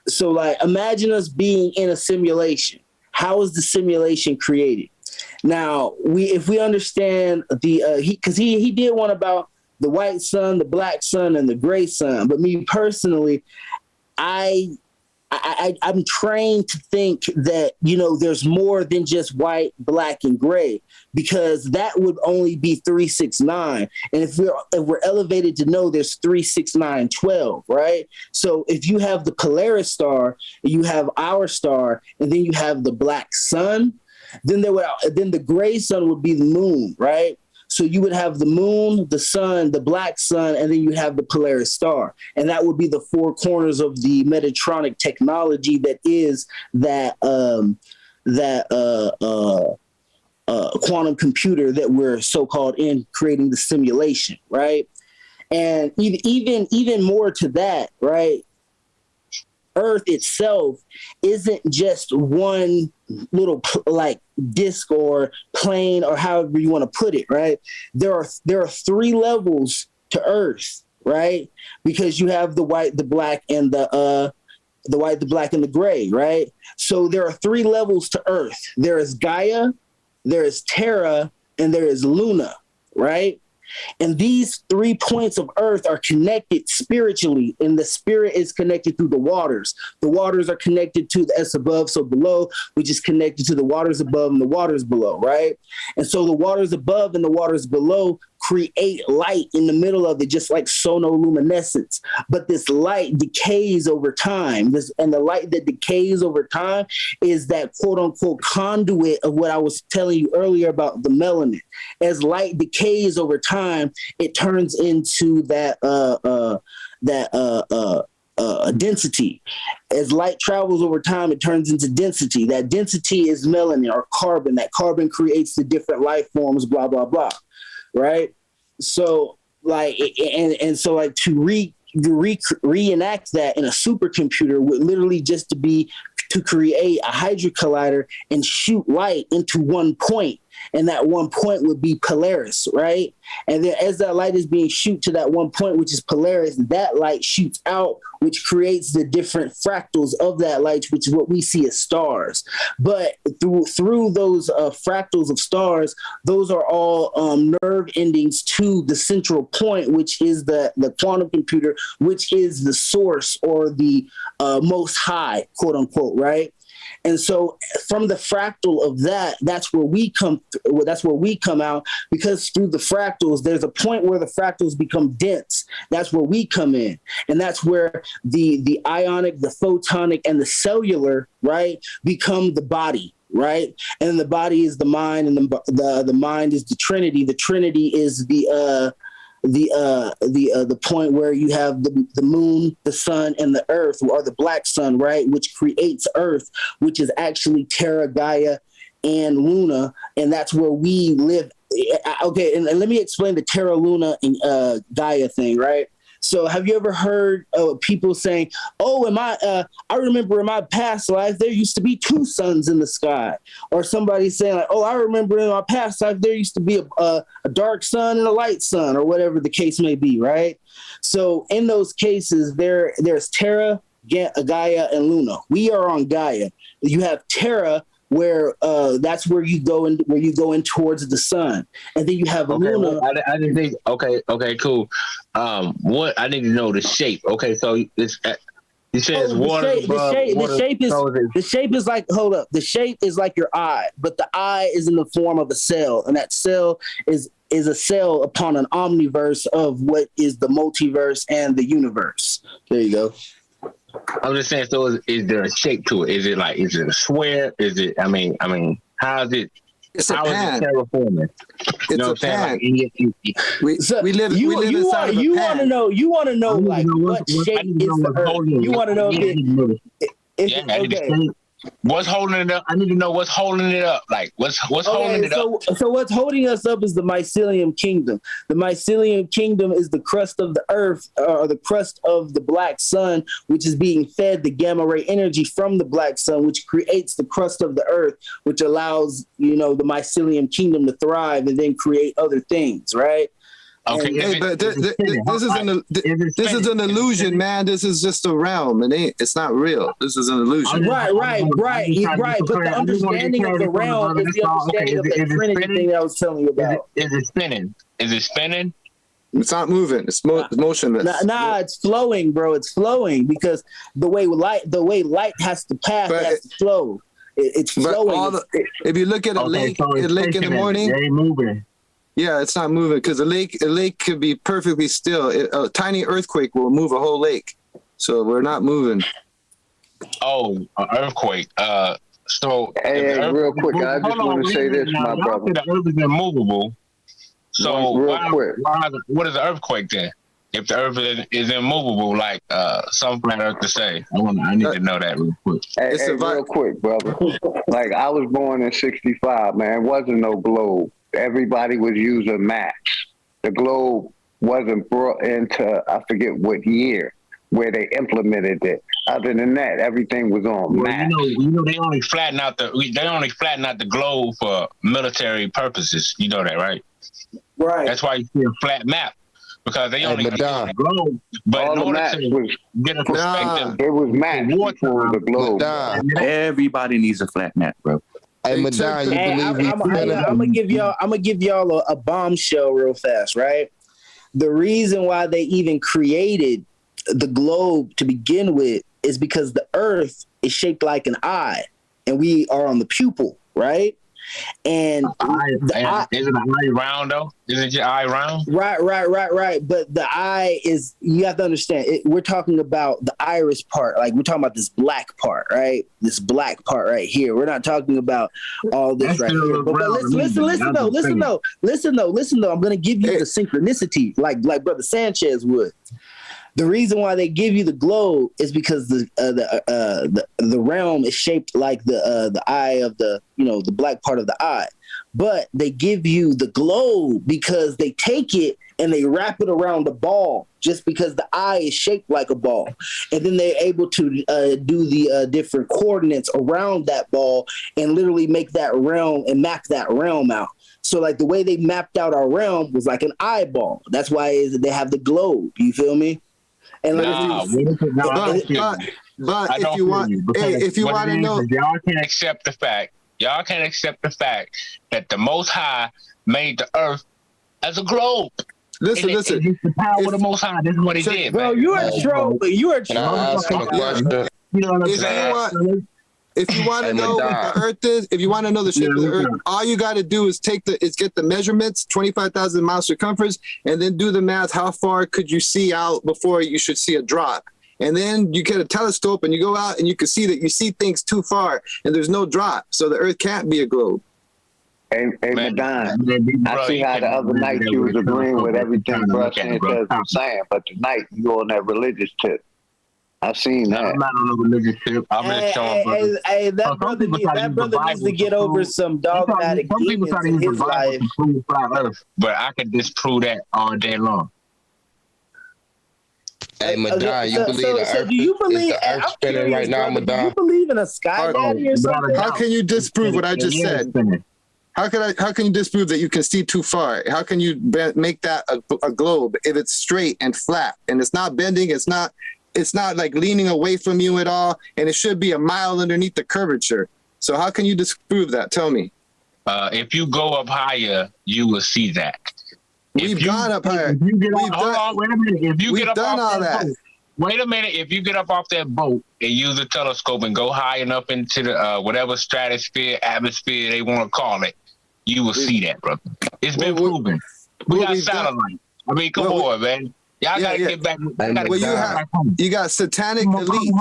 So imagine us being in a simulation. How is the simulation created? Now, if we understand because he did one about the white sun, the black sun, and the gray sun. But me personally, I'm trained to think that, there's more than just white, black, and gray, because that would only be 3, 6, 9. And if we're elevated to know there's 3, 6, 9, 12, right? So if you have the Polaris star, you have our star, and then you have the black sun, then the gray sun would be the moon, right? So you would have the moon, the sun, the black sun, and then you have the Polaris star. And that would be the four corners of the Metatronic technology that is that quantum computer that we're so-called in creating the simulation, right? And even more to that, right? Earth itself isn't just one little like disc or plane or however you want to put it, right? There are 3 levels to Earth, right? Because you have the white, the black, and the white, the black, and the gray, right? So there are 3 levels to Earth. There is Gaia, there is Terra, and there is Luna, right? And these 3 points of Earth are connected spiritually, and the spirit is connected through the waters. The waters are connected to the S above, so below, which is connected to the waters above and the waters below, right? And so the waters above and the waters below create light in the middle of it, just like sonoluminescence. But this light decays over time. And the light that decays over time is that quote unquote conduit of what I was telling you earlier about the melanin. As light decays over time, it turns into that density. As light travels over time, it turns into density. That density is melanin or carbon. That carbon creates the different life forms, blah, blah, blah. Right. So like, and so like to reenact that in a supercomputer would literally just to create a hydra collider and shoot light into one point. And that one point would be Polaris, right? And then as that light is being shoot to that one point, which is Polaris, that light shoots out, which creates the different fractals of that light, which is what we see as stars. But through those fractals of stars, those are all nerve endings to the central point, which is the quantum computer, which is the source or the most high, quote unquote, right? And so from the fractal of that, that's where we come out, because through the fractals, there's a point where the fractals become dense. That's where we come in. And that's where the ionic, the photonic, and the cellular, right, become the body. Right. And the body is the mind, and the mind is the Trinity. The Trinity is the point where you have the moon, the sun, and the earth, or the black sun, right, which creates Earth, which is actually Terra, Gaia, and Luna, and that's where we live. Okay, and let me explain the Terra, Luna, and Gaia thing, right? So have you ever heard people saying, oh, I remember in my past life, there used to be 2 suns in the sky. Or somebody saying like, oh, I remember in my past life, there used to be a dark sun and a light sun, or whatever the case may be, right? So in those cases, there's Terra, Gaia, and Luna. We are on Gaia. You have Terra, where that's where you go in towards the sun, and then you have Luna. Well, I didn't think. Okay, cool. What I need to know the shape. Okay, so it's you say it's water. The shape is like, hold up. The shape is like your eye, but the eye is in the form of a cell, and that cell is a cell upon an omniverse of what is the multiverse and the universe. There you go. I'm just saying. So, is there a shape to it? Is it a square? Is it? I mean, how is it? It's a how pan. Is it terraforming? It's a pan. We live inside of a pan. You want to know like what shape is the Earth? You want to know if what's holding it up? I need to know what's holding it up. Like what's holding it up? So what's holding us up is the mycelium kingdom. The mycelium kingdom is the crust of the Earth, or the crust of the black sun, which is being fed the gamma ray energy from the black sun, which creates the crust of the Earth, which allows the mycelium kingdom to thrive and then create other things, right? Okay, hey, but this is an illusion, man. This is just a realm, and it's not real. This is an illusion. Right. But the understanding of the realm is the understanding of the Trinity thing that I was telling you about. Is it spinning? It's not moving. It's motionless. Nah, it's flowing, bro. It's flowing because the way light has to pass, it has to flow. It's flowing. If you look at a lake in the morning, they moving. Yeah, it's not moving because a lake could be perfectly still. A tiny earthquake will move a whole lake. So we're not moving. Oh, an earthquake. So hey, real quick, I just want to say this, my brother. The earth is immovable. So what is an earthquake then? If the earth is immovable, like some flat earth say, I need to know that real quick. Hey, real quick, brother. Like I was born in '65, man. It wasn't no globe. Everybody was using maps. The globe wasn't brought into, I forget what year, where they implemented it. Other than that, everything was on maps. You know, they only flatten out the globe for military purposes. You know that, right? Right. That's why you see a flat map, because they only get the globe. But All in the order maps to get a perspective, it was maps before the globe. Everybody needs a flat map, bro. Hey, Madonna, you believe we? I'm gonna give y'all a bombshell real fast, right? The reason why they even created the globe to begin with is because the Earth is shaped like an eye, and we are on the pupil, right? And isn't the eye round though? Isn't your eye round? Right. But the eye is, you have to understand, we're talking about the iris part. Like, we're talking about this black part, right? This black part right here. We're not talking about all this right here. But listen though. I'm going to give you the synchronicity like Brother Sanchez would. The reason why they give you the globe is because the realm is shaped like the eye of the black part of the eye. But they give you the globe because they take it and they wrap it around the ball, just because the eye is shaped like a ball. And then they're able to do the different coordinates around that ball and literally make that realm and map that realm out. So like the way they mapped out our realm was like an eyeball. That's why they have the globe. You feel me? And but if you want to know, y'all can't accept the fact that the Most High made the earth as a globe. Listen. It's the power of the Most High. This is what he did, bro. Man. You are troll. You are Can I ask a question? You know what I'm saying? If you want to know what the Earth is, if you want to know the shape of the Earth, all you got to do is get the measurements, 25,000 miles circumference, and then do the math. How far could you see out before you should see a drop? And then you get a telescope and you go out and you can see that you see things too far and there's no drop. So the Earth can't be a globe. Hey, Madonna, I see how the other night you was agreeing with everything Bro Sanchez was saying, but tonight you on that religious tip. I've seen that. I'm not on a religious tip. I'm just showing brothers. Hey, that brother needs to get over some dogmatic demons in his life. But I can disprove that all day long. Hey, Madonna, you believe the Earth? Do you believe? Is the Earth spinning right now, Madonna? Do you believe in a sky daddy or something? How can you disprove what I just said? How can you disprove that you can see too far? How can you make that a globe if it's straight and flat and it's not bending? It's not like leaning away from you at all, and it should be a mile underneath the curvature. So how can you disprove that? Tell me. If you go up higher, you will see that. We've gone up higher. Wait a minute. If you get up done off all that. Boat, wait a minute. If you get up off that boat and use a telescope and go high enough into the whatever stratosphere, atmosphere they want to call it, you will see that, brother. It's been proven. We got satellites. I mean, come on, man. Y'all gotta get back. You got satanic elite,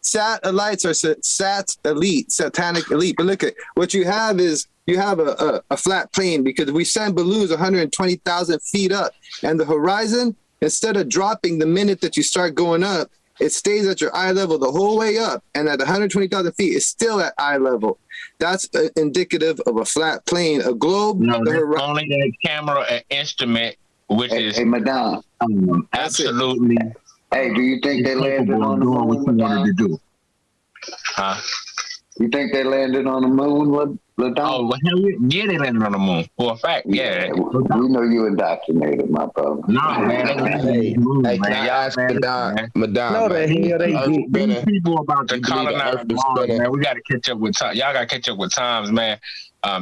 satellites or sat elite, satanic elite. But look at what you have is you have a flat plane because we send balloons 120,000 feet up, and the horizon, instead of dropping the minute that you start going up, it stays at your eye level the whole way up, and at 120,000 feet, it's still at eye level. That's indicative of a flat plane, a globe. No, only a camera, an instrument, which is Madonna. Absolutely. Hey, do you think they landed on the moon? What wanted to do? Huh? You think they landed on the moon? Oh, well, hell yeah, they landed on the moon. For a fact, yeah. We know you indoctrinated, my brother. No, man. Hey, can I ask Madonna? These people about to colonize Mars, man. We got to catch up with time. Y'all got to catch up with times, man.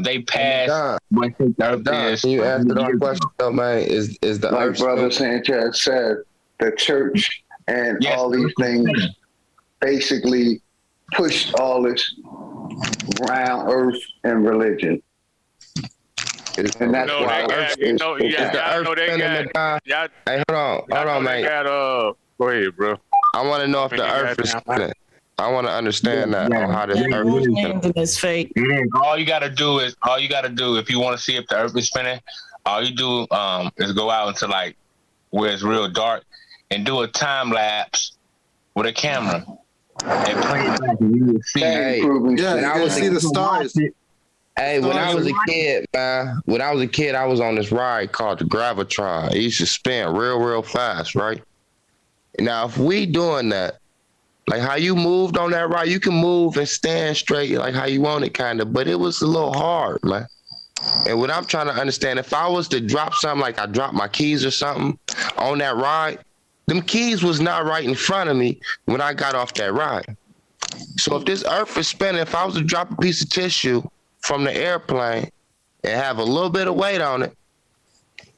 They passed what the Earth is. Can you answer that question, though, man? Is the like Earth Brother Sanchez said, the church and all these things basically pushed all this around Earth and religion. And that's why Hey, hold on, man. Go ahead, bro. I want to know if the Earth is spinning. I want to understand that on how this Earth is spinning. It's fake. All you gotta do if you want to see if the Earth is spinning, all you do is go out into like where it's real dark and do a time lapse with a camera and play it back, and you will see. And I will see the stars. Hey, when I was a kid, man, I was on this ride called the Gravitron. It used to spin real fast, right? Now, if we doing that, like how you moved on that ride, you can move and stand straight like how you want it, kind of, but it was a little hard, man. And what I'm trying to understand, if I was to drop something, like I dropped my keys or something on that ride, them keys was not right in front of me when I got off that ride. So if this earth is spinning, if I was to drop a piece of tissue from the airplane and have a little bit of weight on it,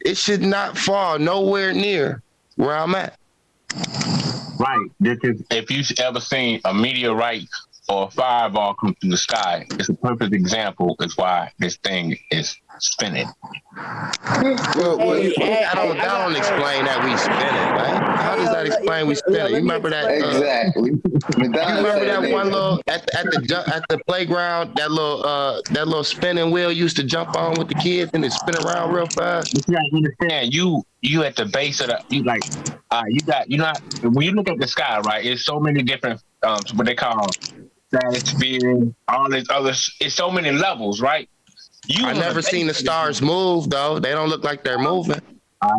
it should not fall nowhere near where I'm at. Right. If you've ever seen a meteorite or a fireball come from the sky, it's a perfect example is why this thing is spinning. Well, that don't explain that we spinning, right? How does that explain we spinning? You remember that? Exactly. You remember that one little at the playground, that little spinning wheel used to jump on with the kids and it spin around real fast? You gotta understand, you at the base of when you look at the sky, right? It's so many different what they call stratosphere, all this other. It's so many levels, right? I never seen the stars move though. They don't look like they're moving.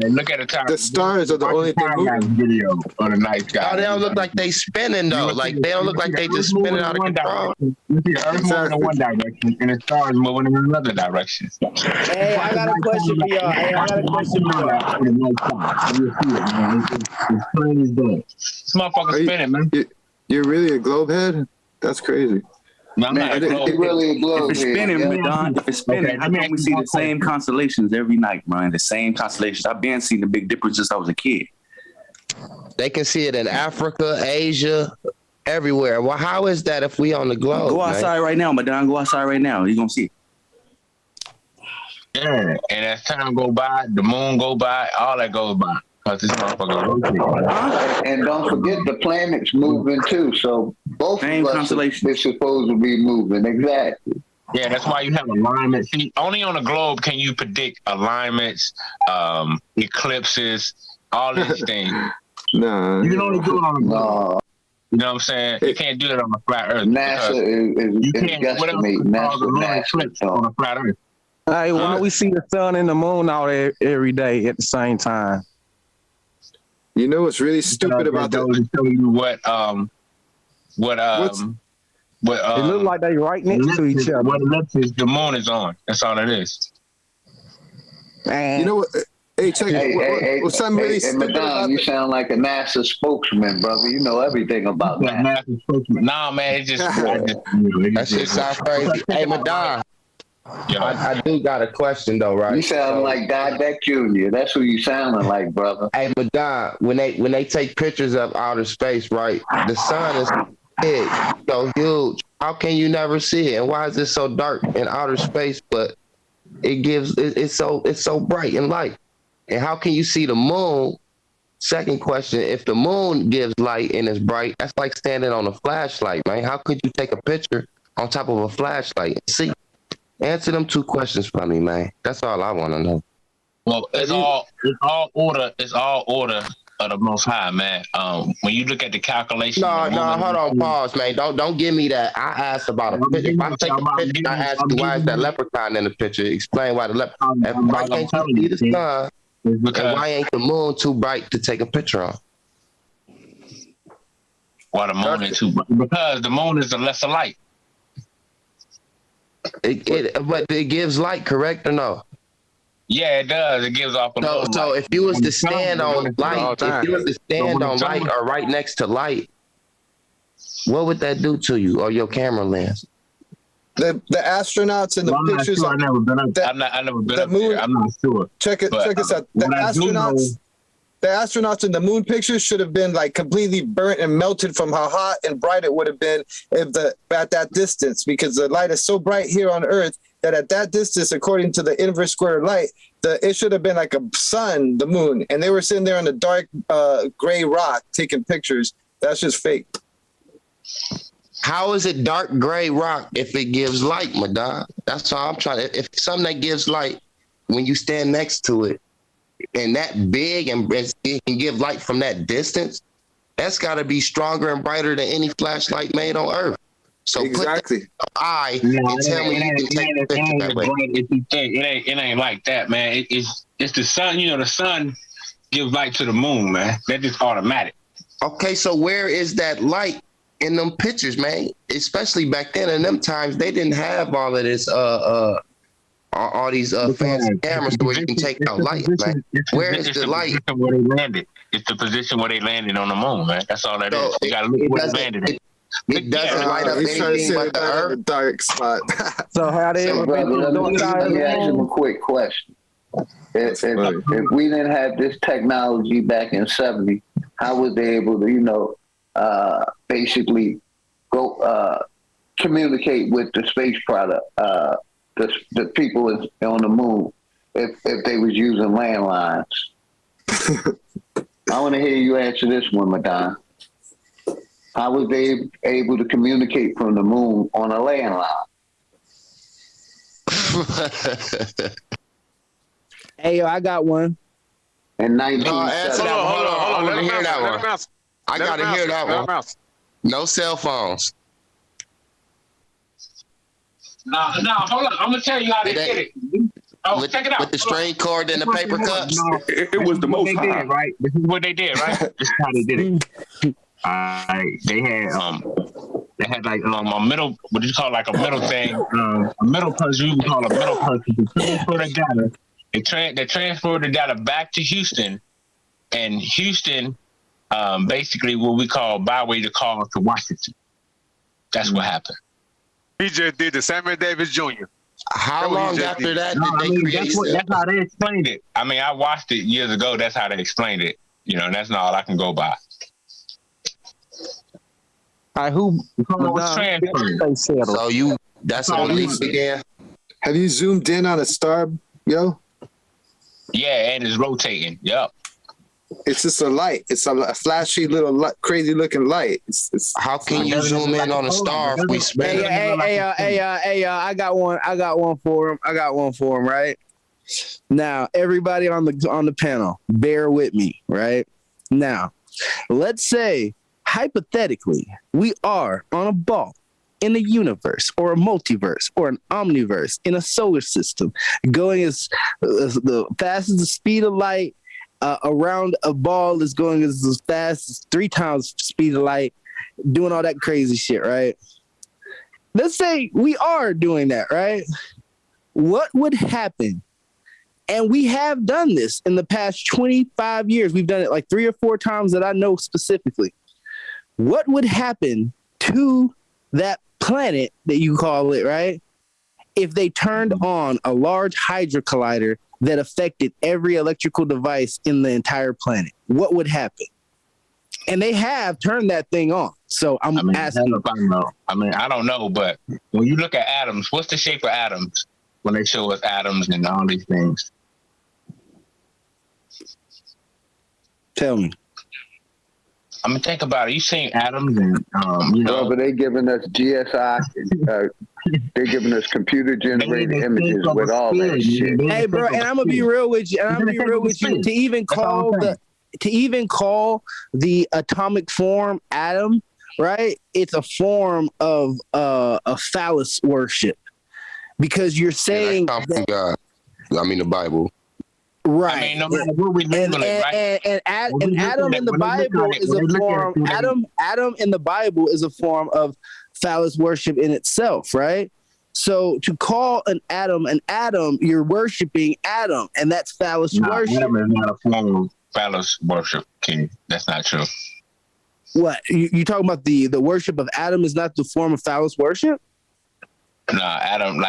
Look at the time. The stars are the only thing moving. Video of the night sky. No, they don't look like they spinning though. Like they don't look like they just spinning out of control. You see the Earth moving in one direction and the stars moving in another direction. Hey, I got a question for y'all. It's plain as day. This motherfucker spinning, man. You're really a globe head? That's crazy. Man, it really a globe. If it's spinning, if it's spinning, how come we see the same constellations every night, man? The same constellations. I've been seeing the Big Dipper since I was a kid. They can see it in Africa, Asia, everywhere. Well, how is that if we on the globe? Go outside right now, Madon. Go outside right now. You're gonna see it. Yeah, and as time go by, the moon go by, all that goes by. Cause this motherfucker rotating. And don't forget the planets moving too. So both same of us is supposed to be moving. Exactly. Yeah, that's why you have alignment. See, only on the globe can you predict alignments, eclipses, all these things. No. You can only do it on the globe. You know what I'm saying? You can't do it on a flat Earth. NASA is guesstimating. NASA on a flat Earth. Hey, why we see the sun and the moon out every day at the same time? You know what's really stupid about that? To tell you what it looks like they right next to each other. What ellipsis the moon is on. That's all it is. Man. You know what? Hey, check it. What's something really stupid about you sound like a NASA spokesman, brother. You know everything about that. NASA spokesman. Nah, man, it just that shit sounds crazy. Hey, Madon. I do got a question though, right? You sound like Dieback Jr. That's who you sounding like, brother. Hey, Madon, when they take pictures of outer space, right? The sun is big, so huge. How can you never see it? And why is it so dark in outer space? But it's so bright and light. And how can you see the moon? Second question: if the moon gives light and is bright, that's like standing on a flashlight, man. How could you take a picture on top of a flashlight and see? Answer them two questions for me, man. That's all I want to know. Well, it's all order of the Most High, man. When you look at the calculation. No, hold on, pause, man. Don't give me that. I asked about a picture. If I take a picture, I ask you why is that leprechaun in the picture? Explain why the leprechaun. Why can't you see the sun? And why ain't the moon too bright to take a picture of? Why the moon is too bright? Because the moon is a lesser light. But it gives light, correct or no? Yeah, it does. It gives off a little So light. if you was to stand on light, or right next to light, what would that do to you or your camera lens? The astronauts in the pictures. I've never been up there. I'm not sure. Check this out. The astronauts in the moon pictures should have been like completely burnt and melted from how hot and bright it would have been at that distance, because the light is so bright here on Earth that at that distance, according to the inverse square of light, it should have been like a sun, the moon, and they were sitting there on the dark gray rock taking pictures. That's just fake. How is it dark gray rock if it gives light, Madon? That's all I'm trying to. If something that gives light, when you stand next to it, and that big and it can give light from that distance, that's got to be stronger and brighter than any flashlight made on Earth. So exactly. put that eye and tell me you can take a picture that way. It ain't like that, man. It's the sun. You know, the sun gives light to the moon, man. That's just automatic. Okay, so where is that light in them pictures, man? Especially back then in them times, they didn't have all of this all these fancy cameras where you can take out light, man. Where is the light? Where they landed. It's the position where they landed on the moon, man. That's all that is. You gotta look where they landed. It doesn't light up anything but the earth. Dark spot. So how they ever been to the north side Let of me the ask him a moon? quick question. If we didn't have this technology back in '70, how was they able to, basically go communicate with the space product, the people on the moon, if they was using landlines? I want to hear you answer this one, Madonna. How was they able to communicate from the moon on a landline? Hey, yo, I got one. In 1970. Hold on. I want to hear that one. I got to hear that one. No cell phones. No, hold on. I'm going to tell you how they did it. Oh, check it out. With the string cord and the paper cups? No, it was the most high. Right? This is what they did, right? This is how they did it. They had like a middle, what do you call like a middle thing? A middle person, you can call a middle person to transfer the data. They transferred the data back to Houston, and Houston, basically what we call byway the call to Washington. That's what happened. He just did the Samuel Davis Jr. How long after that did they create it? That's how they explained it. I mean, I watched it years ago. That's how they explained it. That's not all I can go by. All right, who was transferred? So that's how the leak began? Have you zoomed in on a star, yo? Yeah, and it's rotating. Yep. It's just a light. It's a flashy little crazy looking light. How can you zoom in on a star if we spin it? Hey, I got one for him, right? Now, everybody on the panel, bear with me, right? Now, let's say, hypothetically, we are on a ball in a universe or a multiverse or an omniverse in a solar system, going as the fast as the speed of light. Around a ball is going as fast as 3 times the speed of light, doing all that crazy shit, right? Let's say we are doing that, right? What would happen? And we have done this in the past 25 years. We've done it like 3 or 4 times that I know specifically. What would happen to that planet that you call it, right? If they turned on a large Hydra collider that affected every electrical device in the entire planet, what would happen? And they have turned that thing on. So I'm asking. I don't know, but when you look at atoms, what's the shape of atoms when they show us atoms and all these things? Tell me. I mean, think about it. You seen atoms and, but they giving us GSI, they're giving us computer generated images with all that shit. Hey, bro, and I'm gonna be real with you. To even call the atomic form atom, right? It's a form of a phallus worship, because you're saying that, God. I mean the Bible. Right. I mean, no matter what we label it, right? And Adam in the Bible is a form. Adam in the Bible is a form of phallus worship in itself, right? So to call an atom, you're worshiping Adam, and that's phallus worship. Adam is not a form of phallus worship, King. That's not true. What you talking about? The worship of Adam is not the form of phallus worship? Nah, Adam,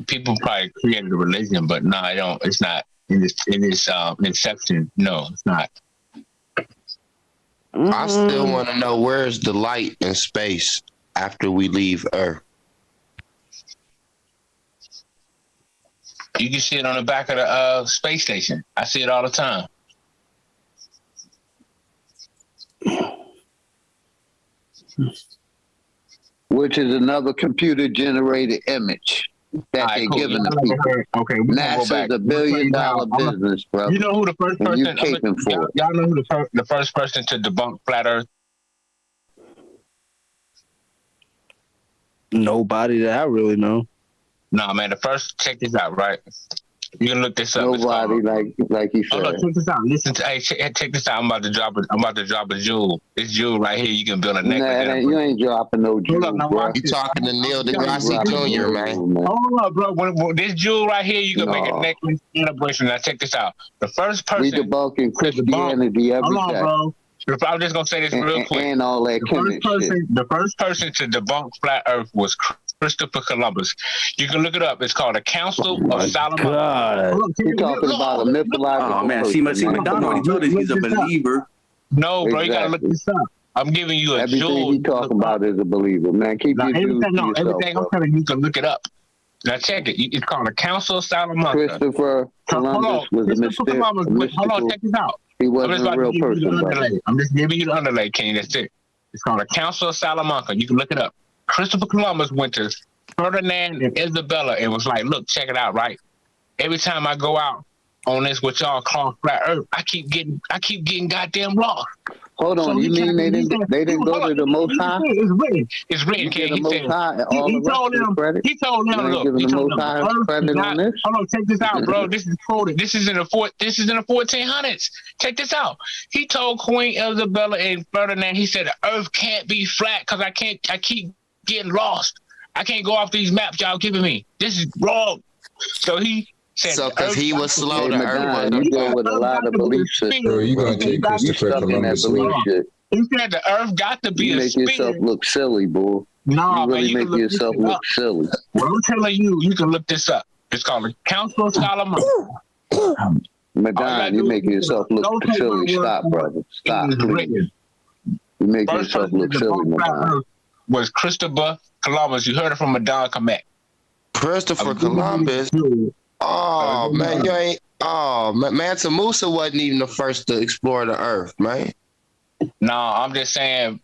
people probably created a religion, but I don't. It's not. In this inception, no, it's not. I still want to know, where's the light in space after we leave Earth? You can see it on the back of the space station. I see it all the time. Which is another computer generated image that they're giving the people. Okay, NASA's $1 billion business, bro. You know who the first person? Y'all know who the first person to debunk flat Earth? Nobody that I really know. Nah, man. The first, check this out, right? You can look this up. Nobody like he said. Hold on, check this out. Listen to, hey, check this out. I'm about to drop a jewel. This jewel right here. You can build a necklace. Nah, you ain't dropping no jewel, bro. You talking to Neil deGrasse Jr., man? Hold on, bro. When this jewel right here, you can make a necklace and a bracelet. Now check this out. The first person we debunking Christianity every day. Hold on, bro. I'm just gonna say this real quick. And all that the first person to debunk flat Earth was Christopher Columbus. You can look it up. It's called the Council of Solomon. You're talking about a mythological. Oh man, see, McDonald already told us he's a believer. No, bro, you gotta look this up. I'm giving you a jewel. Everything he talking about is a believer, man. Keep your jewels to yourself. Everything I'm telling you, you can look it up. Now check it. It's called the Council of Solomon. Christopher Columbus was a mystical. Hold on, check this out. He wasn't a real person, bro. I'm just giving you the underlay, King. That's it. It's called the Council of Salamanca. You can look it up. Christopher Columbus went to Ferdinand and Isabella and was like, look, check it out, right? Every time I go out on this what y'all call flat Earth, I keep getting goddamn lost. Hold on, so you mean they didn't go to the Most High? It's written, King. He told them, look, he told them, hold on, check this out, bro. This is quoted. This is in the 1400s. Check this out. He told Queen Isabella and Ferdinand, he said, the Earth can't be flat because I keep getting lost. I can't go off these maps y'all giving me. This is wrong. So he said, so because he was slow, the Earth was. You go with a lot of belief systems. Bro, you gonna take Christopher Columbus? He said the Earth got to be you a make sphere. yourself look silly, boy. Nah, you really man, make yourself look silly. Well, I'm telling you, you can look this up. It's called the Council of Solomon. Madonna, you making yourself look silly. Stop, brother. Stop, please. You make yourself look silly, Madonna. Was Christopher Columbus. You heard it from Madonna Kamek. Christopher Columbus? Oh, man, you ain't... Oh, Mansa Musa wasn't even the first to explore the Earth, man. No, I'm just saying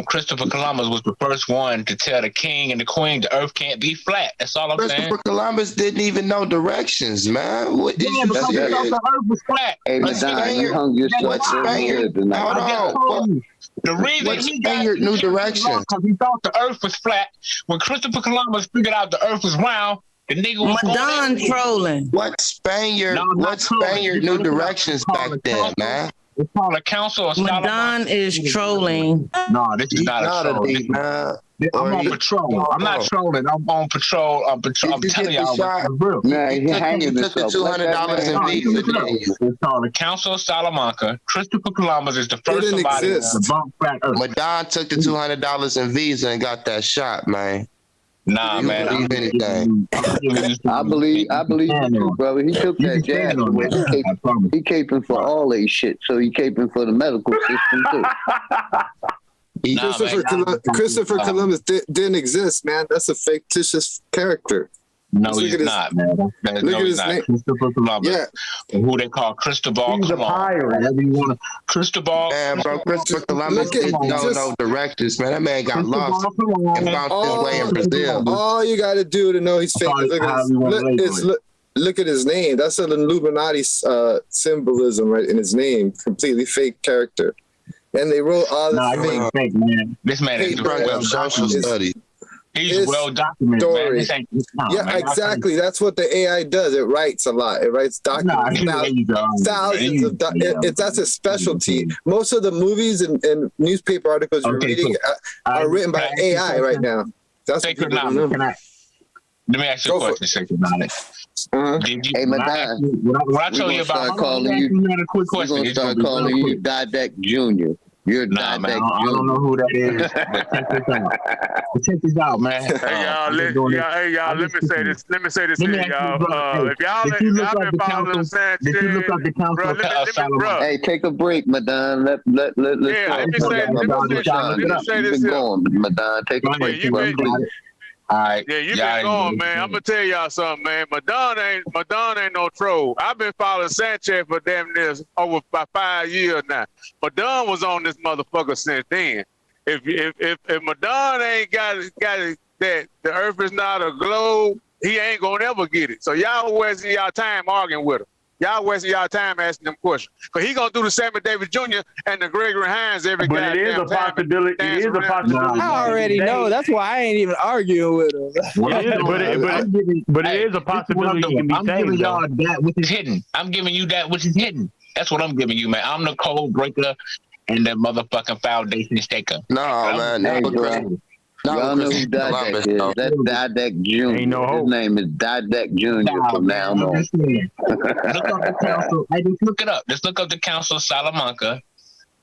Christopher Columbus was the first one to tell the king and the queen the Earth can't be flat. That's all I'm saying. Christopher Columbus didn't even know directions, man. What did you say? He thought the Earth was flat. Hey, Madonna, you hung yourself Spaniard? Hold on. The reason he Spaniard knew directions because he thought the Earth was flat. When Christopher Columbus figured out the Earth was round, the nigga was Madonna trolling. What Spaniard? What Spaniard knew directions back then, man? It's called a Council of Solomon. Madonna is trolling. No, this is not a troll. I'm on patrol. I'm not trolling. I'm on patrol. I'm telling y'all what's real. Nah, he hanging himself. $200 in fees. It's called the Council of Salamanca. Christopher Columbus is the first somebody to debunk flat Earth. Madonna took the $200 in visa and got that shot, man. Nah, man. I believe you too, brother. He took that jab. He caping for all that shit, so he caping for the medical system too. Christopher Columbus didn't exist, man. That's a fictitious character. No, he's not, man. No, he's not. Christopher Columbus. Yeah. Who they call Cristobal Colon. Cristobal. Man, bro, Christopher Columbus didn't know no directions, man. That man got lost and found his way in Brazil. All you got to do to know he's fake is look at his name. That's an Illuminati symbolism right in his name. Completely fake character. And they wrote all this fake, man. This man is well social studies. He's well documented, man. This ain't, exactly. That's what the AI does. It writes a lot. It writes documents, thousands of that's a specialty. Most of the movies and newspaper articles you're reading are written by AI right now. That's what people don't know. Let me ask you a question, Sacred Knowledge. Hey, Madonna, when I told you about we're gonna start calling you Didek Jr. You're nah, man. I don't know who that is. But check this out, man. Hey y'all, let me say this. Let me say this here, y'all. If y'all been following Sanchez, bro, hey, take a break, Madonna. Let me say this here. Madonna, take a break. All right. Yeah, you been going, man. I'm gonna tell y'all something, man. Madonna ain't no troll. I've been following Sanchez for damn near over by 5 years now. Madonna was on this motherfucker since then. If Madonna ain't got it that the Earth is not a globe, he ain't gonna ever get it. So y'all wasting y'all time arguing with him. Y'all wasting y'all time asking them questions. Because he gonna do the same with David Jr. and the Gregory Hines every But goddamn it is a time. possibility. It is a possibility. I already know. That's why I ain't even arguing with him. But it is a possibility you can be I'm saved. giving y'all that which is hidden. I'm giving you that which is hidden. That's what I'm giving you, man. I'm the code breaker and the motherfucking foundation staker. No, man. Hey, bro. Y'all know who Didek is. That's Didek Jr. Ain't no hope. His name is Didek Jr. from now on. Look up the council. I just look it up. Just look up the Council of Salamanca,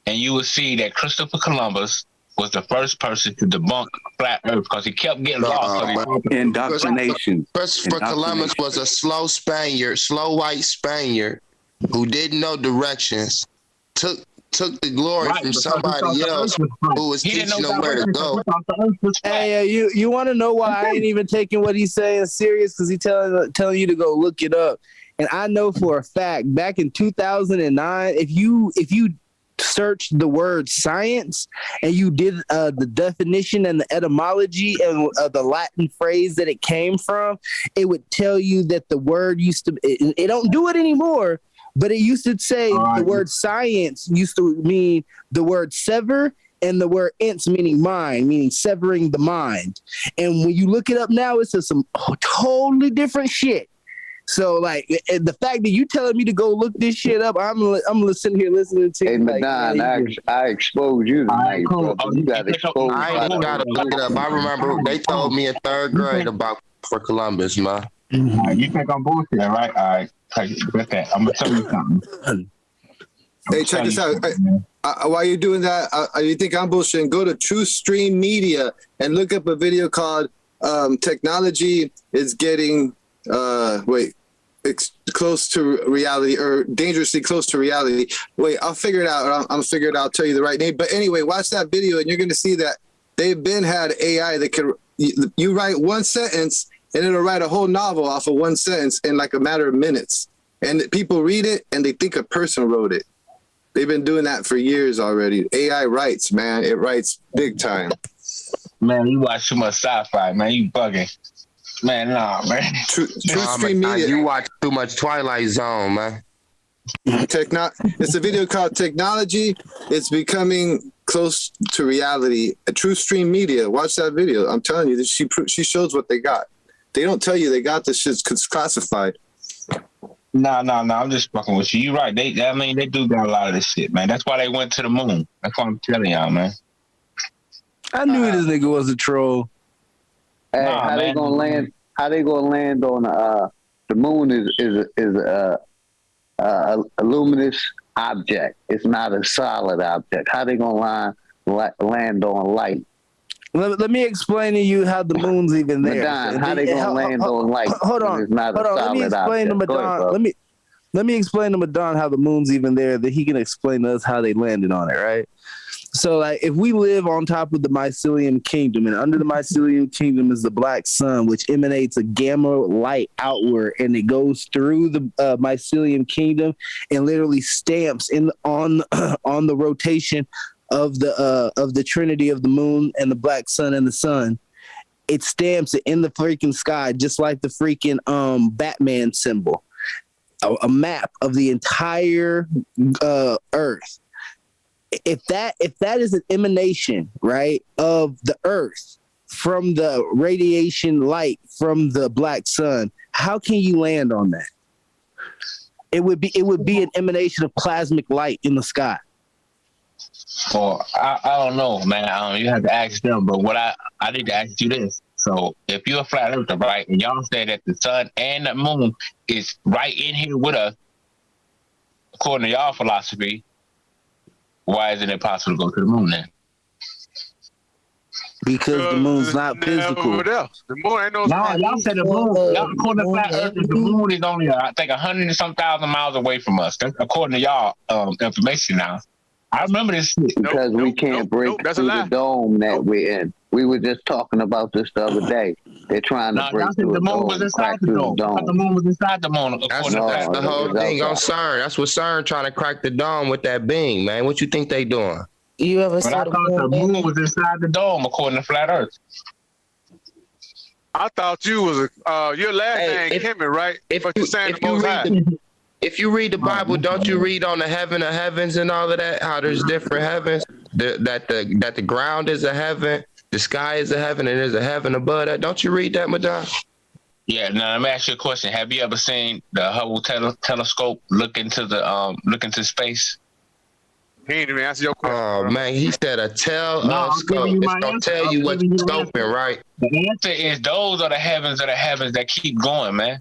and you will see that Christopher Columbus was the first person to debunk flat Earth because he kept getting lost. Indoctrination. Christopher Columbus was a slow white Spaniard who didn't know directions, took the glory from somebody else who was teaching them where to go. Hey, you want to know why I ain't even taking what he's saying serious? Because he's telling you to go look it up. And I know for a fact, back in 2009, if you searched the word science and you did the definition and the etymology and the Latin phrase that it came from, it would tell you that the word used to. It don't do it anymore. But it used to say the word science used to mean the word sever and the word ence meaning mind, meaning severing the mind. And when you look it up now, it says some totally different shit. So like the fact that you telling me to go look this shit up, I'm sitting here listening to you. Hey, Madon, I exposed you tonight, bro. You got exposed. I ain't gotta look it up. I remember they told me in 3rd grade about for Columbus, man. You think I'm bullshit, right? All right. With that, I'm gonna tell you something. Hey, check this out. While you're doing that, you think I'm bullshitting? Go to True Stream Media and look up a video called "Technology is Getting Close to Reality" or "Dangerously Close to Reality." Wait, I'll figure it out. I'll figure it out. I'll tell you the right name. But anyway, watch that video and you're gonna see that they've been had AI that can you write one sentence and it'll write a whole novel off of one sentence in like a matter of minutes. And people read it and they think a person wrote it. They've been doing that for years already. AI writes, man. It writes big time. Man, you watch too much sci-fi, man. You bugging. Man, nah, man. True Stream Media. You watch too much Twilight Zone, man. It's a video called "Technology It's Becoming Close to Reality." True Stream Media. Watch that video. I'm telling you, she shows what they got. They don't tell you they got this shit classified. No. I'm just fucking with you. You're right. They do got a lot of this shit, man. That's why they went to the moon. That's what I'm telling y'all, man. I knew this nigga was a troll. Hey, how they gonna land? How they gonna land on the moon? Is a luminous object. It's not a solid object. How they gonna land on light? Let me explain to you how the moon's even there. Madon, how they gonna land on light? Hold on. It's not a solid let me explain object. to Madon. Let me explain to Madon how the moon's even there. That he can explain to us how they landed on it, right? So, like, if we live on top of the mycelium kingdom, and under the mycelium kingdom is the black sun, which emanates a gamma light outward, and it goes through the mycelium kingdom and literally stamps on the rotation of the trinity of the moon and the black sun and the sun. It stamps it in the freaking sky, just like the freaking Batman symbol, a map of the entire Earth. If that is an emanation, right, of the Earth from the radiation light from the black sun, how can you land on that? It would be an emanation of plasmic light in the sky. Well, I don't know, man. You have to ask them. But what I need to ask you this. So if you're a flat earther, right, and y'all say that the sun and the moon is right in here with us, according to y'all philosophy, why isn't it possible to go to the moon then? Because the moon's not physical. The moon ain't no. No, y'all said the moon. Y'all, according to flat earthers, the moon is only, I think, 100,000 miles away from us. That's according to y'all information now. I remember this shit. Because we can't break through the dome that we're in. We were just talking about this the other day. They're trying to break through the dome. The moon was inside the dome. That's the whole thing on CERN. That's what CERN trying to crack the dome with that beam, man. What you think they doing? You ever saw the moon was inside the dome, according to flat Earth. I thought you was your last name Kimmy, right? But you saying the most high. If you read the Bible, don't you read on the heaven of heavens and all of that? How there's different heavens, that the ground is a heaven, the sky is a heaven, and there's a heaven above that. Don't you read that, Madonna? Yeah. Now let me ask you a question. Have you ever seen the Hubble telescope look into space? He ain't even answer your question. Oh man, he said a telescope. It's gonna tell you what you're scoping, right? The answer is those are the heavens that keep going, man.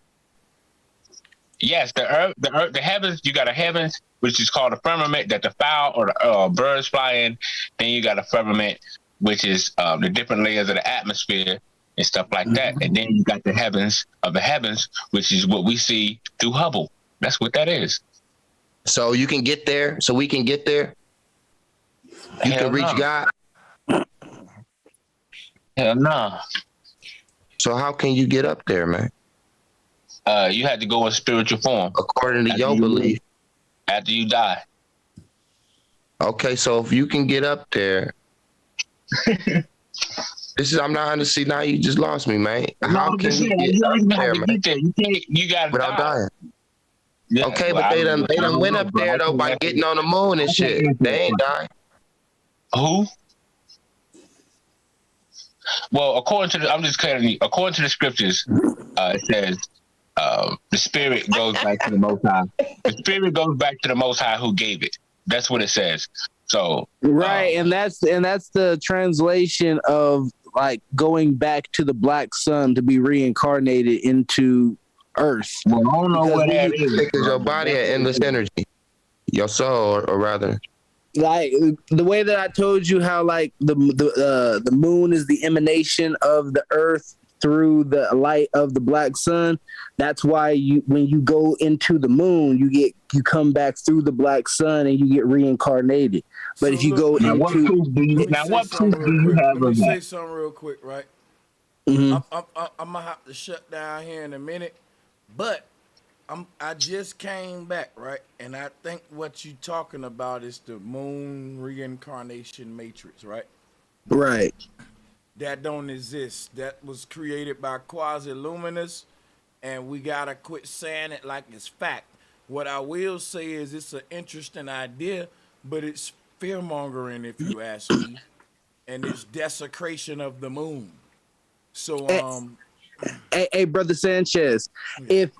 Yes, the earth, the heavens. You got a heavens, which is called a firmament, that the fowl or the birds fly in. Then you got a firmament, which is the different layers of the atmosphere and stuff like that. And then you got the heavens of the heavens, which is what we see through Hubble. That's what that is. So you can get there. So we can get there. You can reach God. Hell no. So how can you get up there, man? You had to go in spiritual form. According to your belief. After you die. Okay, so if you can get up there, I'm not understanding. Now you just lost me, man. How can you get up there, man? You got without dying. Yeah, okay, but they done went up there though by getting on the moon and shit. They ain't dying. Who? Well, according to the scriptures, it says the spirit goes back to the Most High. The spirit goes back to the Most High who gave it. That's what it says. So right, and that's the translation of like going back to the black sun to be reincarnated into Earth. Well, I don't know what that is. Because your body had endless energy, your soul, or rather. Like the way that I told you how like the moon is the emanation of the earth through the light of the black sun. That's why when you go into the moon, you come back through the black sun and you get reincarnated. But so if you go into what proof do you have Let me say something real quick, right? Mm-hmm. I'm gonna have to shut down here in a minute, but I just came back, right? And I think what you talking about is the moon reincarnation matrix, right? Right. That don't exist. That was created by quasi-luminous, and we gotta quit saying it like it's fact. What I will say is it's an interesting idea, but it's fear-mongering if you ask me, and it's desecration of the moon. So Hey, brother Sanchez, if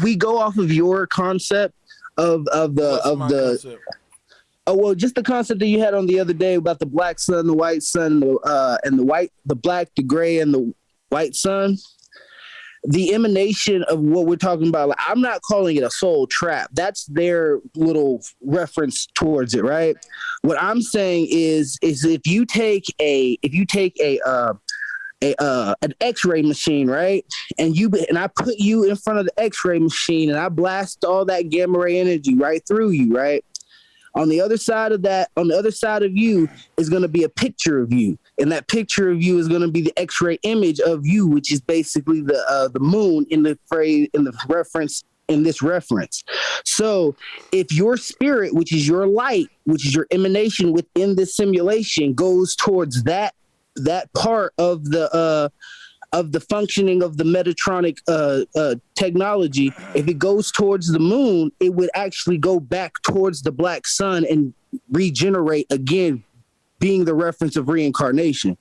we go off of your concept of the oh well, just the concept that you had on the other day about the black sun, the white sun, and the black, the gray, and the white sun, the emanation of what we're talking about. Like, I'm not calling it a soul trap. That's their little reference towards it, right? What I'm saying is if you take an X-ray machine, right? And I put you in front of the X-ray machine and I blast all that gamma ray energy right through you, right? On the other side of you is going to be a picture of you. And that picture of you is going to be the X-ray image of you, which is basically the moon in the phrase, in the reference, in this reference. So if your spirit, which is your light, which is your emanation within this simulation, goes towards that part of the functioning of the Metatronic technology, if it goes towards the moon, it would actually go back towards the black sun and regenerate again, being the reference of reincarnation,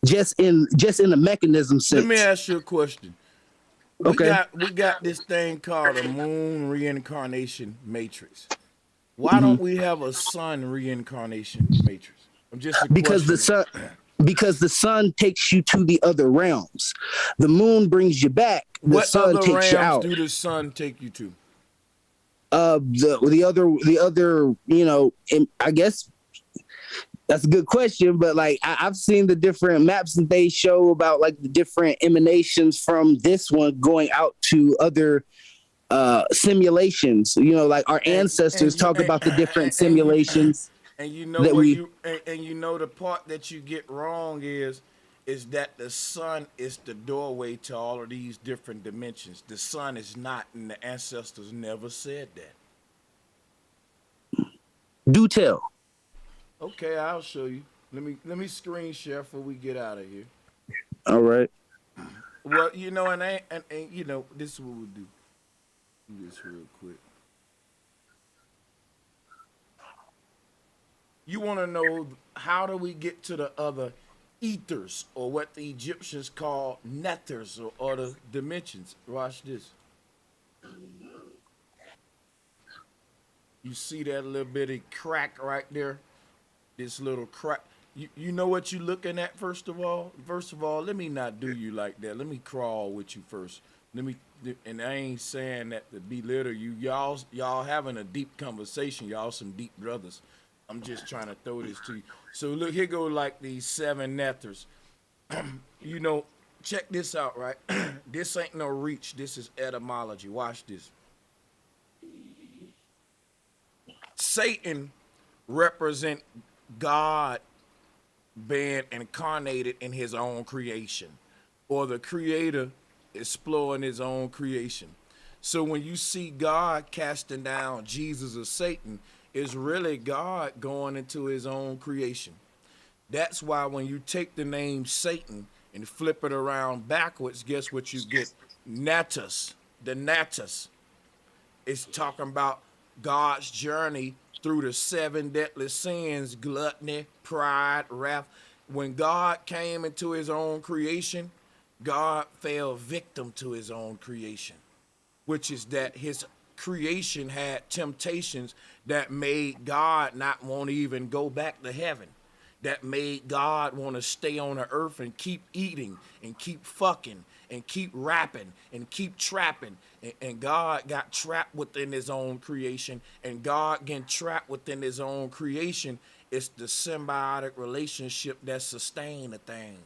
just in the mechanism sense. Let me ask you a question. We got this thing called a moon reincarnation matrix. Why don't we have a sun reincarnation matrix? Because the sun takes you to the other realms. The moon brings you back. The sun takes you out. What other realms do the sun take you to? The other, I guess that's a good question, but like I've seen the different maps that they show about like the different emanations from this one going out to other simulations. Like our ancestors talk about the different simulations. And you know the part that you get wrong is that the sun is the doorway to all of these different dimensions. The sun is not, and the ancestors never said that. Do tell. Okay, I'll show you. Let me screen share before we get out of here. All right. Well, and this is what we'll do. Do this real quick. You want to know how do we get to the other ethers, or what the Egyptians call nethers, or other dimensions? Watch this. You see that little bitty crack right there? This little crack. You know what you looking at, first of all? First of all, let me not do you like that. Let me crawl with you first. Let me, and I ain't saying that to belittle you. Y'all having a deep conversation. Y'all some deep brothers. I'm just trying to throw this to you. So look, here go like these 7 nethers. You know, check this out, right? This ain't no reach. This is etymology. Watch this. Satan represent God being incarnated in his own creation, or the creator exploring his own creation. So when you see God casting down Jesus or Satan, it's really God going into his own creation. That's why when you take the name Satan and flip it around backwards, guess what you get? Natus. The Natus. It's talking about God's journey through the 7 deadly sins: gluttony, pride, wrath. When God came into his own creation, God fell victim to his own creation, which is that his creation had temptations that made God not want to even go back to heaven, that made God want to stay on the earth and keep eating and keep fucking and keep rapping and keep trapping. And God got trapped within his own creation, and God getting trapped within his own creation. It's the symbiotic relationship that sustain the thing.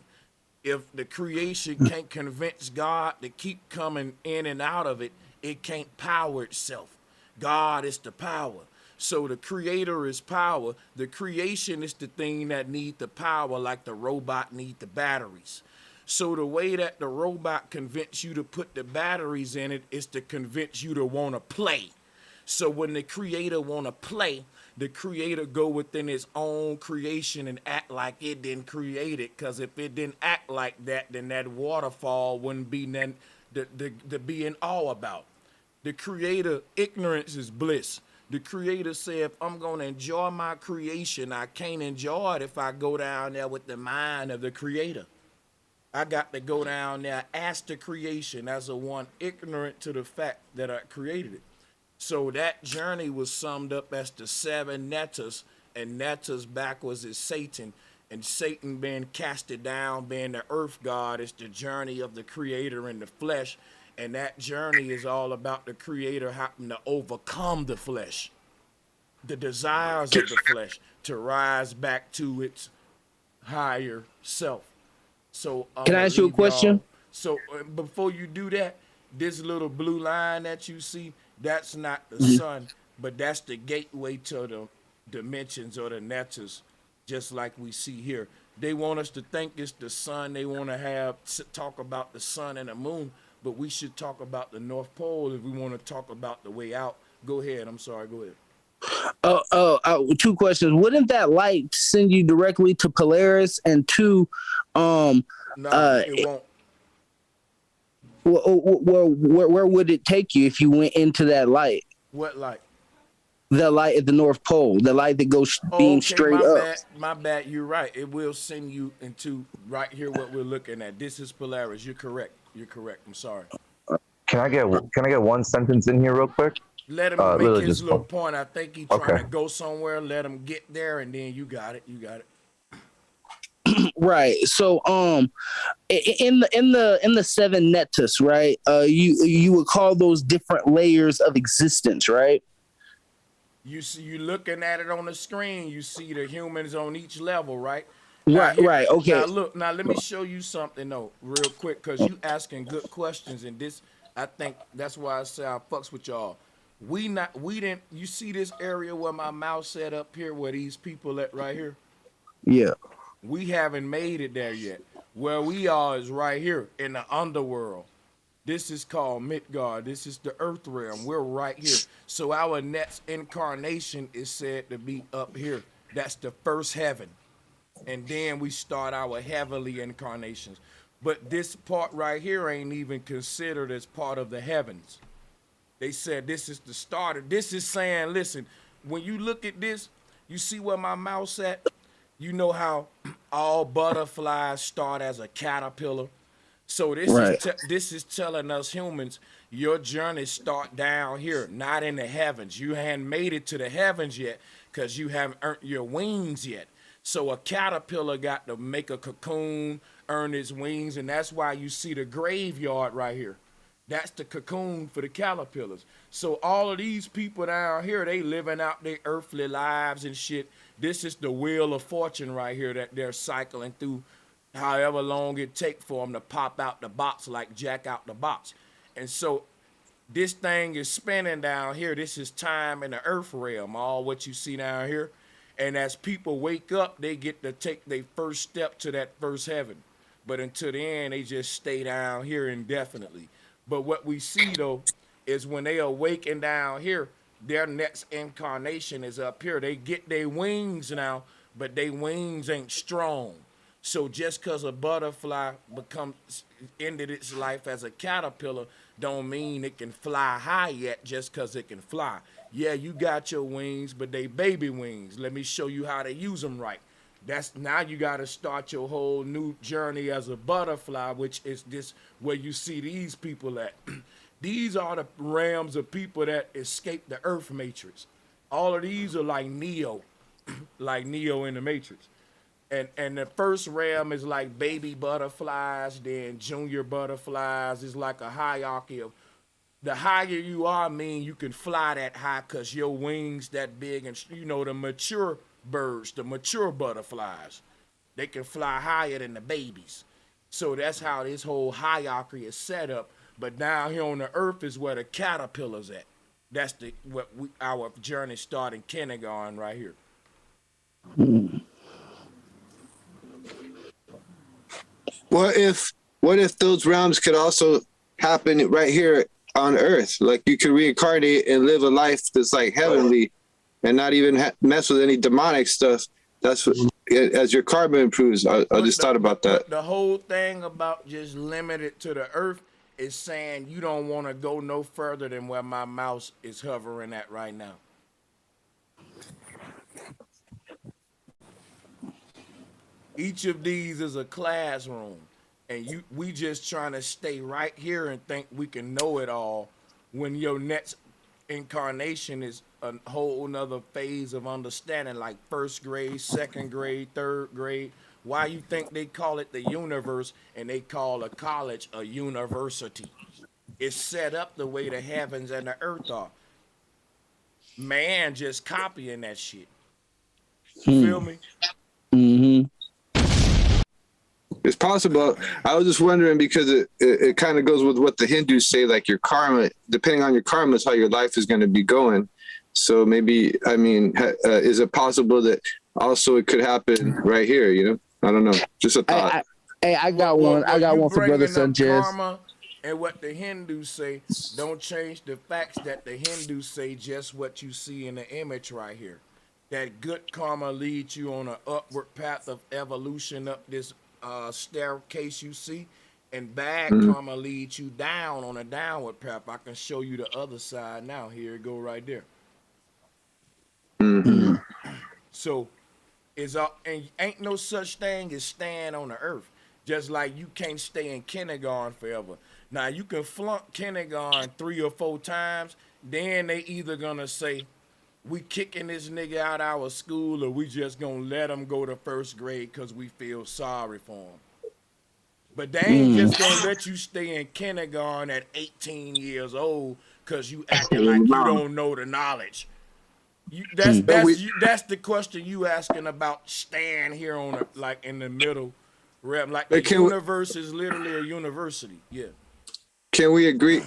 If the creation can't convince God to keep coming in and out of it, it can't power itself. God is the power. So the creator is power. The creation is the thing that need the power, like the robot need the batteries. So the way that the robot convince you to put the batteries in it is to convince you to want to play. So when the creator want to play, the creator go within his own creation and act like it didn't create it. Because if it didn't act like that, then that waterfall wouldn't be none to be in awe about. The creator, ignorance is bliss. The creator said, if I'm going to enjoy my creation, I can't enjoy it if I go down there with the mind of the creator. I got to go down there, ask the creation as a one ignorant to the fact that I created it. So that journey was summed up as the 7 netters, and netters backwards is Satan. And Satan being casted down, being the earth god, is the journey of the creator in the flesh. And that journey is all about the creator having to overcome the flesh, the desires of the flesh, to rise back to its higher self. So can I ask you a question? So before you do that, this little blue line that you see, that's not the sun, but that's the gateway to the dimensions or the netters, just like we see here. They want us to think it's the sun. They want to talk about the sun and the moon, but we should talk about the North Pole if we want to talk about the way out. Go ahead. I'm sorry. Go ahead. 2 questions. Wouldn't that light send you directly to Polaris? And 2, no, it won't. Where would it take you if you went into that light? What light? The light at the North Pole, the light that goes beam straight up. My bad. You're right. It will send you into right here what we're looking at. This is Polaris. You're correct. I'm sorry. Can I get 1 sentence in here real quick? Let him make his little point. I think he's trying to go somewhere. Let him get there, and then you got it. Right. So in the 7 netus, right? You would call those different layers of existence, right? You see, you looking at it on the screen. You see the humans on each level, right? Right. Okay. Now look. Now let me show you something though, real quick, because you asking good questions, and this, I think that's why I say I fucks with y'all. We didn't. You see this area where my mouse set up here, where these people at right here? Yeah. We haven't made it there yet. Where we are is right here in the underworld. This is called Midgard. This is the earth realm. We're right here. So our next incarnation is said to be up here. That's the first heaven. And then we start our heavenly incarnations. But this part right here ain't even considered as part of the heavens. They said this is the starter. This is saying, listen, when you look at this, You see where my mouse at? You know how all butterflies start as a caterpillar. So this is telling us humans, your journey start down here, not in the heavens. You hadn't made it to the heavens yet because you haven't earned your wings yet. So a caterpillar got to make a cocoon, earn its wings, and that's why you see the graveyard right here. That's the cocoon for the caterpillars. So all of these people down here, they living out their earthly lives and shit. This is the wheel of fortune right here that they're cycling through, however long it take for them to pop out the box like Jack out the box. And so this thing is spinning down here. This is time in the earth realm, all what you see down here. And as people wake up, they get to take their first step to that first heaven. But until the end, they just stay down here indefinitely. But what we see, though, is when they awaken down here, their next incarnation is up here. They get their wings now, but their wings ain't strong. So just because a butterfly ended its life as a caterpillar don't mean it can fly high yet just because it can fly. Yeah, you got your wings, but they baby wings. Let me show you how to use them right. That's now you got to start your whole new journey as a butterfly, which is this where you see these people at. These are the realms of people that escape the Earth Matrix. All of these are like Neo, like Neo in the Matrix. And the first realm is like baby butterflies, then junior butterflies. It's like a hierarchy of the higher you are, mean you can fly that high because your wings that big. And you know, the mature birds, the mature butterflies, they can fly higher than the babies. So that's how this whole hierarchy is set up. But down here on the earth is where the caterpillars at. That's our journey starting kindergarten right here. What if those realms could also happen right here on Earth? Like you could reincarnate and live a life that's like heavenly, and not even mess with any demonic stuff. That's what, as your karma improves. I just thought about that. The whole thing about just limited to the Earth is saying you don't want to go no further than where my mouse is hovering at right now. Each of these is a classroom, and we just trying to stay right here and think we can know it all when your next incarnation is a whole nother phase of understanding, like first grade, second grade, third grade. Why you think they call it the universe and they call a college a university? It's set up the way the heavens and the earth are. Man just copying that shit. Feel me? Mm-hmm. It's possible. I was just wondering because it kind of goes with what the Hindus say, like your karma, depending on your karma is how your life is going to be going. So maybe, I mean, is it possible that also it could happen right here, you know? I don't know. Just a thought. I got one. I got one for Brother Sanchez. Karma and what the Hindus say don't change the facts that the Hindus say, just what you see in the image right here. That good karma leads you on an upward path of evolution up this staircase you see, and bad karma leads you down on a downward path. I can show you the other side now. Here it go right there. Mm-hmm. So and ain't no such thing as staying on the earth. Just like you can't stay in kindergarten forever. Now you can flunk kindergarten 3 or 4 times, then they either gonna say we kicking this nigga out of our school, or we just gonna let him go to first grade because we feel sorry for him. But they ain't just gonna let you stay in kindergarten at 18 years old because you acting like you don't know the knowledge. That's the question you asking about staying here on like in the middle realm. Like the universe is literally a university. Yeah. Can we agree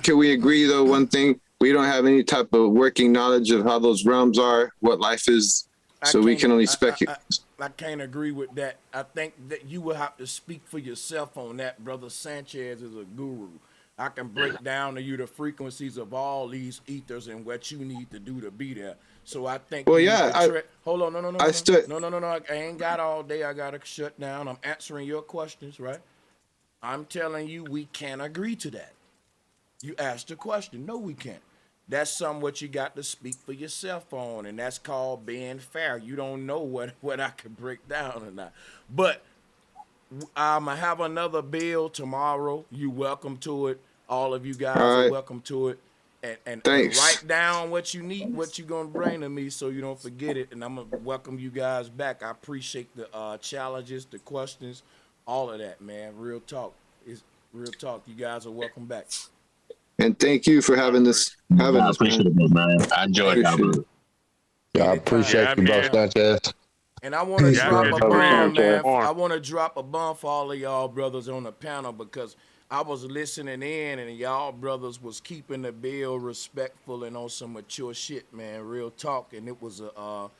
though, one thing? We don't have any type of working knowledge of how those realms are, what life is, so we can only speculate. I can't agree with that. I think that you will have to speak for yourself on that. Brother Sanchez is a guru. I can break down to you the frequencies of all these ethers and what you need to do to be there. So I think. Well, yeah. Hold on, no. I ain't got all day. I gotta shut down. I'm answering your questions, right? I'm telling you, we can't agree to that. You asked a question. No, we can't. that's something what you got to speak for yourself on, and that's called being fair. You don't know what I can break down or not. But I'm going to have another bill tomorrow. You welcome to it. All of you guys are welcome to it. And write down what you need, what you're going to bring to me so you don't forget it. And I'm going to welcome you guys back. I appreciate the challenges, the questions, all of that, man. Real talk. It's real talk. You guys are welcome back. And thank you for having this. I appreciate it, man. I enjoyed it. Yeah, I appreciate you, bro, Sanchez. And I want to drop a bomb, man. I want to drop a bomb for all of y'all brothers on the panel because I was listening in and y'all brothers was keeping the bill respectful and on some mature shit, man. Real talk. And it was a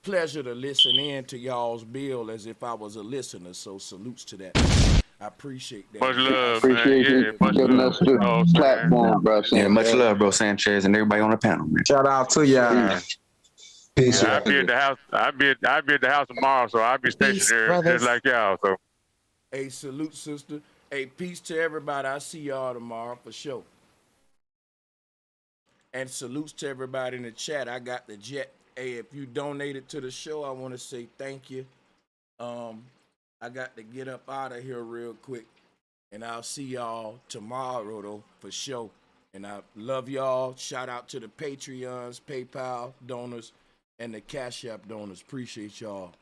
pleasure to listen in to y'all's bill as if I was a listener. So salutes to that. I appreciate that. Much love, appreciate you giving us the platform, bro. Yeah, much love, bro, Sanchez, and everybody on the panel, man. Shout out to y'all. Peace. I'll be at the house. I'll be at the house tomorrow, so I'll be stationed there just like y'all. So, hey, salute, sister. Hey, peace to everybody. I see y'all tomorrow for sure. And salutes to everybody in the chat. I got the jet. Hey, if you donated to the show, I want to say thank you. I got to get up out of here real quick, and I'll see y'all tomorrow though for sure. And I love y'all. Shout out to the Patreons, PayPal donors, and the Cash App donors. Appreciate y'all.